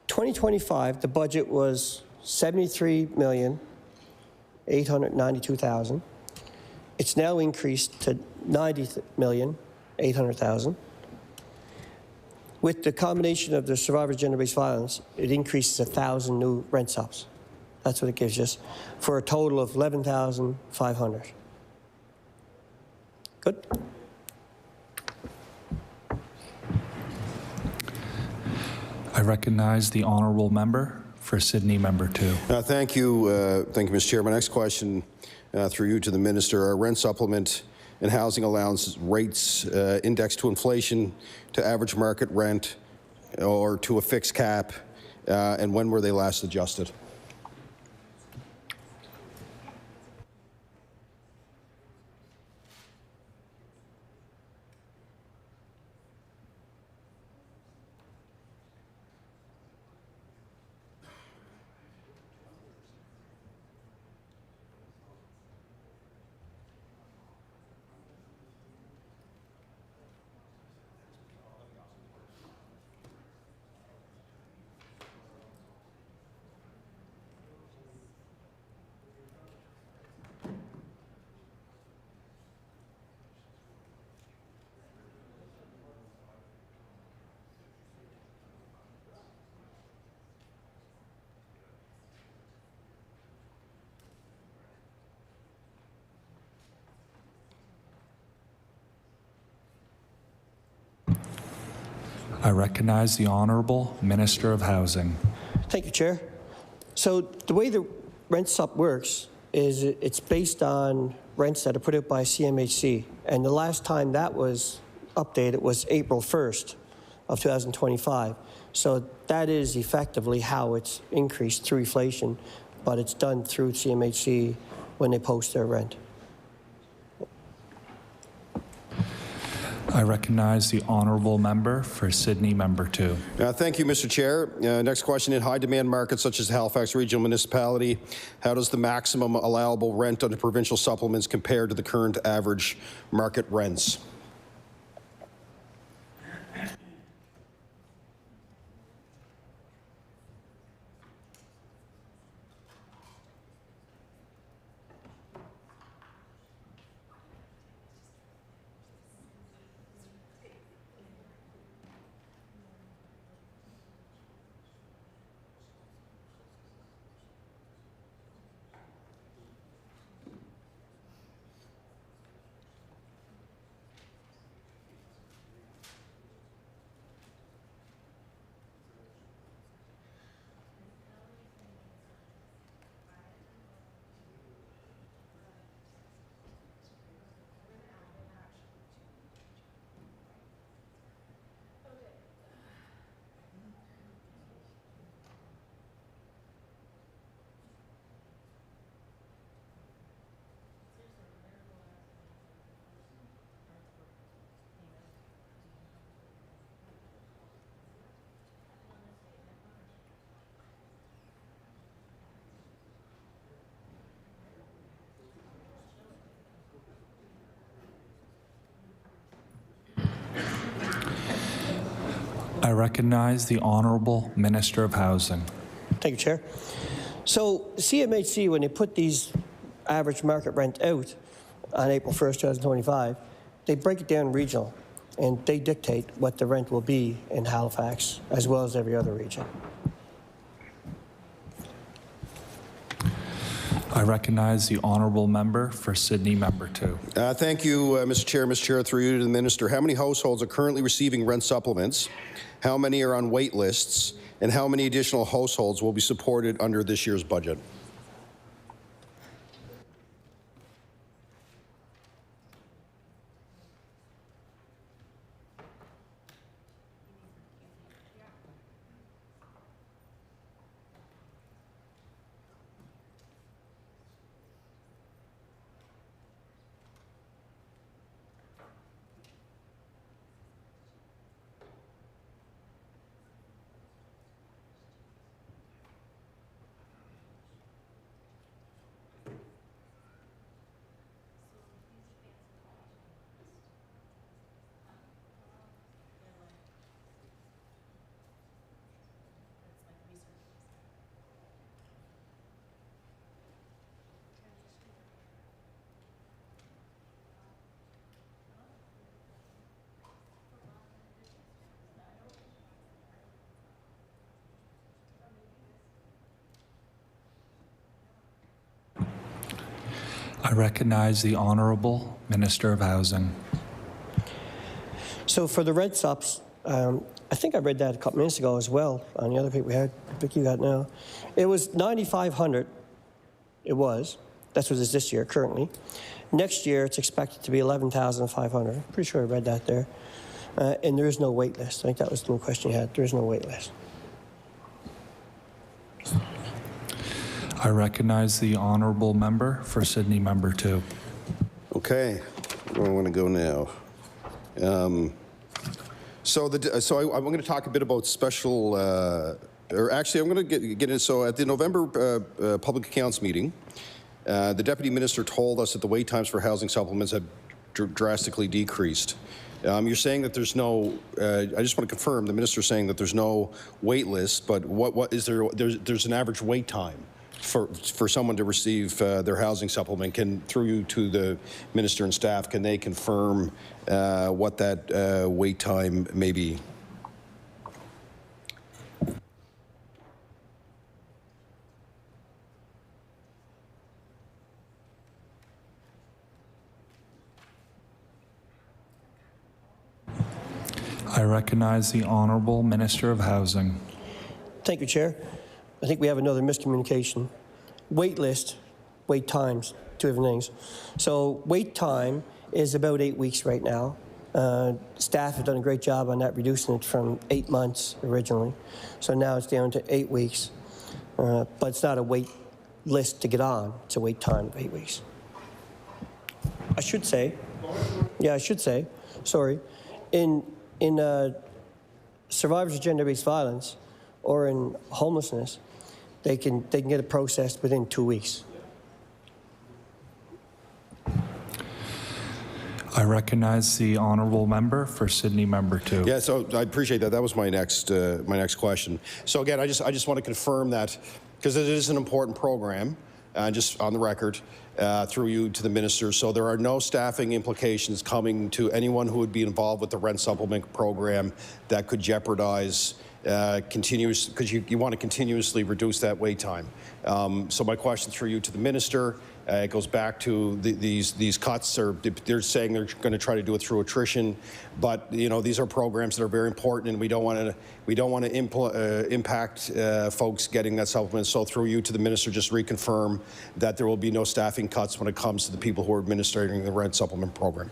2025, the budget was $73,892,000. It's now increased to $90,800,000. With the combination of the survivors of gender-based violence, it increases 1,000 new rent stops. That's what it gives us, for a total of 11,500. Good? I recognize the Honourable Member for Sydney, Member 2. Thank you, Mr. Chair. My next question, through you to the Minister, are rent supplement and housing allowance rates indexed to inflation, to average market rent, or to a fixed cap, and when were they last adjusted? I recognize the Honourable Minister of Housing. Thank you, Chair. So the way the rent sup works is it's based on rents that are put out by CMHC. And the last time that was updated was April 1st of 2025. So that is effectively how it's increased through inflation, but it's done through CMHC when they post their rent. I recognize the Honourable Member for Sydney, Member 2. Thank you, Mr. Chair. Next question. In high-demand markets such as Halifax Regional Municipality, how does the maximum allowable rent under provincial supplements compare to the current average market rents? I recognize the Honourable Minister of Housing. Thank you, Chair. So CMHC, when they put these average market rent out on April 1st, 2025, they break it down regional, and they dictate what the rent will be in Halifax, as well as every other region. I recognize the Honourable Member for Sydney, Member 2. Thank you, Mr. Chair. Mr. Chair, through you to the Minister, how many households are currently receiving rent supplements? How many are on wait lists? And how many additional households will be supported under this year's budget? I recognize the Honourable Minister of Housing. So for the red subs, I think I read that a couple minutes ago as well on the other paper we had. Vicky got now. It was 9,500. It was. That's what it is this year currently. Next year it's expected to be 11,500. Pretty sure I read that there. And there is no wait list. I think that was the question you had. There is no wait list. I recognize the Honourable Member for Sydney, Member 2. Okay, where I want to go now. I'm going to talk a bit about special, or actually I'm going to get into, so at the November Public Accounts meeting, the Deputy Minister told us that the wait times for housing supplements have drastically decreased. You're saying that there's no, I just want to confirm, the Minister's saying that there's no wait list, but what is there, there's an average wait time for someone to receive their housing supplement. Through you to the Minister and staff, can they confirm what that wait time may be? I recognize the Honourable Minister of Housing. Thank you, Chair. I think we have another miscommunication. Wait list, wait times, two different things. So wait time is about 8 weeks right now. Staff have done a great job on that, reducing it from 8 months originally. So now it's down to 8 weeks. But it's not a wait list to get on. It's a wait time of 8 weeks. I should say, sorry, in survivors of gender-based violence or in homelessness, they can get it processed within 2 weeks. I recognize the Honourable Member for Sydney, Member 2. Yeah, so I appreciate that. That was my next question. So again, I just want to confirm that, because it is an important program, just on the record, through you to the Minister. So there are no staffing implications coming to anyone who would be involved with the rent supplement program that could jeopardize continuous, because you want to continuously reduce that wait time. So my question through you to the Minister, it goes back to these cuts. They're saying they're going to try to do it through attrition, but these are programs that are very important, and we don't want to impact folks getting that supplement. So through you to the Minister, just reconfirm that there will be no staffing cuts when it comes to the people who are administrating the rent supplement program.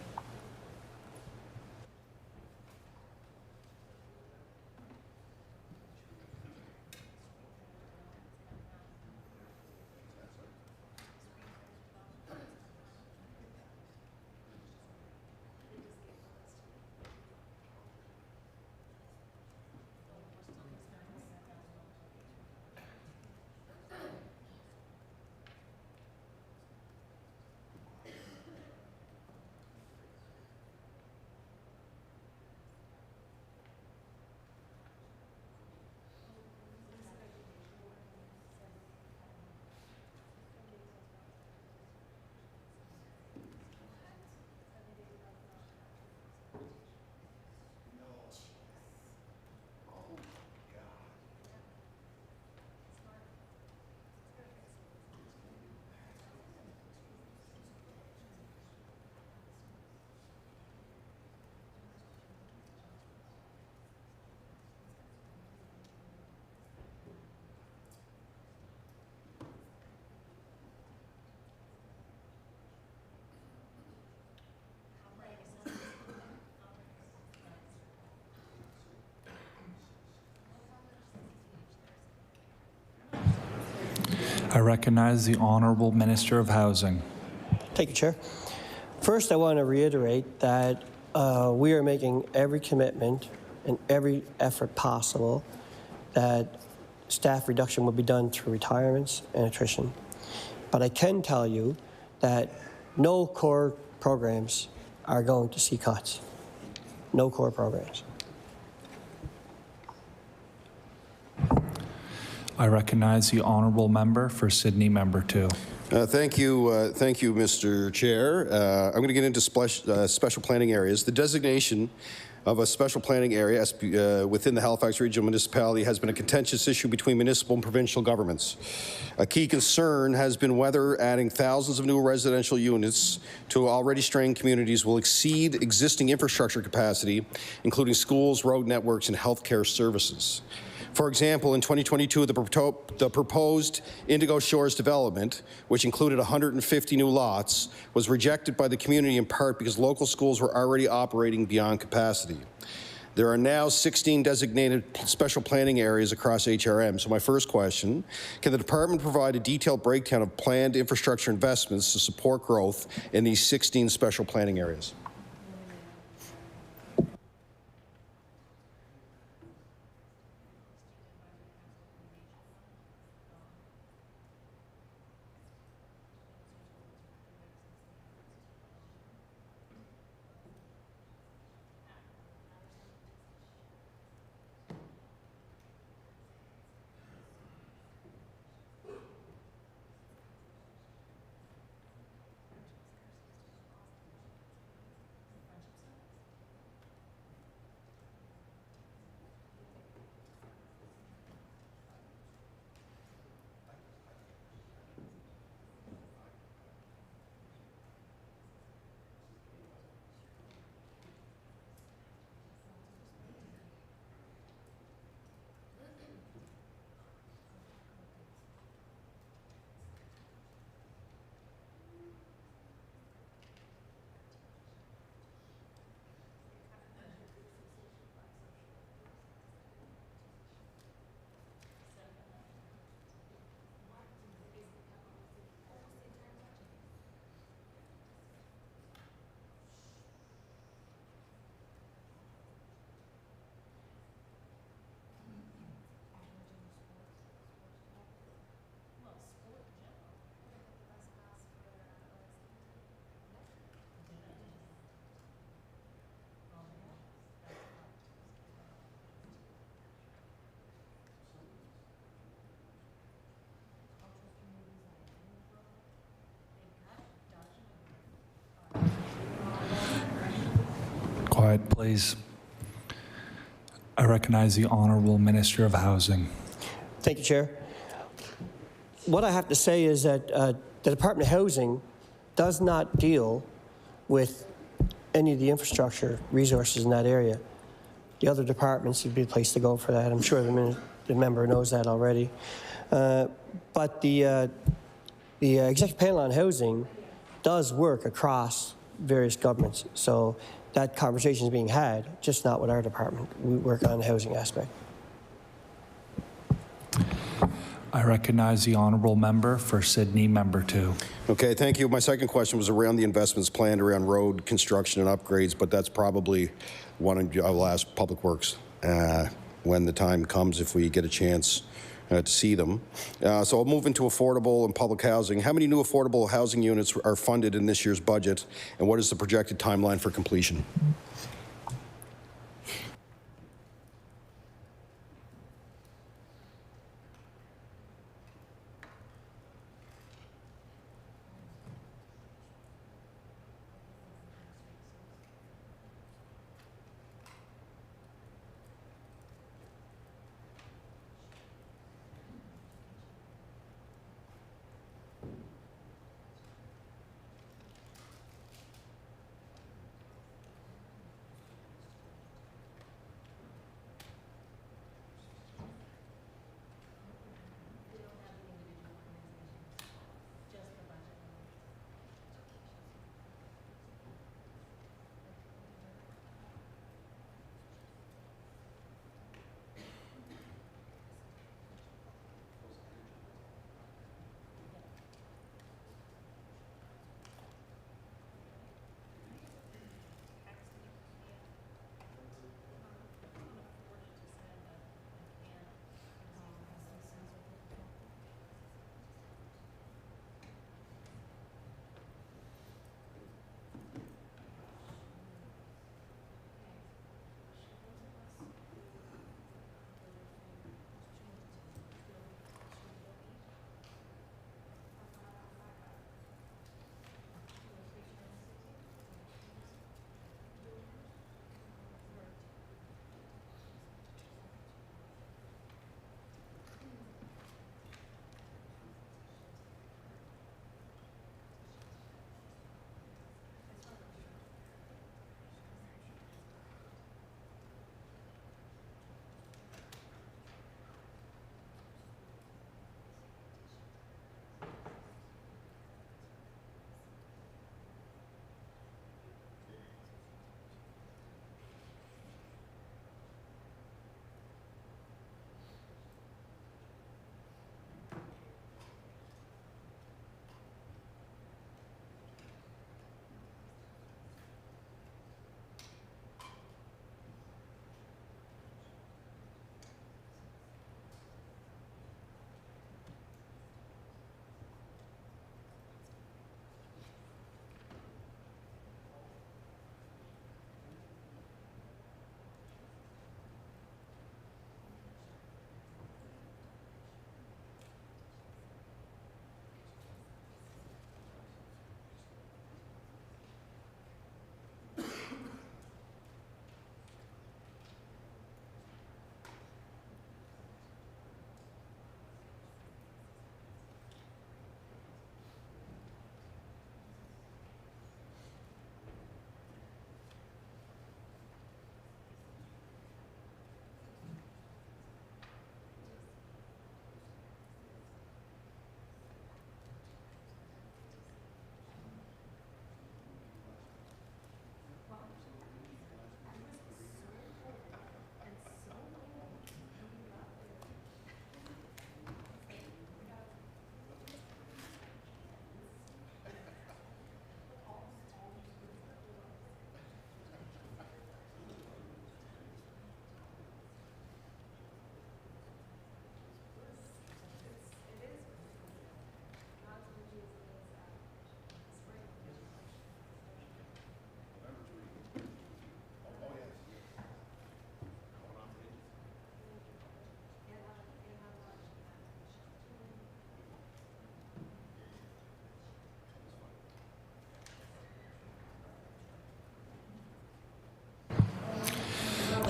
I recognize the Honourable Minister of Housing. Thank you, Chair. First, I want to reiterate that we are making every commitment and every effort possible that staff reduction will be done through retirements and attrition. But I can tell you that no core programs are going to see cuts. No core programs. I recognize the Honourable Member for Sydney, Member 2. Thank you, Mr. Chair. I'm going to get into special planning areas. The designation of a special planning area within the Halifax Regional Municipality has been a contentious issue between municipal and provincial governments. A key concern has been whether adding thousands of new residential units to already strained communities will exceed existing infrastructure capacity, including schools, road networks, and healthcare services. For example, in 2022, the proposed Indigo Shores development, which included 150 new lots, was rejected by the community in part because local schools were already operating beyond capacity. There are now 16 designated special planning areas across HRM. So my first question, can the department provide a detailed breakdown of planned infrastructure investments to support growth in these 16 special planning areas? Quiet, please. I recognize the Honourable Minister of Housing. Thank you, Chair. What I have to say is that the Department of Housing does not deal with any of the infrastructure resources in that area. The other departments would be the place to go for that. I'm sure the member knows that already. But the Executive Panel on Housing does work across various governments. So that conversation is being had, just not with our department. We work on the housing aspect. I recognize the Honourable Member for Sydney, Member 2. Okay, thank you. My second question was around the investments planned around road construction and upgrades, but that's probably one I will ask Public Works when the time comes, if we get a chance to see them. So I'll move into affordable and public housing. How many new affordable housing units are funded in this year's budget, and what is the projected timeline for completion?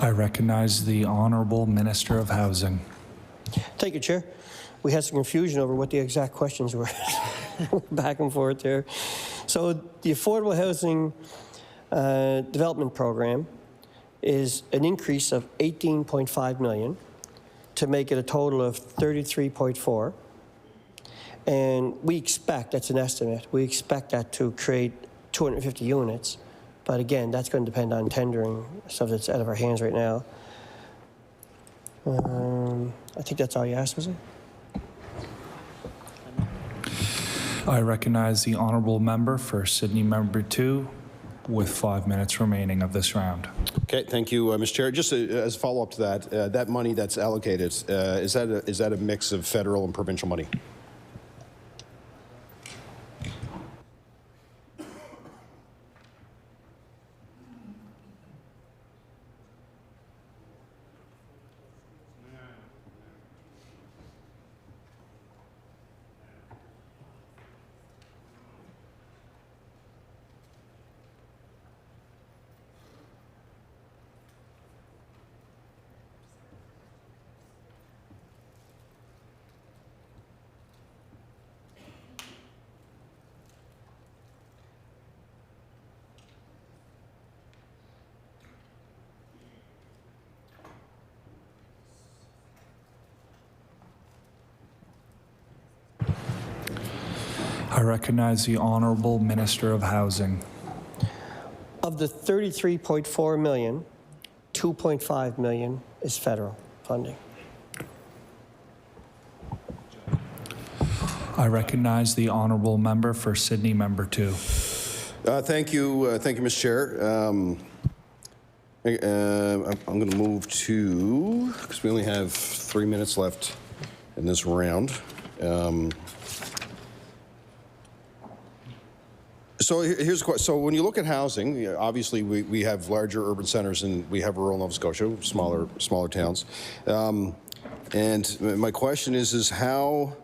I recognize the Honourable Minister of Housing. Thank you, Chair. We had some confusion over what the exact questions were. Back and forth there. So the Affordable Housing Development Program is an increase of $18.5 million to make it a total of $33.4. And we expect, that's an estimate, we expect that to create 250 units. But again, that's going to depend on tendering, stuff that's out of our hands right now. I think that's all you asked, was it? I recognize the Honourable Member for Sydney Member 2 with 5 minutes remaining of this round. Okay, thank you, Mr. Chair. Just as a follow-up to that, that money that's allocated, is that a mix of federal and provincial money? I recognize the Honourable Minister of Housing. Of the $33.4 million, $2.5 million is federal funding. I recognize the Honourable Member for Sydney Member 2. Thank you, Mr. Chair. I'm going to move to, because we only have 3 minutes left in this round. So here's a question. So when you look at housing, obviously we have larger urban centers and we have rural Nova Scotia, smaller towns. And my question is how,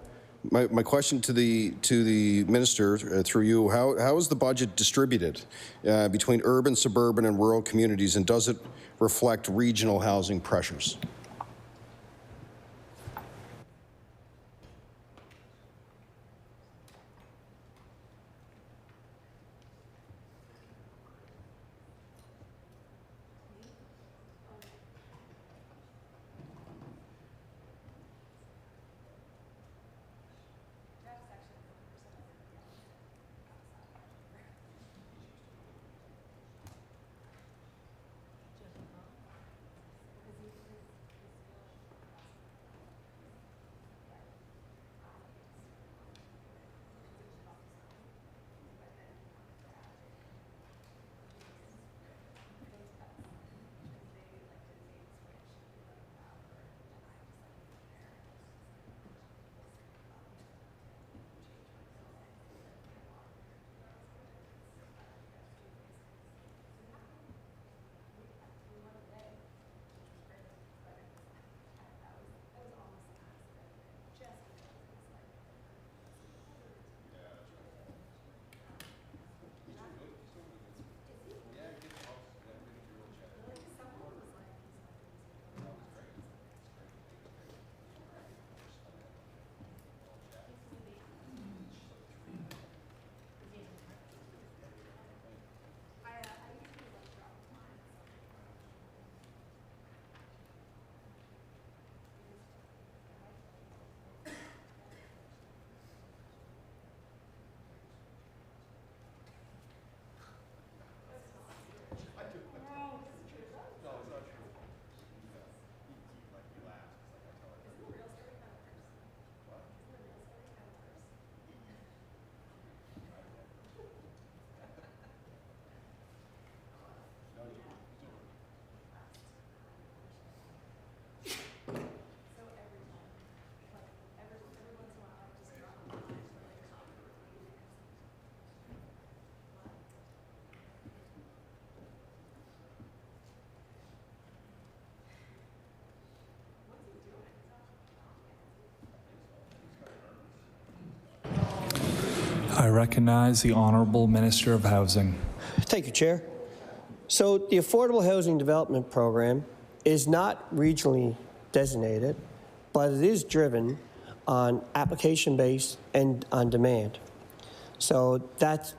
my question to the minister through you, how is the budget distributed between urban, suburban, and rural communities, and does it reflect regional housing pressures? I recognize the Honourable Minister of Housing. Thank you, Chair. So the Affordable Housing Development Program is not regionally designated, but it is driven on application-based and on demand. So that's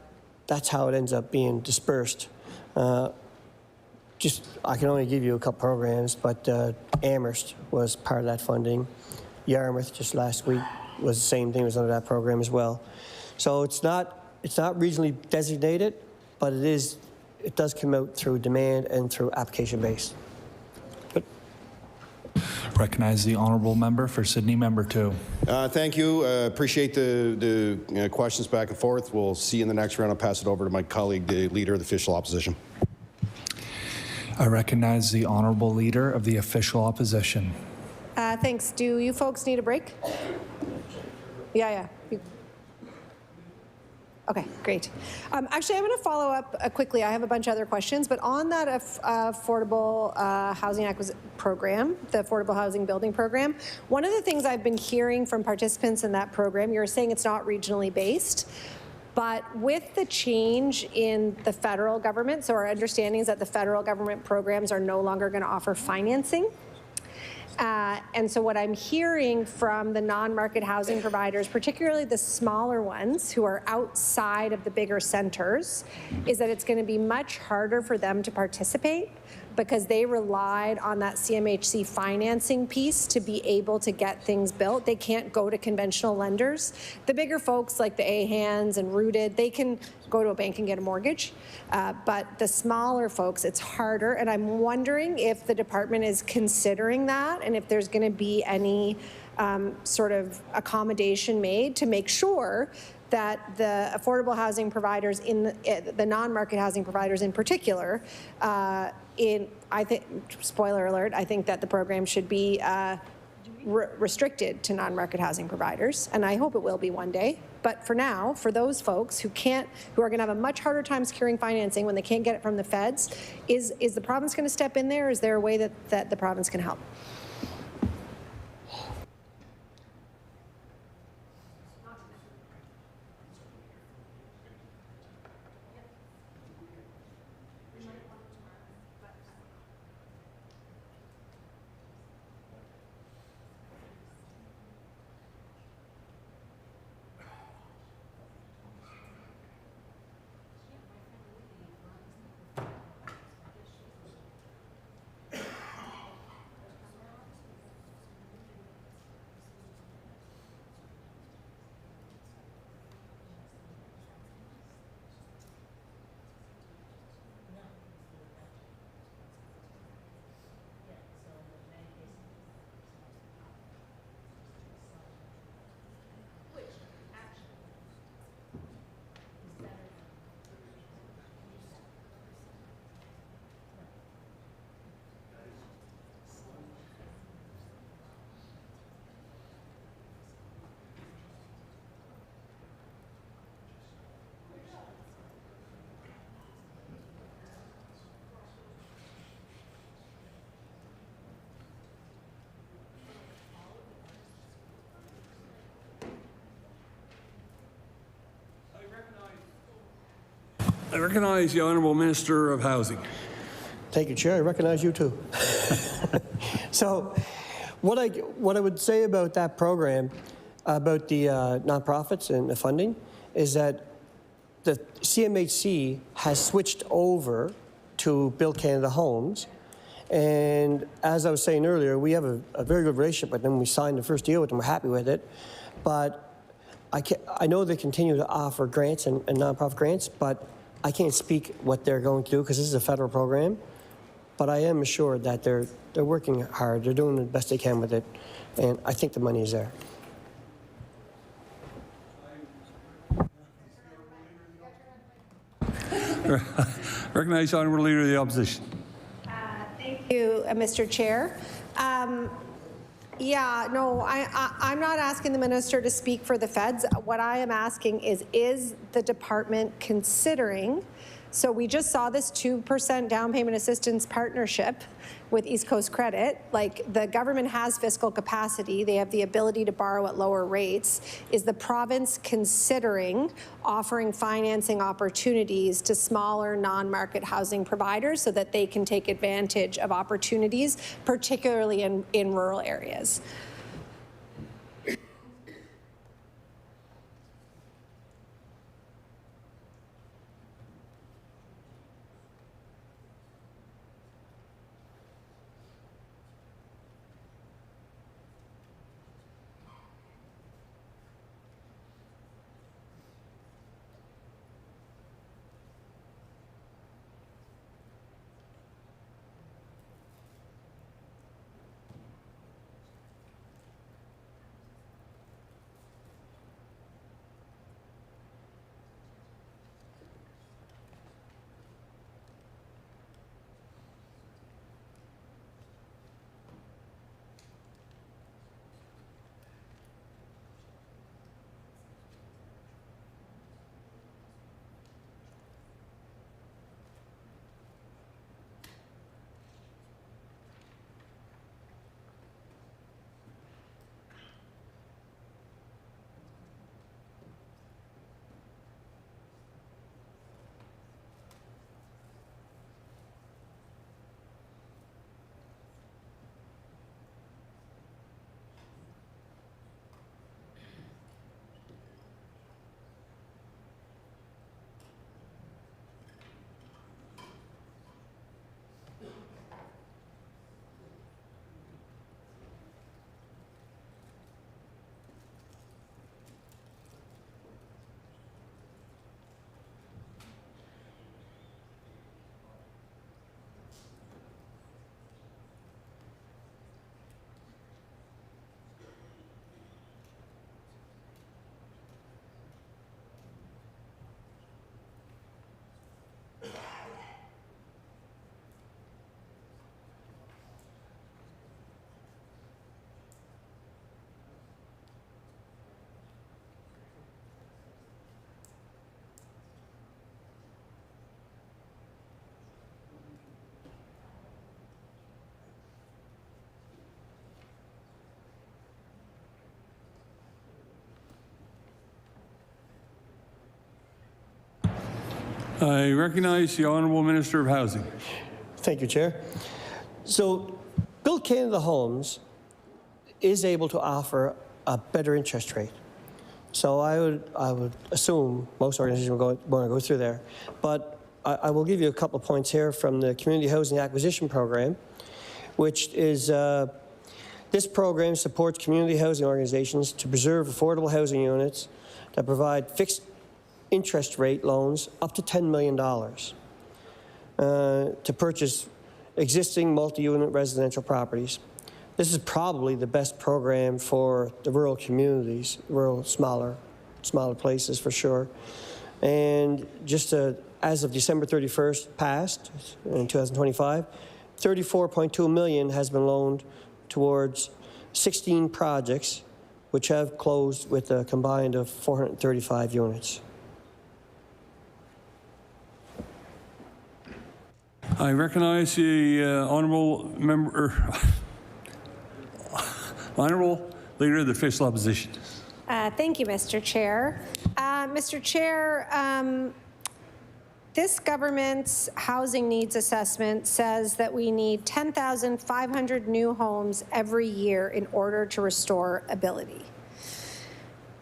how it ends up being dispersed. I can only give you a couple programs, but Amherst was part of that funding. Yarmouth just last week was the same thing, was under that program as well. So it's not regionally designated, but it does come out through demand and through application-based. Recognize the honourable member for Sydney, member 2. Thank you. Appreciate the questions back and forth. We'll see you in the next round. I'll pass it over to my colleague, the Leader of the Official Opposition. I recognize the honourable Leader of the Official Opposition. Thanks. Do you folks need a break? Yeah. Okay, great. Actually, I'm going to follow up quickly. I have a bunch of other questions, but on that affordable housing program, the affordable housing building program, one of the things I've been hearing from participants in that program, you're saying it's not regionally based, but with the change in the federal government, so our understanding is that the federal government programs are no longer going to offer financing. And so what I'm hearing from the non-market housing providers, particularly the smaller ones who are outside of the bigger centers, is that it's going to be much harder for them to participate because they relied on that CMHC financing piece to be able to get things built. They can't go to conventional lenders. The bigger folks like the AHANs and Rooted, they can go to a bank and get a mortgage. But the smaller folks, it's harder. And I'm wondering if the department is considering that and if there's going to be any sort of accommodation made to make sure that the affordable housing providers, in the non-market housing providers in particular, I think, spoiler alert, I think that the program should be restricted to non-market housing providers, and I hope it will be one day. But for now, for those folks who are going to have a much harder time securing financing when they can't get it from the feds, is the province going to step in there? Is there a way that the province can help? I recognize the Honourable Minister of Housing. Thank you, Chair. I recognize you too. So what I would say about that program, about the nonprofits and the funding, is that the CMHC has switched over to Build Canada Homes. And as I was saying earlier, we have a very good relationship with them. We signed the first deal with them. We're happy with it. But I know they continue to offer grants and nonprofit grants, but I can't speak what they're going to do because this is a federal program. But I am assured that they're working hard. They're doing the best they can with it. And I think the money is there. Recognize the Honourable Leader of the Opposition. Thank you, Mr. Chair. Yeah, no, I'm not asking the minister to speak for the feds. What I am asking is the department considering So we just saw this 2% down payment assistance partnership with East Coast Credit. Like, the government has fiscal capacity. They have the ability to borrow at lower rates. Is the province considering offering financing opportunities to smaller non-market housing providers so that they can take advantage of opportunities, particularly in rural areas? I recognize the Honourable Minister of Housing. Thank you, Chair. So, Build Canada Homes is able to offer a better interest rate. So I would assume most organizations will want to go through there. But I will give you a couple of points here from the Community Housing Acquisition Program, which is this program supports community housing organizations to preserve affordable housing units that provide fixed interest rate loans up to $10 million to purchase existing multi-unit residential properties. This is probably the best program for the rural communities, rural, smaller places for sure. And just as of December 31st past, in 2025, $34.2 million has been loaned towards 16 projects, which have closed with a combined of 435 units. I recognize the Honourable Leader of the Official Opposition. Thank you, Mr. Chair. Mr. Chair, this government's housing needs assessment says that we need 10,500 new homes every year in order to restore ability.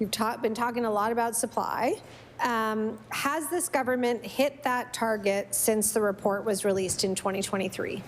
We've been talking a lot about supply. Has this government hit that target since the report was released in 2023?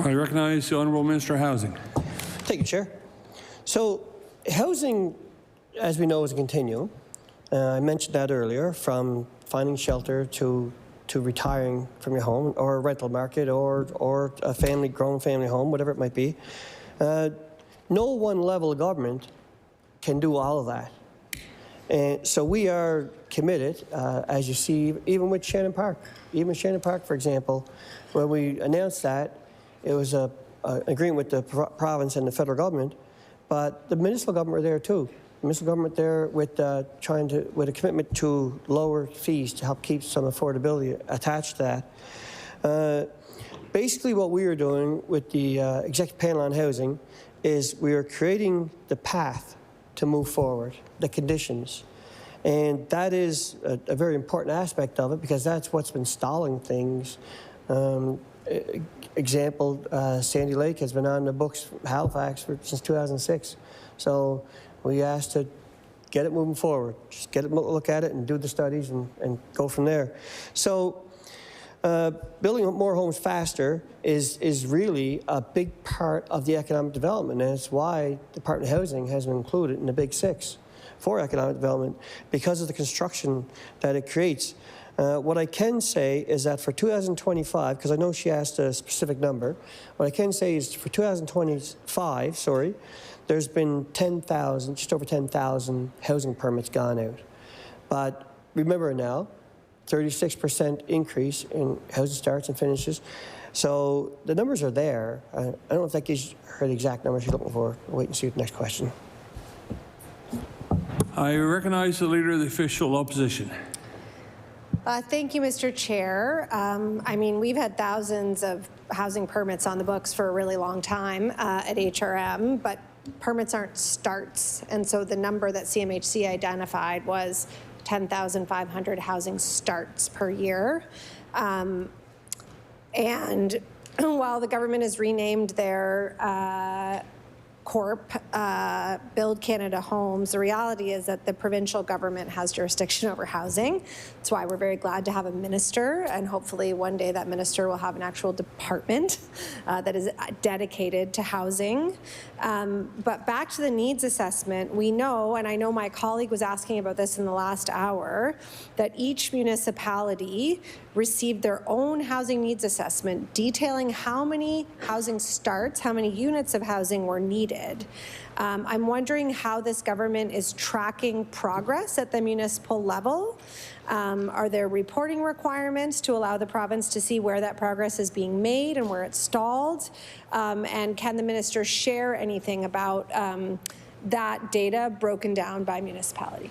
I recognize the Honourable Minister of Housing. Thank you, Chair. So housing, as we know, is a continuum. I mentioned that earlier, from finding shelter to retiring from your home, or a rental market, or a grown family home, whatever it might be. No one level of government can do all of that. And so we are committed, as you see, even with Shannon Park. Even with Shannon Park, for example, when we announced that, it was an agreement with the province and the federal government, but the municipal government were there too. The municipal government there with with a commitment to lower fees to help keep some affordability attached to that. Basically, what we are doing with the executive panel on housing is we are creating the path to move forward, the conditions. And that is a very important aspect of it, because that's what's been stalling things. Example, Sandy Lake has been on the books, Halifax, since 2006. So we asked to get it moving forward. Just get a look at it and do the studies and go from there. So building more homes faster is really a big part of the economic development, and it's why the Department of Housing has been included in the Big Six for economic development, because of the construction that it creates. What I can say is that for 2025, because I know she asked a specific number, what I can say is for 2025, there's been 10,000, just over 10,000 housing permits gone out. But remember now, 36% increase in housing starts and finishes. So the numbers are there. I don't know if that gives her the exact numbers she's looking for. I'll wait and see the next question. I recognize the Leader of the Official Opposition. Thank you, Mr. Chair. I mean, we've had thousands of housing permits on the books for a really long time at HRM, but permits aren't starts. And so the number that CMHC identified was 10,500 housing starts per year. And while the government has renamed their Corp, Build Canada Homes, the reality is that the provincial government has jurisdiction over housing. That's why we're very glad to have a minister, and hopefully one day that minister will have an actual department that is dedicated to housing. But back to the needs assessment, we know, and I know my colleague was asking about this in the last hour, that each municipality received their own housing needs assessment detailing how many housing starts, how many units of housing were needed. I'm wondering how this government is tracking progress at the municipal level. Are there reporting requirements to allow the province to see where that progress is being made and where it's stalled? And can the minister share anything about that data broken down by municipality?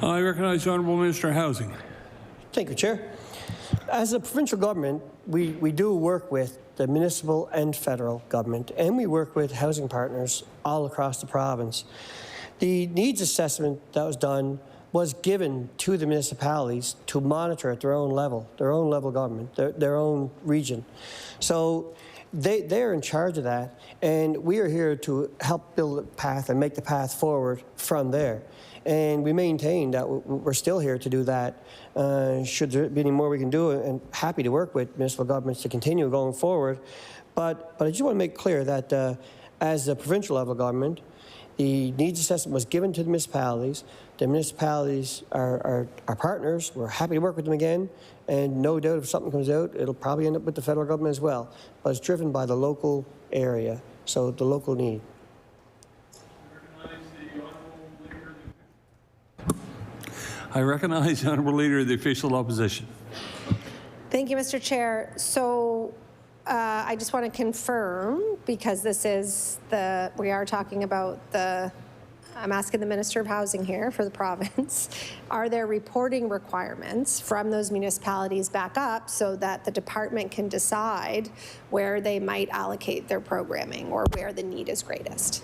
I recognize the Honourable Minister of Housing. Thank you, Chair. As a provincial government, we do work with the municipal and federal government, and we work with housing partners all across the province. The needs assessment that was done was given to the municipalities to monitor at their own level government, their own region. So they're in charge of that, and we are here to help build a path and make the path forward from there. And we maintain that we're still here to do that. Should there be any more we can do, and happy to work with municipal governments to continue going forward. But I just want to make clear that as a provincial level government, the needs assessment was given to the municipalities. The municipalities are our partners. We're happy to work with them again. And no doubt if something comes out, it'll probably end up with the federal government as well. But it's driven by the local area, so the local need. I recognize the Honourable Leader of the Official Opposition. Thank you, Mr. Chair. So I just want to confirm, because this is we are talking about I'm asking the Minister of Housing here for the province, are there reporting requirements from those municipalities back up so that the department can decide where they might allocate their programming or where the need is greatest?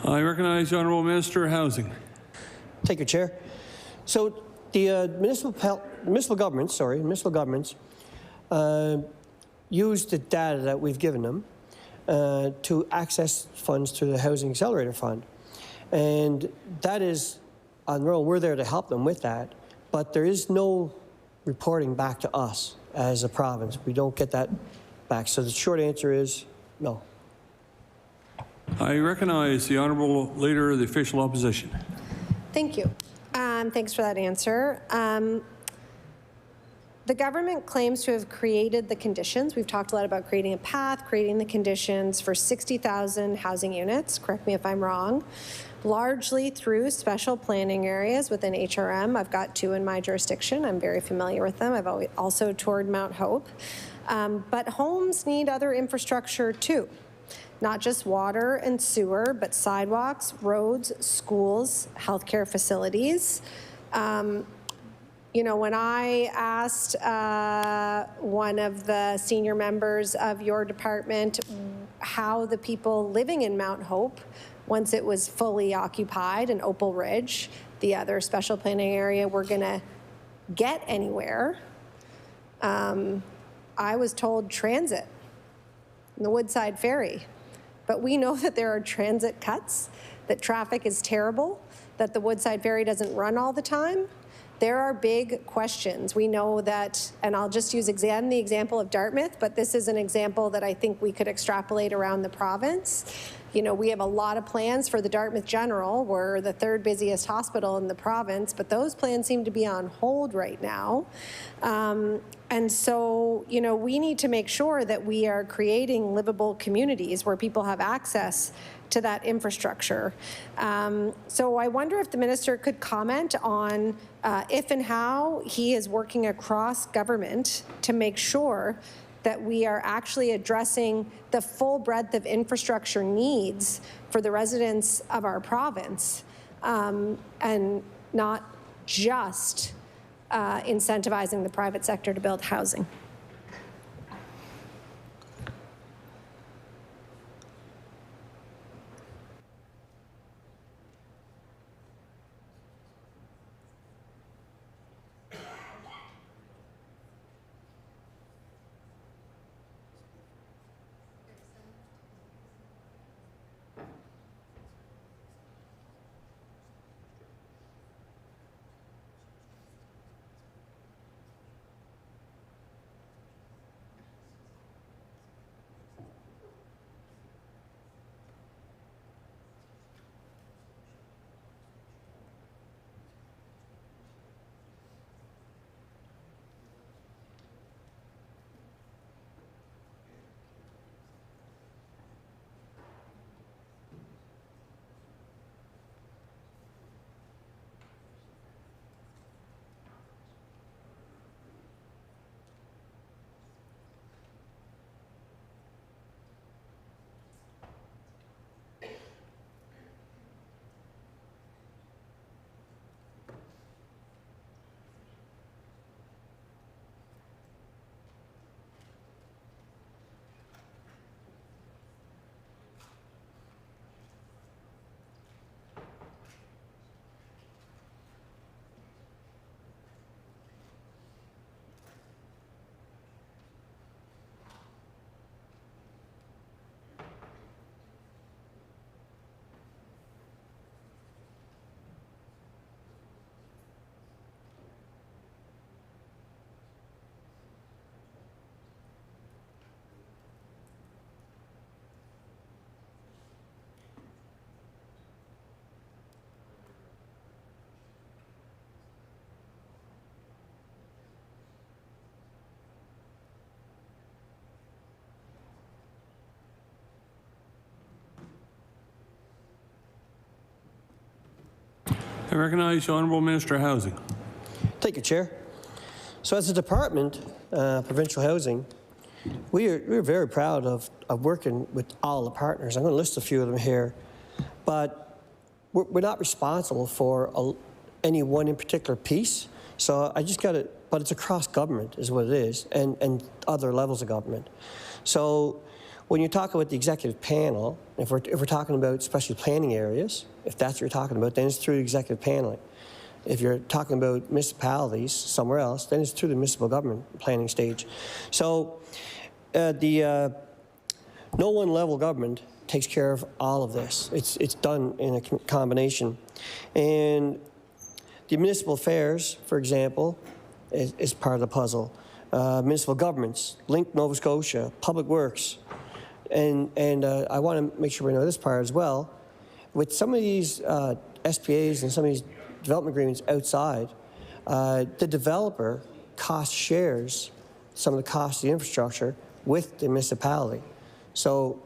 I recognize the Honourable Minister of Housing. Thank you, Chair. So the municipal governments use the data that we've given them to access funds through the Housing Accelerator Fund. And that is on their own. We're there to help them with that. But there is no reporting back to us as a province. We don't get that back. So the short answer is no. I recognize the Honourable Leader of the Official Opposition. Thank you. Thanks for that answer. The government claims to have created the conditions. We've talked a lot about creating a path, creating the conditions for 60,000 housing units, correct me if I'm wrong, largely through special planning areas within HRM. I've got 2 in my jurisdiction. I'm very familiar with them. I've also toured Mount Hope. But homes need other infrastructure too. Not just water and sewer, but sidewalks, roads, schools, healthcare facilities. You know, when I asked one of the senior members of your department how the people living in Mount Hope, once it was fully occupied in Opal Ridge, the other special planning area, were going to get anywhere, I was told transit, the Woodside Ferry. But we know that there are transit cuts, that traffic is terrible, that the Woodside Ferry doesn't run all the time. There are big questions. We know that, and I'll just use the example of Dartmouth, but this is an example that I think we could extrapolate around the province. You know, we have a lot of plans for the Dartmouth General. We're the 3rd busiest hospital in the province, but those plans seem to be on hold right now. And so, you know, we need to make sure that we are creating livable communities where people have access to that infrastructure. So I wonder if the minister could comment on if and how he is working across government to make sure that we are actually addressing the full breadth of infrastructure needs for the residents of our province, and not just incentivizing the private sector to build housing. I recognize the Honourable Minister of Housing. Thank you, Chair. So as a department, provincial housing, we're very proud of working with all the partners. I'm going to list a few of them here, but we're not responsible for any one in particular piece. So I just got to, but it's across government is what it is, and other levels of government. So when you talk about the executive panel, if we're talking about special planning areas, if that's what you're talking about, then it's through executive paneling. If you're talking about municipalities somewhere else, then it's through the municipal government planning stage. So no one level government takes care of all of this. It's done in a combination. And the municipal affairs, for example, is part of the puzzle. Municipal governments, Link Nova Scotia, Public Works, and I want to make sure we know this part as well. With some of these SPAs and some of these development agreements outside, the developer cost shares some of the cost of the infrastructure with the municipality. So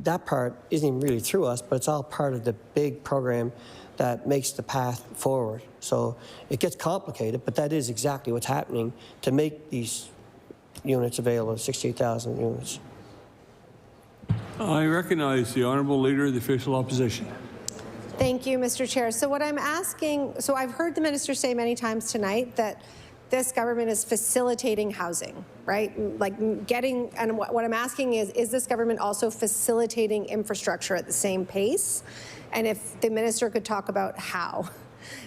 that part isn't even really through us, but it's all part of the big program that makes the path forward. So it gets complicated, but that is exactly what's happening to make these units available, 68,000 units. I recognize the Honourable Leader of the Official Opposition. Thank you, Mr. Chair. So what I'm asking, so I've heard the minister say many times tonight that this government is facilitating housing, right? Like getting, and what I'm asking is this government also facilitating infrastructure at the same pace? And if the minister could talk about how.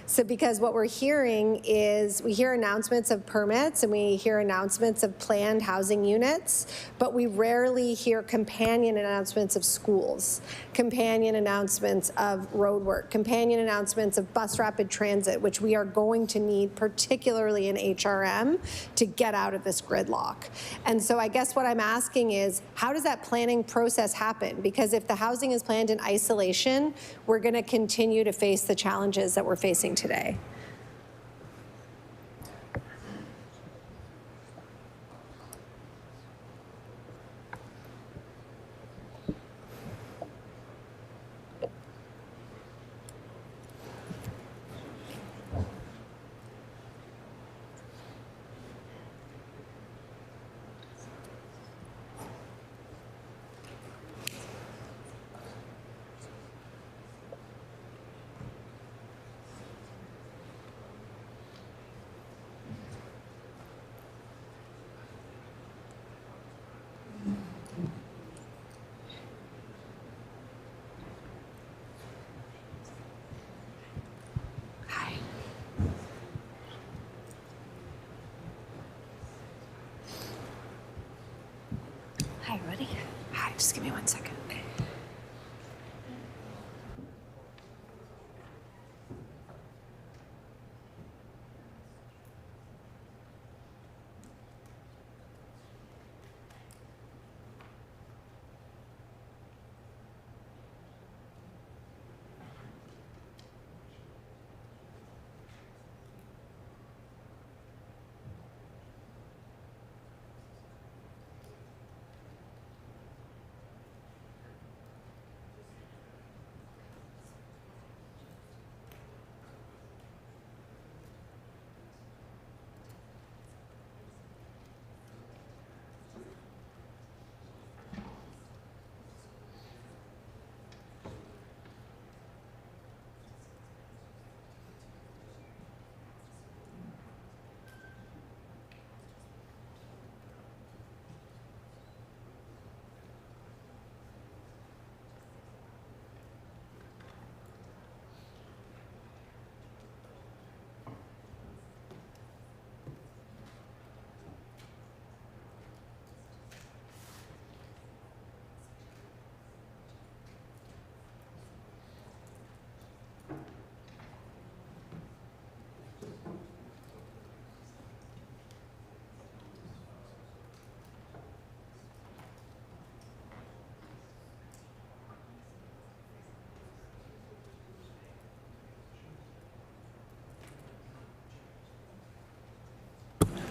So because what we're hearing is we hear announcements of permits and we hear announcements of planned housing units, but we rarely hear companion announcements of schools, companion announcements of road work, companion announcements of bus rapid transit, which we are going to need, particularly in HRM, to get out of this gridlock. And so I guess what I'm asking is, how does that planning process happen? Because if the housing is planned in isolation, we're going to continue to face the challenges that we're facing today. Hi, ready? Hi, just give me 1 second.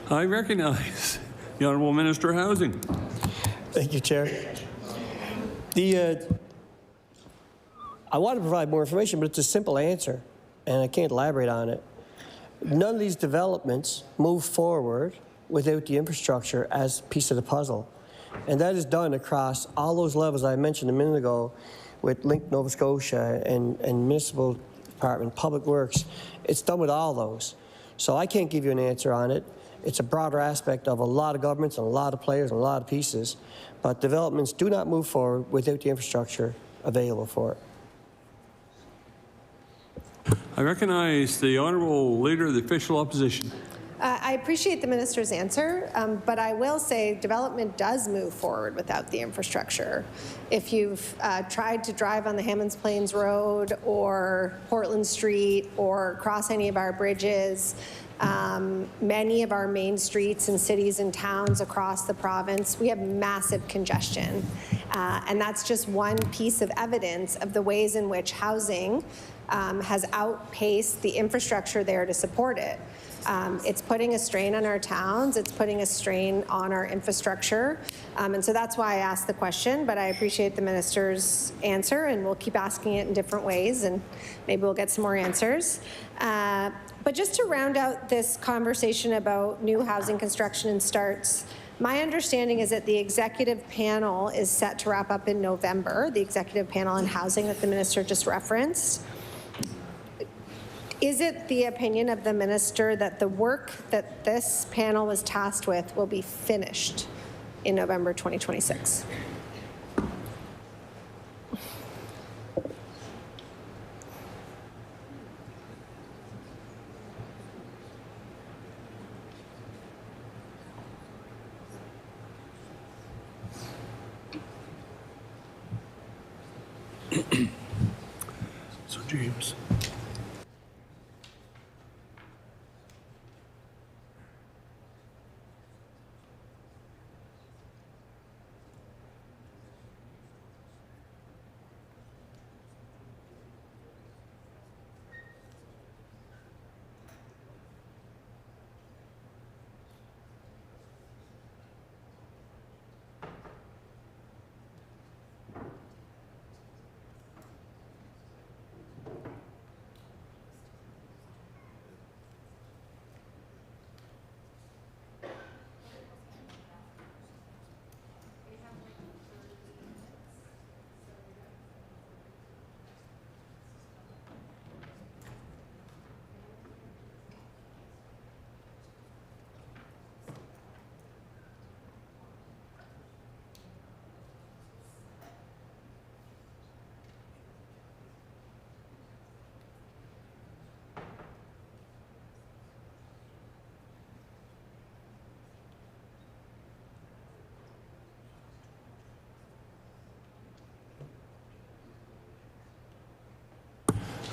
I recognize the Honourable Minister of Housing. Thank you, Chair. I want to provide more information, but it's a simple answer. and I can't elaborate on it. None of these developments move forward without the infrastructure as a piece of the puzzle. And that is done across all those levels I mentioned a minute ago with Link Nova Scotia and Municipal Department, Public Works. It's done with all those. So I can't give you an answer on it. It's a broader aspect of a lot of governments and a lot of players and a lot of pieces. But developments do not move forward without the infrastructure available for it. I recognize the Honourable Leader of the Official Opposition. I appreciate the minister's answer, but I will say development does move forward without the infrastructure. If you've tried to drive on the Hammonds Plains Road or Portland Street or cross any of our bridges, many of our main streets in cities and towns across the province, we have massive congestion. And that's just one piece of evidence of the ways in which housing has outpaced the infrastructure there to support it. It's putting a strain on our towns. It's putting a strain on our infrastructure. And so that's why I asked the question, but I appreciate the minister's answer, and we'll keep asking it in different ways, and maybe we'll get some more answers. But just to round out this conversation about new housing construction and starts, my understanding is that the executive panel is set to wrap up in November, the executive panel on housing that the minister just referenced. Is it the opinion of the minister that the work that this panel was tasked with will be finished in November 2026? So, James.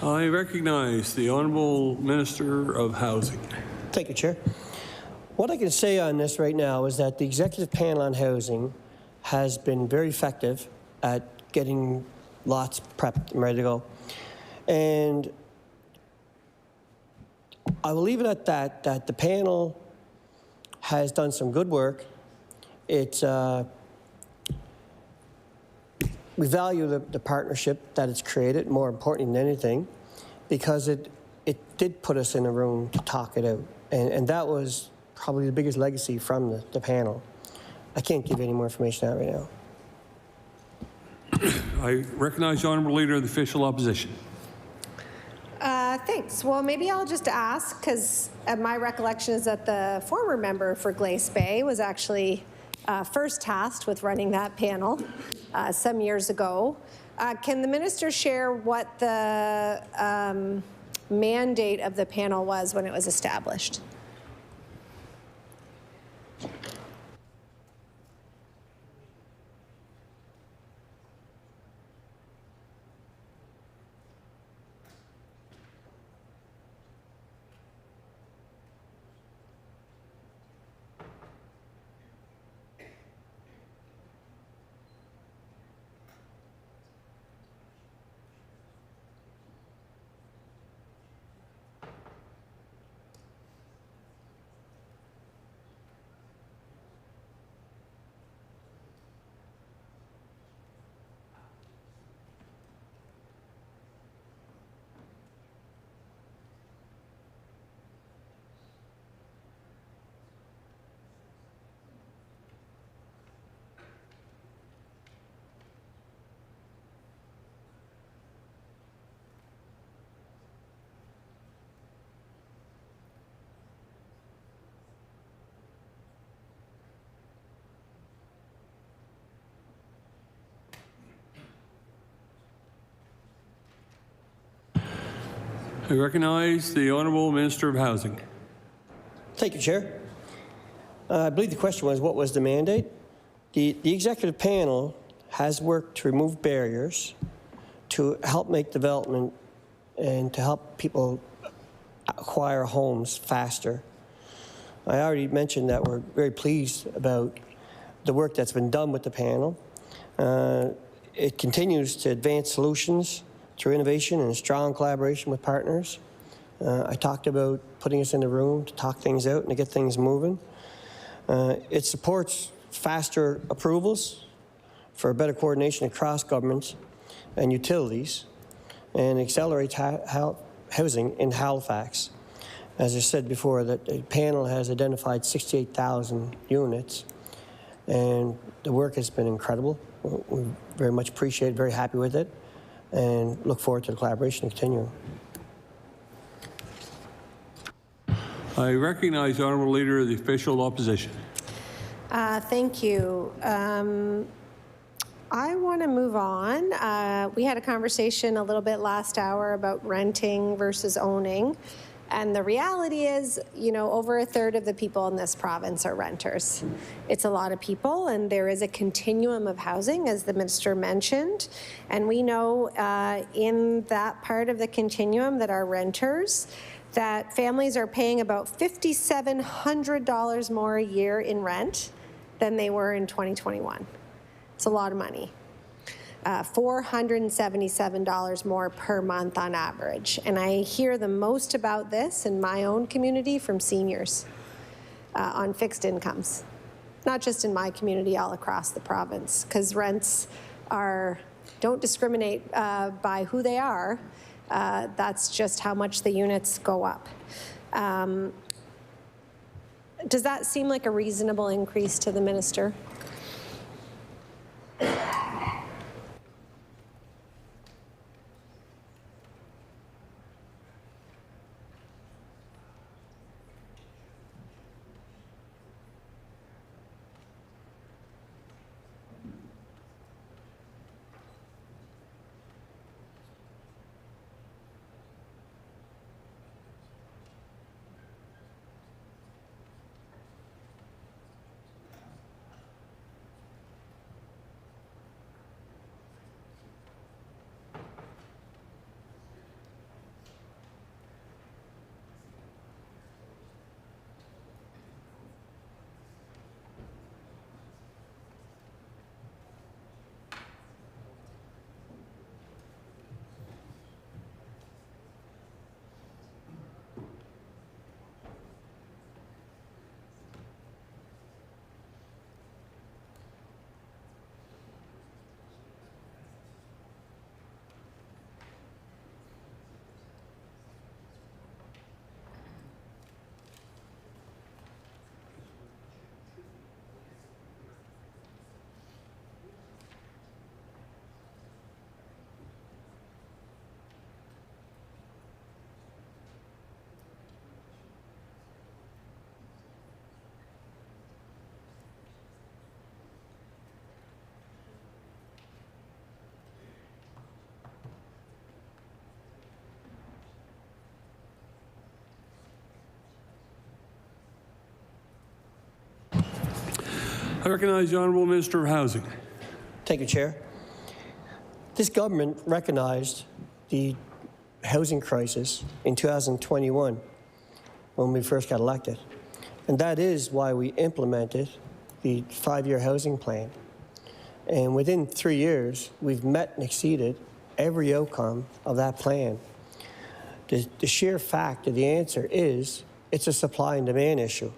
I recognize the Honourable Minister of Housing. Thank you, Chair. What I can say on this right now is that the Executive Panel on Housing has been very effective at getting lots prepped and ready to go. And I will leave it at that, that the panel has done some good work. It's, we value the partnership that it's created, more important than anything, because it did put us in a room to talk it out. And that was probably the biggest legacy from the panel. I can't give you any more information out right now. I recognize the Honourable Leader of the Official Opposition. Thanks. Well, maybe I'll just ask, because my recollection is that the former member for Glace Bay was actually first tasked with running that panel some years ago. Can the minister share what the mandate of the panel was when it was established? I recognize the Honourable Minister of Housing. Thank you, Chair. I believe the question was, what was the mandate? The executive panel has worked to remove barriers, to help make development, and to help people acquire homes faster. I already mentioned that we're very pleased about the work that's been done with the panel. It continues to advance solutions through innovation and strong collaboration with partners. I talked about putting us in the room to talk things out and to get things moving. It supports faster approvals for better coordination across governments and utilities, and accelerates housing in Halifax. As I said before, that the panel has identified 68,000 units, and the work has been incredible. We very much appreciate it, very happy with it, and look forward to the collaboration continuing. I recognize the Honourable Leader of the Official Opposition. Thank you. I want to move on. We had a conversation a little bit last hour about renting versus owning. And the reality is, you know, over a third of the people in this province are renters. It's a lot of people, and there is a continuum of housing, as the minister mentioned. And we know in that part of the continuum that are renters, that families are paying about $5,700 more a year in rent than they were in 2021. It's a lot of money. $477 more per month on average. And I hear the most about this in my own community from seniors on fixed incomes. Not just in my community, all across the province, because rents don't discriminate by who they are. That's just how much the units go up. Does that seem like a reasonable increase to the minister? I recognize the Honourable Minister of Housing. Thank you, Chair. This government recognized the housing crisis in 2021 when we first got elected. And that is why we implemented the 5-year housing plan. And within 3 years, we've met and exceeded every outcome of that plan. The sheer fact of the answer is it's a supply and demand issue.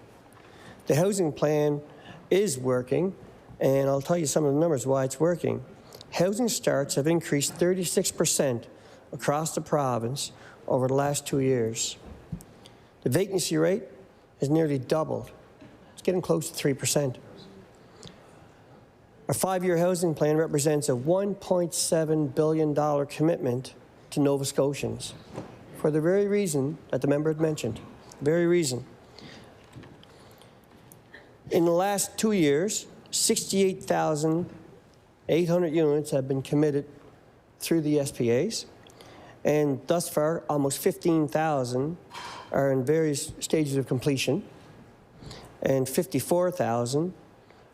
The housing plan is working, and I'll tell you some of the numbers why it's working. Housing starts have increased 36% across the province over the last 2 years. The vacancy rate has nearly doubled. It's getting close to 3%. Our 5-year housing plan represents a $1.7 billion commitment to Nova Scotians for the very reason that the member had mentioned, the very reason. In the last 2 years, 68,800 units have been committed through the SPAs, And thus far, almost 15,000 are in various stages of completion, and 54,000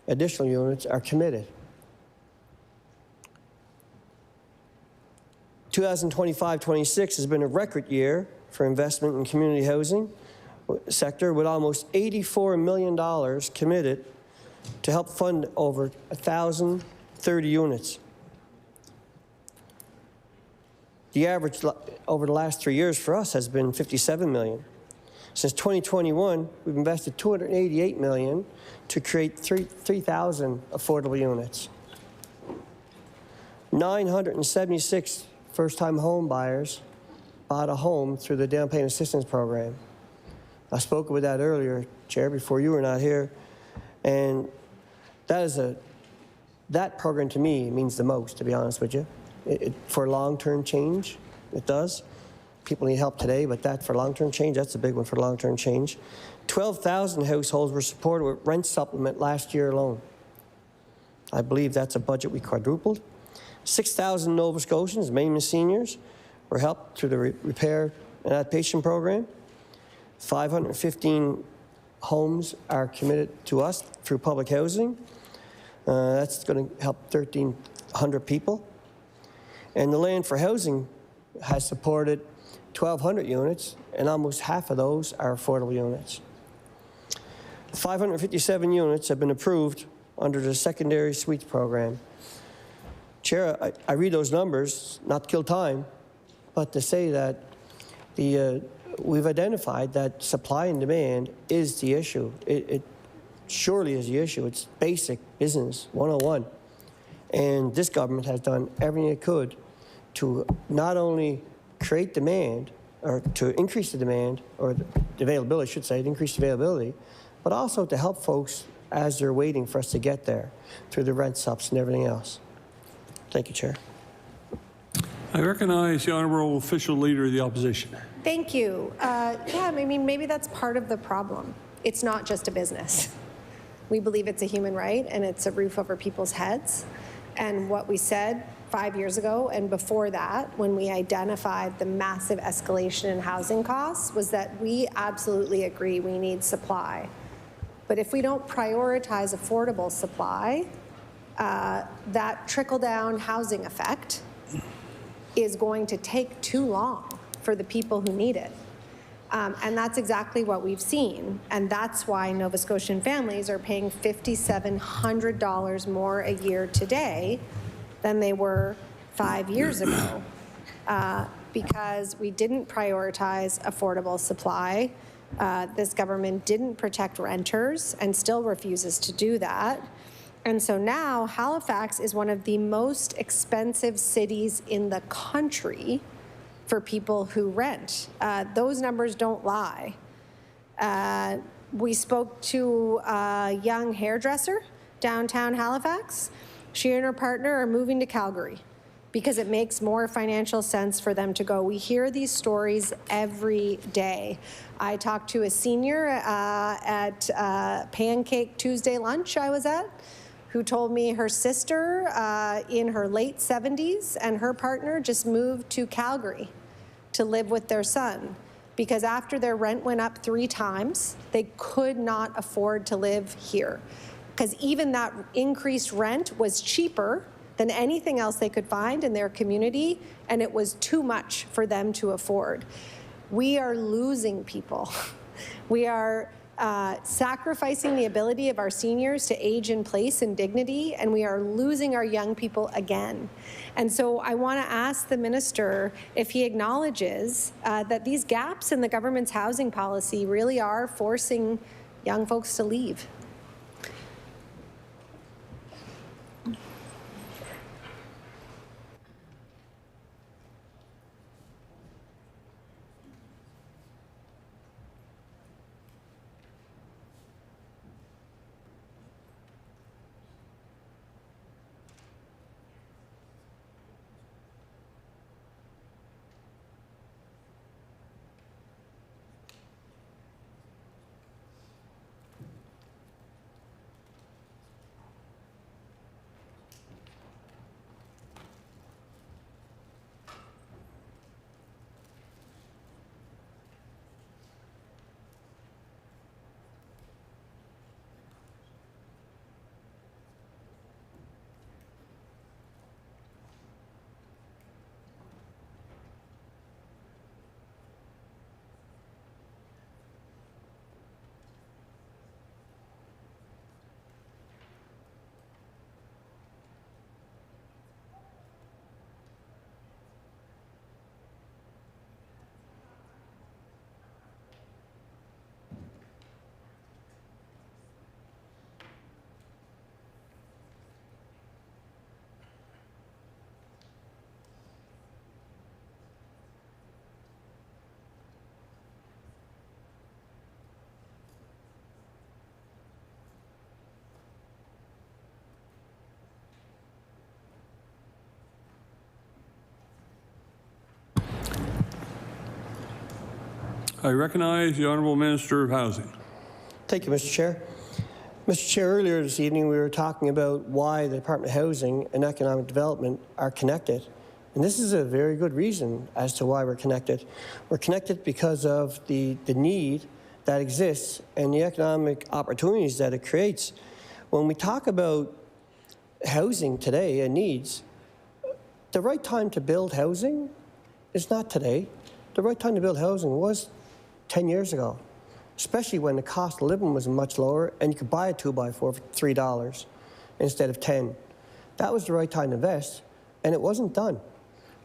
additional units are committed. 2025-26 has been a record year for investment in community housing sector, with almost $84 million committed to help fund over 1,030 units. The average over the last 3 years for us has been $57 million. Since 2021, we've invested $288 million to create 3,000 affordable units. 976 first-time home buyers bought a home through the down payment assistance program. I spoke about that earlier, Chair, before you were not here, and that program to me means the most, to be honest with you. For long-term change, it does. People need help today, but that for long-term change, that's a big one for long-term change. 12,000 households were supported with rent supplement last year alone. I believe that's a budget we quadrupled. 6,000 Nova Scotians, mainly seniors, were helped through the repair and adaptation program. 515 homes are committed to us through public housing. That's going to help 1,300 people. And the Land for Housing has supported 1,200 units, and almost half of those are affordable units. 557 units have been approved under the Secondary Suites program. Chair, I read those numbers, not to kill time, but to say that we've identified that supply and demand is the issue. It surely is the issue. It's basic business 101. And this government has done everything it could to not only create demand, or to increase the demand, or the availability, I should say, to increase the availability, but also to help folks as they're waiting for us to get there through the rent subs and everything else. Thank you, Chair. I recognize the Honourable Official Leader of the Opposition. Thank you. Yeah, I mean, maybe that's part of the problem. It's not just a business. We believe it's a human right, and it's a roof over people's heads. And what we said 5 years ago and before that, when we identified the massive escalation in housing costs, was that we absolutely agree we need supply. But if we don't prioritize affordable supply, that trickle-down housing effect is going to take too long for the people who need it. And that's exactly what we've seen. And that's why Nova Scotian families are paying $5,700 more a year today than they were 5 years ago, because we didn't prioritize affordable supply. This government didn't protect renters and still refuses to do that. And so now Halifax is one of the most expensive cities in the country for people who rent. Those numbers don't lie. We spoke to a young hairdresser downtown Halifax. She and her partner are moving to Calgary because it makes more financial sense for them to go. We hear these stories every day. I talked to a senior at Pancake Tuesday lunch I was at, who told me her sister in her late 70s and her partner just moved to Calgary to live with their son, because after their rent went up 3 times, they could not afford to live here. Because even that increased rent was cheaper than anything else they could find in their community, and it was too much for them to afford. We are losing people. We are sacrificing the ability of our seniors to age in place and dignity, and we are losing our young people again. And so I want to ask the minister if he acknowledges that these gaps in the government's housing policy really are forcing young folks to leave. I recognize the Honourable Minister of Housing. Thank you, Mr. Chair. Mr. Chair, earlier this evening we were talking about why the Department of Housing and Economic Development are connected. And this is a very good reason as to why we're connected. We're connected because of the need that exists and the economic opportunities that it creates. When we talk about housing today and needs, the right time to build housing is not today. The right time to build housing was 10 years ago, especially when the cost of living was much lower and you could buy a 2x4 for $3 instead of $10. That was the right time to invest, and it wasn't done.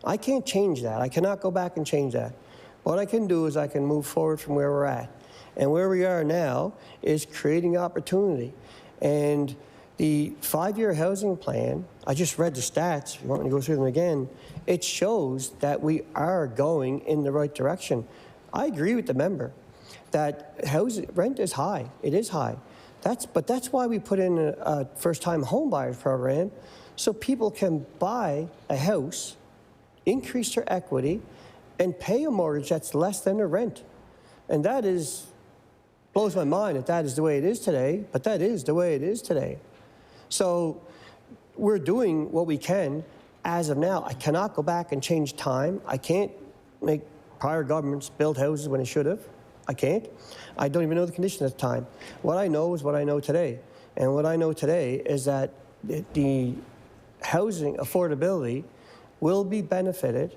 I can't change that. I cannot go back and change that. What I can do is I can move forward from where we're at. And where we are now is creating opportunity. And the 5-year housing plan, I just read the stats, if you want me to go through them again, it shows that we are going in the right direction. I agree with the member that rent is high. It is high. But that's why we put in a first-time home buyers program, so people can buy a house, increase their equity, and pay a mortgage that's less than their rent. And that blows my mind that that is the way it is today, but that is the way it is today. So we're doing what we can as of now. I cannot go back and change time. I can't make prior governments build houses when they should have. I can't. I don't even know the conditions at the time. What I know is what I know today. And what I know today is that the housing affordability will be benefited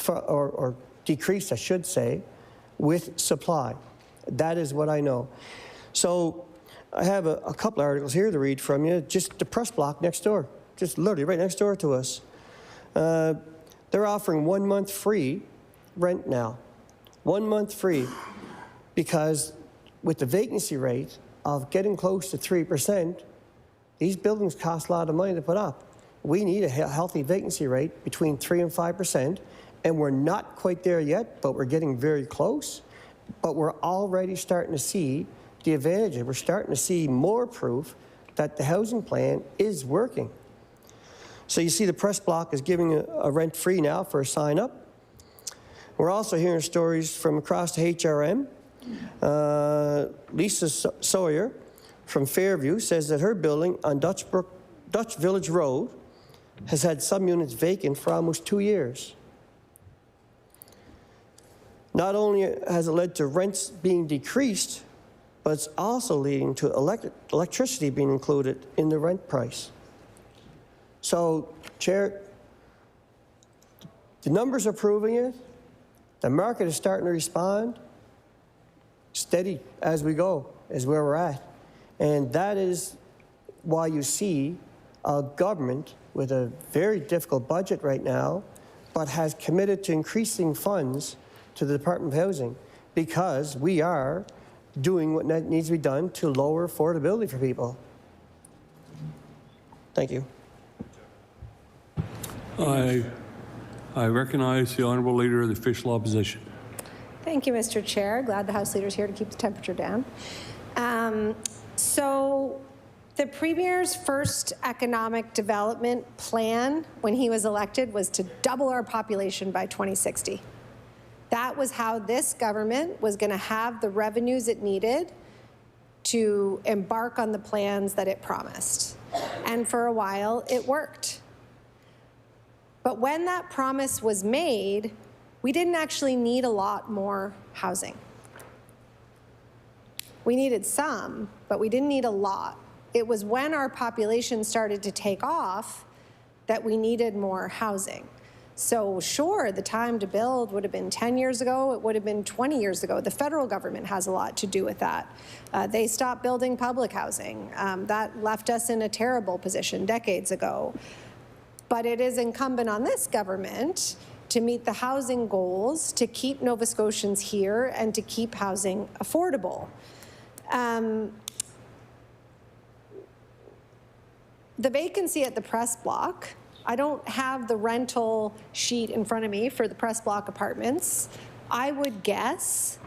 or decreased, I should say, with supply. That is what I know. So I have a couple articles here to read from you, just the press block next door, just literally right next door to us. They're offering 1 month free rent now. 1 month free, because with the vacancy rate of getting close to 3%, these buildings cost a lot of money to put up. We need a healthy vacancy rate between 3 and 5%, and we're not quite there yet, but we're getting very close. But we're already starting to see the advantages. We're starting to see more proof that the housing plan is working. So you see the press block is giving a rent free now for a sign up. We're also hearing stories from across the HRM. Lisa Sawyer from Fairview says that her building on Dutch Village Road has had some units vacant for almost 2 years. Not only has it led to rents being decreased, but it's also leading to electricity being included in the rent price. So, Chair, the numbers are proving it. The market is starting to respond. Steady as we go is where we're at. And that is why you see a government with a very difficult budget right now, but has committed to increasing funds to the Department of Housing, because we are doing what needs to be done to lower affordability for people. Thank you. I recognize the Honourable Leader of the Official Opposition. Thank you, Mr. Chair. Glad the House Leader's here to keep the temperature down. So the Premier's first economic development plan when he was elected was to double our population by 2060. That was how this government was going to have the revenues it needed to embark on the plans that it promised. And for a while, it worked. But when that promise was made, we didn't actually need a lot more housing. We needed some, but we didn't need a lot. It was when our population started to take off that we needed more housing. So sure, the time to build would have been 10 years ago, it would have been 20 years ago. The federal government has a lot to do with that. They stopped building public housing. That left us in a terrible position decades ago. But it is incumbent on this government to meet the housing goals, to keep Nova Scotians here, and to keep housing affordable. The vacancy at the press block, I don't have the rental sheet in front of me for the press block apartments. I would guess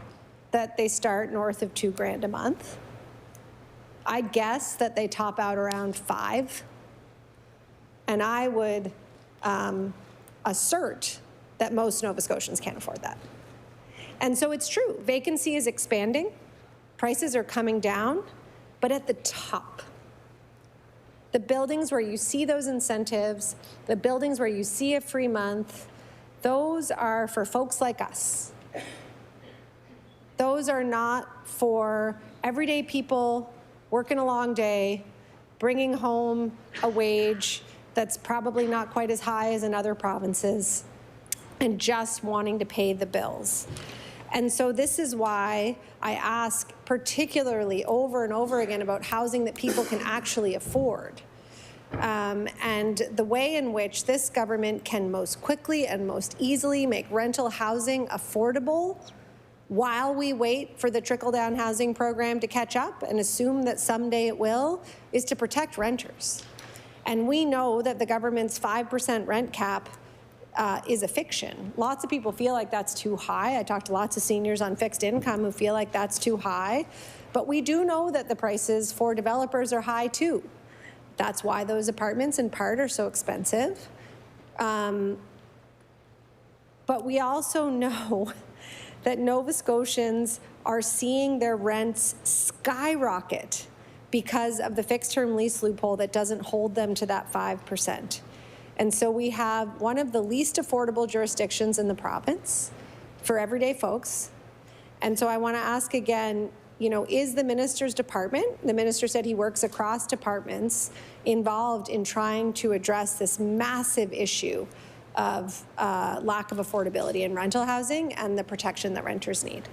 that they start north of $2,000 a month. I'd guess that they top out around $5,000. And I would assert that most Nova Scotians can't afford that. And so it's true, vacancy is expanding, prices are coming down, but at the top. The buildings where you see those incentives, the buildings where you see a free month, those are for folks like us. Those are not for everyday people working a long day, bringing home a wage that's probably not quite as high as in other provinces, and just wanting to pay the bills. And so this is why I ask particularly over and over again about housing that people can actually afford. And the way in which this government can most quickly and most easily make rental housing affordable while we wait for the trickle-down housing program to catch up and assume that someday it will, is to protect renters. And we know that the government's 5% rent cap is a fiction. Lots of people feel like that's too high. I talked to lots of seniors on fixed income who feel like that's too high. But we do know that the prices for developers are high too. That's why those apartments in part are so expensive. But we also know that Nova Scotians are seeing their rents skyrocket because of the fixed term lease loophole that doesn't hold them to that 5%. And so we have one of the least affordable jurisdictions in the province for everyday folks. And so I want to ask again, you know, is the minister's department, the minister said he works across departments, involved in trying to address this massive issue of lack of affordability in rental housing and the protection that renters need?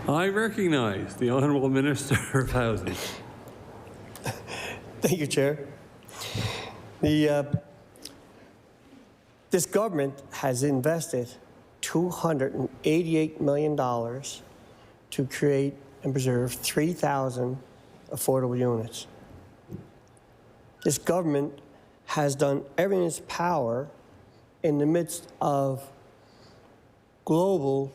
I recognize the Honourable Minister of Housing. Thank you, Chair. This government has invested $288 million to create and preserve 3,000 affordable units. This government has done everything in its power in the midst of global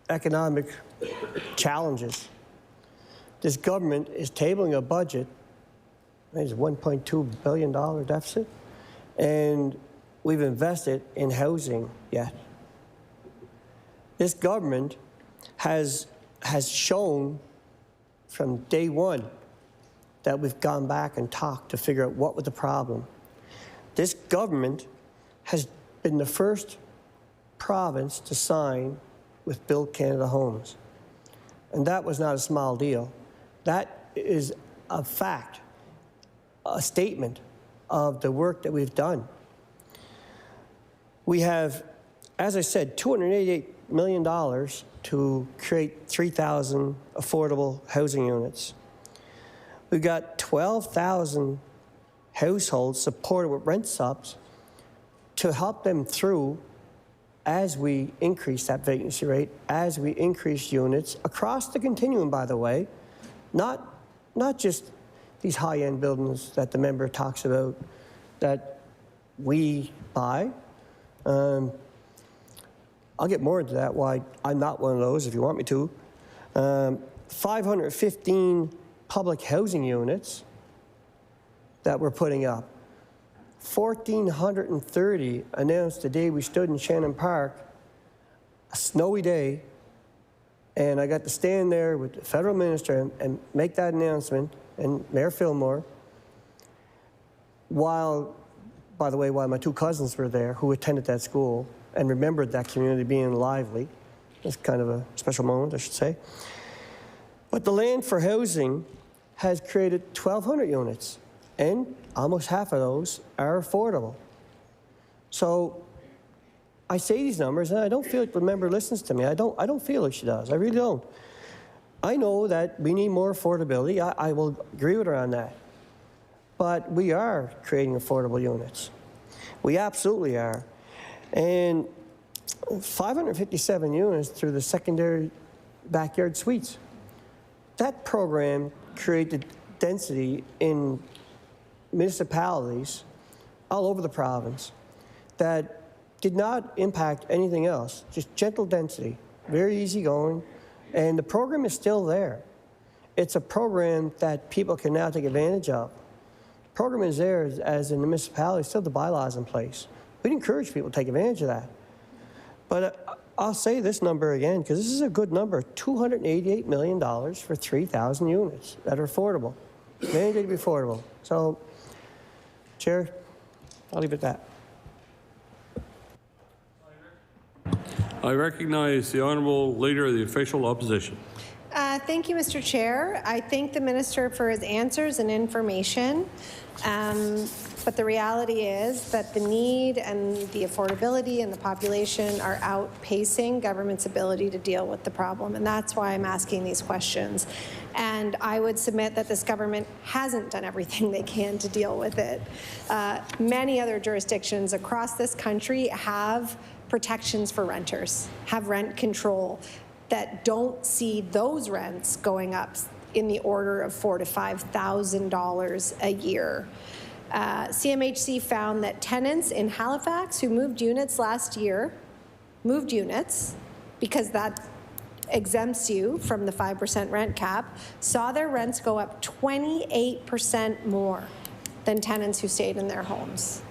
economic challenges. This government is tabling a budget, it's a $1.2 billion deficit, and we've invested in housing yet. This government has shown from day one that we've gone back and talked to figure out what was the problem. This government has been the first province to sign with Build Canada Homes. And that was not a small deal. That is a fact, a statement of the work that we've done. We have, as I said, $288 million to create 3,000 affordable housing units. We've got 12,000 households supported with rent subs to help them through as we increase that vacancy rate, as we increase units across the continuum, by the way, not just these high-end buildings that the member talks about that we buy. I'll get more into that, why I'm not one of those, if you want me to. 515 public housing units that we're putting up. 1,430 announced the day we stood in Shannon Park, a snowy day, and I got to stand there with the federal minister and make that announcement, and Mayor Fillmore, while my two cousins were there who attended that school and remembered that community being lively. It's kind of a special moment, I should say. But the Land for Housing has created 1,200 units. and almost half of those are affordable. So I say these numbers, and I don't feel like the member listens to me. I don't feel like she does. I really don't. I know that we need more affordability. I will agree with her on that. But we are creating affordable units. We absolutely are. And 557 units through the secondary backyard suites. That program created density in municipalities all over the province that did not impact anything else, just gentle density, very easy going, and the program is still there. It's a program that people can now take advantage of. The program is there as in the municipality, still the bylaws in place. We'd encourage people to take advantage of that. But I'll say this number again, because this is a good number, $288 million for 3,000 units that are affordable. Mandated to be affordable. So, Chair, I'll leave it at that. I recognize the Honourable Leader of the Official Opposition. Thank you, Mr. Chair. I thank the Minister for his answers and information. But the reality is that the need and the affordability and the population are outpacing government's ability to deal with the problem. And that's why I'm asking these questions. And I would submit that this government hasn't done everything they can to deal with it. Many other jurisdictions across this country have protections for renters, have rent control that don't see those rents going up in the order of $4,000 to $5,000 a year. CMHC found that tenants in Halifax who moved units last year, moved units because that exempts you from the 5% rent cap, saw their rents go up 28% more than tenants who stayed in their homes.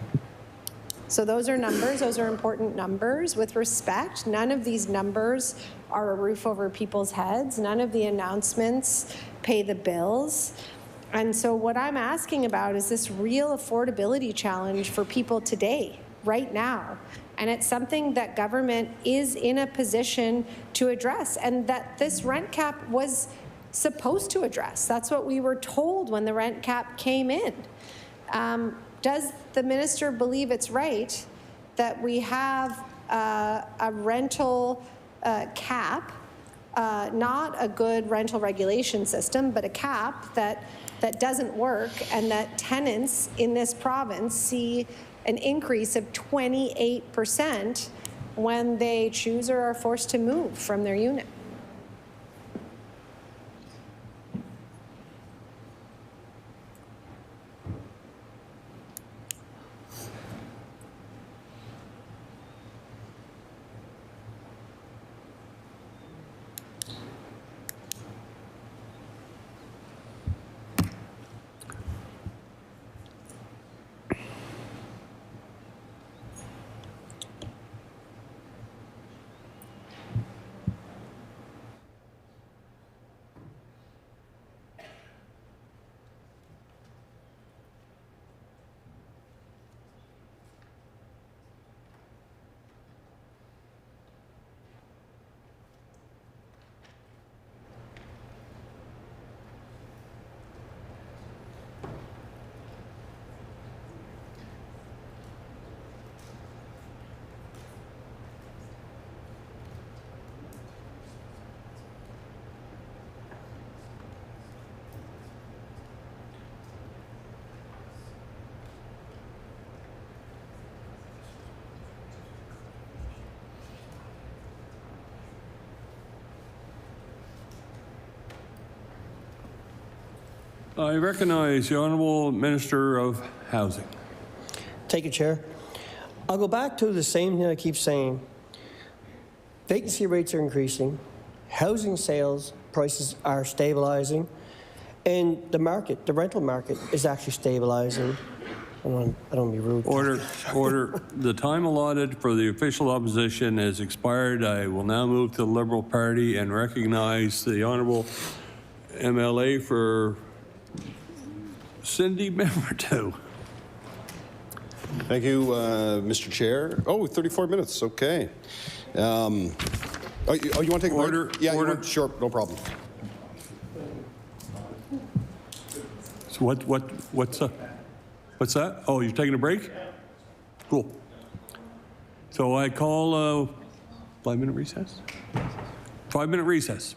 So those are numbers, those are important numbers. With respect, none of these numbers are a roof over people's heads. None of the announcements pay the bills. And so what I'm asking about is this real affordability challenge for people today, right now. And it's something that government is in a position to address and that this rent cap was supposed to address. That's what we were told when the rent cap came in. Does the minister believe it's right that we have a rental cap, not a good rental regulation system, but a cap that doesn't work, and that tenants in this province see an increase of 28% when they choose or are forced to move from their unit? I recognize the Honourable Minister of Housing. Take it, Chair. I'll go back to the same thing I keep saying. Vacancy rates are increasing, housing sales prices are stabilizing, and the market, the rental market, is actually stabilizing. I don't want to be rude. Order. The time allotted for the official opposition has expired. I will now move to the Liberal Party and recognize the Honourable MLA for Cindy Membertou. Thank you, Mr. Chair. Oh, 34 minutes, okay. You want to take Order. a break? Yeah, Order. Sure, no problem. So what's up? What's that? Oh, you're taking a break? Cool. So I call 5-minute recess? 5-minute recess.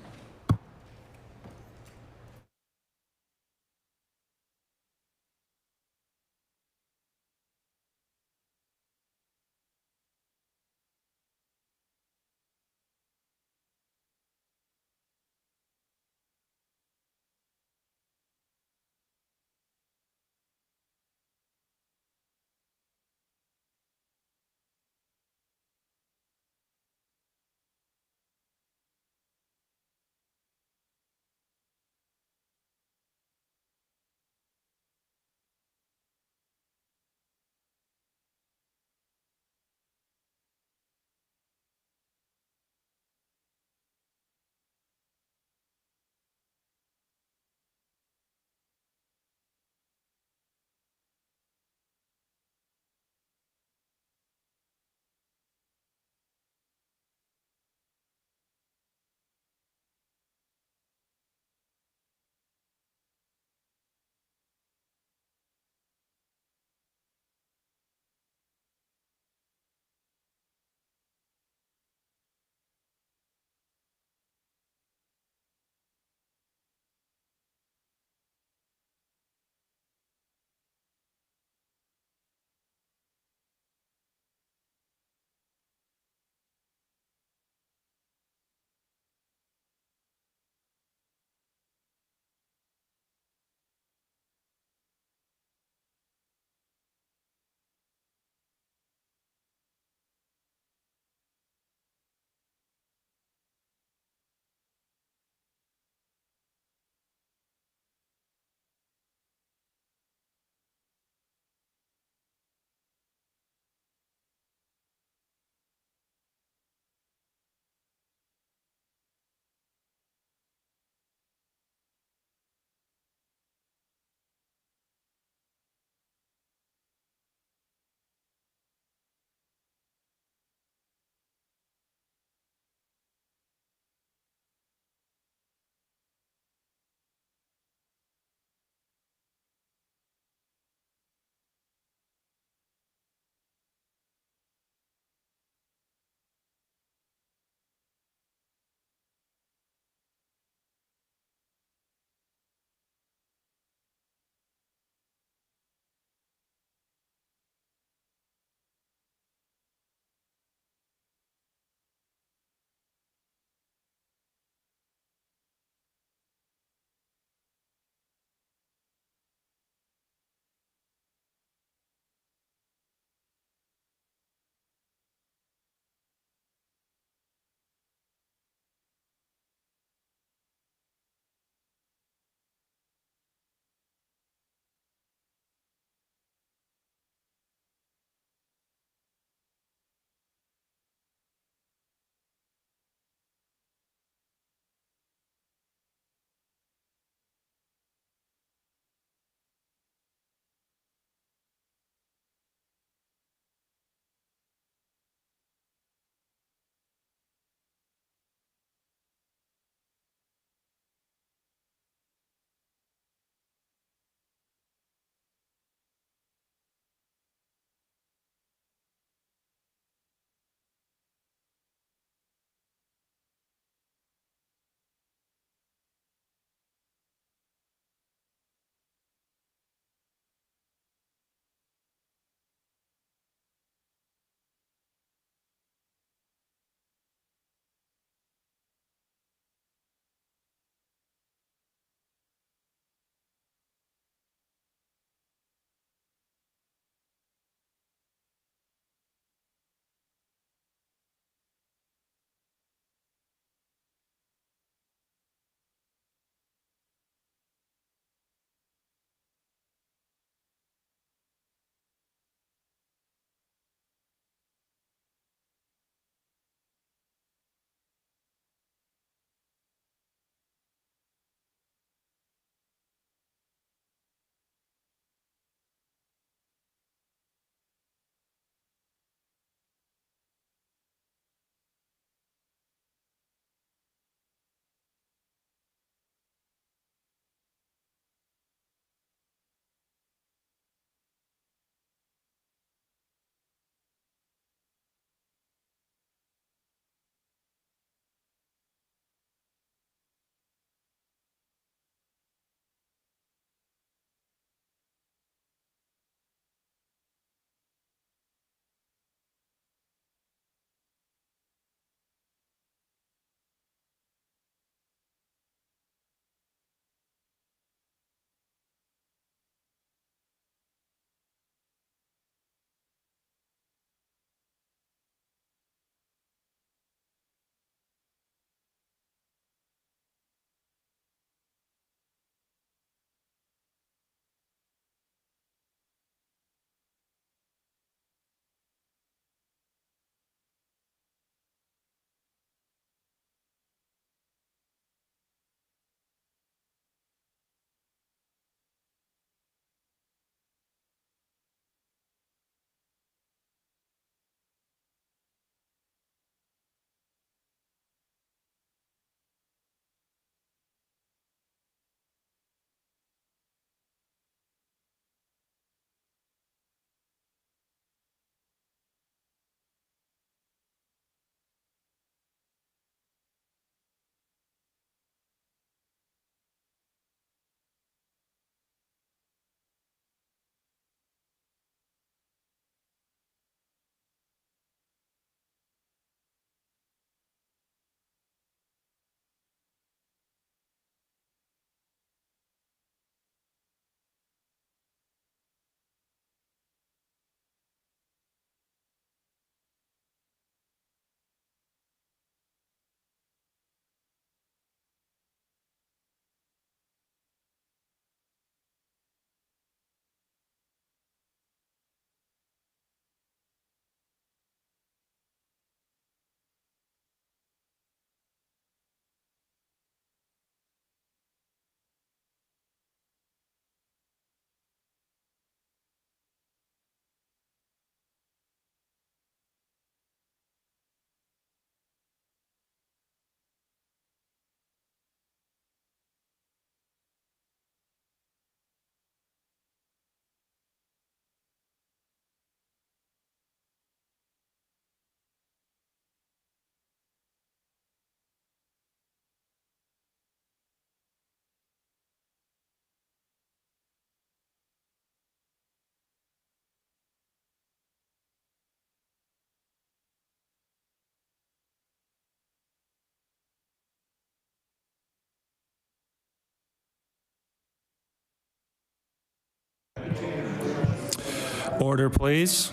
Order, please.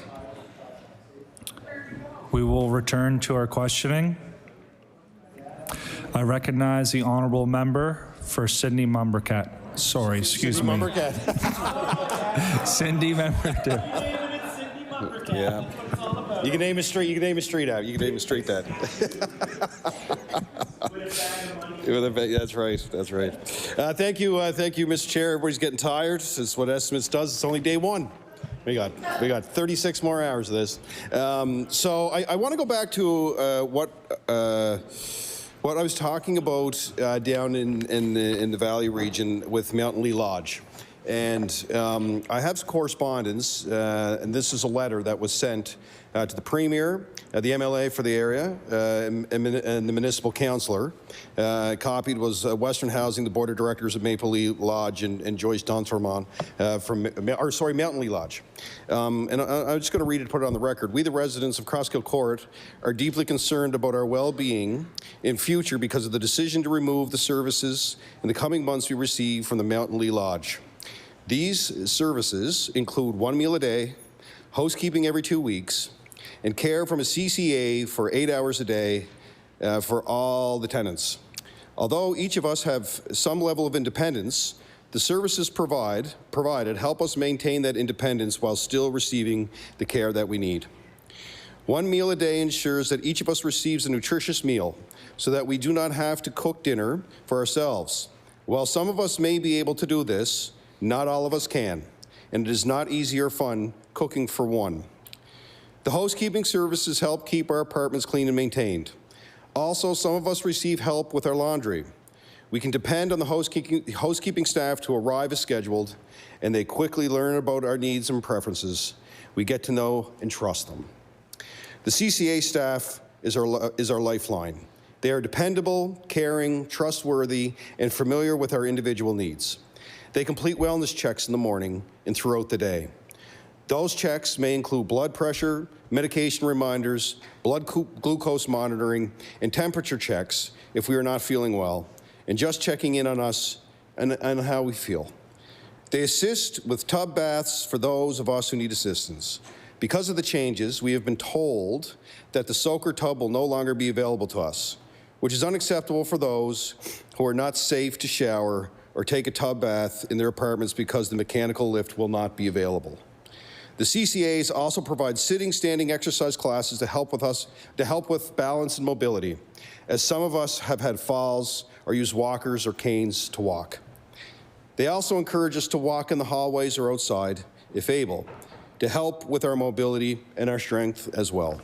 We will return to our questioning. I recognize the honourable member for Sydney Mumbercat. Sorry, excuse me. Cindy Mumbercat. Yeah. You can name a street. You can name a street out. You can name a street that. That's right. That's right. Thank you, Mr. Chair. Everybody's getting tired. That's what estimates does. It's only day one. We got 36 more hours of this. So I want to go back to what I was talking about down in the Valley region with Mountain Lee Lodge. And I have some correspondence, and this is a letter that was sent to the Premier, the MLA for the area, and the Municipal Councillor. Copied was Western Housing, the Board of Directors of Maple Lee Lodge, and Joyce Dontormont from Mountain Lee Lodge. And I'm just going to read it and put it on the record. We, the residents of Crosskill Court, are deeply concerned about our well-being in future because of the decision to remove the services in the coming months we receive from the Mountain Lee Lodge. These services include 1 meal a day, housekeeping every 2 weeks, and care from a CCA for 8 hours a day for all the tenants. Although each of us have some level of independence, the services provided help us maintain that independence while still receiving the care that we need. 1 meal a day ensures that each of us receives a nutritious meal so that we do not have to cook dinner for ourselves. While some of us may be able to do this, not all of us can, and it is not easy or fun cooking for one. The housekeeping services help keep our apartments clean and maintained. Also, some of us receive help with our laundry. We can depend on the housekeeping staff to arrive as scheduled, and they quickly learn about our needs and preferences. We get to know and trust them. The CCA staff is our lifeline. They are dependable, caring, trustworthy, and familiar with our individual needs. They complete wellness checks in the morning and throughout the day. Those checks may include blood pressure, medication reminders, blood glucose monitoring, and temperature checks if we are not feeling well, and just checking in on us and how we feel. They assist with tub baths for those of us who need assistance. Because of the changes, we have been told that the soaker tub will no longer be available to us, which is unacceptable for those who are not safe to shower or take a tub bath in their apartments because the mechanical lift will not be available. The CCAs also provide sitting, standing exercise classes to help with balance and mobility, as some of us have had falls or use walkers or canes to walk. They also encourage us to walk in the hallways or outside, if able, to help with our mobility and our strength as well.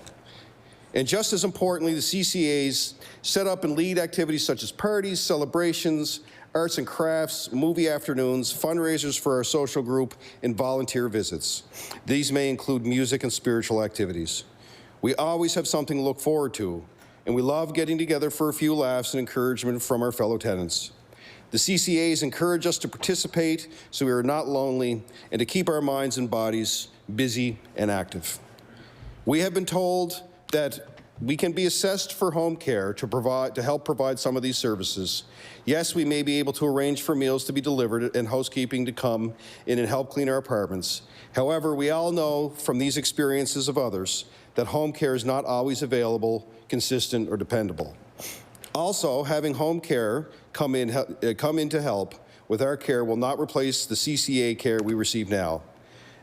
And just as importantly, the CCAs set up and lead activities such as parties, celebrations, arts and crafts, movie afternoons, fundraisers for our social group, and volunteer visits. These may include music and spiritual activities. We always have something to look forward to, and we love getting together for a few laughs and encouragement from our fellow tenants. The CCAs encourage us to participate so we are not lonely and to keep our minds and bodies busy and active. We have been told that we can be assessed for home care to help provide some of these services. Yes, we may be able to arrange for meals to be delivered and housekeeping to come in and help clean our apartments. However, we all know from these experiences of others that home care is not always available, consistent, or dependable. Also, having home care come in to help with our care will not replace the CCA care we receive now.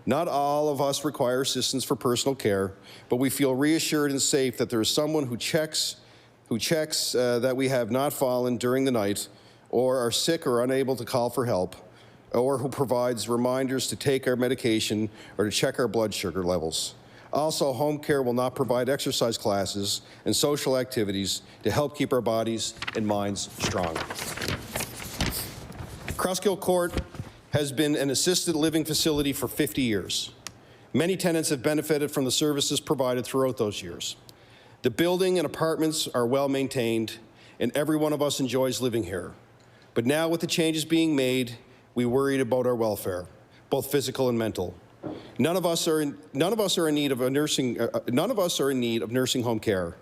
Not all of us require assistance for personal care, but we feel reassured and safe that there is someone who checks that we have not fallen during the night or are sick or unable to call for help, or who provides reminders to take our medication or to check our blood sugar levels. Also, home care will not provide exercise classes and social activities to help keep our bodies and minds strong. Crosskill Court has been an assisted living facility for 50 years. Many tenants have benefited from the services provided throughout those years. The building and apartments are well maintained, and every one of us enjoys living here. But now with the changes being made, we worried about our welfare, both physical and mental. None of us are in need of nursing home care.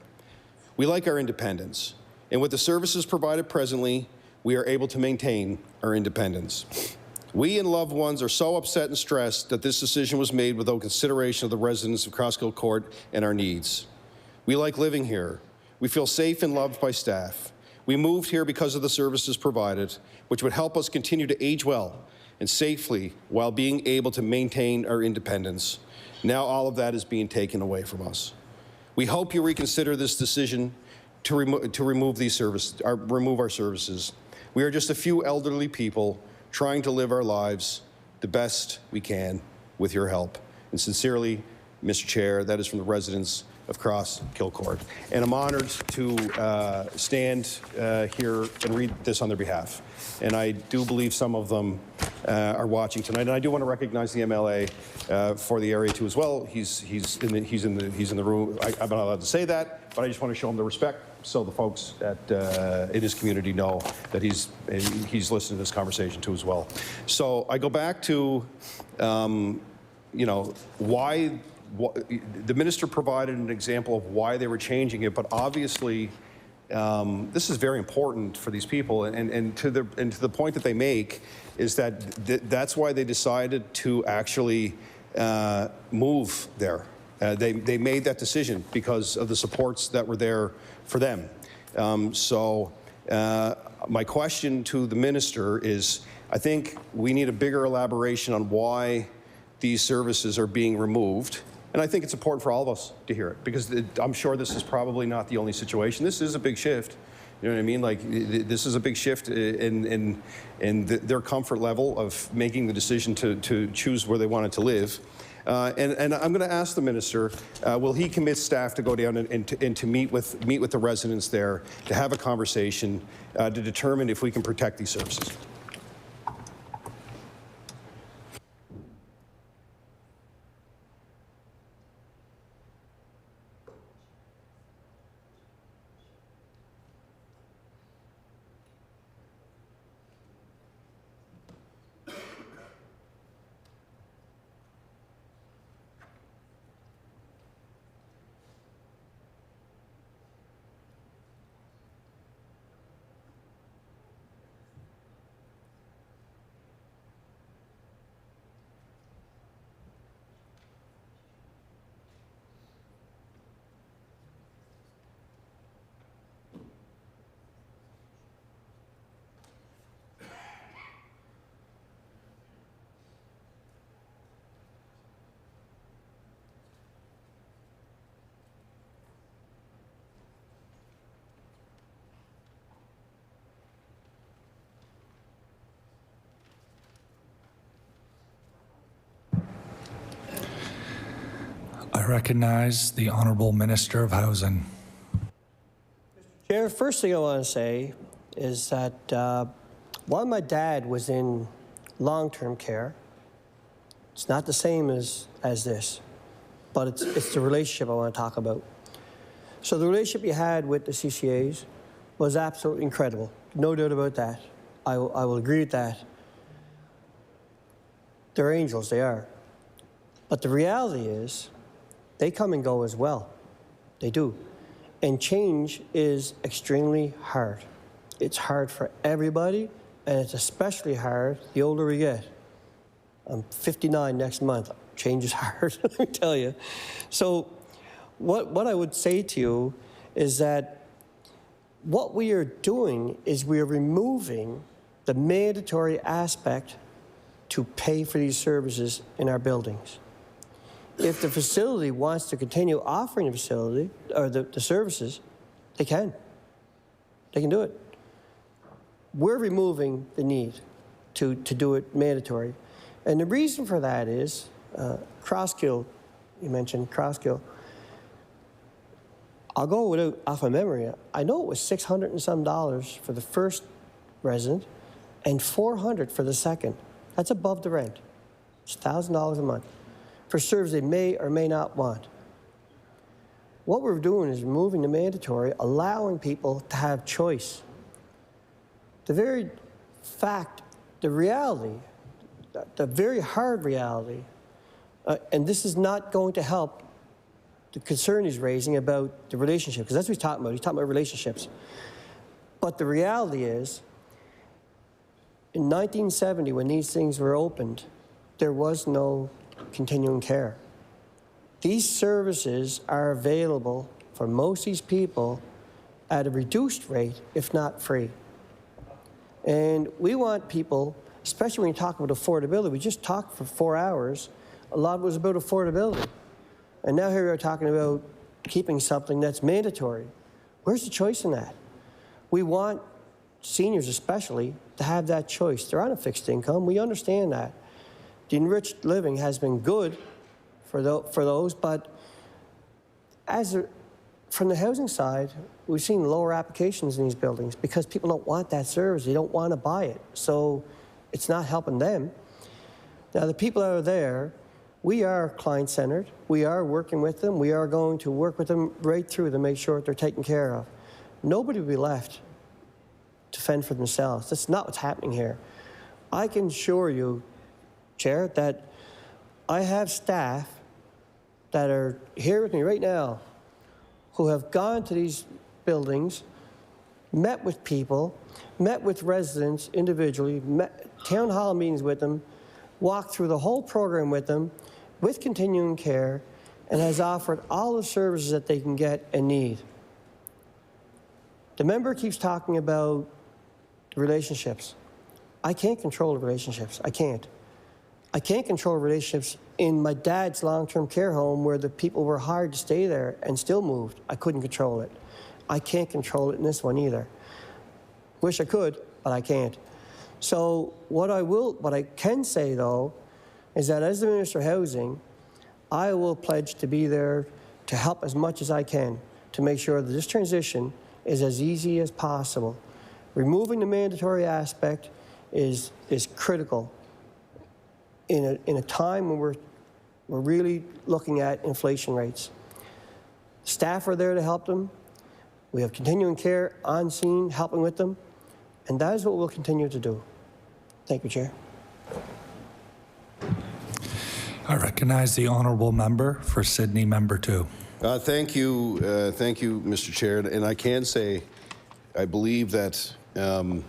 We like our independence, and with the services provided presently, we are able to maintain our independence. We and loved ones are so upset and stressed that this decision was made without consideration of the residents of Crosskill Court and our needs. We like living here. We feel safe and loved by staff. We moved here because of the services provided, which would help us continue to age well and safely while being able to maintain our independence. Now all of that is being taken away from us. We hope you reconsider this decision to remove our services. We are just a few elderly people trying to live our lives the best we can with your help. And sincerely, Mr. Chair, that is from the residents of Crosskill Court. And I'm honored to stand here and read this on their behalf. And I do believe some of them are watching tonight. And I do want to recognize the MLA for the area too as well. He's in the room. I'm not allowed to say that, but I just want to show him the respect so the folks in his community know that he's listening to this conversation too as well. So I go back to, you know, why the minister provided an example of why they were changing it, but obviously this is very important for these people, and to the point that they make is that that's why they decided to actually move there. They made that decision because of the supports that were there for them. My question to the minister is, I think we need a bigger elaboration on why these services are being removed. And I think it's important for all of us to hear it, because I'm sure this is probably not the only situation. This is a big shift. You know what I mean? Like, this is a big shift in their comfort level of making the decision to choose where they wanted to live. And I'm going to ask the minister, will he commit staff to go down and to meet with the residents there, to have a conversation, to determine if we can protect these services? I recognize the Honourable Minister of Housing. Chair, first thing I want to say is that while my dad was in long-term care, it's not the same as this, but it's the relationship I want to talk about. So the relationship you had with the CCAs was absolutely incredible. No doubt about that. I will agree with that. They're angels, they are. But the reality is, they come and go as well. They do. And change is extremely hard. It's hard for everybody, and it's especially hard the older we get. I'm 59 next month. Change is hard, let me tell you. So what I would say to you is that what we are doing is we are removing the mandatory aspect to pay for these services in our buildings. If the facility wants to continue offering the facility or the services, they can. They can do it. We're removing the need to do it mandatory. And the reason for that is Crosskill, you mentioned Crosskill. I'll go off of memory. I know it was $600 and some for the first resident and $400 for the second. That's above the rent. It's $1,000 a month for services they may or may not want. What we're doing is removing the mandatory, allowing people to have choice. The very fact, the reality, the very hard reality, and this is not going to help the concern he's raising about the relationship, because that's what he's talking about. He's talking about relationships. But the reality is, In 1970, when these things were opened, there was no continuing care. These services are available for most of these people at a reduced rate, if not free. And we want people, especially when you talk about affordability, we just talked for 4 hours, a lot was about affordability. And now here we are talking about keeping something that's mandatory. Where's the choice in that? We want seniors especially to have that choice. They're on a fixed income, we understand that. The enriched living has been good for those, but from the housing side, we've seen lower applications in these buildings because people don't want that service. They don't want to buy it. So it's not helping them. Now, the people that are there, we are client-centered. We are working with them. We are going to work with them right through to make sure that they're taken care of. Nobody will be left to fend for themselves. That's not what's happening here. I can assure you, Chair, that I have staff that are here with me right now who have gone to these buildings, met with people, met with residents individually, town hall meetings with them, walked through the whole program with them, with continuing care, and has offered all the services that they can get and need. The member keeps talking about relationships. I can't control the relationships. I can't. I can't control relationships in my dad's long-term care home where the people were hired to stay there and still moved. I couldn't control it. I can't control it in this one either. Wish I could, but I can't. So what I can say though, is that as the Minister of Housing, I will pledge to be there to help as much as I can to make sure that this transition is as easy as possible. Removing the mandatory aspect is critical in a time when we're really looking at inflation rates. Staff are there to help them. We have continuing care on scene helping with them, and that is what we'll continue to do. Thank you, Chair. I recognize the honourable member for Sydney, member 2. Thank you, Mr. Chair. And I can say, I believe that, and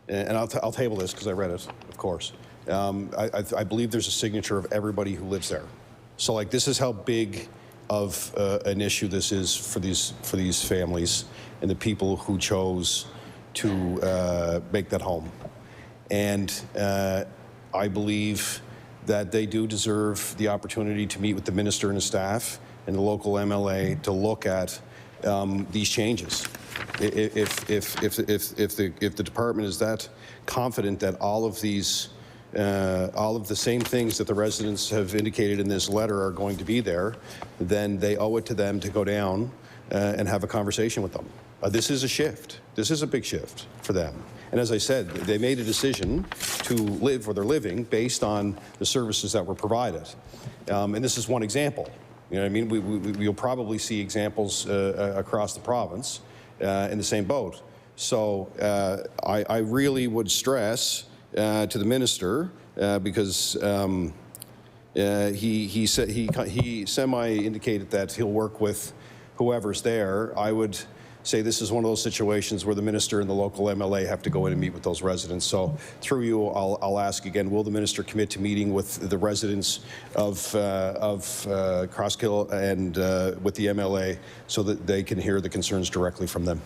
I'll table this because I read it, of course. I believe there's a signature of everybody who lives there. So, like, this is how big of an issue this is for these families and the people who chose to make that home. And I believe that they do deserve the opportunity to meet with the minister and his staff and the local MLA to look at these changes. If the department is that confident that all of the same things that the residents have indicated in this letter are going to be there, then they owe it to them to go down and have a conversation with them. This is a shift. This is a big shift for them. And as I said, they made a decision to live where they're living based on the services that were provided. And this is one example. You know what I mean? We'll probably see examples across the province in the same boat. So I really would stress to the minister because he semi-indicated that he'll work with whoever's there. I would say this is one of those situations where the minister and the local MLA have to go in and meet with those residents. So through you, I'll ask again, will the minister commit to meeting with the residents of Crosskill and with the MLA so that they can hear the concerns directly from them?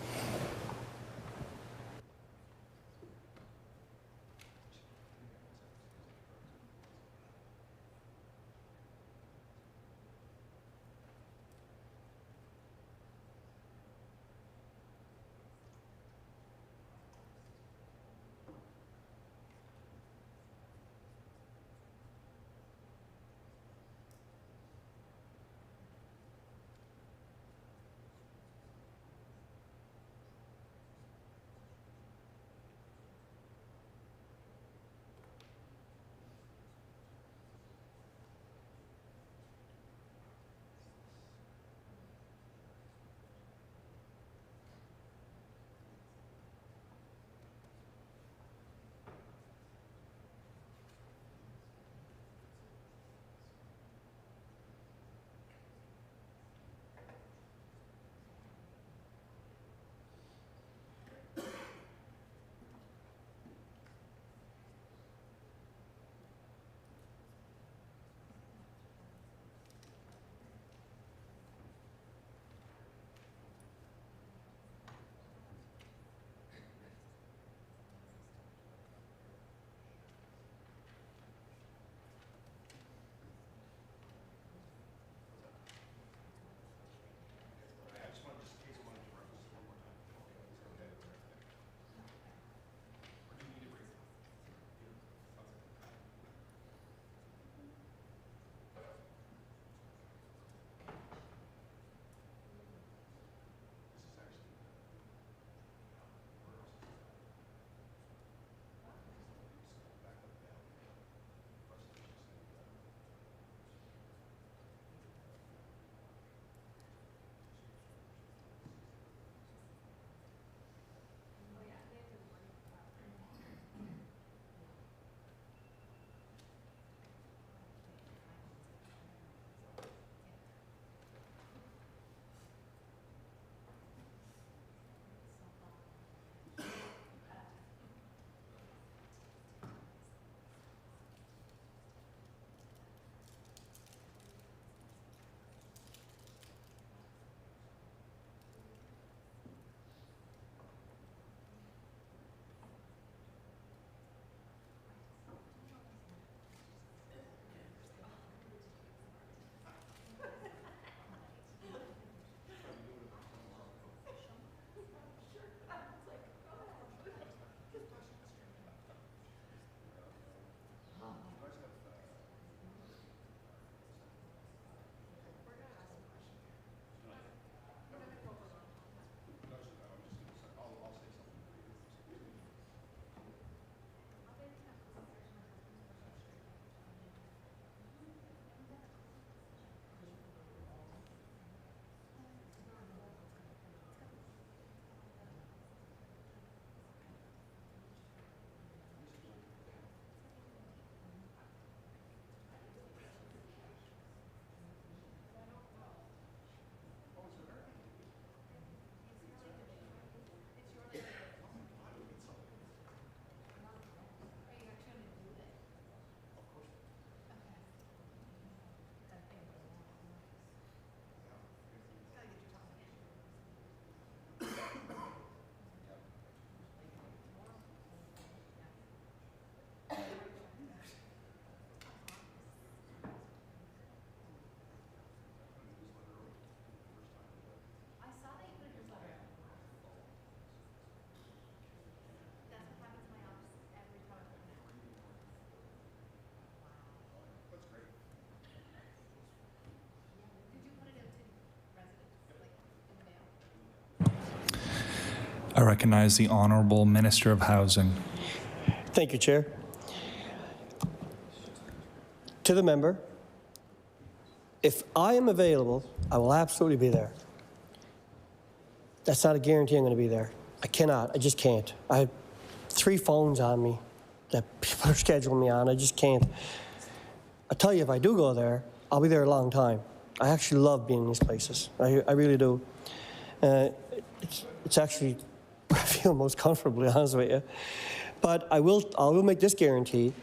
I recognize the Honourable Minister of Housing. Thank you, Chair. To the member, if I am available, I will absolutely be there. That's not a guarantee I'm going to be there. I cannot. I just can't. I have 3 phones on me that people are scheduling me on. I just can't. I tell you, if I do go there, I'll be there a long time. I actually love being in these places. I really do. It's actually where I feel most comfortable, to be honest with you. But I will make this guarantee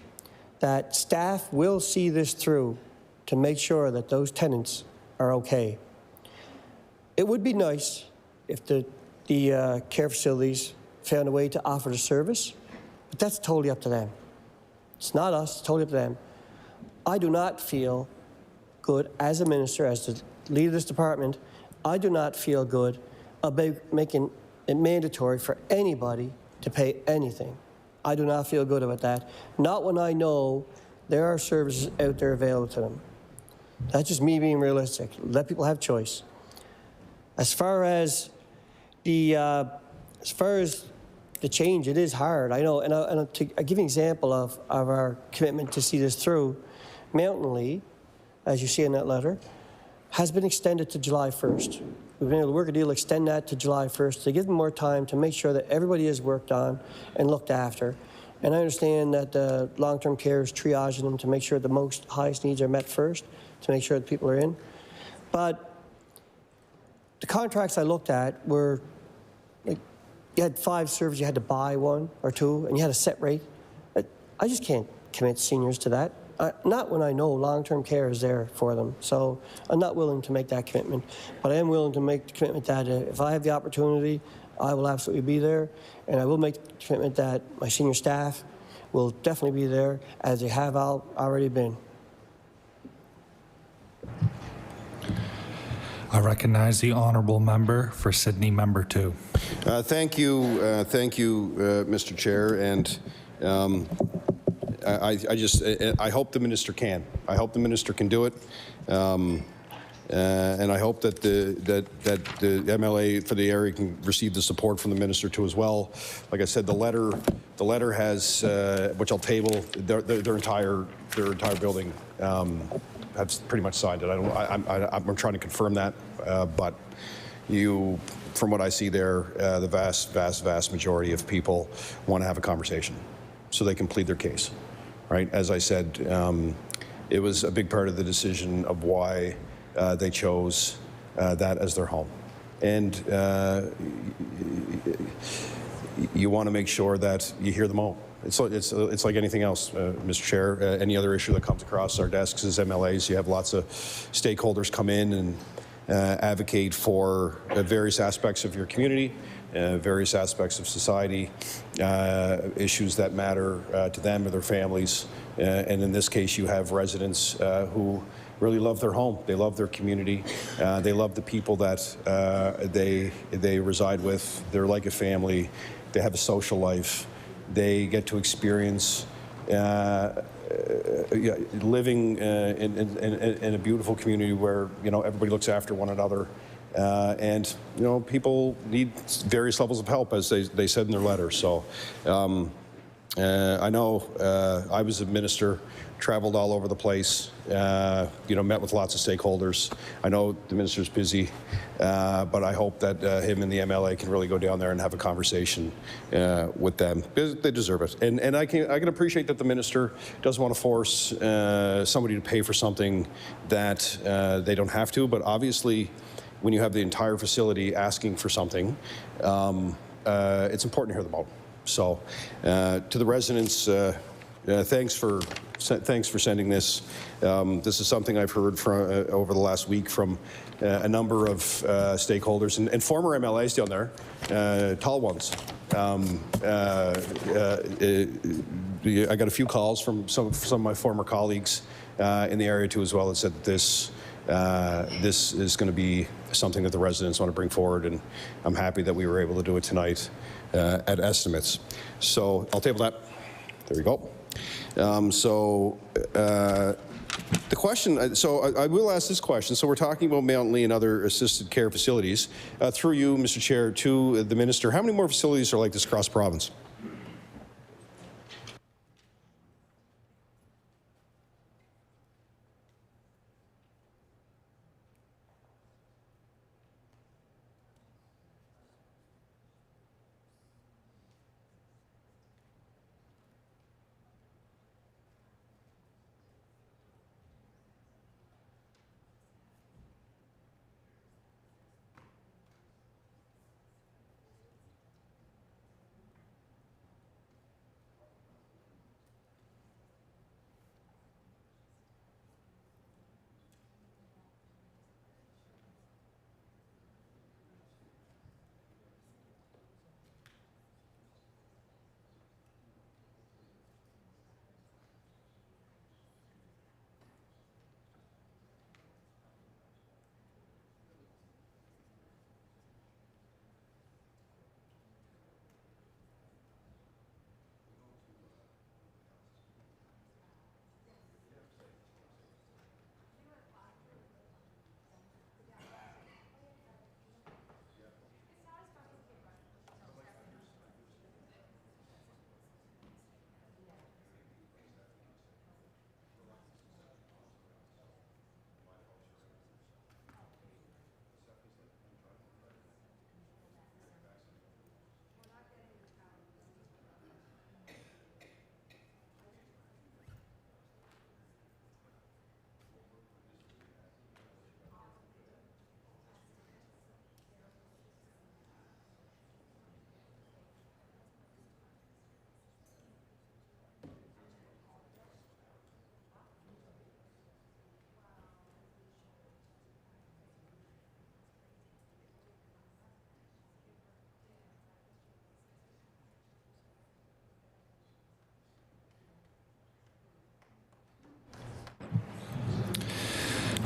that staff will see this through to make sure that those tenants are okay. It would be nice if the care facilities found a way to offer the service, but that's totally up to them. It's not us, it's totally up to them. I do not feel good as a minister, as the leader of this department, I do not feel good about making it mandatory for anybody to pay anything. I do not feel good about that. Not when I know there are services out there available to them. That's just me being realistic. Let people have choice. As far as the change, it is hard. I know, and I'll give you an example of our commitment to see this through. Mountain Lee, as you see in that letter, has been extended to July 1st. We've been able to work a deal to extend that to July 1st to give them more time to make sure that everybody is worked on and looked after. And I understand that the long-term care is triaging them to make sure the most highest needs are met first, to make sure that people are in. But the contracts I looked at were, like, you had 5 services, you had to buy 1 or 2, and you had a set rate. I just can't commit seniors to that. Not when I know long-term care is there for them. So I'm not willing to make that commitment. But I am willing to make the commitment that if I have the opportunity, I will absolutely be there. And I will make the commitment that my senior staff will definitely be there, as they have already been. I recognize the Honourable Member for Sydney, Member 2. Thank you, Mr. Chair. And I hope the minister can. I hope the minister can do it, and I hope that the MLA for the area can receive the support from the minister too as well. Like I said, the letter has, which I'll table, their entire building have pretty much signed it. I'm trying to confirm that, but from what I see there, the vast majority of people want to have a conversation so they can plead their case. Right, as I said, it was a big part of the decision of why they chose that as their home. And you want to make sure that you hear them all. It's like anything else, Mr. Chair. Any other issue that comes across our desks as MLAs, you have lots of stakeholders come in and advocate for various aspects of your community, various aspects of society, issues that matter to them or their families. And in this case, you have residents who really love their home. They love their community. They love the people that they reside with. They're like a family. They have a social life. They get to experience living in a beautiful community where, everybody looks after one another. And people need various levels of help, as they said in their letter. So I know I was a minister, traveled all over the place, met with lots of stakeholders. I know the minister's busy, but I hope that him and the MLA can really go down there and have a conversation with them, because they deserve it. And I can appreciate that the minister doesn't want to force somebody to pay for something that they don't have to, but obviously, when you have the entire facility asking for something, it's important to hear them out. So, to the residents, thanks for sending this. This is something I've heard from over the last week from a number of stakeholders and former MLAs down there, tall ones. I got a few calls from some of my former colleagues in the area too, as well, that said that this is going to be something that the residents want to bring forward, and I'm happy that we were able to do it tonight at estimates. So I'll table that. There we go. The question, so I will ask this question. So we're talking about Mount Lee and other assisted care facilities. Through you, Mr. Chair, to the minister, how many more facilities are like this across the province?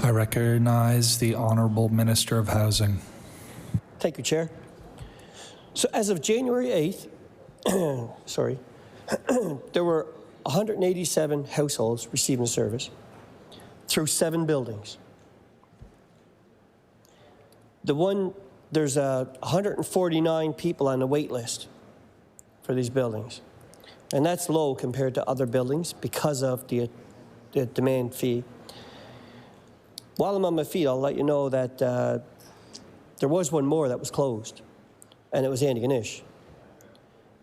I recognize the Honourable Minister of Housing. Thank you, Chair. So as of January 8th, sorry, there were 187 households receiving service through 7 buildings. There's 149 people on the wait list for these buildings. And that's low compared to other buildings because of the demand fee. While I'm on my feet, I'll let you know that there was one more that was closed, and it was Antigonish.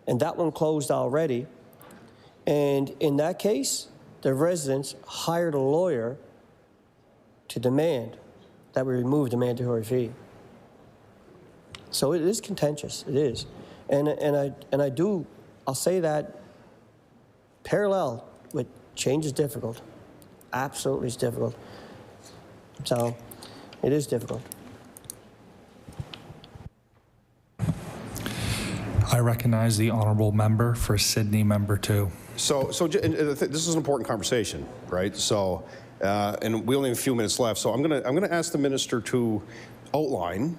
And that one closed already. And in that case, the residents hired a lawyer to demand that we remove the mandatory fee. So it is contentious, it is. I'll say that parallel with change is difficult. Absolutely is difficult. So it is difficult. I recognize the Honourable Member for Sydney, Member 2. So this is an important conversation, right? So, and we only have a few minutes left. So I'm gonna ask the minister to outline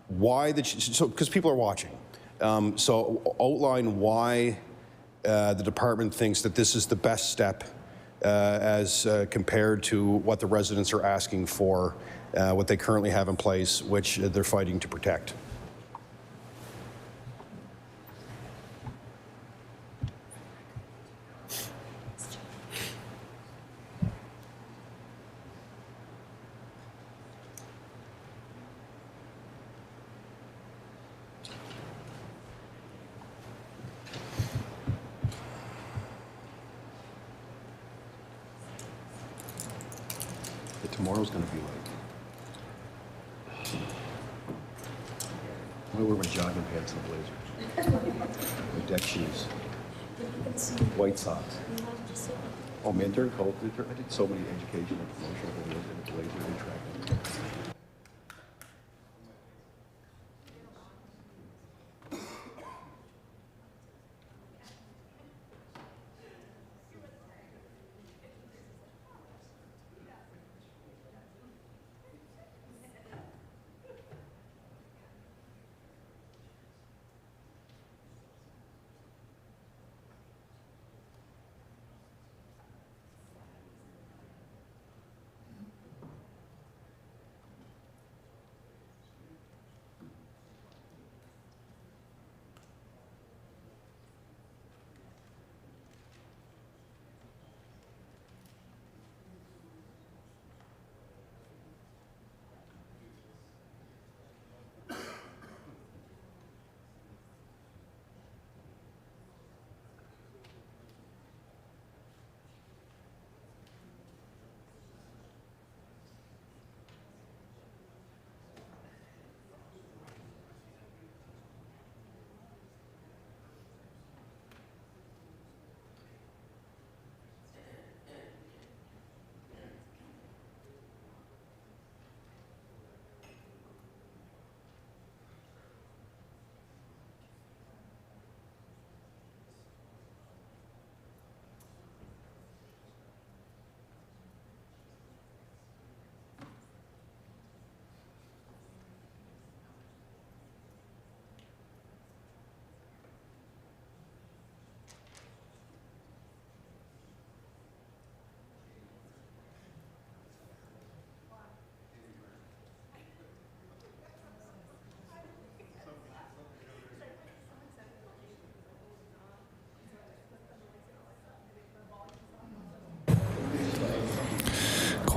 why because people are watching. So outline why the department thinks that this is the best step as compared to what the residents are asking for, what they currently have in place, which they're fighting to protect. Tomorrow's going to be like, I'm going to wear my jogging pants and a blazer. My deck shoes. White socks. Oh man, during COVID, I did so many educational promotional videos in a blazer and track.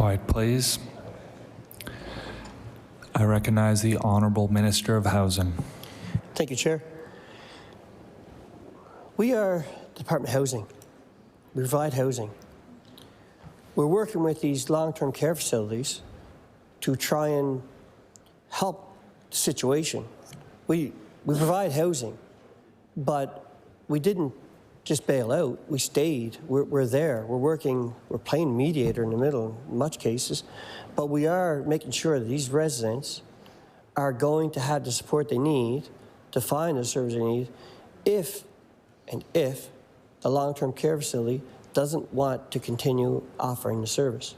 Quiet, please. I recognize the Honourable Minister of Housing. Thank you, Chair. We are Department of Housing. We provide housing. We're working with these long-term care facilities to try and help the situation. We provide housing, but we didn't just bail out. We stayed. We're there. We're working. We're playing mediator in the middle in much cases, but we are making sure that these residents are going to have the support they need to find the service they need if the long-term care facility doesn't want to continue offering the service.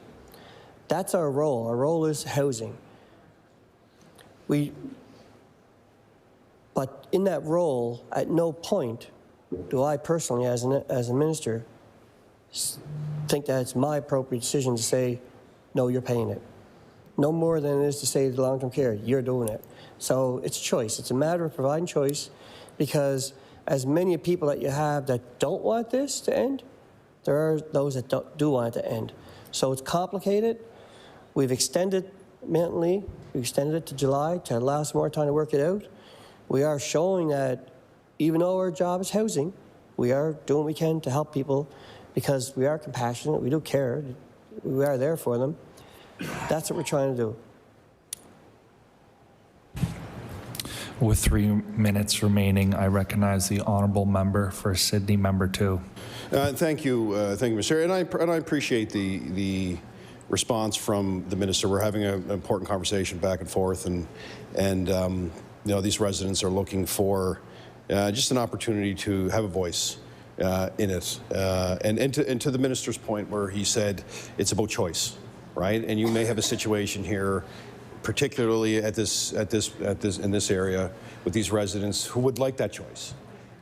That's our role. Our role is housing. But in that role, at no point do I personally, as a minister, think that it's my appropriate decision to say, no, you're paying it. No more than it is to say to long-term care, you're doing it. So it's choice. It's a matter of providing choice, because as many people that you have that don't want this to end, there are those that do want it to end. So it's complicated. We've extended mentally. We extended it to July to allow some more time to work it out. We are showing that even though our job is housing, we are doing what we can to help people because we are compassionate, we do care, we are there for them. That's what we're trying to do. With 3 minutes remaining, I recognize the Honourable Member for Sydney, Member 2. Thank you, Mr. Chair, and I appreciate the response from the minister. We're having an important conversation back and forth, and you know, these residents are looking for just an opportunity to have a voice in it. And to the minister's point, where he said it's about choice, right? And you may have a situation here, particularly in this area, with these residents who would like that choice.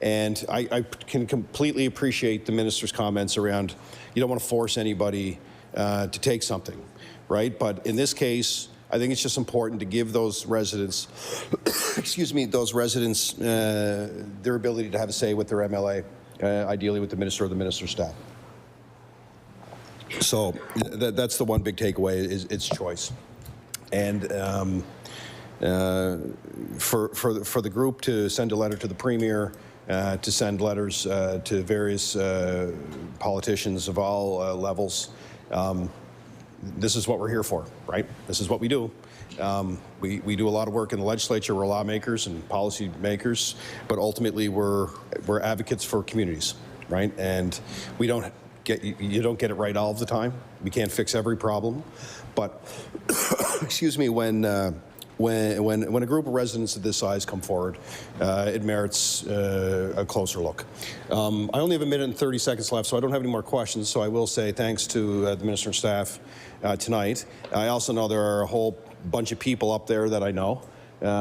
And I can completely appreciate the minister's comments around you don't want to force anybody to take something, right? But in this case, I think it's just important to give those residents, excuse me, those residents their ability to have a say with their MLA, ideally with the minister or the minister's staff. So that's the one big takeaway, is it's choice. And for the group to send a letter to the Premier, to send letters to various politicians of all levels, this is what we're here for, right? This is what we do. We do a lot of work in the legislature. We're lawmakers and policy makers, but ultimately we're advocates for communities, right? And you don't get it right all of the time. We can't fix every problem, but excuse me, when a group of residents of this size come forward, it merits a closer look. I only have 1 minute and 30 seconds left, so I don't have any more questions. So I will say thanks to the minister and staff tonight. I also know there are a whole bunch of people up there that I know.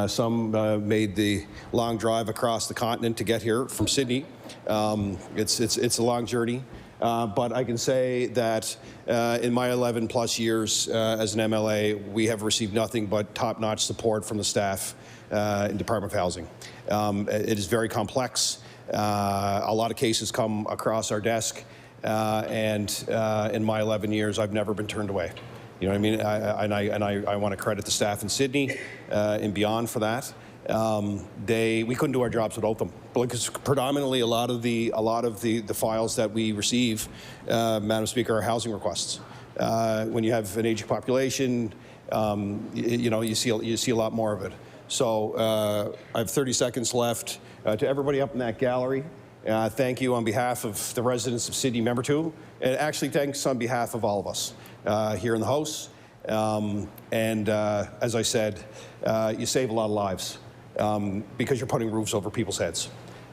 Some made the long drive across the continent to get here from Sydney. It's a long journey. But I can say that in my 11 plus years as an MLA, we have received nothing but top-notch support from the staff in Department of Housing. It is very complex. A lot of cases come across our desk, and in my 11 years, I've never been turned away. You know what I mean? I want to credit the staff in Sydney and beyond for that. We couldn't do our jobs without them, because predominantly a lot of the files that we receive, Madam Speaker, are housing requests. When you have an aging population, you see a lot more of it. So I have 30 seconds left. To everybody up in that gallery, thank you on behalf of the residents of Sydney Member 2, and actually thanks on behalf of all of us here in the House. As I said, you save a lot of lives. Because you're putting roofs over people's heads.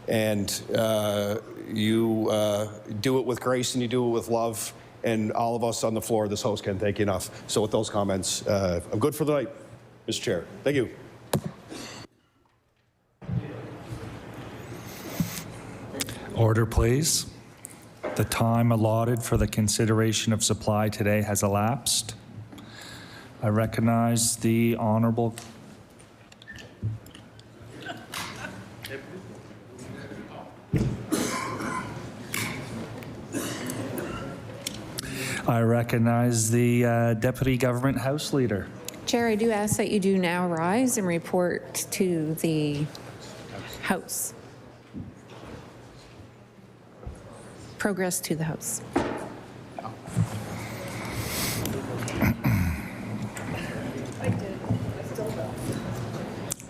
And you do it with grace and you do it with love, and all of us on the floor of this House can't thank you enough. So with those comments, I'm good for the night, Mr. Chair. Thank you. Order, please. The time allotted for the consideration of supply today has elapsed. I recognize the Honourable I recognize the Deputy Government House Leader. Chair, I do ask that you do now rise and report to the House. Progress to the House.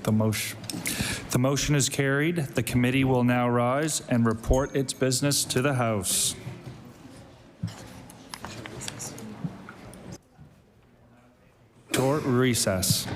The motion is carried. The committee will now rise and report its business to the House. Short recess.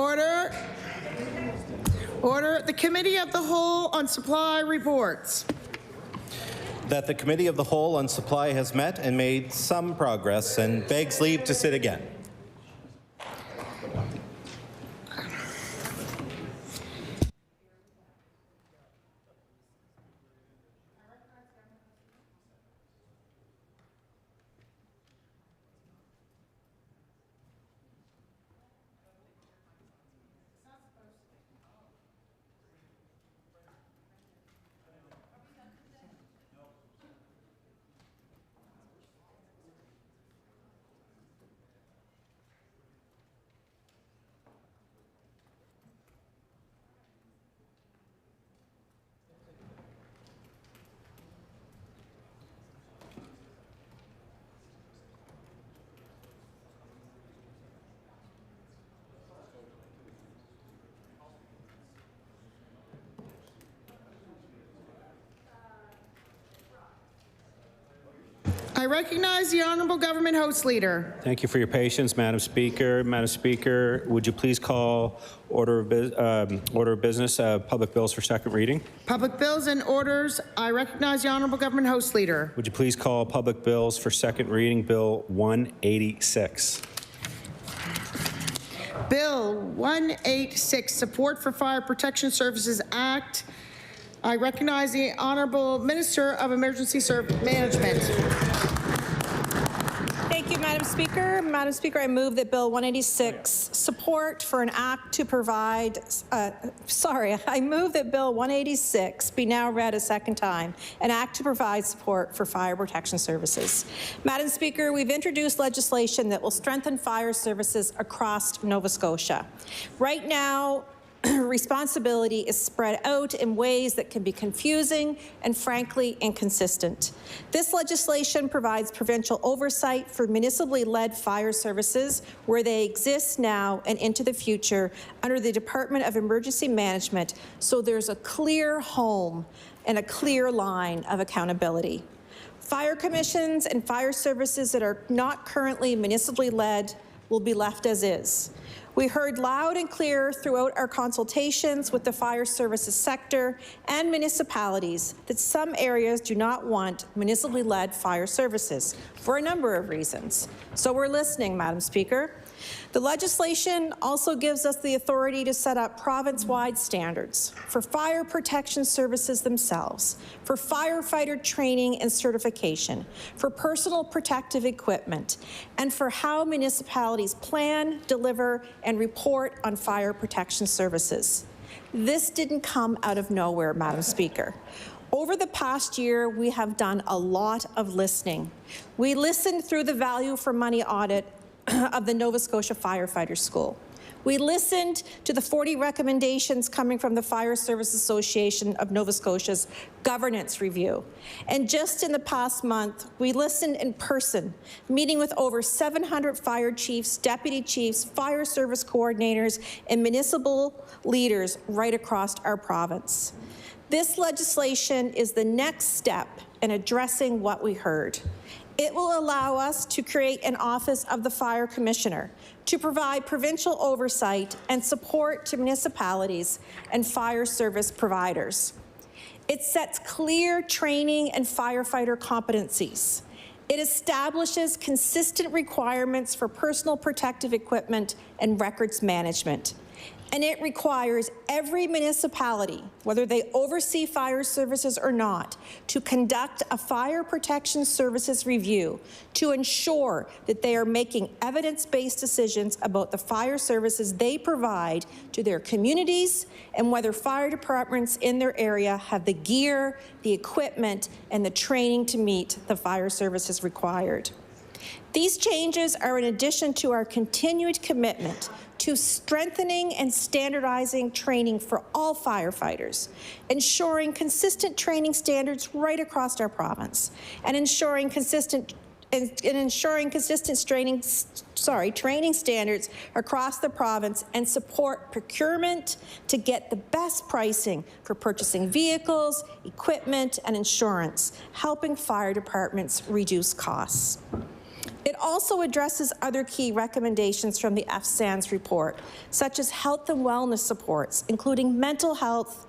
Order. Order. The Committee of the Whole on Supply reports. That the Committee of the Whole on Supply has met and made some progress and begs leave to sit again. I recognize the Honourable Government House Leader. Thank you for your patience, Madam Speaker. Madam Speaker, would you please call order of business, public bills for second reading? Public bills and orders. I recognize the Honourable Government House Leader. Would you please call public bills for second reading, Bill 186? Bill 186, Support for Fire Protection Services Act. I recognize the Honourable Minister of Emergency Management. Thank you, Madam Speaker. Madam Speaker, I move that Bill 186, support for an act to provide, I move that Bill 186 be now read a second time, an act to provide support for fire protection services. Madam Speaker, we've introduced legislation that will strengthen fire services across Nova Scotia. Right now, responsibility is spread out in ways that can be confusing and frankly inconsistent. This legislation provides provincial oversight for municipally led fire services where they exist now and into the future under the Department of Emergency Management, so there's a clear home and a clear line of accountability. Fire commissions and fire services that are not currently municipally led will be left as is. We heard loud and clear throughout our consultations with the fire services sector and municipalities that some areas do not want municipally led fire services for a number of reasons. So we're listening, Madam Speaker. The legislation also gives us the authority to set up province-wide standards for fire protection services themselves, for firefighter training and certification, for personal protective equipment, and for how municipalities plan, deliver, and report on fire protection services. This didn't come out of nowhere, Madam Speaker. Over the past year, we have done a lot of listening. We listened through the value for money audit of the Nova Scotia Firefighter School. We listened to the 40 recommendations coming from the Fire Service Association of Nova Scotia's governance review. And just in the past month, we listened in person, meeting with over 700 fire chiefs, deputy chiefs, fire service coordinators, and municipal leaders right across our province. This legislation is the next step in addressing what we heard. It will allow us to create an Office of the Fire Commissioner to provide provincial oversight and support to municipalities and fire service providers. It sets clear training and firefighter competencies. It establishes consistent requirements for personal protective equipment and records management. And it requires every municipality, whether they oversee fire services or not, to conduct a fire protection services review to ensure that they are making evidence-based decisions about the fire services they provide to their communities and whether fire departments in their area have the gear, the equipment, and the training to meet the fire services required. These changes are in addition to our continued commitment to strengthening and standardizing training for all firefighters, ensuring consistent training standards right across our province, and ensuring consistent training standards across the province, and support procurement to get the best pricing for purchasing vehicles, equipment, and insurance, helping fire departments reduce costs. It also addresses other key recommendations from the FSANS report, such as health and wellness supports, including mental health,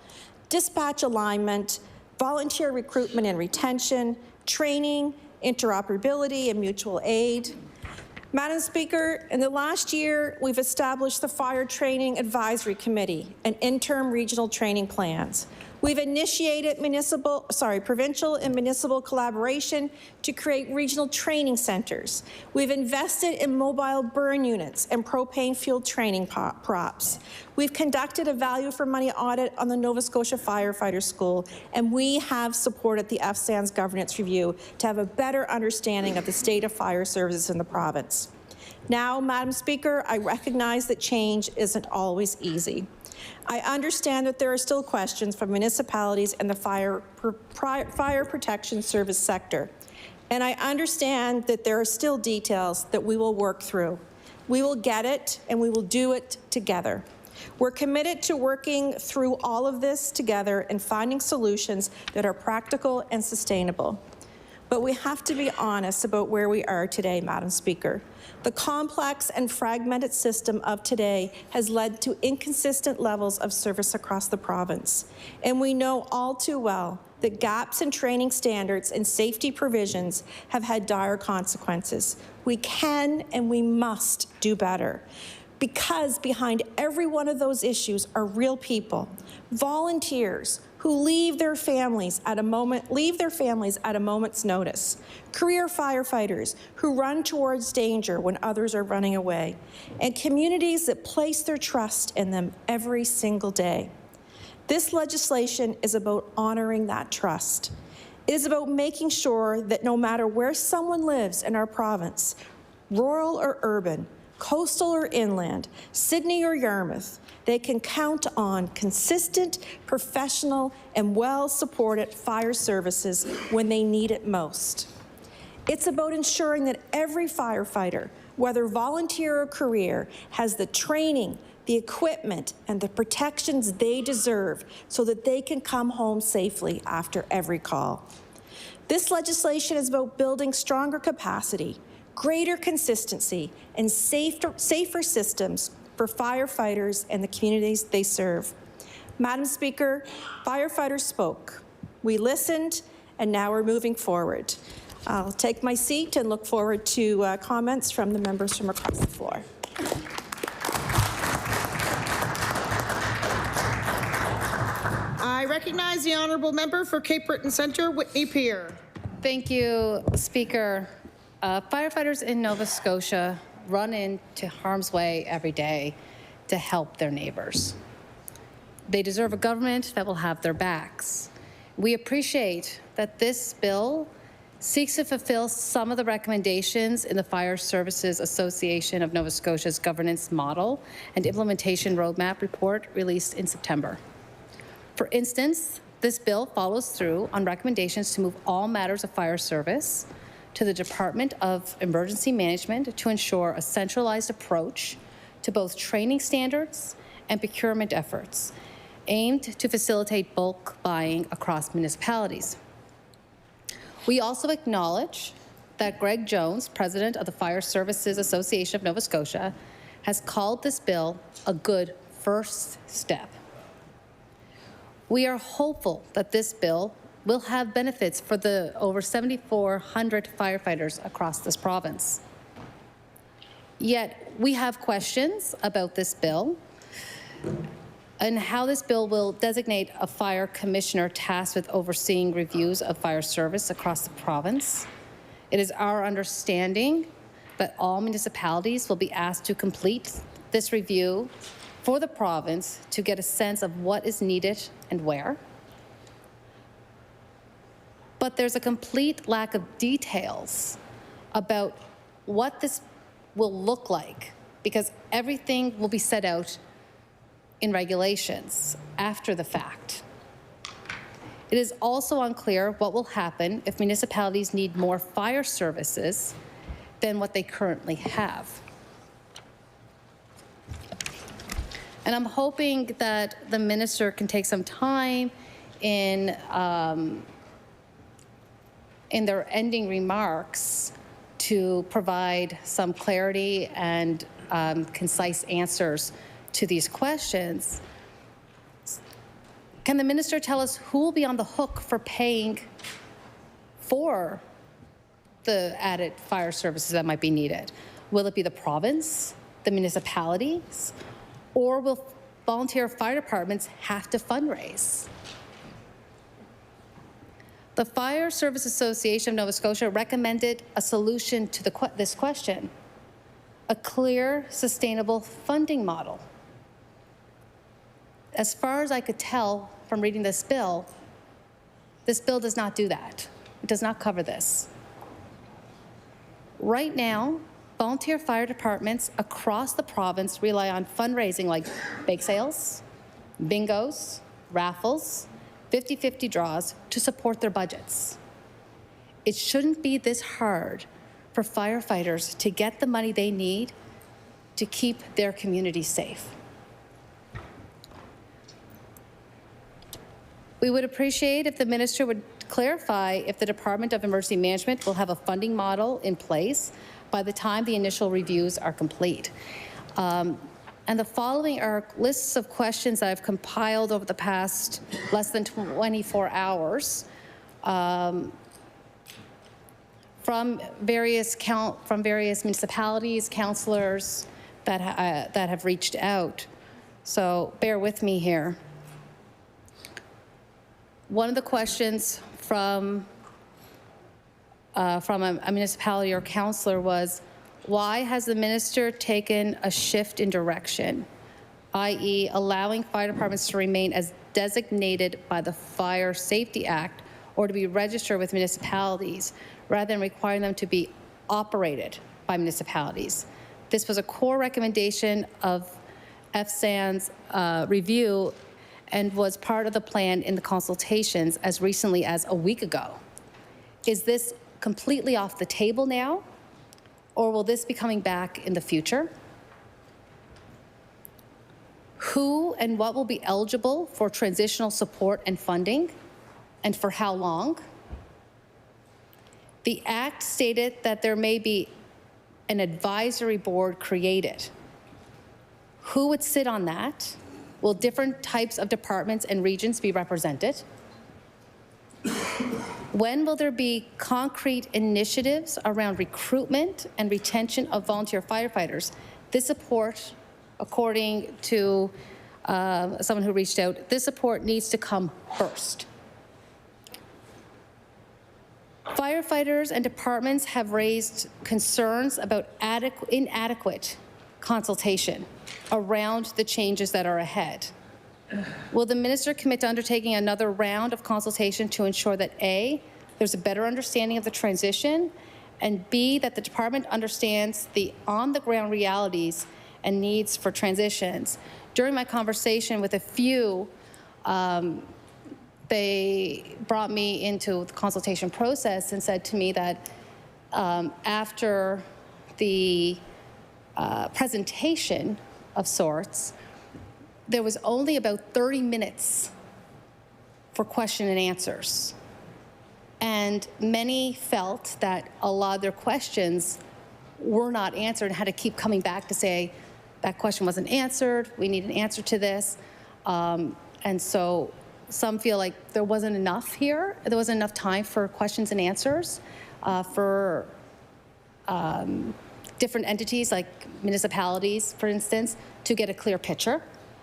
dispatch alignment, volunteer recruitment and retention, training, interoperability, and mutual aid. Madam Speaker, in the last year, we've established the Fire Training Advisory Committee and interim regional training plans. We've initiated provincial and municipal collaboration to create regional training centers. We've invested in mobile burn units and propane-fueled training props. We've conducted a value for money audit on the Nova Scotia Firefighter School, and we have supported the FSANS governance review to have a better understanding of the state of fire services in the province. Now, Madam Speaker, I recognize that change isn't always easy. I understand that there are still questions from municipalities and the fire protection service sector. And I understand that there are still details that we will work through. We will get it, and we will do it together. We're committed to working through all of this together and finding solutions that are practical and sustainable. But we have to be honest about where we are today, Madam Speaker. The complex and fragmented system of today has led to inconsistent levels of service across the province. And we know all too well that gaps in training standards and safety provisions have had dire consequences. We can and we must do better, because behind every one of those issues are real people, volunteers who leave their families at a moment's notice, career firefighters who run towards danger when others are running away, and communities that place their trust in them every single day. This legislation is about honoring that trust. It is about making sure that no matter where someone lives in our province, rural or urban, coastal or inland, Sydney or Yarmouth, they can count on consistent, professional, and well-supported fire services when they need it most. It's about ensuring that every firefighter, whether volunteer or career, has the training, the equipment, and the protections they deserve so that they can come home safely after every call. This legislation is about building stronger capacity, greater consistency, and safer systems for firefighters and the communities they serve. Madam Speaker, firefighters spoke. We listened, and now we're moving forward. I'll take my seat and look forward to comments from the members from across the floor. I recognize the honourable member for Cape Breton Centre, Whitney Peer. Thank you, Speaker. Firefighters in Nova Scotia run into harm's way every day to help their neighbours. They deserve a government that will have their backs. We appreciate that this bill seeks to fulfill some of the recommendations in the Fire Services Association of Nova Scotia's governance model and implementation roadmap report released in September. For instance, this bill follows through on recommendations to move all matters of fire service to the Department of Emergency Management to ensure a centralized approach to both training standards and procurement efforts aimed to facilitate bulk buying across municipalities. We also acknowledge that Greg Jones, President of the Fire Services Association of Nova Scotia, has called this bill a good first step. We are hopeful that this bill will have benefits for the over 7,400 firefighters across this province. Yet, we have questions about this bill and how this bill will designate a fire commissioner tasked with overseeing reviews of fire service across the province. It is our understanding that all municipalities will be asked to complete this review for the province to get a sense of what is needed and where. But there's a complete lack of details about what this will look like, because everything will be set out in regulations after the fact. It is also unclear what will happen if municipalities need more fire services than what they currently have. And I'm hoping that the minister can take some time in their ending remarks to provide some clarity and concise answers to these questions. Can the minister tell us who will be on the hook for paying for the added fire services that might be needed? Will it be the province, the municipalities, or will volunteer fire departments have to fundraise? The Fire Service Association of Nova Scotia recommended a solution to this question: a clear, sustainable funding model. As far as I could tell from reading this bill does not do that. It does not cover this. Right now, volunteer fire departments across the province rely on fundraising like bake sales, bingos, raffles, 50-50 draws to support their budgets. It shouldn't be this hard for firefighters to get the money they need to keep their communities safe. We would appreciate if the minister would clarify if the Department of Emergency Management will have a funding model in place by the time the initial reviews are complete. And the following are lists of questions that I've compiled over the past less than 24 hours from various municipalities, councillors that have reached out. So bear with me here. One of the questions from a municipality or councillor was, why has the minister taken a shift in direction, i.e. allowing fire departments to remain as designated by the Fire Safety Act or to be registered with municipalities rather than requiring them to be operated by municipalities? This was a core recommendation of FSAN's review and was part of the plan in the consultations as recently as a week ago. Is this completely off the table now, or will this be coming back in the future? Who and what will be eligible for transitional support and funding, and for how long? The Act stated that there may be an advisory board created. Who would sit on that? Will different types of departments and regions be represented? When will there be concrete initiatives around recruitment and retention of volunteer firefighters? This support, according to someone who reached out, this support needs to come first. Firefighters and departments have raised concerns about inadequate consultation around the changes that are ahead. Will the minister commit to undertaking another round of consultation to ensure that A, there's a better understanding of the transition, and B, that the department understands the on-the-ground realities and needs for transitions? During my conversation with a few, they brought me into the consultation process and said to me that after the presentation of sorts, there was only about 30 minutes for question and answers. And many felt that a lot of their questions were not answered and had to keep coming back to say, that question wasn't answered, we need an answer to this. And so some feel like there wasn't enough here, there wasn't enough time for questions and answers for different entities like municipalities, for instance, to get a clear picture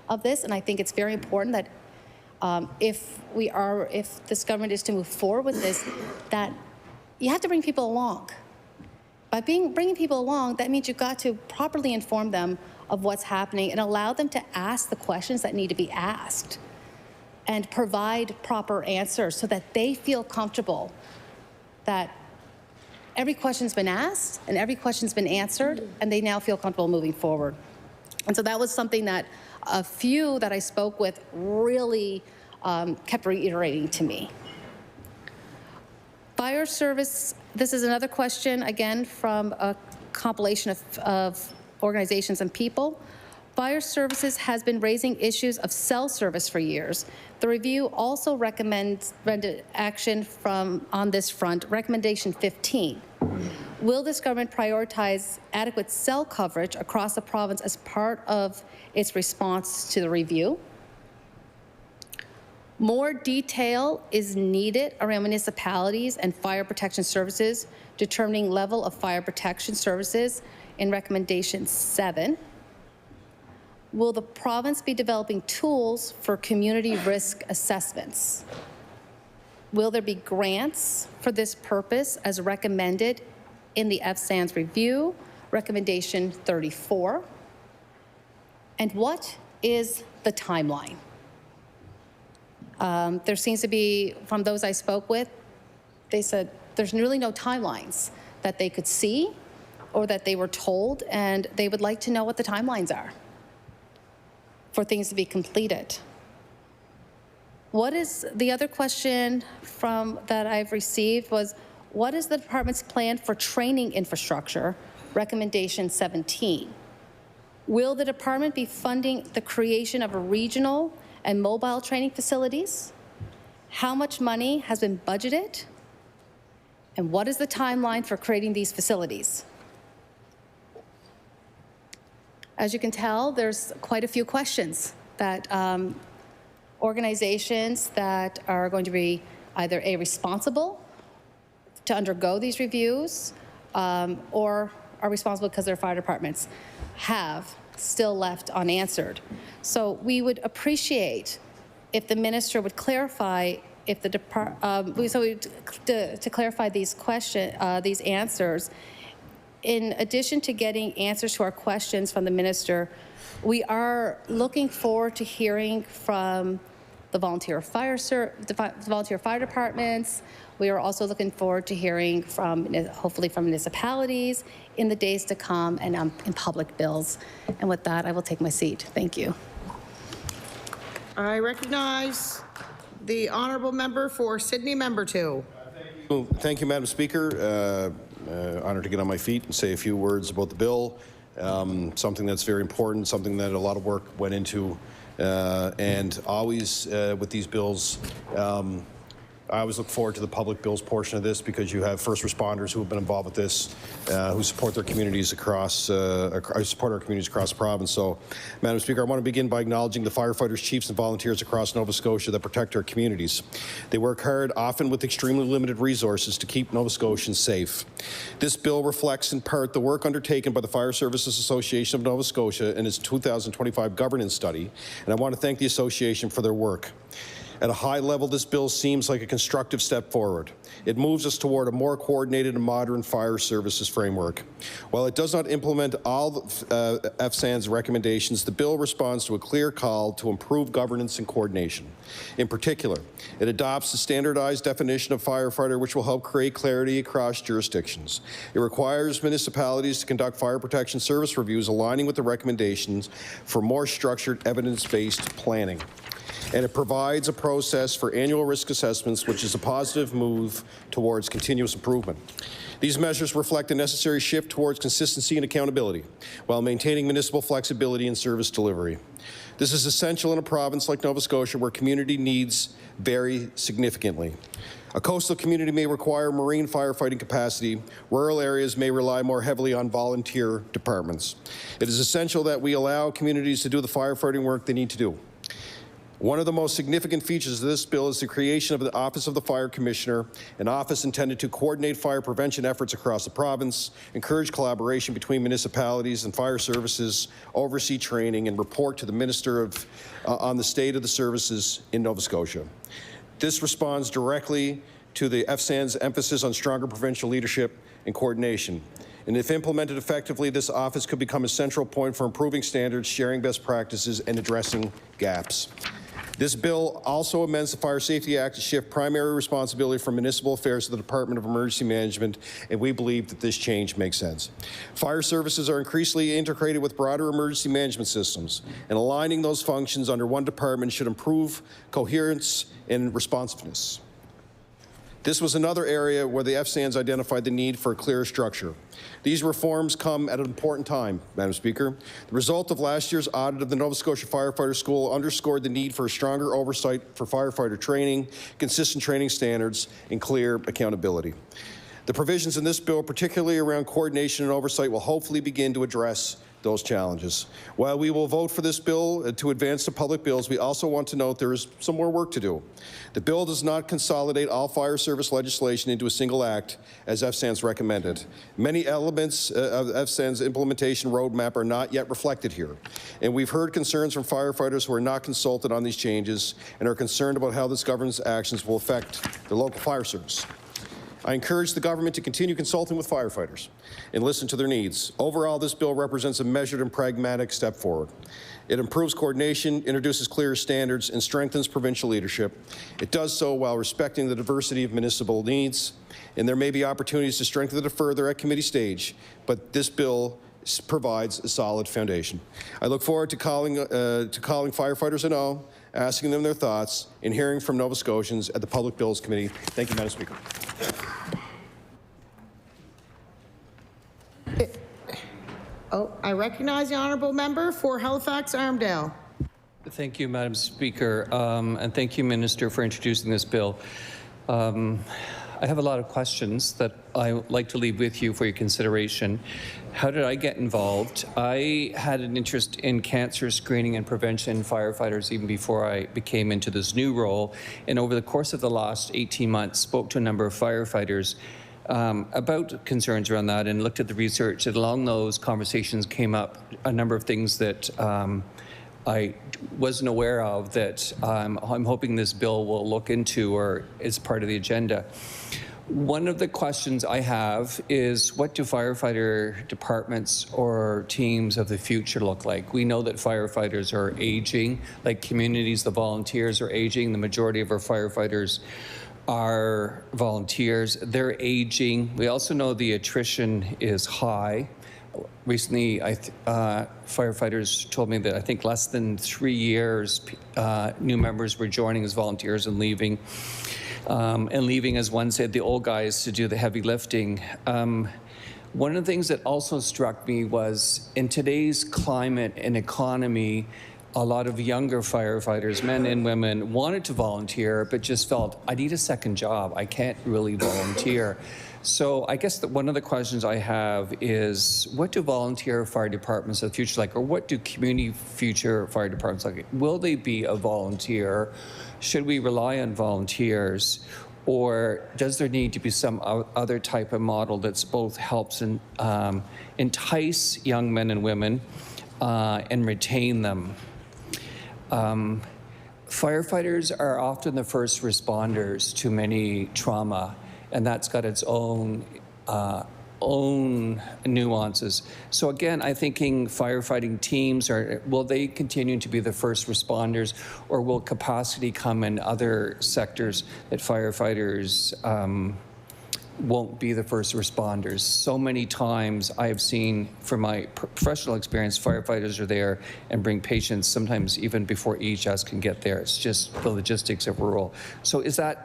of this. And I think it's very important that if this government is to move forward with this, that you have to bring people along. By bringing people along, that means you've got to properly inform them of what's happening and allow them to ask the questions that need to be asked and provide proper answers so that they feel comfortable that every question's been asked and every question's been answered, and they now feel comfortable moving forward. And so that was something that a few that I spoke with really kept reiterating to me. Fire service, this is another question, again, from a compilation of organizations and people. Fire services has been raising issues of cell service for years. The review also recommends action on this front, recommendation 15. Will this government prioritize adequate cell coverage across the province as part of its response to the review? More detail is needed around municipalities and fire protection services, determining level of fire protection services in recommendation 7. Will the province be developing tools for community risk assessments? Will there be grants for this purpose as recommended in the FSANS review, recommendation 34? And what is the timeline? There seems to be, from those I spoke with, they said there's really no timelines that they could see or that they were told, and they would like to know what the timelines are for things to be completed. What is the other question that I've received was, what is the department's plan for training infrastructure, recommendation 17? Will the department be funding the creation of a regional and mobile training facilities? How much money has been budgeted? And what is the timeline for creating these facilities? As you can tell, there's quite a few questions that organizations that are going to be either responsible to undergo these reviews or are responsible because their fire departments have still left unanswered. So we would appreciate if the minister would clarify if the to clarify these these answers. In addition to getting answers to our questions from the minister, we are looking forward to hearing from the volunteer fire departments. We are also looking forward to hearing from, hopefully, from municipalities in the days to come and in public bills. And with that, I will take my seat. Thank you. I recognize the honourable member for Sydney, member 2. Thank you, Madam Speaker. Honored to get on my feet and say a few words about the bill. Something that's very important, something that a lot of work went into, and always with these bills, I always look forward to the public bills portion of this because you have first responders who have been involved with this, who support their communities across, support our communities across the province. So, Madam Speaker, I want to begin by acknowledging the firefighters, chiefs, and volunteers across Nova Scotia that protect our communities. They work hard, often with extremely limited resources, to keep Nova Scotians safe. This bill reflects in part the work undertaken by the Fire Services Association of Nova Scotia in its 2025 governance study, and I want to thank the association for their work. At a high level, this bill seems like a constructive step forward. It moves us toward a more coordinated and modern fire services framework. While it does not implement all FSAN's recommendations, the bill responds to a clear call to improve governance and coordination. In particular, it adopts the standardized definition of firefighter, which will help create clarity across jurisdictions. It requires municipalities to conduct fire protection service reviews aligning with the recommendations for more structured, evidence-based planning. And it provides a process for annual risk assessments, which is a positive move towards continuous improvement. These measures reflect a necessary shift towards consistency and accountability, while maintaining municipal flexibility in service delivery. This is essential in a province like Nova Scotia, where community needs vary significantly. A coastal community may require marine firefighting capacity. Rural areas may rely more heavily on volunteer departments. It is essential that we allow communities to do the firefighting work they need to do. One of the most significant features of this bill is the creation of the Office of the Fire Commissioner, an office intended to coordinate fire prevention efforts across the province, encourage collaboration between municipalities and fire services, oversee training, and report to the Minister on the state of the services in Nova Scotia. This responds directly to the FSAN's emphasis on stronger provincial leadership and coordination. And if implemented effectively, this office could become a central point for improving standards, sharing best practices, and addressing gaps. This bill also amends the Fire Safety Act to shift primary responsibility from municipal affairs to the Department of Emergency Management, and we believe that this change makes sense. Fire services are increasingly integrated with broader emergency management systems, and aligning those functions under one department should improve coherence and responsiveness. This was another area where the FSANS identified the need for a clearer structure. These reforms come at an important time, Madam Speaker. The result of last year's audit of the Nova Scotia Firefighter School underscored the need for a stronger oversight for firefighter training, consistent training standards, and clear accountability. The provisions in this bill, particularly around coordination and oversight, will hopefully begin to address those challenges. While we will vote for this bill to advance the public bills, we also want to note there is some more work to do. The bill does not consolidate all fire service legislation into a single act, as FSAN's recommended. Many elements of FSAN's implementation roadmap are not yet reflected here. And we've heard concerns from firefighters who are not consulted on these changes and are concerned about how this government's actions will affect the local fire service. I encourage the government to continue consulting with firefighters and listen to their needs. Overall, this bill represents a measured and pragmatic step forward. It improves coordination, introduces clearer standards, and strengthens provincial leadership. It does so while respecting the diversity of municipal needs, and there may be opportunities to strengthen it further at committee stage, but this bill provides a solid foundation. I look forward to calling firefighters and all, asking them their thoughts, and hearing from Nova Scotians at the Public Bills Committee. Thank you, Madam Speaker. I recognize the honourable member for Halifax-Armdale. Thank you, Madam Speaker, and thank you, Minister, for introducing this bill. I have a lot of questions that I would like to leave with you for your consideration. How did I get involved? I had an interest in cancer screening and prevention firefighters even before I became into this new role, and over the course of the last 18 months spoke to a number of firefighters about concerns around that and looked at the research, and along those conversations came up a number of things that I wasn't aware of that I'm hoping this bill will look into or is part of the agenda. One of the questions I have is, what do firefighter departments or teams of the future look like? We know that firefighters are aging, like communities, the volunteers are aging. The majority of our firefighters are volunteers. They're aging. We also know the attrition is high. Recently, firefighters told me that I think less than 3 years, new members were joining as volunteers and leaving. And leaving, as one said, the old guys to do the heavy lifting. One of the things that also struck me was, in today's climate and economy, a lot of younger firefighters, men and women, wanted to volunteer, but just felt, I need a second job. I can't really volunteer. So I guess that one of the questions I have is, what do volunteer fire departments of the future like, or what do community future fire departments like? Will they be a volunteer? Should we rely on volunteers? Or does there need to be some other type of model that's both helps and entice young men and women and retain them? Firefighters are often the first responders to many trauma, and that's got its own nuances. So again, I'm thinking firefighting teams, will they continue to be the first responders, or will capacity come in other sectors that firefighters won't be the first responders? So many times I have seen, from my professional experience, firefighters are there and bring patients sometimes even before EHS can get there. It's just the logistics of rural. So is that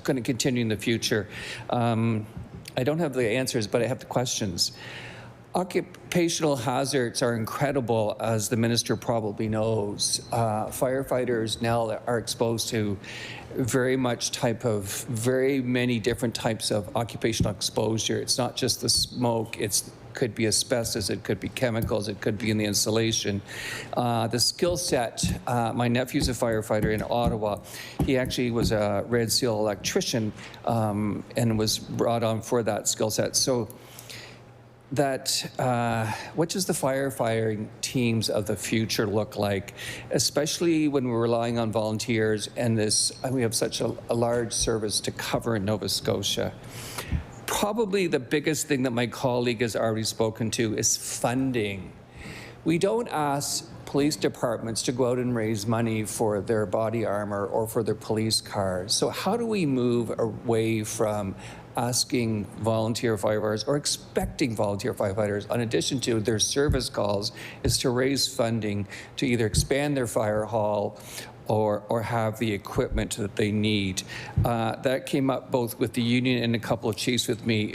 going to continue in the future? I don't have the answers, but I have the questions. Occupational hazards are incredible, as the minister probably knows. Firefighters now are exposed to very many different types of occupational exposure. It's not just the smoke, it could be asbestos, it could be chemicals, it could be in the insulation. The skill set, my nephew's a firefighter in Ottawa. He actually was a Red Seal electrician and was brought on for that skill set. So what does the firefighting teams of the future look like, especially when we're relying on volunteers and we have such a large service to cover in Nova Scotia? Probably the biggest thing that my colleague has already spoken to is funding. We don't ask police departments to go out and raise money for their body armor or for their police cars. So how do we move away from asking volunteer firefighters or expecting volunteer firefighters, in addition to their service calls, is to raise funding to either expand their fire hall or have the equipment that they need? That came up both with the union and a couple of chiefs with me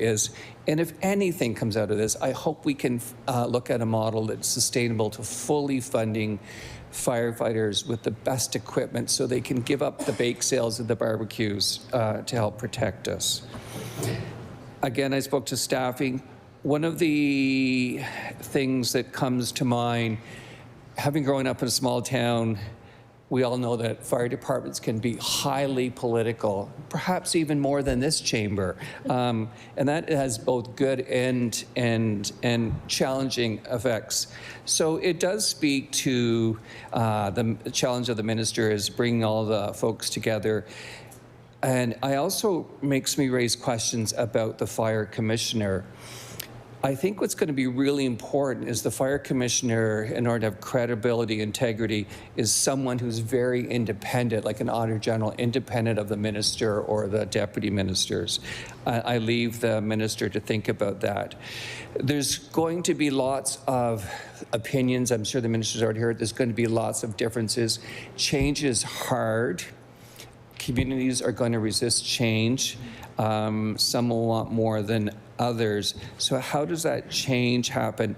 and if anything comes out of this, I hope we can look at a model that's sustainable to fully funding firefighters with the best equipment so they can give up the bake sales and the barbecues to help protect us. Again, I spoke to staffing. One of the things that comes to mind, having grown up in a small town, we all know that fire departments can be highly political, perhaps even more than this chamber. And that has both good and challenging effects. So it does speak to the challenge of the minister is bringing all the folks together. And I also makes me raise questions about the fire commissioner. I think what's going to be really important is the fire commissioner, in order to have credibility, integrity, is someone who's very independent, like an auditor general, independent of the minister or the deputy ministers. I leave the minister to think about that. There's going to be lots of opinions. I'm sure the minister's already heard. There's going to be lots of differences. Change is hard. Communities are going to resist change. Some will want more than others. So how does that change happen?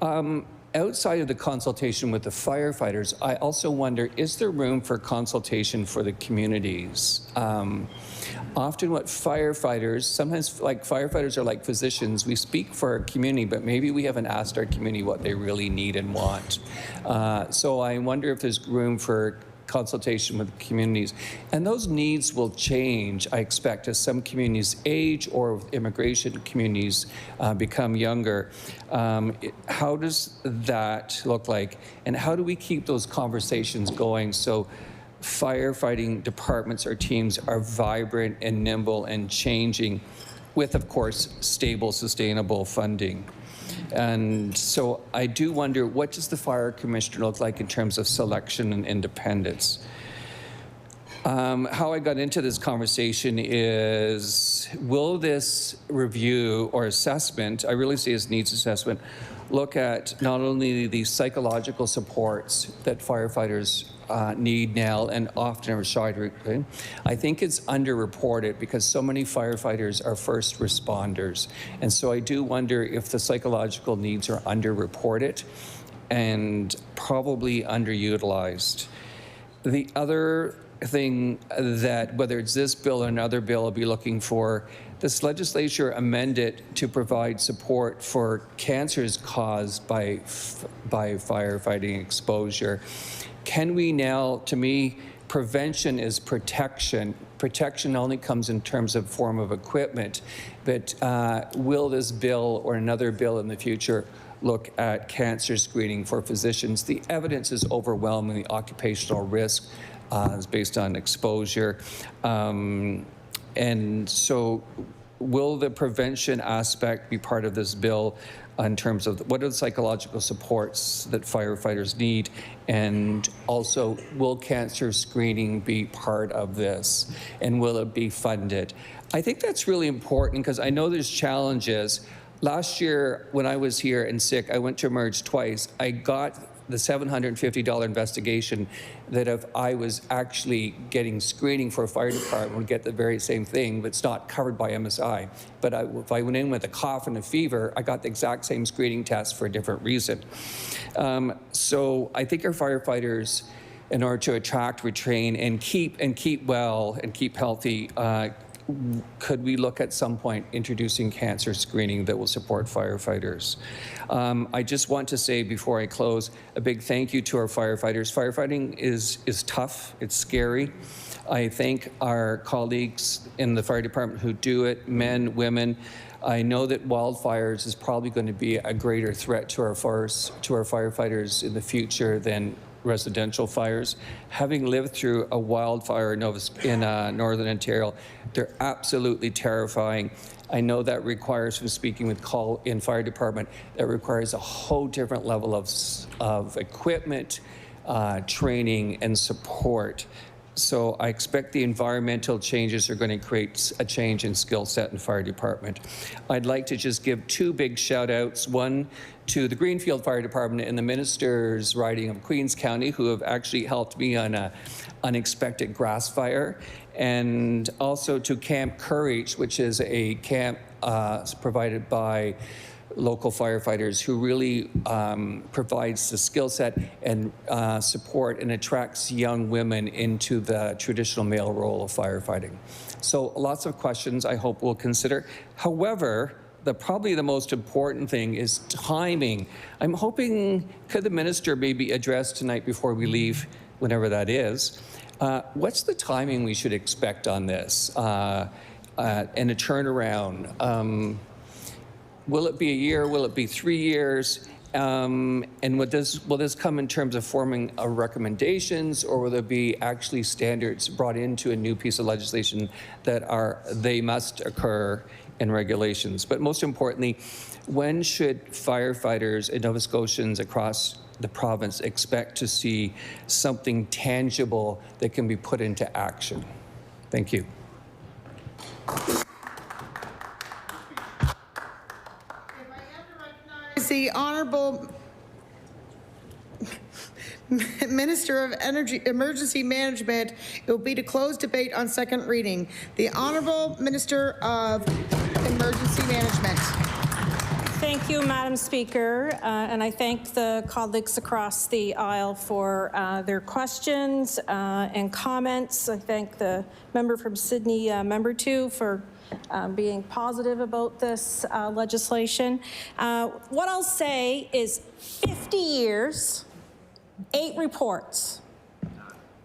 Outside of the consultation with the firefighters, I also wonder, is there room for consultation for the communities? Often what firefighters, sometimes like firefighters are like physicians, we speak for our community, but maybe we haven't asked our community what they really need and want. So I wonder if there's room for consultation with communities. And those needs will change, I expect, as some communities age or immigration communities become younger. How does that look like? And how do we keep those conversations going so firefighting departments or teams are vibrant and nimble and changing with, of course, stable, sustainable funding? And so I do wonder, what does the fire commissioner look like in terms of selection and independence? How I got into this conversation is, will this review or assessment, I really see as needs assessment, look at not only the psychological supports that firefighters need now and often are shy to. I think it's underreported because so many firefighters are first responders. And so I do wonder if the psychological needs are underreported and probably underutilized. The other thing that, whether it's this bill or another bill, I'll be looking for, this legislature amended to provide support for cancers caused by firefighting exposure. Can we now, to me, prevention is protection. Protection only comes in terms of form of equipment, but will this bill or another bill in the future look at cancer screening for physicians? The evidence is overwhelming. The occupational risk is based on exposure. And so will the prevention aspect be part of this bill in terms of what are the psychological supports that firefighters need? And also, will cancer screening be part of this? And will it be funded? I think that's really important because I know there's challenges. Last year, when I was here and sick, I went to Emerge twice. I got the $750 investigation that if I was actually getting screening for a fire department, would get the very same thing, but it's not covered by MSI. But if I went in with a cough and a fever, I got the exact same screening test for a different reason. So I think our firefighters, in order to attract, retrain, and keep well and keep healthy, could we look at some point introducing cancer screening that will support firefighters? I just want to say before I close, a big thank you to our firefighters. Firefighting is tough, it's scary. I thank our colleagues in the fire department who do it, men, women. I know that wildfires is probably going to be a greater threat to our firefighters in the future than residential fires. Having lived through a wildfire in Northern Ontario, they're absolutely terrifying. I know that requires, from speaking with call-in fire department, that requires a whole different level of equipment, training, and support. So I expect the environmental changes are going to create a change in skill set in fire department. I'd like to just give two big shout outs. One to the Greenfield Fire Department and the minister's riding of Queens County, who have actually helped me on an unexpected grass fire. And also to Camp Courage, which is a camp provided by local firefighters who really provides the skill set and support and attracts young women into the traditional male role of firefighting. So lots of questions I hope we'll consider. However, probably the most important thing is timing. I'm hoping, could the minister maybe address tonight before we leave, whenever that is, what's the timing we should expect on this and a turnaround? Will it be a year? Will it be 3 years? And will this come in terms of forming recommendations, or will there be actually standards brought into a new piece of legislation that they must occur in regulations? But most importantly, when should firefighters and Nova Scotians across the province expect to see something tangible that can be put into action? Thank you. The Honourable Minister of Emergency Management, it will be to close debate on second reading. The Honourable Minister of Emergency Management. Thank you, Madam Speaker, and I thank the colleagues across the aisle for their questions and comments. I thank the member from Sydney, member 2, for being positive about this legislation. What I'll say is 50 years, 8 reports.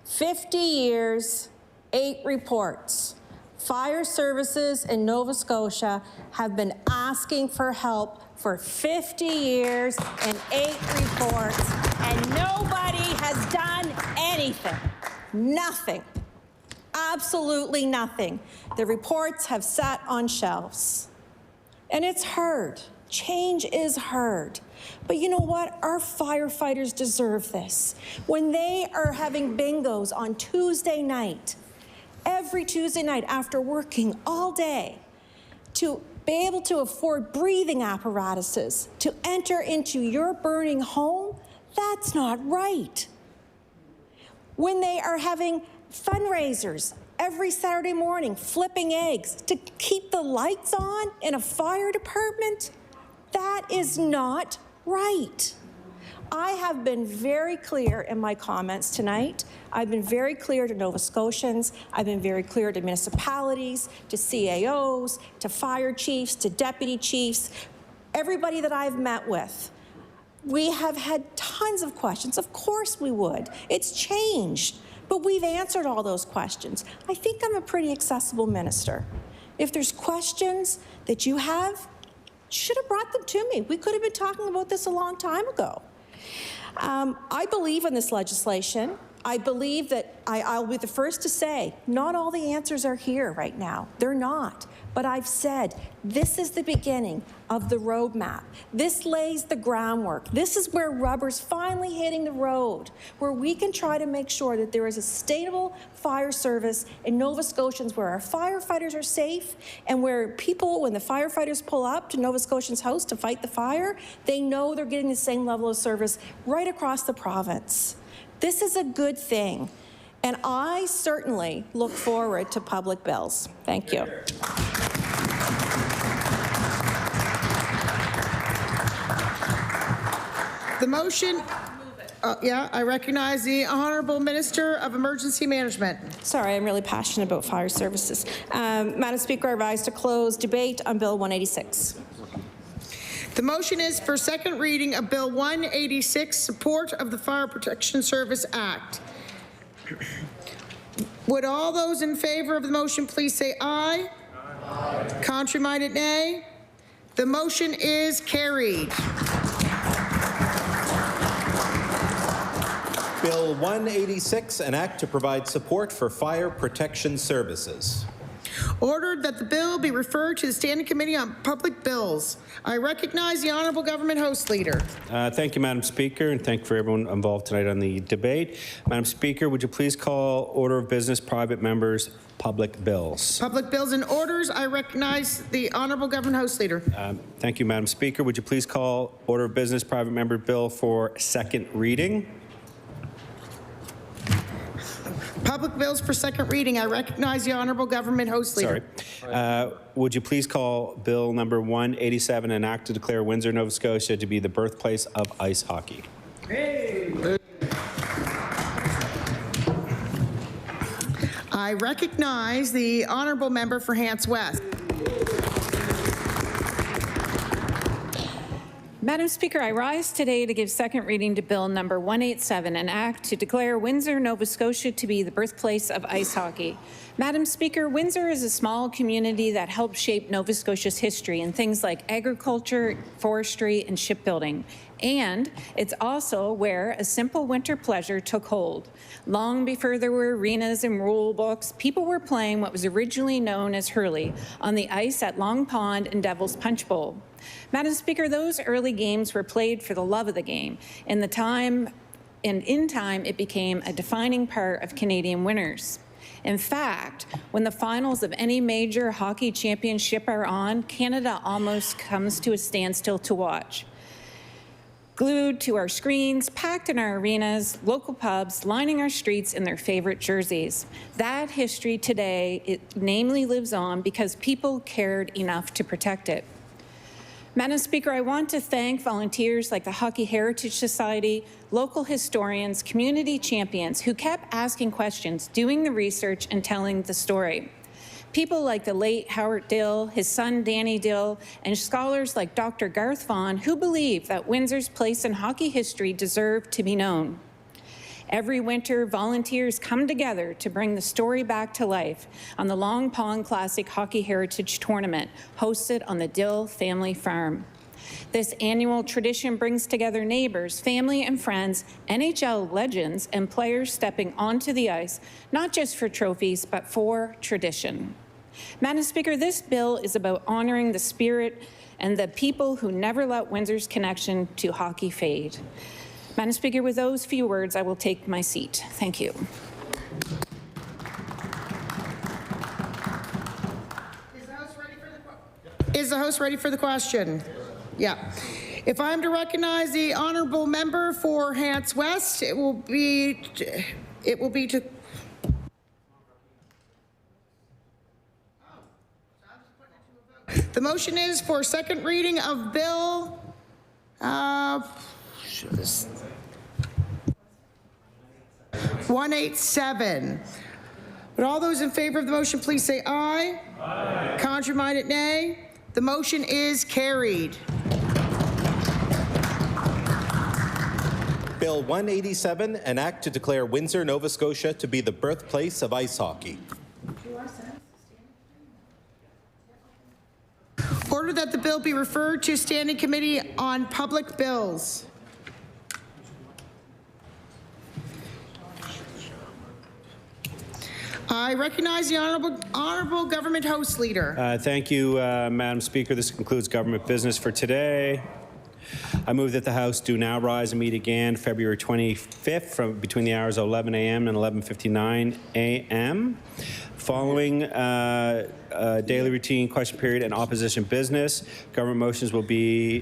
50 years, 8 reports. Fire services in Nova Scotia have been asking for help for 50 years and 8 reports, and nobody has done anything. Nothing. Absolutely nothing. The reports have sat on shelves. And it's hard. Change is hard. But you know what? Our firefighters deserve this. When they are having bingos on Tuesday night, every Tuesday night after working all day, to be able to afford breathing apparatuses, to enter into your burning home, that's not right. When they are having fundraisers every Saturday morning, flipping eggs to keep the lights on in a fire department, that is not right. I have been very clear in my comments tonight. I've been very clear to Nova Scotians. I've been very clear to municipalities, to CAOs, to fire chiefs, to deputy chiefs, everybody that I've met with. We have had tons of questions. Of course we would. It's changed. But we've answered all those questions. I think I'm a pretty accessible minister. If there's questions that you have, you should have brought them to me. We could have been talking about this a long time ago. I believe in this legislation. I believe that I'll be the first to say, not all the answers are here right now. They're not. But I've said, this is the beginning of the roadmap. This lays the groundwork. This is where rubber's finally hitting the road, where we can try to make sure that there is a sustainable fire service in Nova Scotians, where our firefighters are safe, and where people, when the firefighters pull up to Nova Scotians House to fight the fire, they know they're getting the same level of service right across the province. This is a good thing, and I certainly look forward to public bills. Thank you. The motion, I recognize the Honourable Minister of Emergency Management. Sorry, I'm really passionate about fire services. Madam Speaker, I rise to close debate on Bill 186. The motion is for second reading of Bill 186, support of the Fire Protection Service Act. Would all those in favor of the motion please say aye? Aye. Contrary-minded, nay. The motion is carried. Bill 186, an act to provide support for fire protection services. Ordered that the bill be referred to the Standing Committee on Public Bills. I recognize the Honourable Government House Leader. Thank you, Madam Speaker, and thank you for everyone involved tonight on the debate. Madam Speaker, would you please call order of business private members public bills? Public bills and orders. I recognize the Honourable Government House Leader. Thank you, Madam Speaker. Would you please call order of business private member bill for second reading? Public bills for second reading. I recognize the Honourable Government Host Leader. Sorry. Would you please call Bill number 187, an act to declare Windsor, Nova Scotia to be the birthplace of ice hockey? I recognize the Honourable Member for Hants West. Madam Speaker, I rise today to give second reading to Bill number 187, an act to declare Windsor, Nova Scotia to be the birthplace of ice hockey. Madam Speaker, Windsor is a small community that helped shape Nova Scotia's history in things like agriculture, forestry, and shipbuilding. And it's also where a simple winter pleasure took hold. Long before there were arenas and rule books, people were playing what was originally known as hurley on the ice at Long Pond and Devil's Punch Bowl. Madam Speaker, those early games were played for the love of the game. In time, it became a defining part of Canadian winters. In fact, when the finals of any major hockey championship are on, Canada almost comes to a standstill to watch. Glued to our screens, packed in our arenas, local pubs, lining our streets in their favorite jerseys. That history today, namely lives on because people cared enough to protect it. Madam Speaker, I want to thank volunteers like the Hockey Heritage Society, local historians, community champions who kept asking questions, doing the research, and telling the story. People like the late Howard Dill, his son Danny Dill, and scholars like Dr. Garth Vaughan who believe that Windsor's place in hockey history deserved to be known. Every winter, volunteers come together to bring the story back to life on the Long Pond Classic Hockey Heritage Tournament, hosted on the Dill family farm. This annual tradition brings together neighbors, family and friends, NHL legends, and players stepping onto the ice, not just for trophies, but for tradition. Madam Speaker, this bill is about honoring the spirit and the people who never let Windsor's connection to hockey fade. Madam Speaker, with those few words, I will take my seat. Thank you. Is the House ready for the question? Yeah. If I'm to recognize the Honourable Member for Hants West, it will be to the motion is for second reading of Bill 187. Would all those in favor of the motion please say aye? Aye. Contrary-minded, nay. The motion is carried. Bill 187, an act to declare Windsor, Nova Scotia to be the birthplace of ice hockey. Order that the bill be referred to Standing Committee on Public Bills. I recognize the Honourable Government Host Leader. Thank you, Madam Speaker. This concludes government business for today. I move that the House do now rise and meet again February 25th between the hours of 11 a.m. and 11:59 a.m. Following daily routine question period and opposition business, government motions will be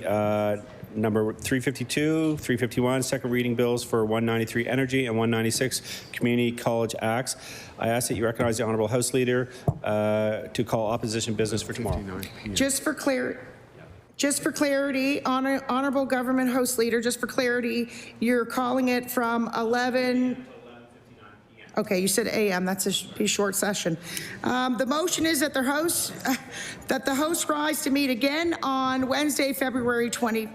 number 352, 351, second reading bills for 193 Energy and 196 Community College Acts. I ask that you recognize the Honourable House Leader to call opposition business for tomorrow. Just for clarity, Honourable Government Host Leader, just for clarity, you're calling it from 11. Okay, you said AM. That's a short session. The motion is that the House rise to meet again on Wednesday, February 20.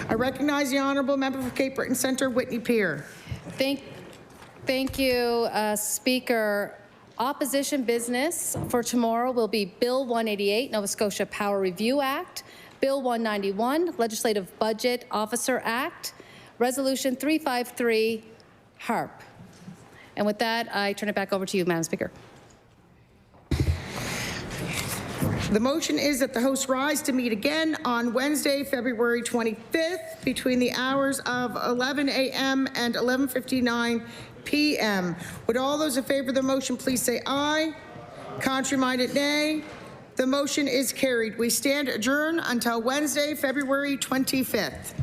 I recognize the Honourable Member for Cape Breton Centre, Whitney Peer. Thank you, Speaker. Opposition business for tomorrow will be Bill 188, Nova Scotia Power Review Act, Bill 191, Legislative Budget Officer Act, Resolution 353, HARP. And with that, I turn it back over to you, Madam Speaker. The motion is that the House rise to meet again on Wednesday, February 25th between the hours of 11 a.m. and 11:59 p.m. Would all those in favor of the motion please say aye? Contrary-minded, nay. The motion is carried. We stand adjourned until Wednesday, February 25th.